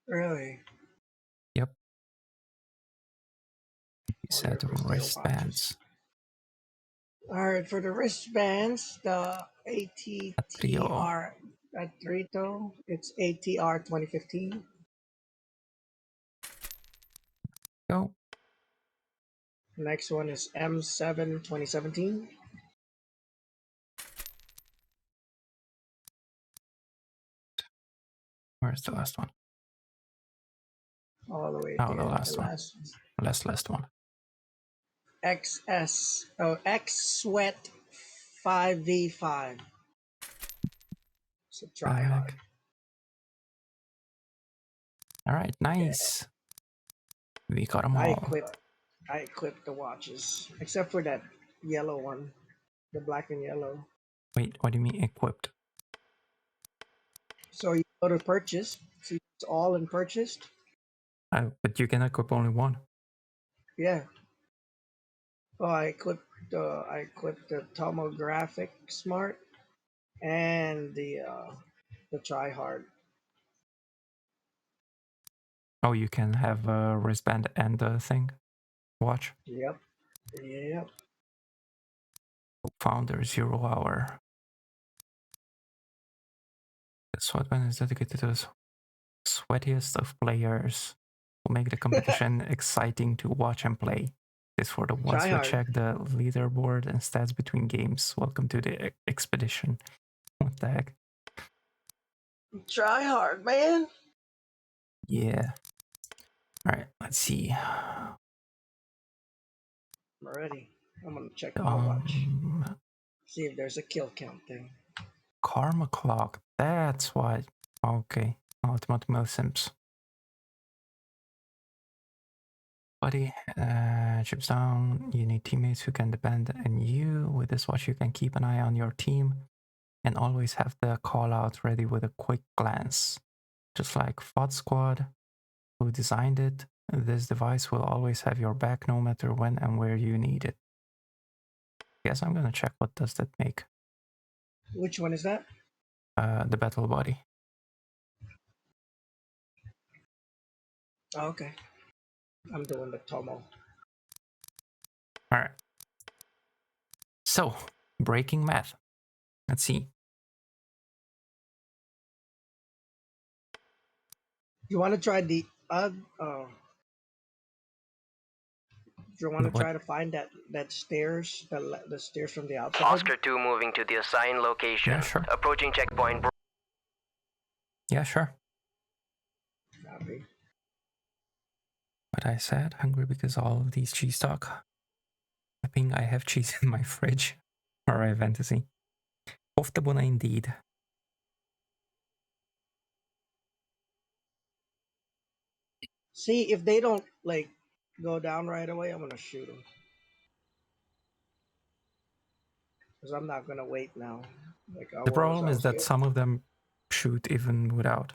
Really? Yep. He said wristbands. Alright, for the wristbands, the ATTR Atrito, it's ATR 2015. Go. Next one is M7 2017. Where's the last one? All the way Oh, to the last one. Last one. X Sweat 5v5. So try hard. All right, nice. Yeah. We got them all. I equipped the watches, except for that yellow one. The black and yellow. Wait, what do you mean equipped? So you go to purchase. See, it's all in purchased. But you can equip only one. Yeah. Oh, I equipped the tomographic smart and the try hard. Oh, you can have a wristband and a thing. Watch. Yep. Yep. Founder 0 hour. This weapon is dedicated to the sweatiest of players who make the competition exciting to watch and play. This for the ones Try who hard. check the leaderboard and stats between games. Welcome to the expedition. What the heck? Try hard, man. Yeah. Alright, let's see. I'm ready. I'm gonna check my watch. See if there's a kill count thing. Karma clock. That's why. Okay. Ultimate Milsims. Buddy, chips down. You need teammates who can depend on you. With this watch, you can keep an eye on your team and always have the call out ready with a quick glance. Just like FOD Squad, who designed it, this device will always have your back no matter when and where you need it. Guess I'm gonna check what does that make. Which one is that? The battle body. Oh, okay. I'm doing the Tomo. Alright. So, breaking math. Let's see. You want to try the you want to What? try to find that stairs, the stairs from the outside? Oscar 2 moving to the assigned location. Yeah, sure. Approaching checkpoint. Yeah, sure. Copy. But I said hungry because all of these cheese talk. I think I have cheese in my fridge. Alright, fantasy. Comfortable indeed. See, if they don't like go down right away, I'm gonna shoot them. Because I'm not gonna wait now. Like I The was, problem I is was that some of them shoot even without.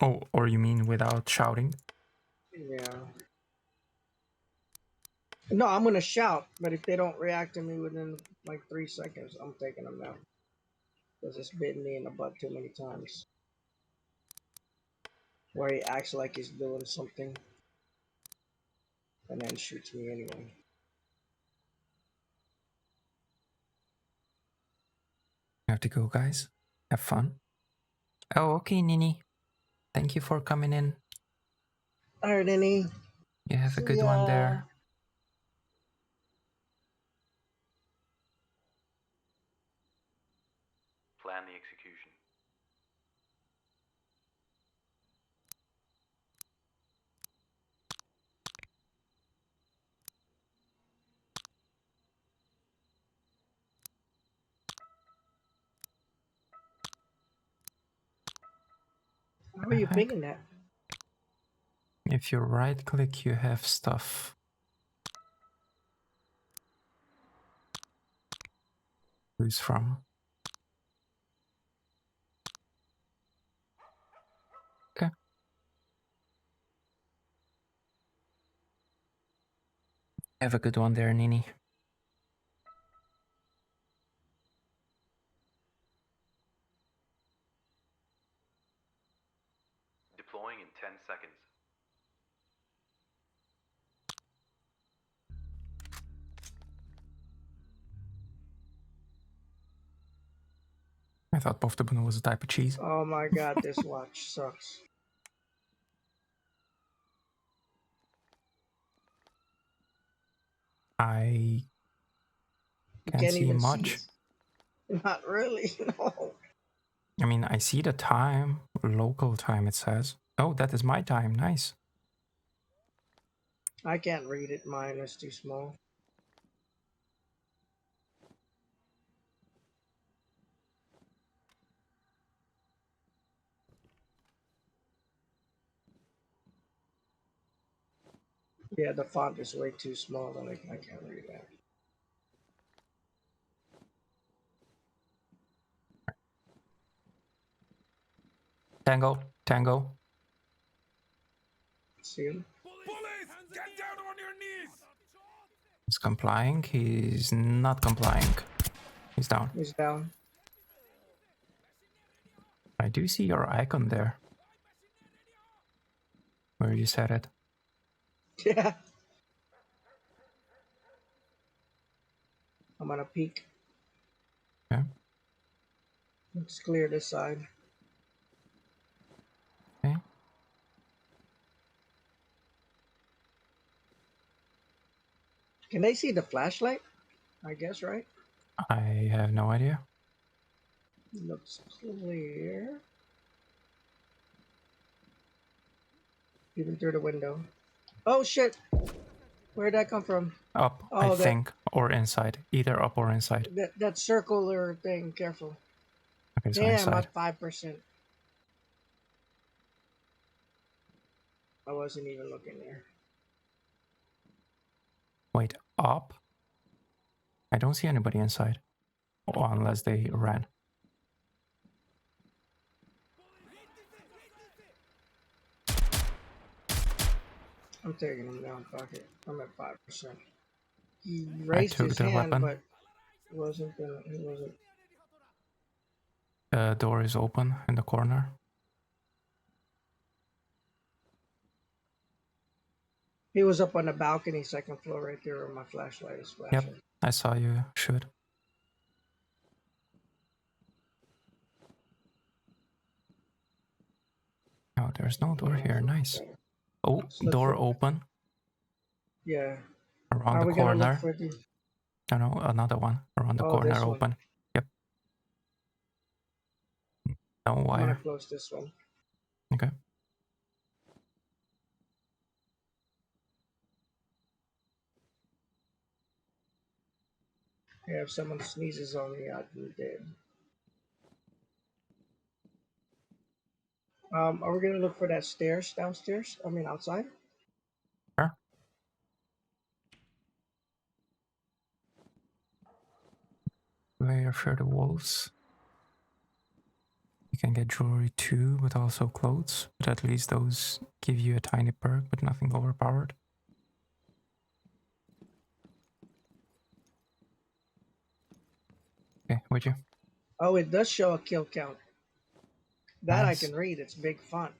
Oh, or you mean without shouting? yeah. No, I'm gonna shout, but if they don't react to me within like 3 seconds, I'm taking them out. Because it's bitten me in the butt too many times. Where he acts like he's doing something and then shoots me anyway. I have to go, guys. Have fun. Oh, okay, Nini. Thank you for coming in. Alright, Nini. You have a good one there. Plan the execution. How are you pinging that? If you right click, you have stuff. Who's from? Okay. Have a good one there, Nini. Deploying in 10 seconds. I thought Poftabuna was a type of cheese. Oh my god, this watch sucks. I You can't can't see even much. see it. Not really, no. I mean, I see the time. Local time, it says. Oh, that is my time. Nice. I can't read it, mine is too small. Yeah, the font is way too small and I can't read that. Tango, Tango. See him? Police! Get down on your knees! He's complying. He's not complying. He's down. He's down. I do see your icon there. Where you said it. Yeah. I'm gonna peek. Okay. Let's clear this side. Okay. Can they see the flashlight? I guess, right? I have no idea. Looks clear. Even through the window. Oh shit! Where'd that come from? Up, Oh, I think, or inside. Either up or inside. that circular thing. Careful. Okay, so Damn, I'm inside. at 5%. I wasn't even looking there. Wait, up? I don't see anybody inside. Oh, unless they ran. I'm taking him down. Fuck it. I'm at 5%. He I raised took his the hand, weapon. but he wasn't. The door is open in the corner. He was up on the balcony, second floor, right there where my flashlight is flashing. Yep, I saw you shoot. Oh, there's no door here. Nice. Oh, door open. Yeah. Around Are the we gonna look corner. for the? No, another one. Around the Oh, corner this one. open. Yep. No I'm gonna wire. close this one. Okay. Yeah, if someone sneezes on me, I'd be dead. Are we gonna look for that stairs downstairs? I mean, outside? Sure. Layer for the wolves. You can get jewelry too, but also clothes. But at least those give you a tiny perk, but nothing overpowered. Okay, would you? Oh, it does show a kill count. That I Nice. can read. It's big font.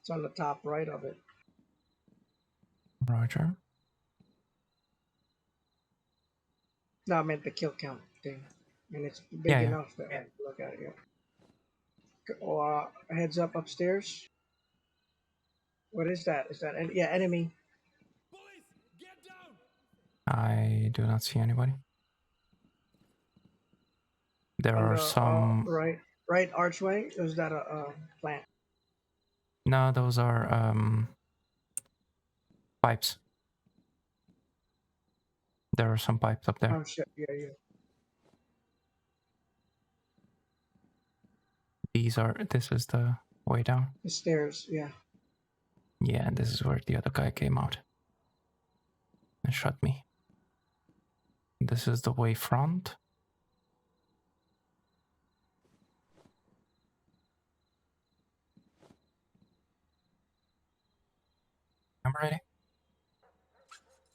It's on the top right of it. Roger. No, I meant the kill count thing. And it's big Yeah, yeah. enough that I can look at it. Yeah. Oh, heads up upstairs. What is that? Is that yeah, enemy? I do not see anybody. There On are the some. right archway. Or is that a plant? No, those are pipes. There are some pipes up there. Oh shit! Yeah, yeah. This is the way down. The stairs. Yeah. Yeah, and this is where the other guy came out and shot me. This is the way front. I'm ready.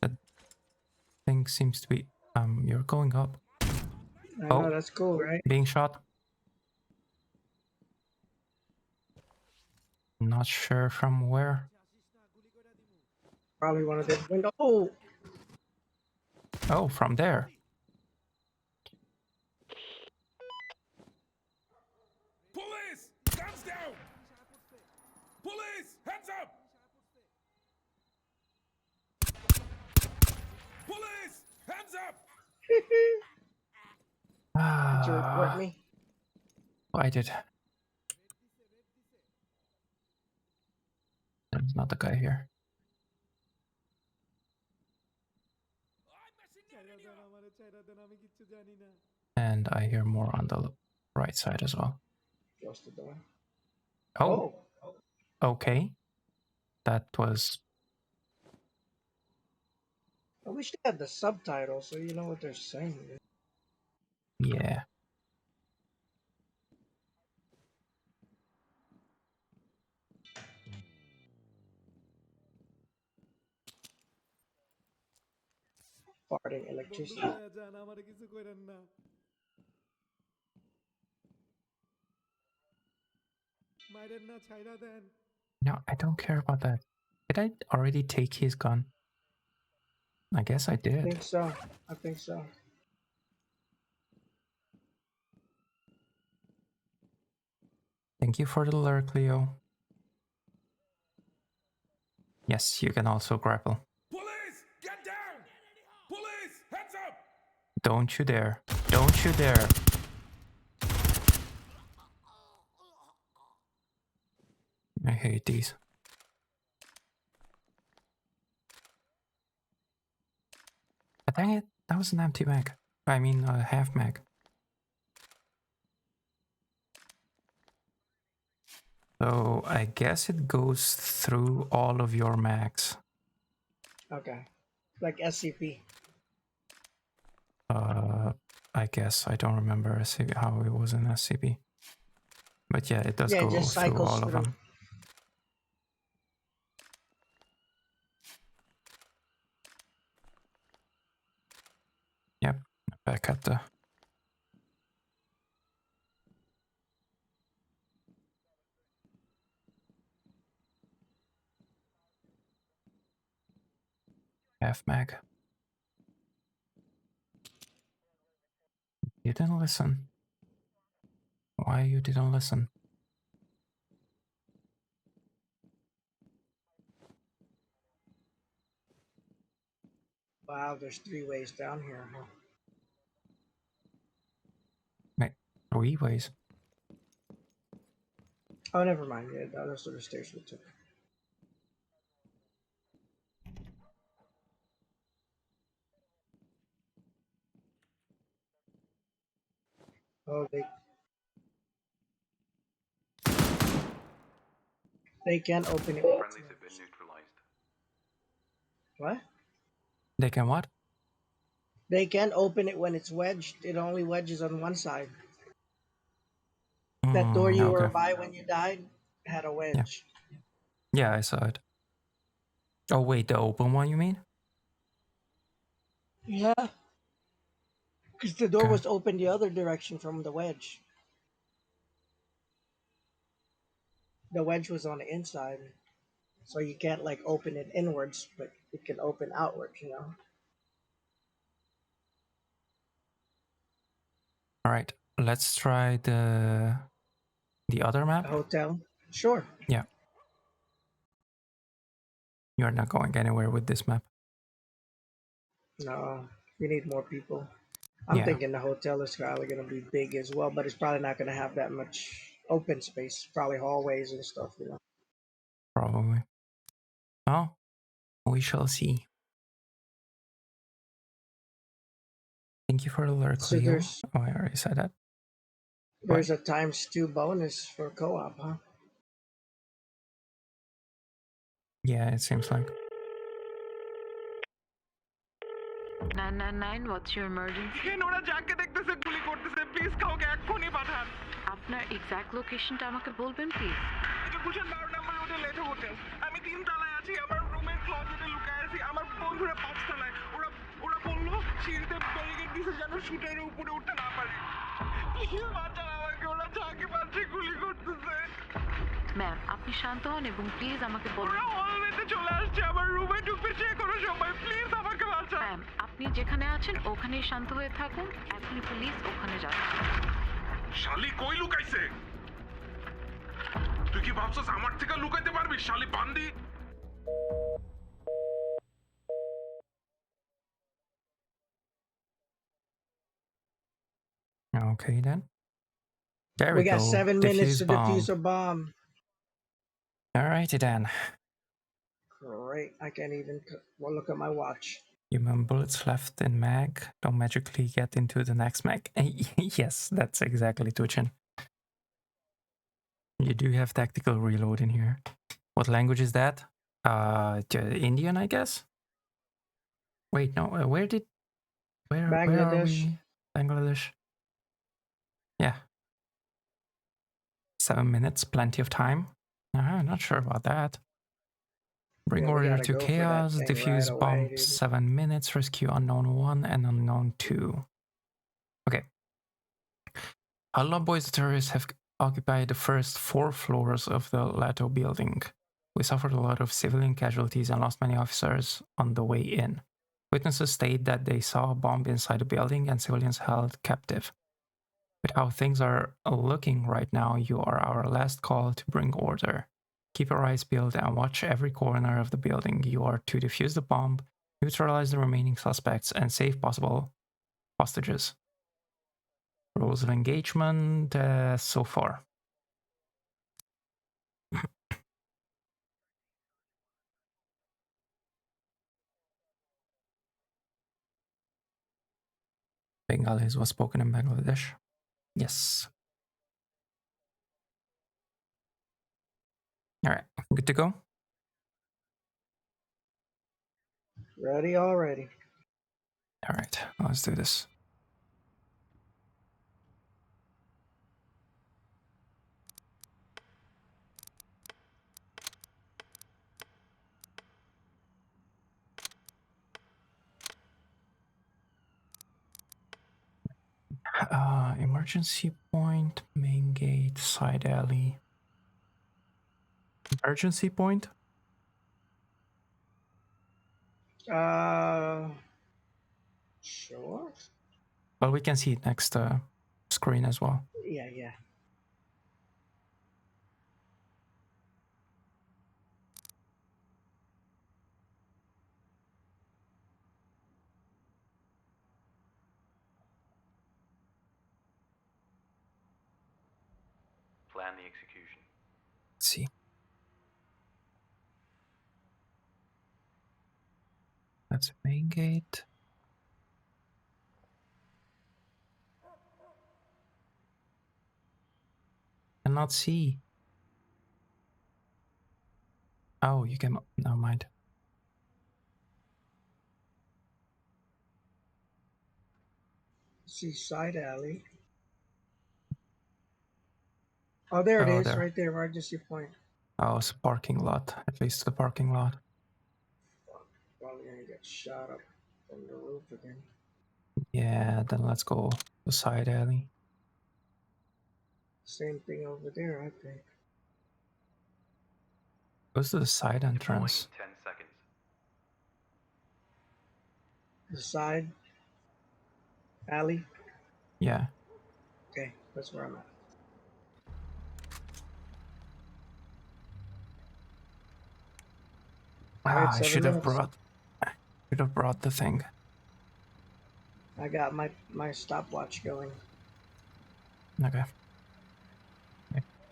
That thing seems to be you're going up. I know, that's cool, right? Being shot. Not sure from where. Probably one of the windows. Oh, from there. Police! Guns down! Police! Hands up! Police! Hands up! Did you report me? I did. There's not the guy here. And I hear more on the right side as well. Close the door. Oh. Okay. That was. I wish they had the subtitles so you know what they're saying. Yeah. farting electricity. No, I don't care about that. Did I already take his gun? I guess I I did. think so. I think so. Thank you for the lurk, Leo. Yes, you can also grapple. Police, get down! Police, heads up! Don't you dare. Don't you dare. I hate these. Dang it, that was an empty mag. I mean, a half mag. So I guess it goes through all of your mags. Okay. Like SCP. I guess I don't remember SCP, how it was in SCP. But yeah, it does Yeah, it go just through cycles all of through. them. Yep, back at the half mag. You didn't listen. Why you didn't listen? Wow, there's 3 ways down here, huh? Wait, 3 ways. Oh, never mind. Yeah, those are the stairs we took. Oh, they can't open it. Friendlies have been neutralized. What? They can what? They can't open it when it's wedged. It only wedges on one side. That door you were Okay. by when you died had a wedge. Yeah, I saw it. Oh wait, the open one you mean? Yeah. Because the door Okay. was open the other direction from the wedge. The wedge was on the inside. So you can't like open it inwards, but it can open outwards, you know? Alright, let's try the other A map. hotel? Sure. Yeah. You're not going anywhere with this map. No, we need more people. I'm Yeah, thinking the hotel is probably going to be big as well, but it's probably not going to have that much open space. Probably hallways and stuff, you know? probably. Oh, we shall see. Thank you for the alert, So Leo. Oh, I already said that. there's a ×2 bonus for co-op, huh? Yeah, it seems like. 999, what's your emergency? ওরা যাকে দেখতেছে গুলি করতেছে please কাউকে এক্ষুনি পাঠান আপনার exact লোকেশনটা আমাকে বলবেন প্লিজ? এটা গুলশান 12 নম্বর হোটেল লেটো হোটেল আমি 3 তলায় আছি আমার রুমের ক্লোজেটে লুকায় আছি আমার বন্ধুরা 5 তলায় ওরা ওরা বলল সিঁড়িতে ব্যারিকেড দিছে যেন শুটারের উপরে উঠতে না পারে প্লিজ বাঁচান আমাকে ওরা যাকে পাচ্ছে গুলি করতেছে ম্যাম, আপনি শান্ত হন এবং প্লিজ আমাকে বলুন। ওরা হলওয়েতে চলে আসছে আমার রুমে ঢুকতে যে কোনো সময় প্লিজ আমাকে বাঁচান। ম্যাম, আপনি যেখানে আছেন ওখানেই শান্ত হয়ে থাকুন, এখনই পুলিশ ওখানে যাচ্ছে। শালি কই লুকাইছে? তুই কি ভাবছস আমার থেকে লুকাইতে পারবি শালি বান্দি? Okay then. There We we got go. 7 minutes Defuse to bomb. defuse a bomb. Alrighty then. Great. I can't even look at my watch. Human bullets left in mag. Don't magically get into the next mag. Yes, that's exactly Tuchin. You do have tactical reload in here. What language is that? Indian, I guess? Wait, no, where are we? Bangladesh. Bangladesh. Yeah. 7 minutes, plenty of time. Not sure about that. Bring Yeah, we order gotta to go for that chaos, thing right defuse away, bomb dude. 7 minutes, rescue unknown 1 and unknown 2. Okay. Outlaw Boys terrorists have occupied the first 4 floors of the Lato building. We suffered a lot of civilian casualties and lost many officers on the way in. Witnesses state that they saw a bomb inside the building and civilians held captive. With how things are looking right now, you are our last call to bring order. Keep your eyes peeled and watch every corner of the building. You are to defuse the bomb, neutralize the remaining suspects, and save possible hostages. Rules of engagement so far. Bengalis was spoken in Bangladesh. Yes. All right, good to go? Ready already. All right, let's do this. Emergency point, main gate, side alley. Emergency point? Sure. Well, we can see it next screen as well. Yeah, yeah. Plan the execution. Let's see. That's main gate. Cannot see. Oh, you can. Never mind. See side alley. Oh, there it Oh, is, there. right there, emergency point. Oh, it's a parking lot. At least the parking lot. Probably gonna get shot up from the roof again. Yeah, then let's go the side alley. Same thing over there, I think. Goes to the side entrance. 10 seconds. The side alley. Yeah. Okay, that's where I'm at. Alright, I 7 should have minutes. brought the thing. I got my stopwatch going. Okay.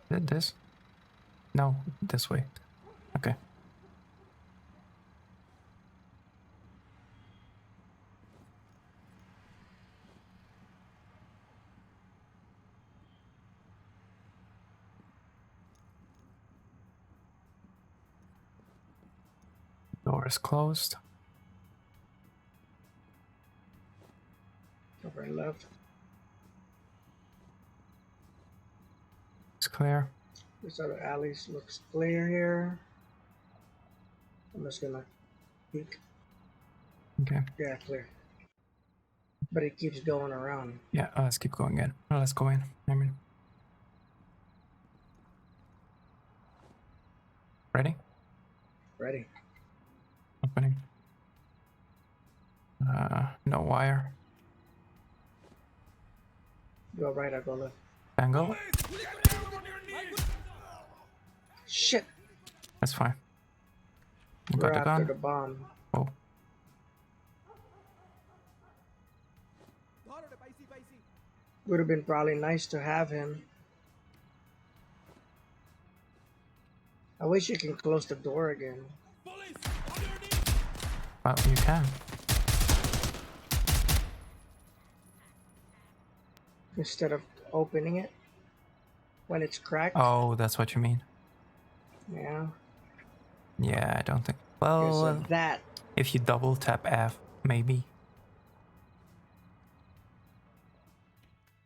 Did this? No, this way. Okay. Door is closed. Over and left. It's clear. This other alley looks clear here. I'm just gonna peek. Okay. Yeah, clear. But it keeps going around. Yeah, let's keep going in. Let's go in. I mean. Ready? Ready. Opening. No wire. Go right, I go left. Angle. Shit. That's fine. You We're got the after gun? the bomb. Oh. Would have been probably nice to have him. I wish you can close the door again. Well, you can. Instead of opening it when it's cracked. Oh, that's what you mean. Yeah. Yeah, I don't think. Okay, so Well, that. if you double tap F, maybe.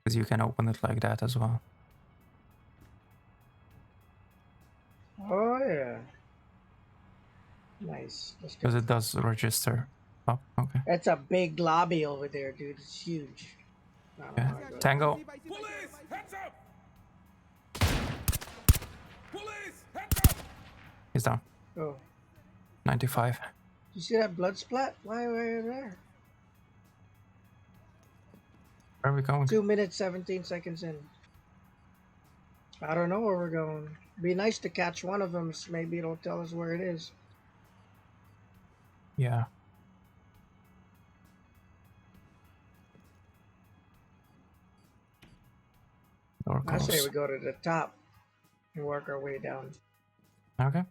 Because you can open it like that as well. Oh yeah. Nice. Let's go. Because it does register. Oh, okay. It's a big lobby over there, dude. It's huge. I don't know Yeah. how to go. Tango. Police, heads up! Police, heads up! He's down. Oh. 95. You see that blood splat? Why are you there? Where are we going? 2 minutes, 17 seconds in. I don't know where we're going. Be nice to catch one of them. So maybe it'll tell us where it is. Yeah. Door I say closed. we go to the top and work our way down. Okay.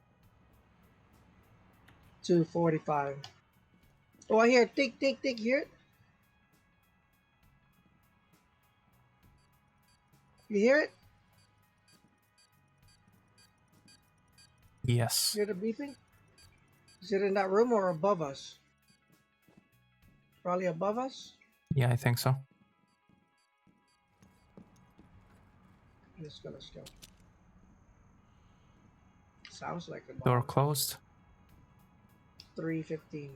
2:45. Oh, I hear tick, tick, tick. Hear it? You hear it? Yes. Hear the beeping? Is it in that room or above us? Probably above us. Yeah, I think so. Let's go. Let's go. Sounds like a Door bomb. closed. 3:15.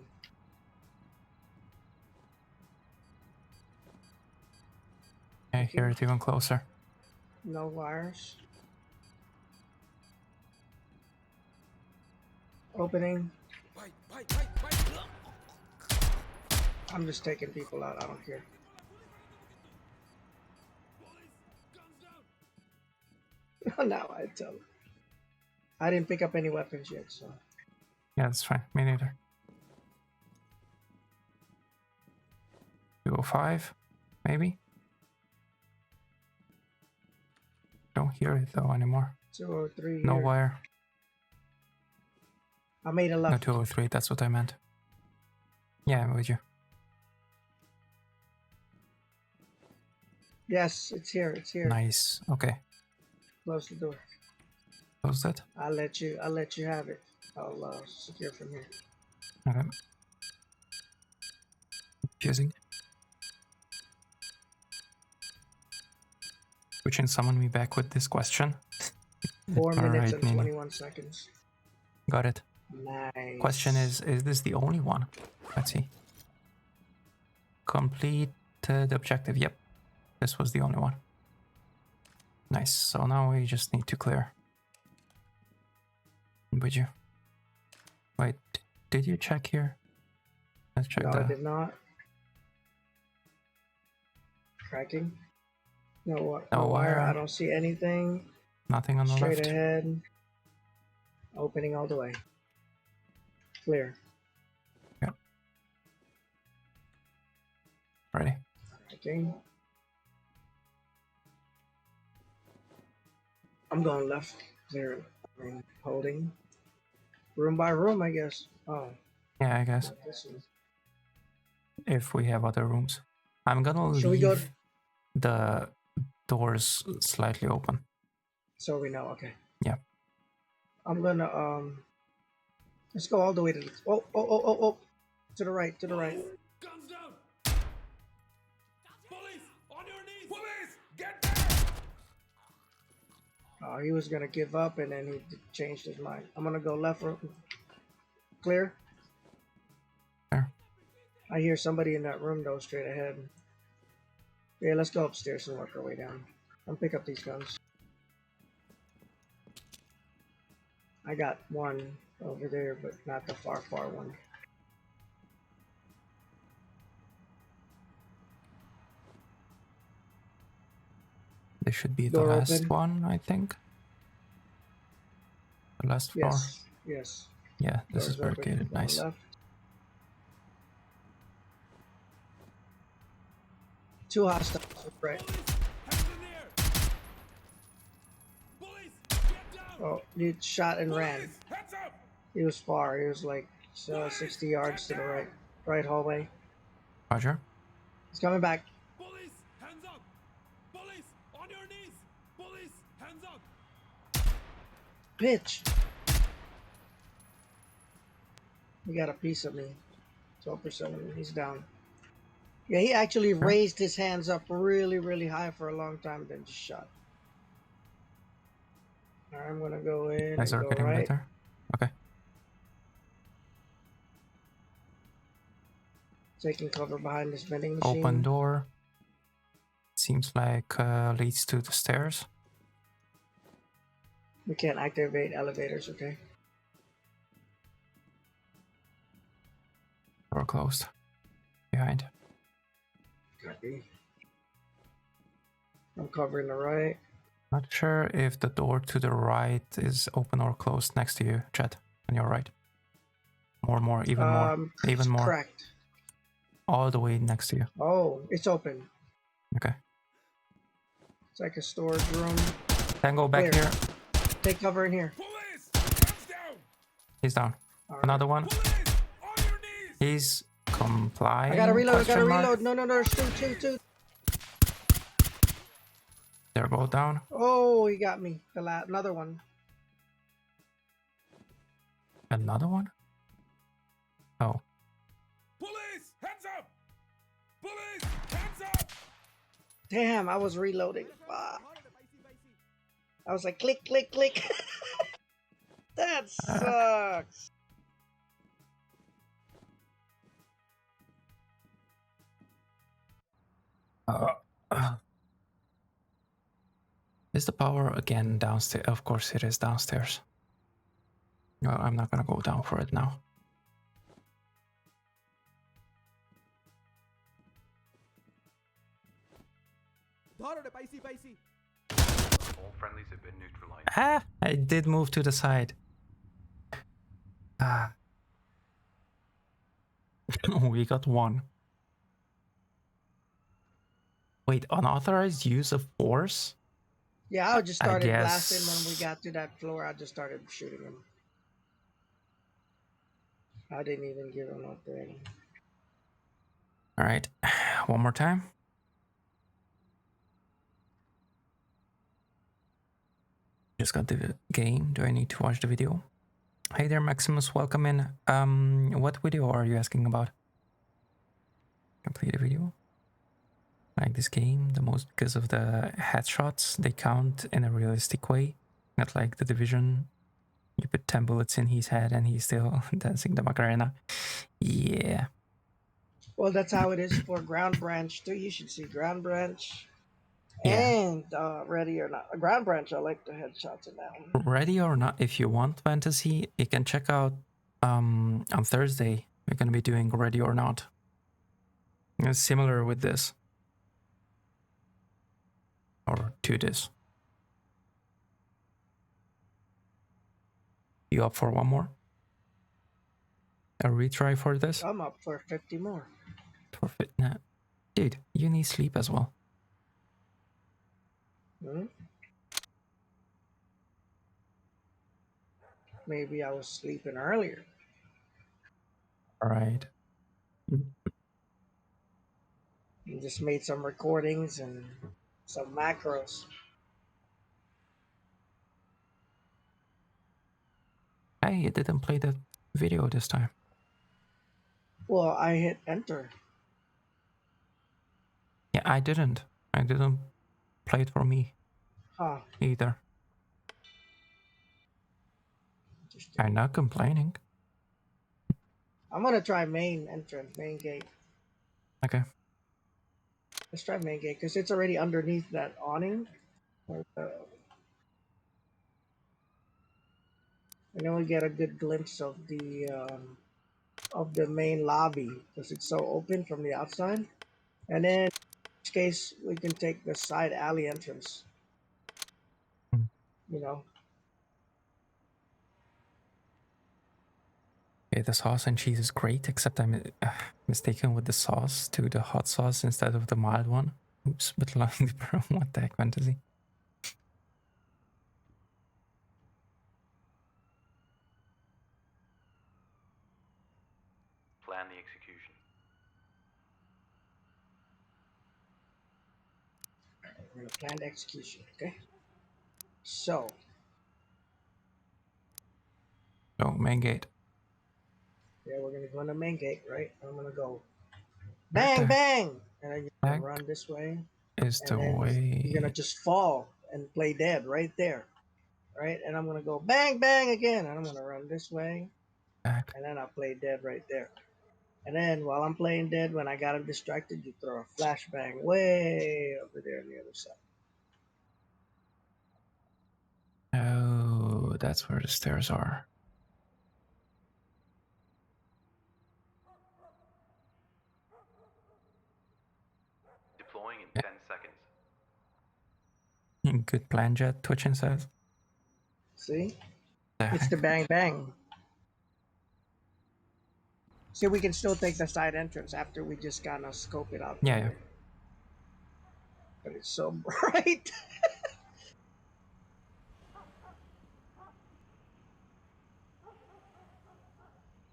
I hear it even closer. No wires. Opening. I'm just taking people out. I don't care. Now I tell them. I didn't pick up any weapons yet, so. Yeah, that's fine. Me neither. 205, maybe? Don't hear it though anymore. 203. No here. wire. I made a No, left. 203, that's what I meant. Yeah, I'm with you. Yes, it's here. It's here. Nice. Okay. Close the door. Close that. I'll let you have it. I'll secure from here. Okay. Confusing. Which can summon me back with this question. 4 minutes Alright, and Nini. 21 seconds. Got it. Nice. Question is this the only one? Let's see. Complete the objective. Yep. This was the only one. Nice. So now we just need to clear. Would you? Wait, did you check here? Let's check No, I the... did not. Tracking. No, No wire. wire. I don't see anything. Nothing on the Straight left. ahead. Opening all the way. Clear. Yep. Ready. Okay. I'm going left. There. Holding. Room by room, I guess. Oh. Yeah, I guess. not this one. If we have other rooms. I'm gonna Should we go? leave the doors slightly open. So we know. Okay. Yeah. I'm gonna let's go all the way to the oh to the right, to the right. Guns down! Police, on your knees! Police, get down! He was gonna give up and then he changed his mind. I'm gonna go left. Clear. Clear. I hear somebody in that room though, straight ahead. Yeah, let's go upstairs and work our way down. I'll pick up these guns. I got one over there, but not the far one. This should be the Door last open. one, I think. The last floor. Yes, yes. Yeah, this is Doors open. barricaded. Going Nice. left. 2 hostiles. Right. Oh, he shot and ran. He was far. He was like 60 yards to the right. Right hallway. Roger. He's coming back. Police, hands up! Police, on your knees! Police, hands up! Bitch. He got a piece of me. 12% of me. He's down. Yeah, he actually raised his hands up really, really high for a long time, then just shot. Alright, I'm gonna go in Guys and are go getting right. better. Okay. Taking cover behind this vending machine. Open door. Seems like leads to the stairs. We can't activate elevators, okay? Door closed. Behind. Copy. I'm covering the right. Not sure if the door to the right is open or closed next to you, Jet. On your right. More, even more. Even more. Correct. All the way next to you. Oh, it's open. Okay. It's like a storage room. Tango back Clear. here. Take cover in here. He's down. Another one. He's complying. I gotta reload. I gotta question mark. reload. No. There's two. There, go down. Oh, he got me. Another one. Another one? Oh. Police! Hands up! Police! Hands up! Damn, I was reloading. Fuck. I was like, click. That sucks. Is the power again downstairs? Of course it is downstairs. Well, I'm not gonna go down for it now. All friendlies have been neutralized. Ah, I did move to the side. Ah. We got one. Wait, unauthorized use of force? Yeah, I just started guess... blasting when we got to that floor. I just started shooting him. I didn't even give him a thing. All right, one more time. Just got the game. Do I need to watch the video? Hey there, Maximus. Welcome in. What video are you asking about? Complete a video. Like this game the most because of the headshots. They count in a realistic way, not like the Division. You put 10 bullets in his head and he's still dancing the Macarena. Yeah. Well, that's how it is for Ground Branch too. You should see Ground Branch Yeah. and Ready or Not. Ground Branch, I like the headshots in that one. Ready or Not, if you want fantasy, you can check out on Thursday. We're gonna be doing Ready or Not. It's similar with this. Or to this. You up for one more? A retry for this? I'm up for 50 more. Nah. Dude, you need sleep as well. Hmm? Maybe I was sleeping earlier. All right. You just made some recordings and some macros. Hey, it didn't play the video this time. Well, I hit enter. Yeah, I didn't. I didn't play it for me. Huh. Either. I'm not complaining. I'm gonna try main entrance, main gate. Okay. Let's try main gate because it's already underneath that awning. And then we get a good glimpse of the main lobby because it's so open from the outside. And then, in this case, we can take the side alley entrance. You know. Okay, the sauce and cheese is great, except I'm mistaken with the sauce to the hot sauce instead of the mild one. Oops, but what the heck, fantasy? Plan the execution. We're gonna plan the execution, okay? So. Oh, main gate. Yeah, we're gonna go in the main gate, right? I'm gonna go bang, bang, and then you're gonna run this way. Is the way. You're gonna just fall and play dead right there, right? And I'm gonna go bang, bang again, and I'm gonna run this way, Back. and then I'll play dead right there. And then while I'm playing dead, when I got him distracted, you throw a flashbang way over there on the other side. Oh, that's where the stairs are. Deploying in 10 seconds. Good plan, Jet, Twitchin says. See? The It's the heck? bang bang. See, we can still take the side entrance after we just kind of scope it out. Yeah, yeah. But it's so bright.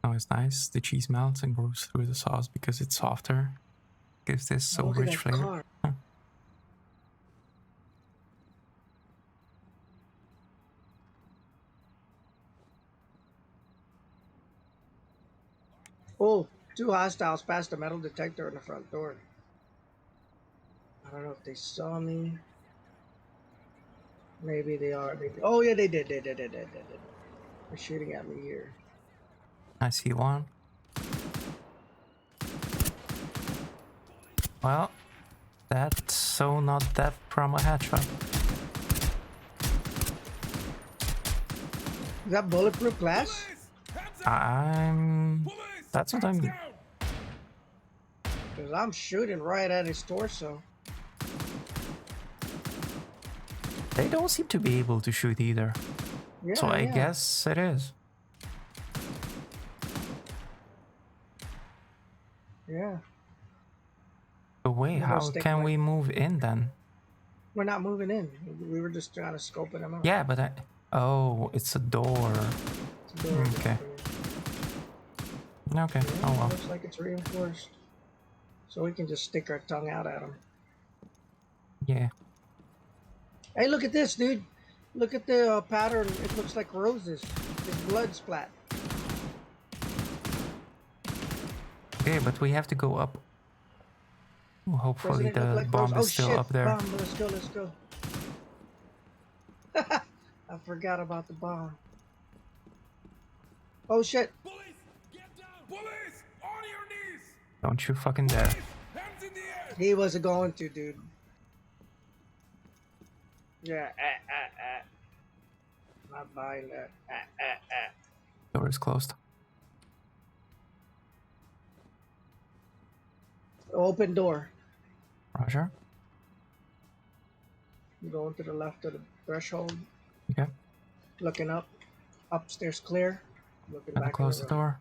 Oh, it's nice. The cheese melts and goes through the sauce because it's softer. Gives this so Look at rich that flavor. car. Huh. Oh, 2 hostiles passed the metal detector in the front door. I don't know if they saw me. Maybe they are. Oh, yeah, they did. They did. They're shooting at me here. I see one. Well, that's so not that from a headshot. Is that bulletproof glass? That's what I'm... Because I'm shooting right at his torso. They don't seem to be able to shoot either. Yeah, so I yeah. guess it is. Yeah. But wait, I'm gonna how stick can my- we move in then? We're not moving in. We were just trying to scope it out. Yeah, but I... Oh, it's a door. It's a door. Okay. Okay, Yeah, oh well. looks like it's reinforced. So we can just stick our tongue out at him. Yeah. Hey, look at this, dude. Look at the pattern. It looks like roses. It's blood splat. Okay, but we have to go up. Well, hopefully Doesn't it look the like bomb roses? is still shit. up there. Bomb. Let's go. I forgot about the bomb. Oh shit. Police, get down! Police, on your knees! Don't you fucking dare. Hands in the air! He wasn't going to, dude. Yeah, Not buying that. Door is closed. Open door. Roger. Going to the left of the threshold. Okay. Looking up. Upstairs clear. Looking Gotta back close in the door.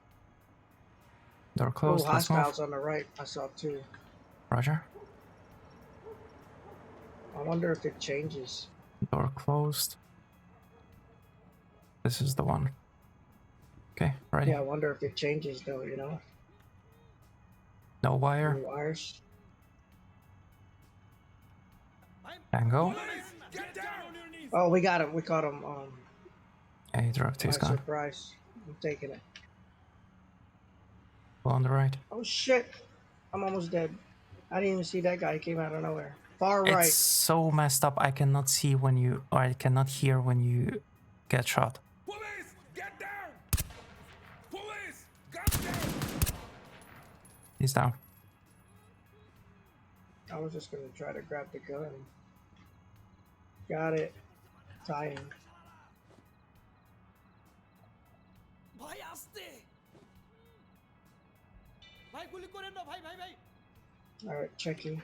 Door closed. Oh, Let's move. hostiles on the right. I saw 2. Roger. I wonder if it changes. Door closed. This is the one. Okay, ready. Yeah, I wonder if it changes though, you know? No wire. Any wires? Tango. Oh, we got him. We caught him. Yeah, he dropped. He's by gone. surprise. I'm taking it. Go on the right. Oh shit! I'm almost dead. I didn't even see that guy. He came out of nowhere. Far right. It's so messed up. I cannot see when you, or I cannot hear when you get shot. Police, get down! Police, get down! He's down. I was just gonna try to grab the gun. Got it. Tying. Alright, checking.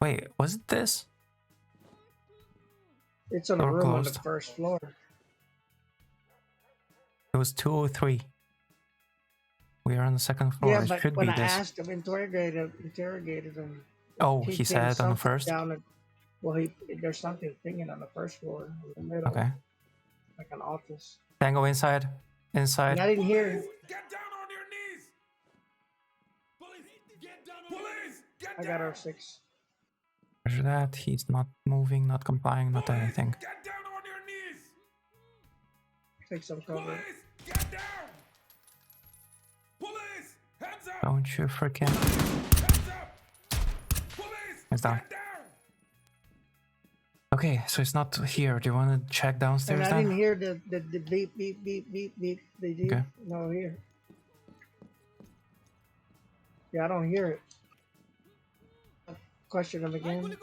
Wait, was it this? It's on a Door room on the closed. first floor. It was 203. We are on the second floor. Yeah, It but should when be I this. asked him, interrogated him. Oh, he pinned said on the something first? Down at, well, there's something pinging on the first floor in the middle. Okay. Like an office. Tango inside. Inside. And I didn't hear. Get down on your knees! Police, get down on Police, get I got R6. Roger that. He's not moving, not complying, not anything. Get down on your knees! Take some cover. Police, get down! Police, hands up! Don't you freaking. Hands up! Police, He's down. get down! Okay, so it's not here. Do you want to check downstairs And I then? didn't hear the beep beep beep beep beep. Did you? Okay. No, here. Yeah, I don't hear it. Question them again.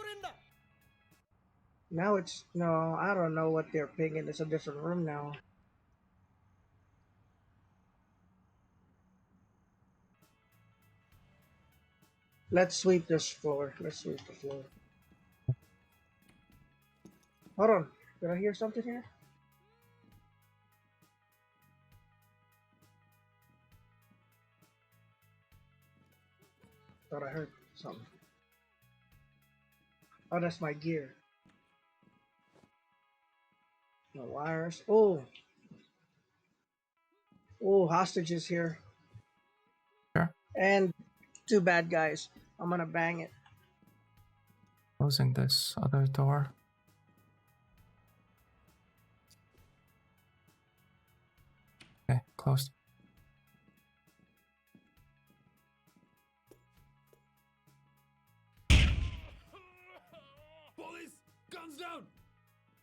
Now it's no. I don't know what they're pinging. It's a different room now. Let's sweep this floor. Let's sweep the floor. Hold on. Did I hear something here? Thought I heard something. Oh, that's my gear. No wires. Oh. Oh, hostages here. Sure. And 2 bad guys. I'm gonna bang it. Closing this other door. Okay, closed. Police! Guns down!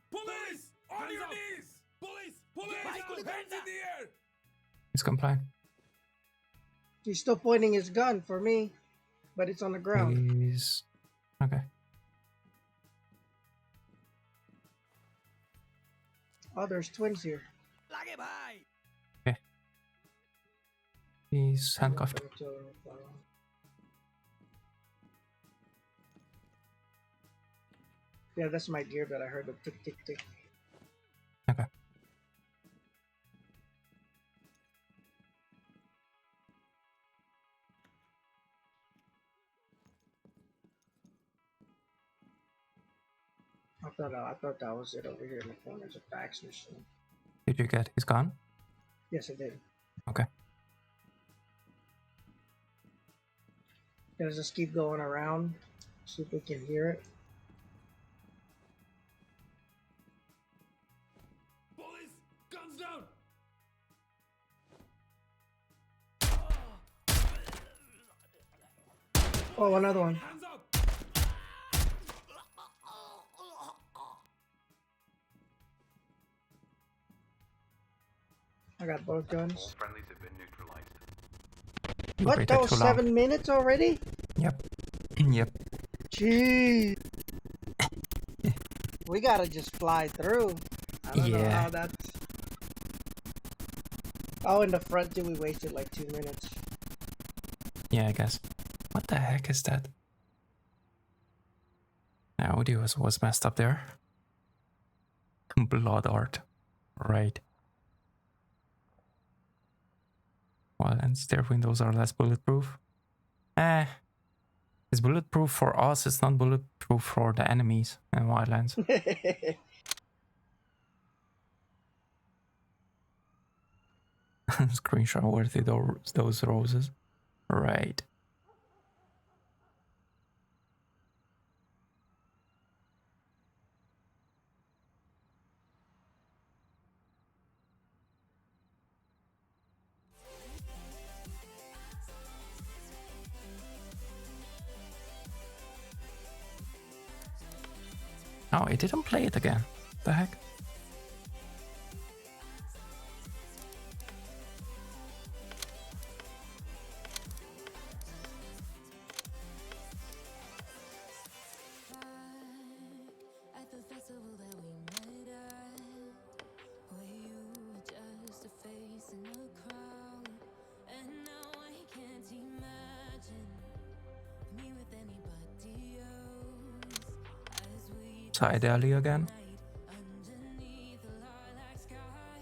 Police! On your knees! Police! Police! Hands in the air! He's complying. He's still pointing his gun for me, but it's on the ground. He's... Okay. Oh, there's twins here. Okay. He's handcuffed. Yeah, that's my gear that I heard the tick tick tick. Okay. I thought that was it over here in the corner. There's a fax machine. Did you get his gun? Yes, I did. Okay. Let's just keep going around. See if we can hear it. Police! Guns down! Oh, another one. Hands up! I got both guns. Friendlies have been neutralized. You What? waited That was too long. 7 minutes already? Yep. Yep. Jeez. We gotta just fly through. I don't know Yeah. how that's... Oh, in the front too, we wasted like 2 minutes. Yeah, I guess. What the heck is that? Audio was messed up there. Blood art. Right. Well, and stair windows are less bulletproof. It's bulletproof for us, it's not bulletproof for the enemies in Wildlands. Screenshot worthy those roses. Right. Oh, it didn't play it again. The heck? At the festival that we met at, where you were just a face in a crowd, and now I can't imagine me with anybody else. As we Side alley again. underneath the lilac sky,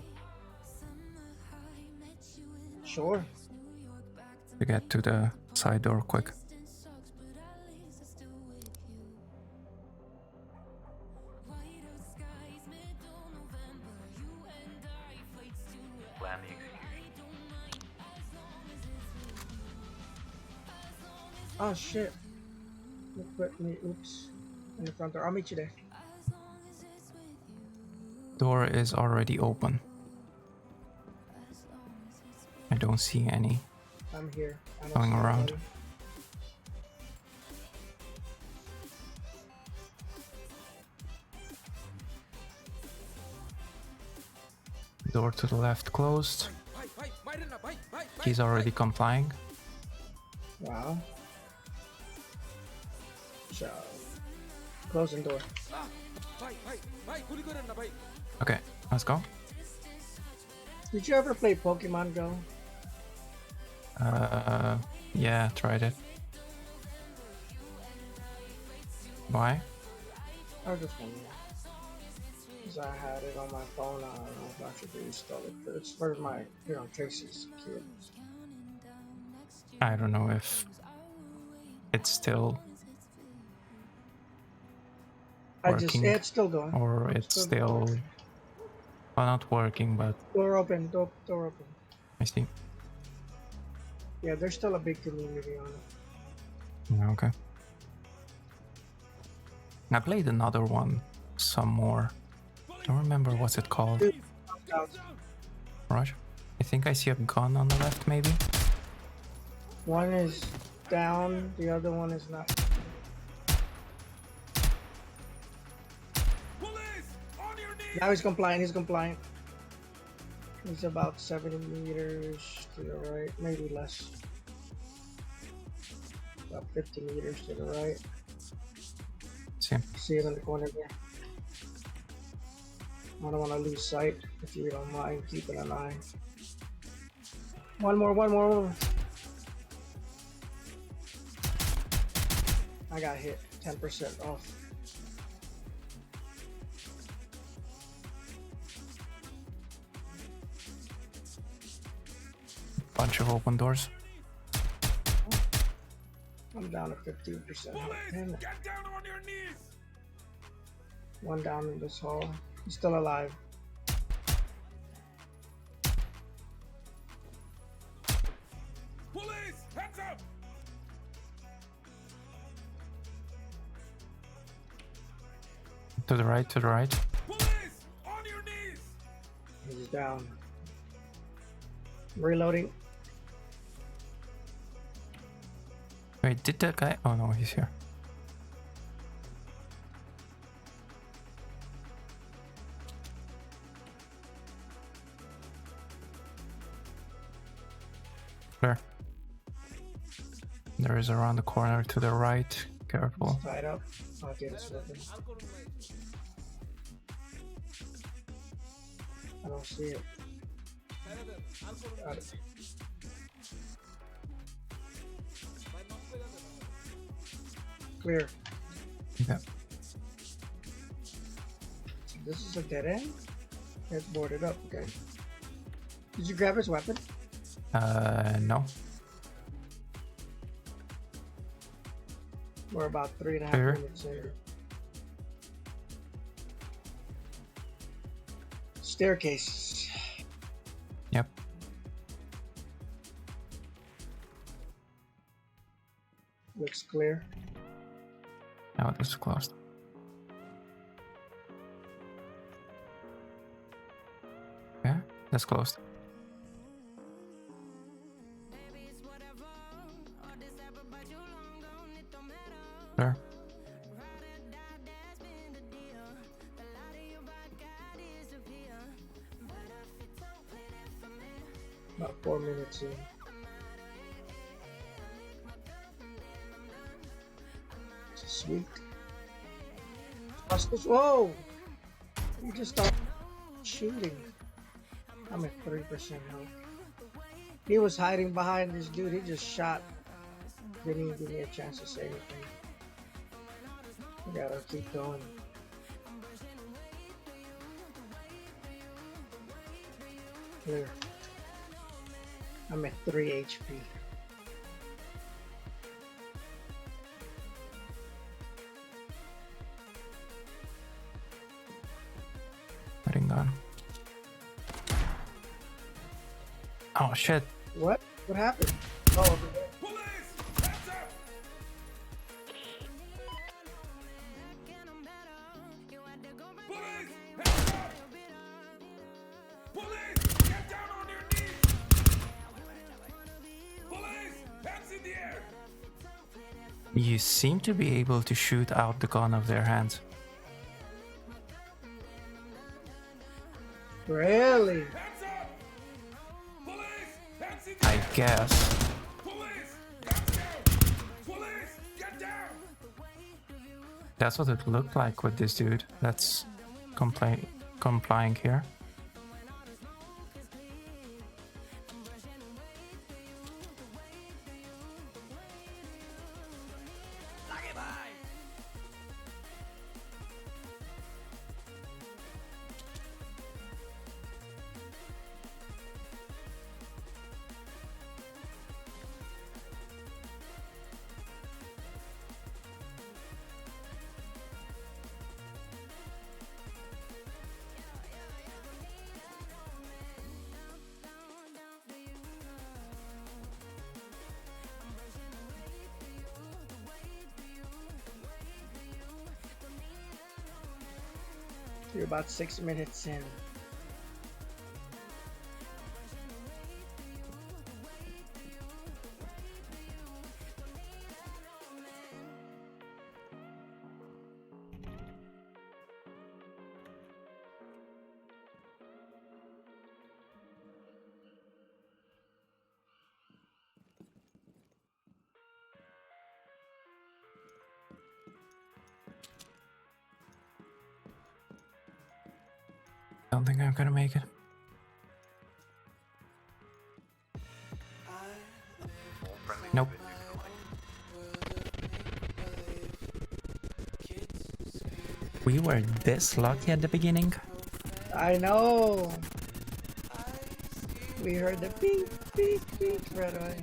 summer high met you in Sure. New York, back to To get to the side door quick. distant sucks, but at least I'm still with you. Whiter skies, middle November, you and I flights to Plan the execution. don't mind as long as it's with you. As long as Oh shit. Put me, oops. In the front door. I'll meet you there. as long as it's with you. Door is already open. As long as it's with I don't see any. I'm here. I don't Going see around. anybody. Door to the left closed. He's already complying. Wow. So, closing door. Okay, let's go. Did you ever play Pokemon Go? Yeah, tried it. Why? I was just wondering. Because I had it on my phone. I don't know if I should reinstall it. But it's for my, Tracy's kid. I don't know if it's still working It's still going. or it's still well, not working, but Door open. Door open. I see. Yeah, there's still a big community on it. Okay. I played another one some more. Don't remember what's it called. Roger. I think I see a gun on the left, maybe. One is down, the other one is not. Now he's compliant, He's about 70 meters to the right, maybe less. About 50 meters to the right. See him in the corner there. I don't want to lose sight. If you don't mind keeping an eye. One more. I got hit. 10% off. Bunch of open doors. I'm down to 15%. Get down on your knees! One down in this hall. He's still alive. Police! Hands up! To the right. Police! On your knees! He's down. Reloading. Wait, did that guy? Oh no, he's here. Clear. There is around the corner to the right. Careful. Tied up. I'll get his weapon. I don't see it. Got it. Clear. Yeah. This is a dead end? It's boarded up, okay. Did you grab his weapon? No. We're about 3.5 Clear. minutes in. Staircases. Yep. Looks clear. Now this is closed. Yeah, that's closed. There. About 4 minutes in. Sweet. Whoa! You just started shooting. I'm at 3% health. He was hiding behind this dude. He just shot. Didn't even give me a chance to say anything. We gotta keep going. Clear. I'm at 3 HP. Putting on. Oh shit. What? What happened? Oh, over there. You seem to be able to shoot out the gun of their hands. Really? Hands up! Police! Hands in the I air! guess. Police! Hands down! Police! Get down! That's what it looked like with this dude. That's complying here. You're about 6 minutes in. Don't think I'm gonna make it. Nope. We were this lucky at the beginning. I know. We heard the beep, beep, beep right away.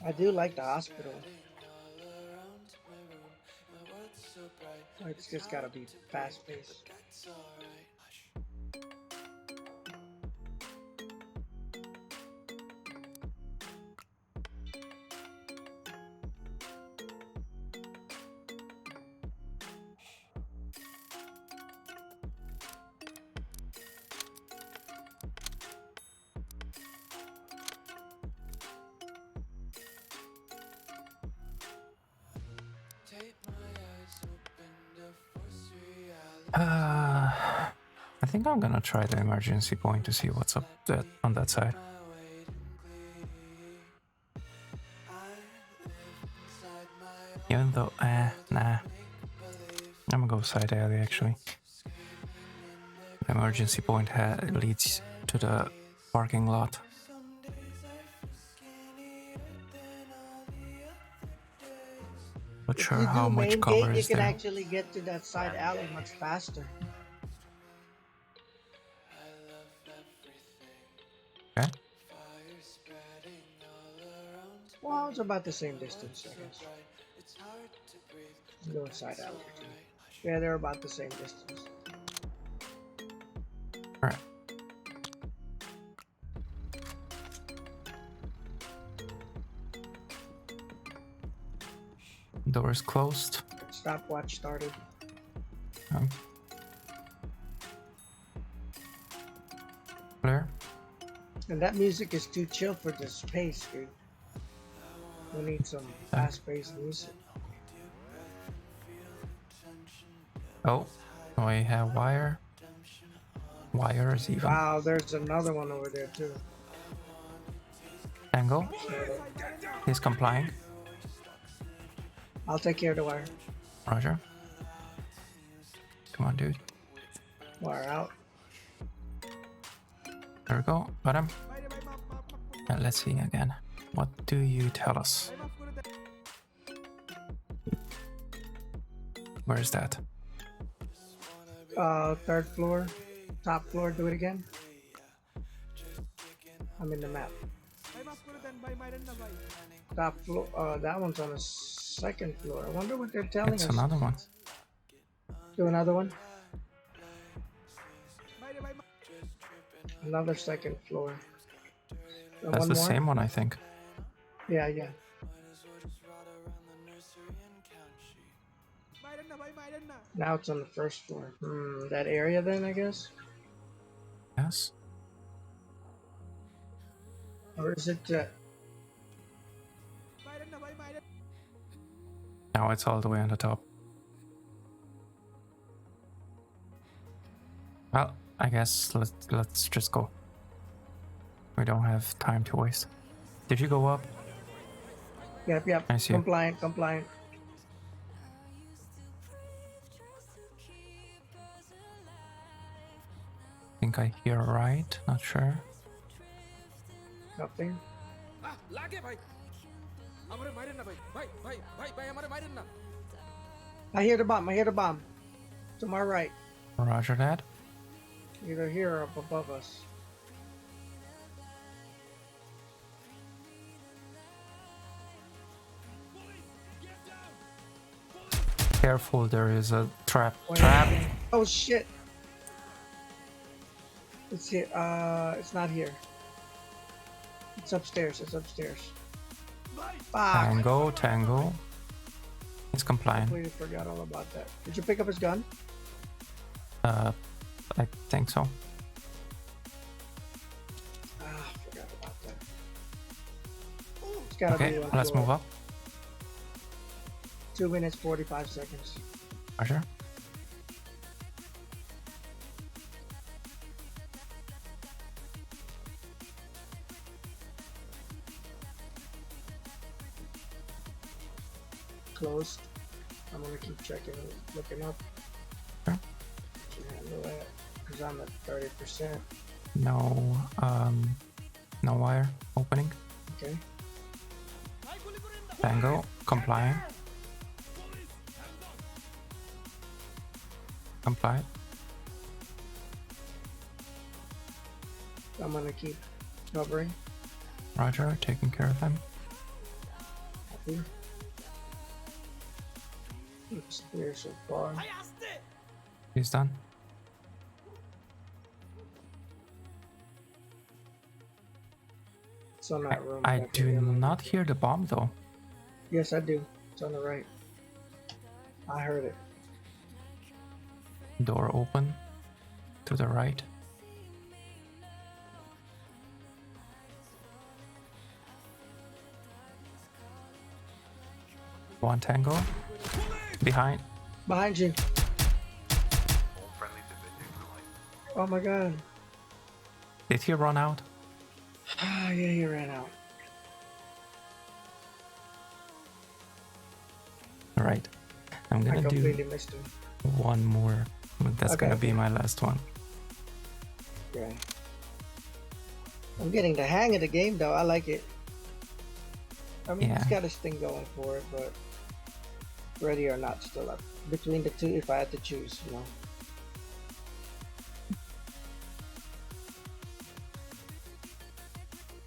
I do like the hospital. It's just gotta be fast paced. I think I'm gonna try the emergency point to see what's up on that side. Even though, nah. I'm gonna go side alley actually. The emergency point leads to the parking lot. Not sure how much cover You is can there. actually get to that side alley much faster. Okay. Well, it's about the same distance, I guess. Go side alley too. Yeah, they're about the same distance. Alright. Door is closed. Stopwatch started. Clear. And that music is too chill for this pace, dude. We need some fast-paced music. Oh, we have wire. Wires even. Wow, there's another one over there too. Angle. He's complying. I'll take care of the wire. Roger. Come on, dude. Wire out. There we go. Got him. And let's see again. What do you tell us? Where is that? Third floor. Top floor, do it again. I'm in the map. Top floor, that one's on the second floor. I wonder what they're telling us. It's another one. Do another one. Another second floor. That's one the more? same one, I think. Yeah, yeah. Now it's on the first floor. That area then, I guess? Yes. Or is it Now it's all the way on the top. Well, I guess let's just go. We don't have time to waste. Did you go up? Yep. I see you. Compliant. I think I hear right. Not sure. Nothing. I hear the bomb. To my right. Roger that. Either here or up above us. Careful, there is a trap. Wait. Trap. Oh shit. It's here. It's not here. It's upstairs. Fuck. Tango. He's compliant. Completely forgot all about that. Did you pick up his gun? I think so. Forgot about that. It's gotta Okay, be one let's floor. move up. 2 minutes 45 seconds. Roger. Closed. I'm gonna keep checking, looking up. Sure. Can handle that because I'm at 30%. No, no wire opening. Okay. Tango, compliant. Compliant. I'm gonna keep covering. Roger, taking care of him. Copy. Looks clear so far. He's done. It's on that room. I do not hear the bomb though. Yes, I do. It's on the right. I heard it. Door open to the right. One tango. Behind. Behind you. Oh my god. Did he run out? Ah, yeah, he ran out. Alright. I'm I gonna completely do missed him. one more. But that's Okay. gonna be my last one. Okay. I'm getting the hang of the game though. I like it. I mean, it's Yeah. got its thing going for it, but ready or not, still up between the two. If I had to choose, you know.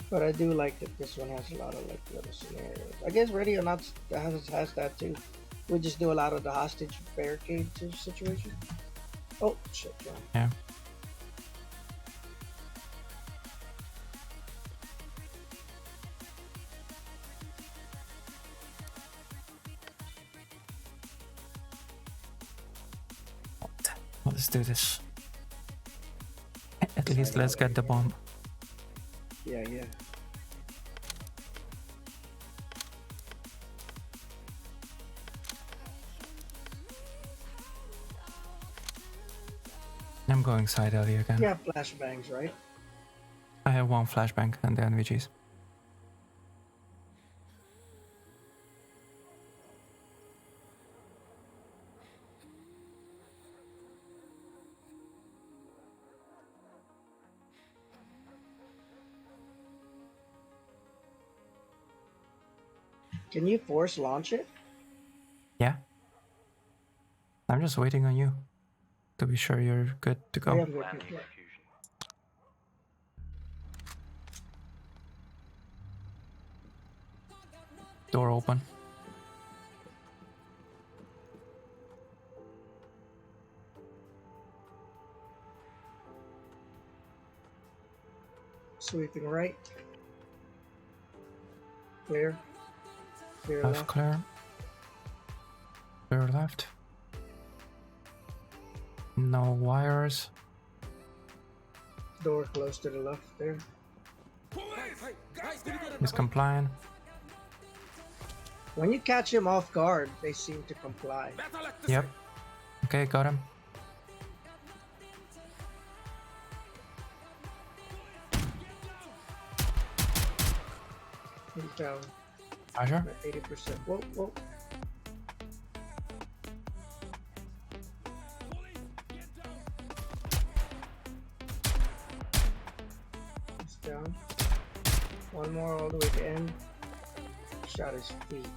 But I do like that this one has a lot of like little scenarios. I guess Ready or Not has that too. We just do a lot of the hostage barricade situation. Oh shit! Yeah. Let's do this. At least let's get the bomb. Yeah. I'm going side alley again. You have flashbangs, right? I have one flashbang and the NVGs. Can you force launch it? Yeah. I'm just waiting on you to be sure you're good to go. Yeah, I'm good. Yeah. Door open. Sweeping right. Clear. Clear Left left. clear. Clear left. No wires. Door close to the left there. He's compliant. When you catch him off guard, they seem to comply. Yep. Okay, got him. He's down. Roger. 80%. Whoa, whoa. He's down. One more all the way to end. Shot his feet.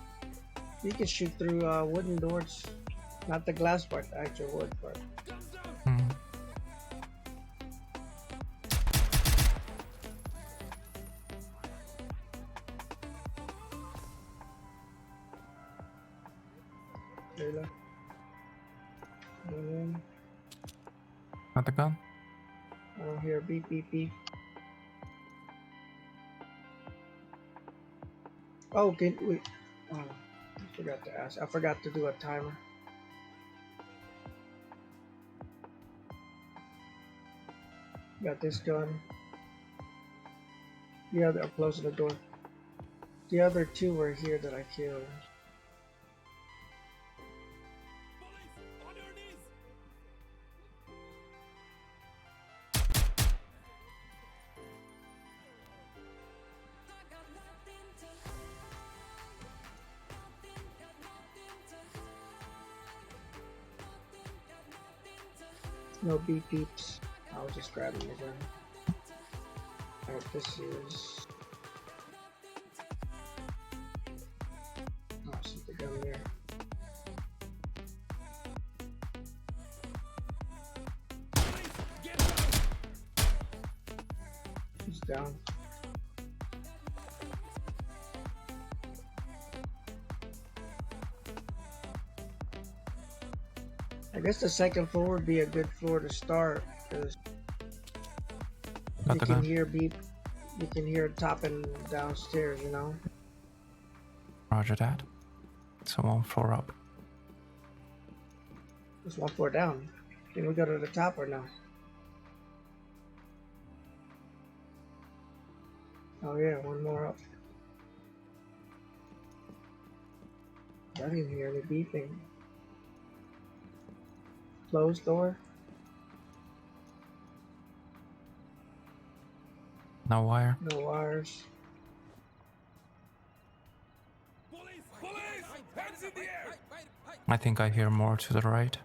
You can shoot through wooden doors. Not the glass part, the actual wood part. Hmm. Layla. Got the gun? I don't hear beep beep beep. Oh, can we? Oh, I forgot to ask. I forgot to do a timer. Got this gun. The other, I'm closing the door. The other two were here that I killed. No beep beeps. I was just grabbing the gun. Alright, this is. Oh, see the gun there. He's down. I guess the second floor would be a good floor to start because you can hear beep, you can hear topping downstairs, you know. Roger that. So 1 floor up. It's 1 floor down. Can we go to the top or no? Oh yeah, 1 more up. I didn't hear any beeping. Closed door. No wire. No wires. I think I hear more to the right.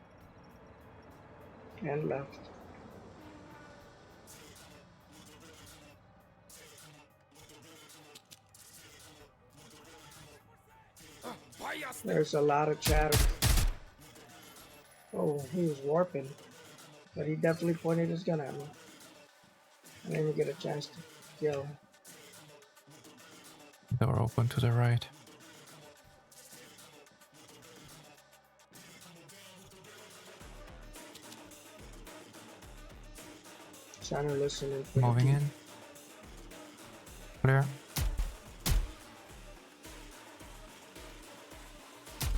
And left. There's a lot of chatter. Oh, he was warping. But he definitely pointed his gun at me. I didn't get a chance to kill. Door open to the right. Trying to listen and Moving in. Clear.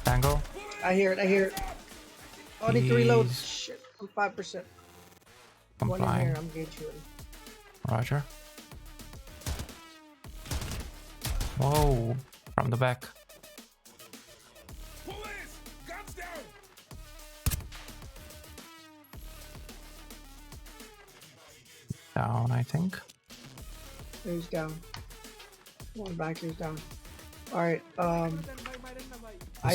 Tango. I hear it, I hear it. Oh, I need to reload. Shit, I'm 5%. One in Complying. here, I'm gauge shooting. Roger. Whoa. From the back. Police! Guns down! Down, I think. He's down. One back, he's down. Alright, I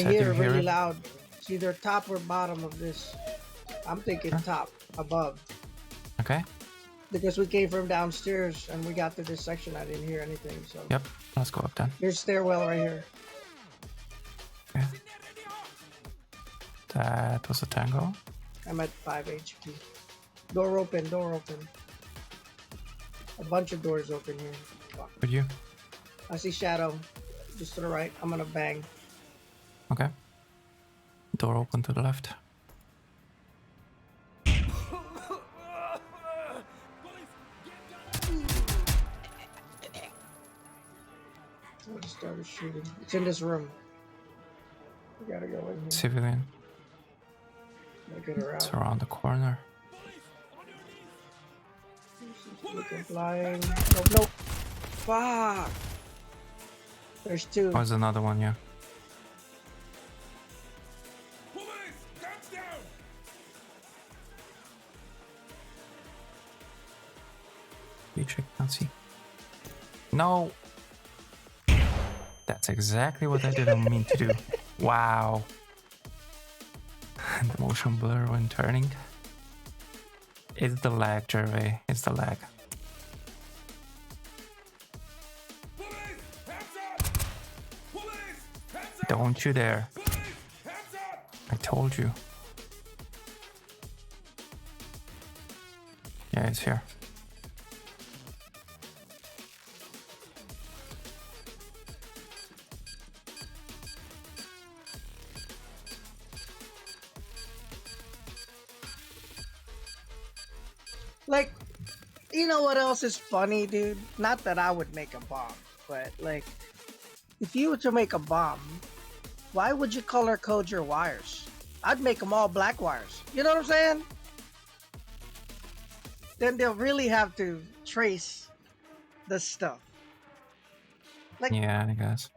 hear it really loud. It's either top or bottom of this. I'm thinking top, above. Okay. Because we came from downstairs and we got to this section, I didn't hear anything, so. Yep, let's go up then. There's stairwell right here. Okay. That was a tango. I'm at 5 HP. Door open, door open. A bunch of doors open here. Fuck. With you. I see shadow. Just to the right. I'm gonna bang. Okay. Door open to the left. I just started shooting. It's in this room. We gotta go in here. Civilian. Get her It's out. around the corner. Looking flying. Nope, nope. Fuck. There's two. Oh, there's another one, yeah. Recheck, not see. No! That's exactly what I didn't mean to do. Wow. The motion blur when turning. It's the lag, Gervais. It's the lag. Don't you dare. I told you. Yeah, it's here. Like, you know what else is funny, dude? Not that I would make a bomb, but like, if you were to make a bomb, why would you color code your wires? I'd make them all black wires. You know what I'm saying? Then they'll really have to trace the stuff. Like, yeah, I guess.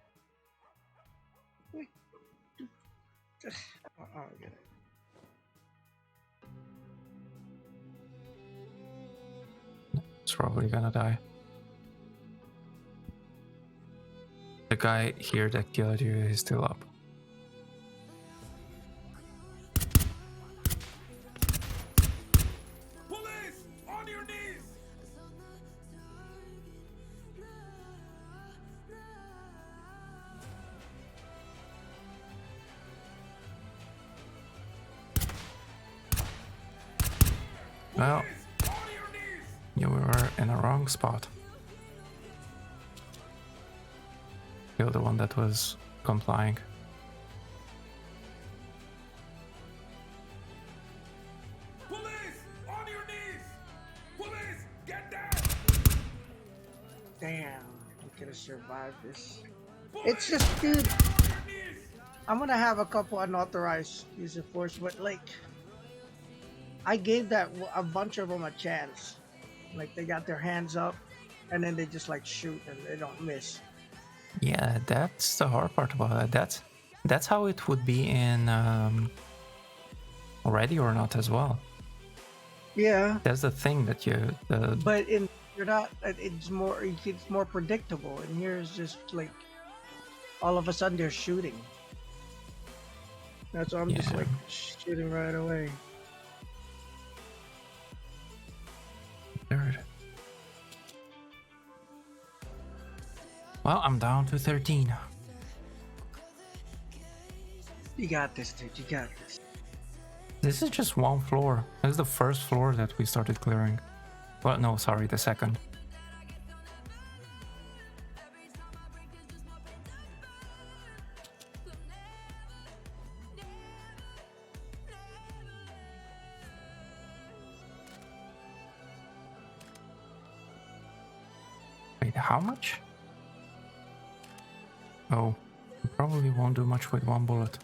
I don't get it. It's probably gonna die. The guy here that killed you is still up. Police! On your knees! Well, you were in a wrong spot. You're the one that was complying. Police! On your knees! Police! Get down! Damn, we could have survived this. It's just, dude, I'm gonna have a couple unauthorized use of force, but like, I gave that a bunch of them a chance. Like, they got their hands up, and then they just like shoot and they don't miss. Yeah, that's the hard part about it. That's how it would be in Ready or Not as well. Yeah. That's the thing that But you're not. It's more predictable, and here is just like all of a sudden they're shooting. That's why I'm just like shooting right away. Third. Well, I'm down to 13. You got this, dude. You got this. This is just one floor. This is the first floor that we started clearing. Well, no, sorry, the second. Wait, how much? Oh, you probably won't do much with one bullet.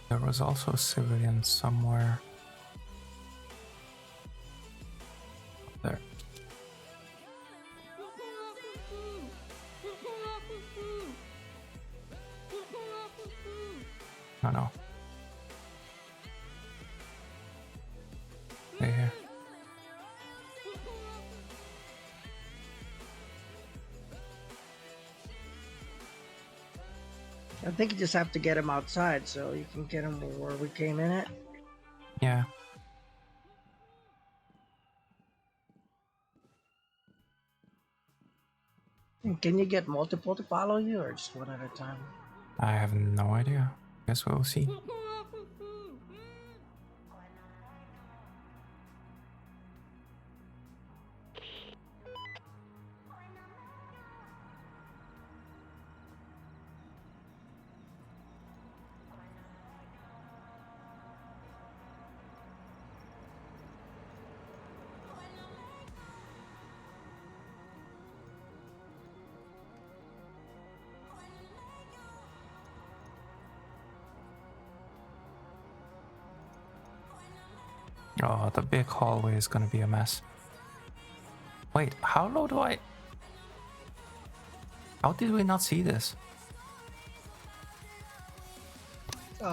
There was also a civilian somewhere. There. Oh no. Stay here. I think you just have to get him outside so you can get him where we came in at. Yeah. And can you get multiple to follow you or just one at a time? I have no idea. Guess we'll see. Oh, the big hallway is gonna be a mess. Wait, how low do I... How did we not see this? We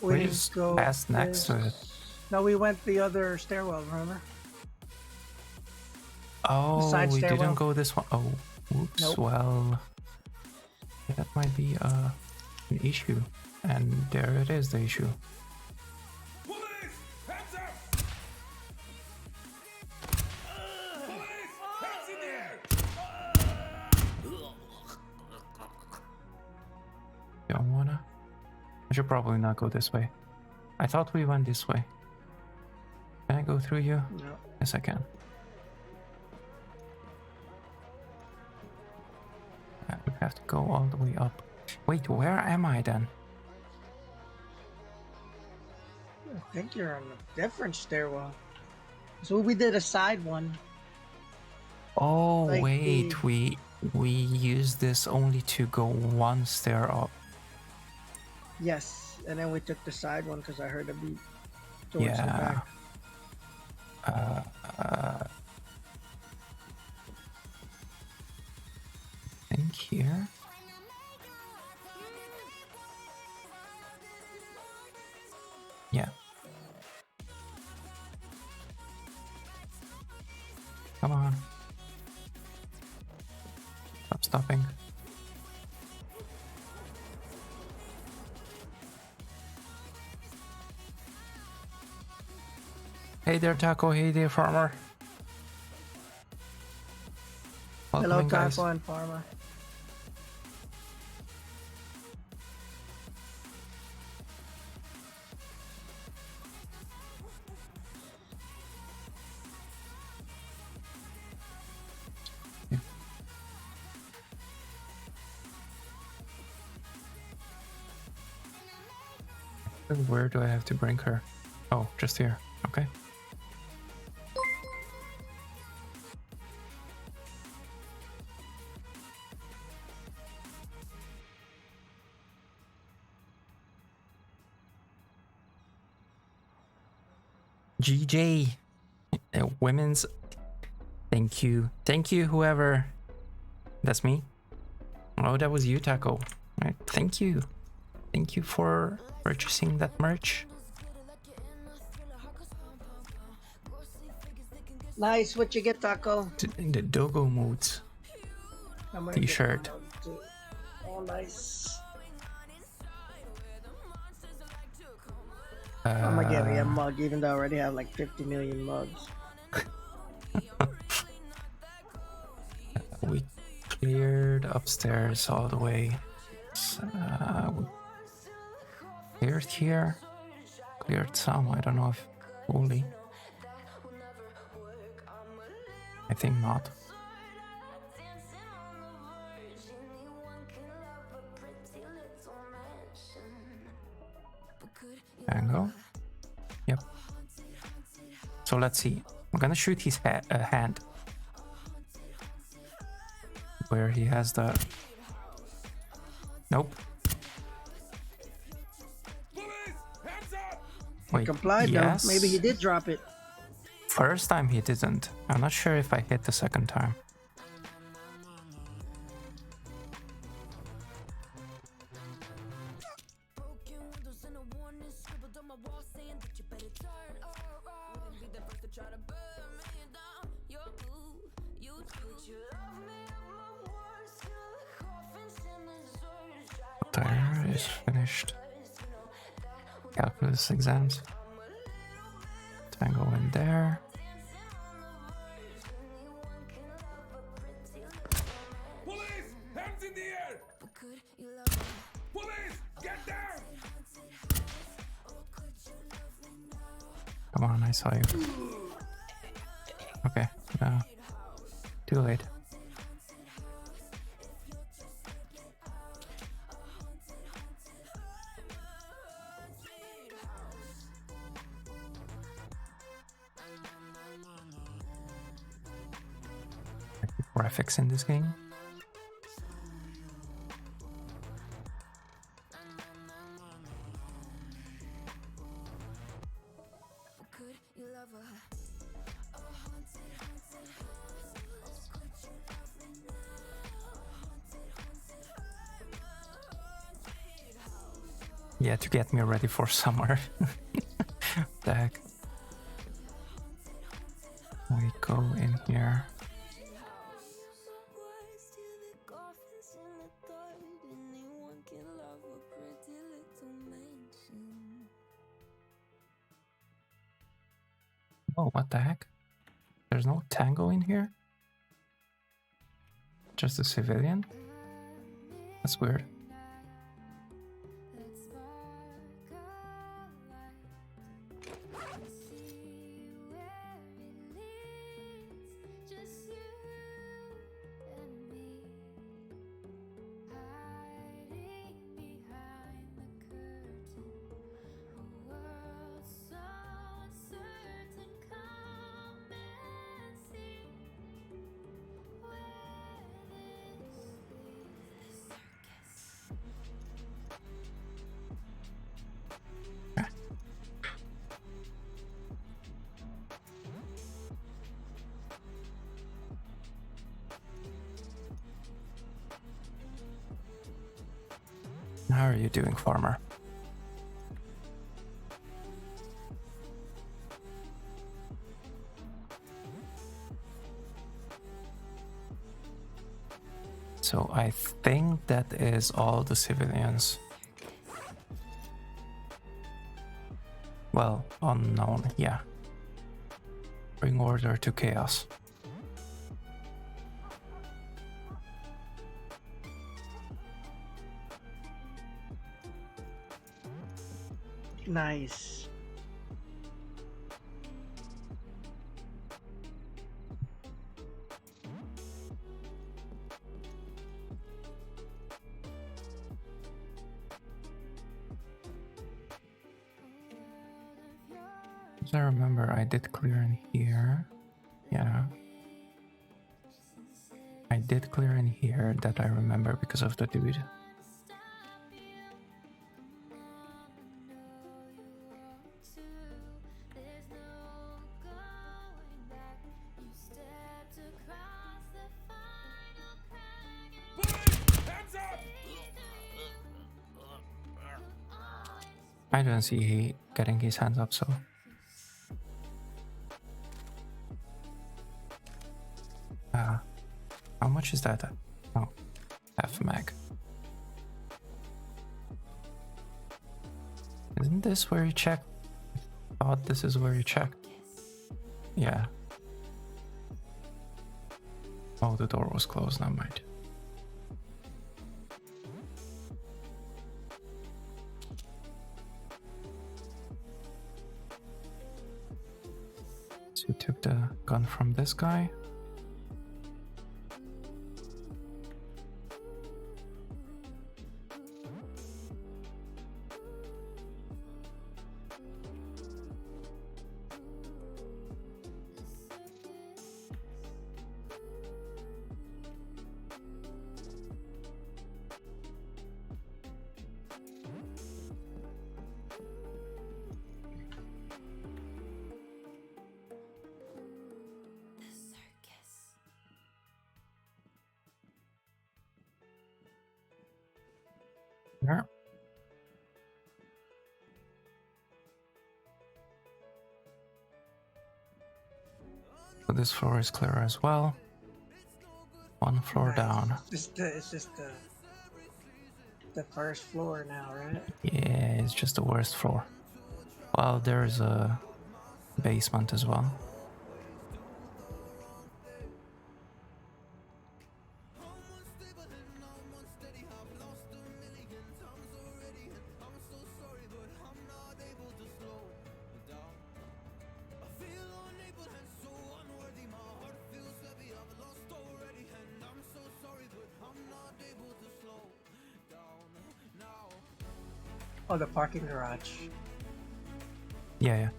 We didn't just go passed next to it. No, we went the other stairwell, remember? Oh, side we stairwell. didn't go this one. Oh, whoops. Nope. Well, that might be an issue. And there it is, the issue. Police! Hands up! Police! Hands in the air! Don't wanna. I should probably not go this way. I thought we went this way. Can I go through you? No. Yes, I can. We have to go all the way up. Wait, where am I then? I think you're on a different stairwell. So we did a side one. Oh, Like wait, the- we use this only to go one stair up. Yes, and then we took the side one because I heard a beat towards the Yeah. back. I think here. Yeah. Come on. Stop stopping. Hey there, Taco. Hey there, Farmer. Hello, Welcoming, guys. Taco and Farmer. Where do I have to bring her? Oh, just here. Okay. GJ, women's. Thank you, whoever. That's me. Oh, that was you, Taco. Right. Thank you for purchasing that merch. Nice, what you get, Taco? In the Dogo moods. I'm gonna get T-shirt. one of those too. Oh, nice. I'm gonna get me a mug, even though I already have like 50 million mugs. We cleared upstairs all the way. We cleared here. Cleared some. I don't know if fully. I think not. Angle. Yep. So let's see. I'm gonna shoot his hand. Where he has the... Nope. Wait, Complied yes. though. Maybe he did drop it. First time he didn't. I'm not sure if I hit the second time. There is finished. Calculus exams. Tango in there. Police! Hands in the air! Police! Get down! Come on, I saw you. Okay, no. Too late. Graphics in this game. Yeah, to get me ready for summer. The heck? We go in here. Oh, what the heck? There's no tango in here? Just a civilian? That's weird. How are you doing, farmer? So I think that is all the civilians. Well, unknown, yeah. Bring order to chaos. Nice. As I remember, I did clear in here. Yeah. I did clear in here, that I remember because of the dude. I don't see he getting his hands up, so. How much is that? Oh, half mag. Isn't this where you check? I thought this is where you check. Yeah. Oh, the door was closed, never mind. So you took the gun from this guy. Yeah. So this floor is clear as well. One floor Nice. down. It's just the first floor now, right? Yeah, it's just the worst floor. Well, there's a basement as well. Oh, the parking garage. Yeah, yeah.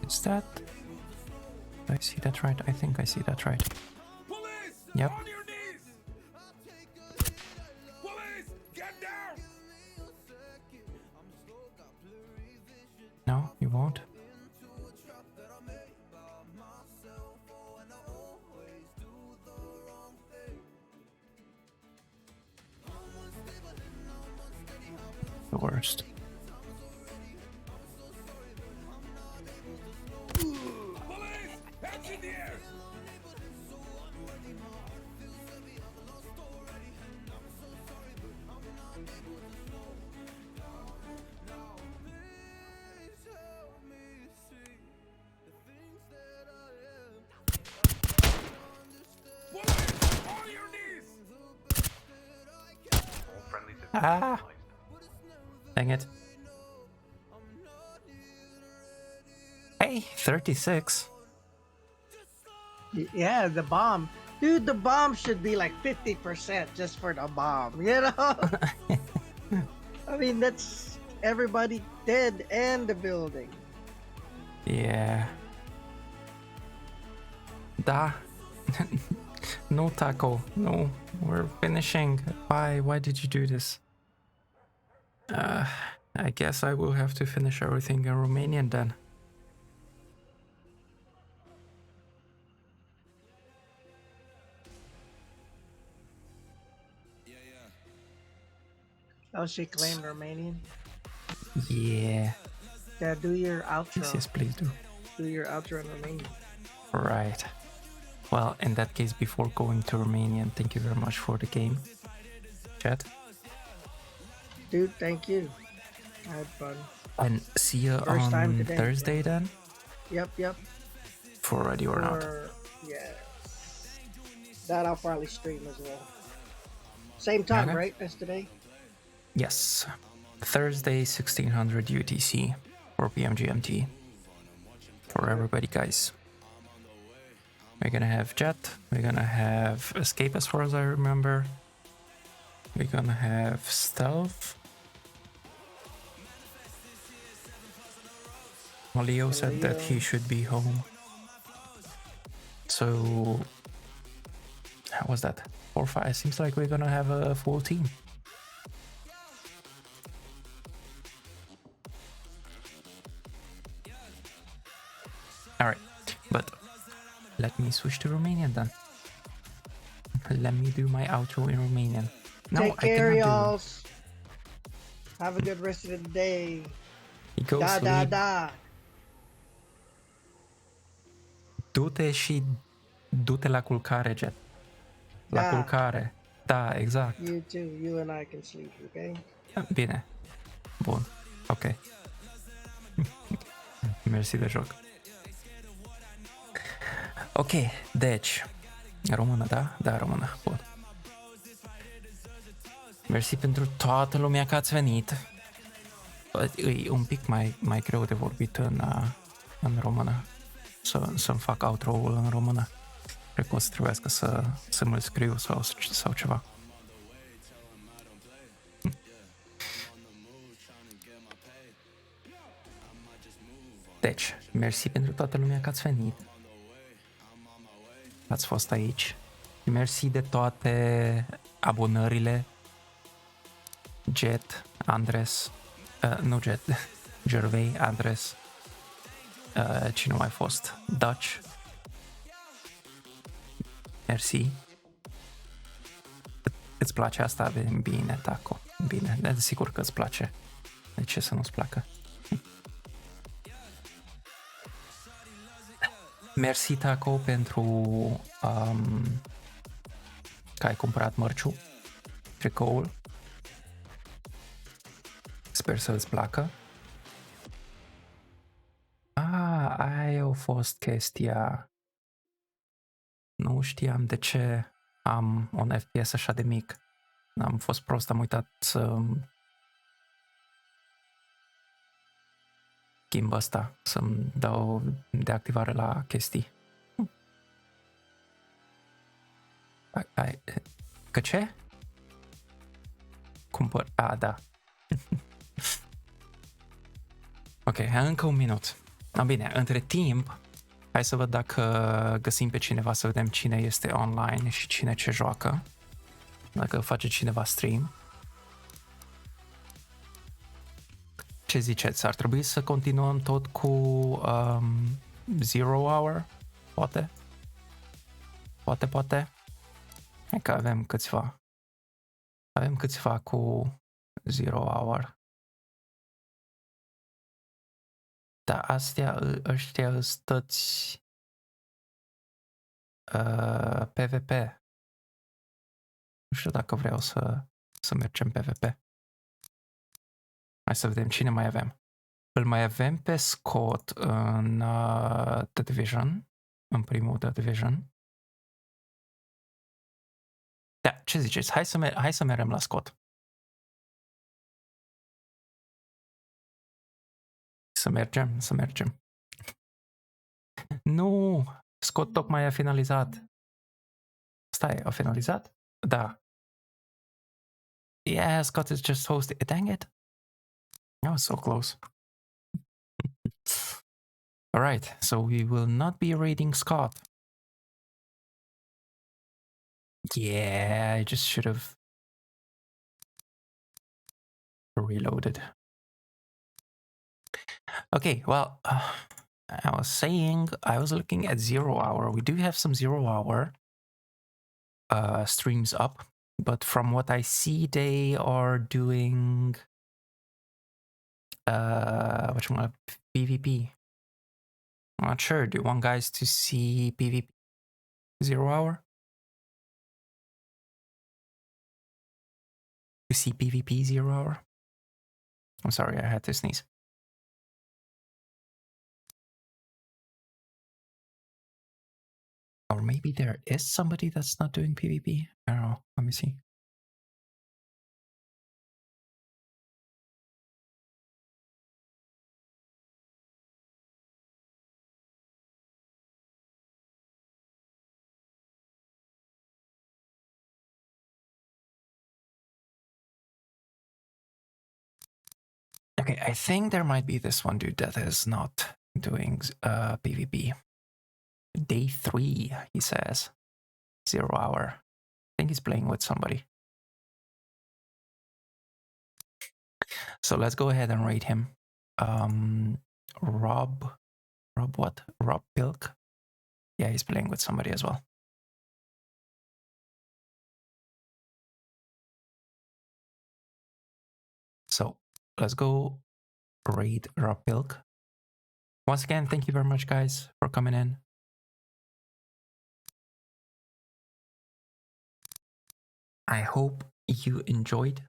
Is that? Do I see that right? I think I see that right. Police! Yep. On your knees! Police! Get down! No, you won't. first. Police! Hands in the air! Police! On your knees! All friendly systems Ah! neutralized. Dang it. Hey, 36. Yeah, the bomb. Dude, the bomb should be like 50% just for the bomb, you know? I mean, that's everybody dead and the building. Yeah. Da. No, Taco. No. We're finishing. Why did you do this? I guess I will have to finish everything in Romanian then. Oh, she claimed Romanian. Yeah. Yeah, do your outro. Yes, please do. Do your outro in Romanian. Right. Well, in that case, before going to Romanian, thank you very much for the game. Chat. Dude, thank you. I had fun. And see you First time on today. Thursday then? Yep. For ready or not. Yeah. That I'll probably stream as well. Same time, Okay. right, as today? Yes. Thursday, 1600 UTC, 4 p.m. GMT. For everybody, guys. We're gonna have Jet. We're gonna have Escape, as far as I remember. We're gonna have Stealth. Leo said that he should be home. So, how was that? 4-5. Seems like we're gonna have a full team. Alright, but let me switch to Romanian then. Let me do my outro in Romanian. No, Take I care, cannot y'all. Have a good rest of the day. Go Da, sleep. da. Du-te și du-te la culcare, Jet. La Da. culcare. Da, exact. You too. You and I can sleep, okay? Bine. Bun. Ok. Mersi de joc. Ok, deci. Română, da? Da, română. Bun. Mersi pentru toată lumea că ați venit. E un pic mai greu de vorbit în română. Să-mi fac outro-ul în română. Cred că o să trebuiască să mă scriu sau ceva. Deci, mersi pentru toată lumea că ați venit. Ați fost aici. Mersi de toate abonările. Jet, Andres, nu Jet, Gervais, Andres, cine mai fost? Dutch. Mersi. Îți place asta? Bine, Taco. Bine, de sigur că îți place. De ce să nu-ți placă? Mersi, Taco, pentru că ai cumpărat mărciul, tricoul. Sper să îți placă. Aia a fost chestia. Nu știam de ce am un FPS așa de mic. Am fost prost, am uitat să schimb asta, să-mi dau deactivare la chestii. Că ce? Cumpăr... da. Ok, încă un minut. Bine, între timp, hai să văd dacă găsim pe cineva, să vedem cine este online și cine ce joacă. Dacă face cineva stream. Ce ziceți? Ar trebui să continuăm tot cu Zero Hour? Poate? Poate? Hai că avem câțiva. Avem câțiva cu Zero Hour. Da ăștia toți PvP. Nu știu dacă vreau să mergem PvP. Hai să vedem cine mai avem. Îl mai avem pe Scott în The Division. În primul The Division. Da, ce ziceți? Hai să mergem la Scott. Să mergem. Nu! Scott tocmai a finalizat. Stai, a finalizat? Da. Yeah, Scott is just hosting. Dang it. I was so close. Alright, so we will not be raiding Scott. Yeah, I just should have reloaded. Okay, well, I was saying I was looking at 0 hour. We do have some 0 hour streams up, but from what I see, they are doing PvP. I'm not sure. Do you want guys to see PvP 0 hour? To see PvP 0 hour? I'm sorry, I had to sneeze. Or maybe there is somebody that's not doing PvP. I don't know. Let me see. Okay, I think there might be this one dude that is not doing PvP. Day 3, he says. 0 hour. I think he's playing with somebody. So let's go ahead and rate him. Rob what? Rob Pilk? Yeah, he's playing with somebody as well. So let's go raid Rob Pilk. Once again, thank you very much, guys, for coming in. I hope you enjoyed.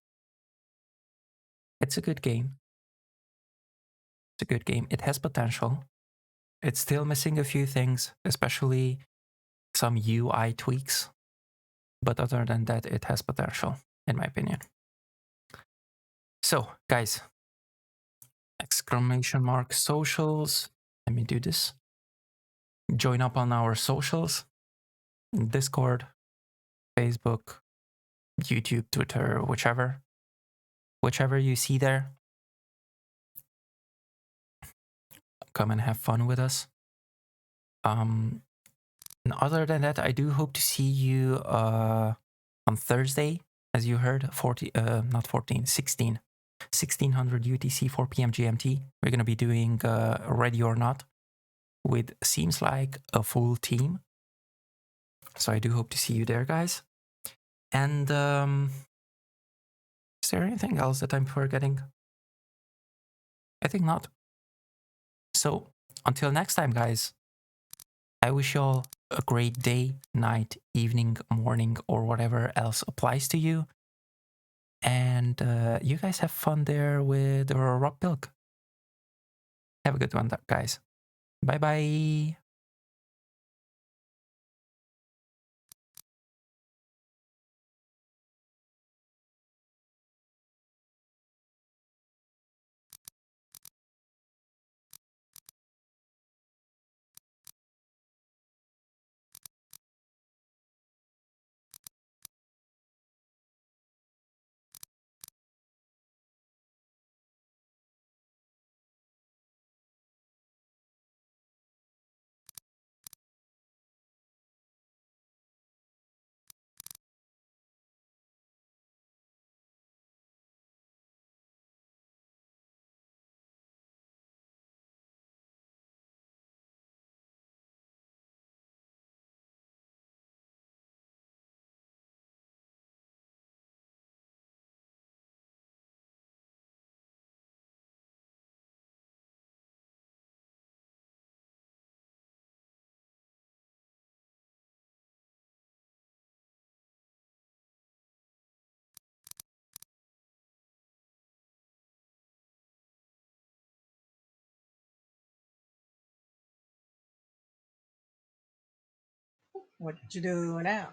It's a good game. It's a good game. It has potential. It's still missing a few things, especially some UI tweaks. But other than that, it has potential, in my opinion. So, guys, exclamation mark socials. Let me do this. Join up on our socials. Discord, Facebook, YouTube, Twitter, whichever you see there. Come and have fun with us. And other than that, I do hope to see you on Thursday, as you heard, 1600 UTC, 4 p.m. GMT. We're going to be doing Ready or Not with, seems like, a full team. So I do hope to see you there, guys. And is there anything else that I'm forgetting? I think not. So until next time, guys, I wish you all a great day, night, evening, morning, or whatever else applies to you. And you guys have fun there with Rob Pilk. Have a good one, guys. Bye-bye. What you do now?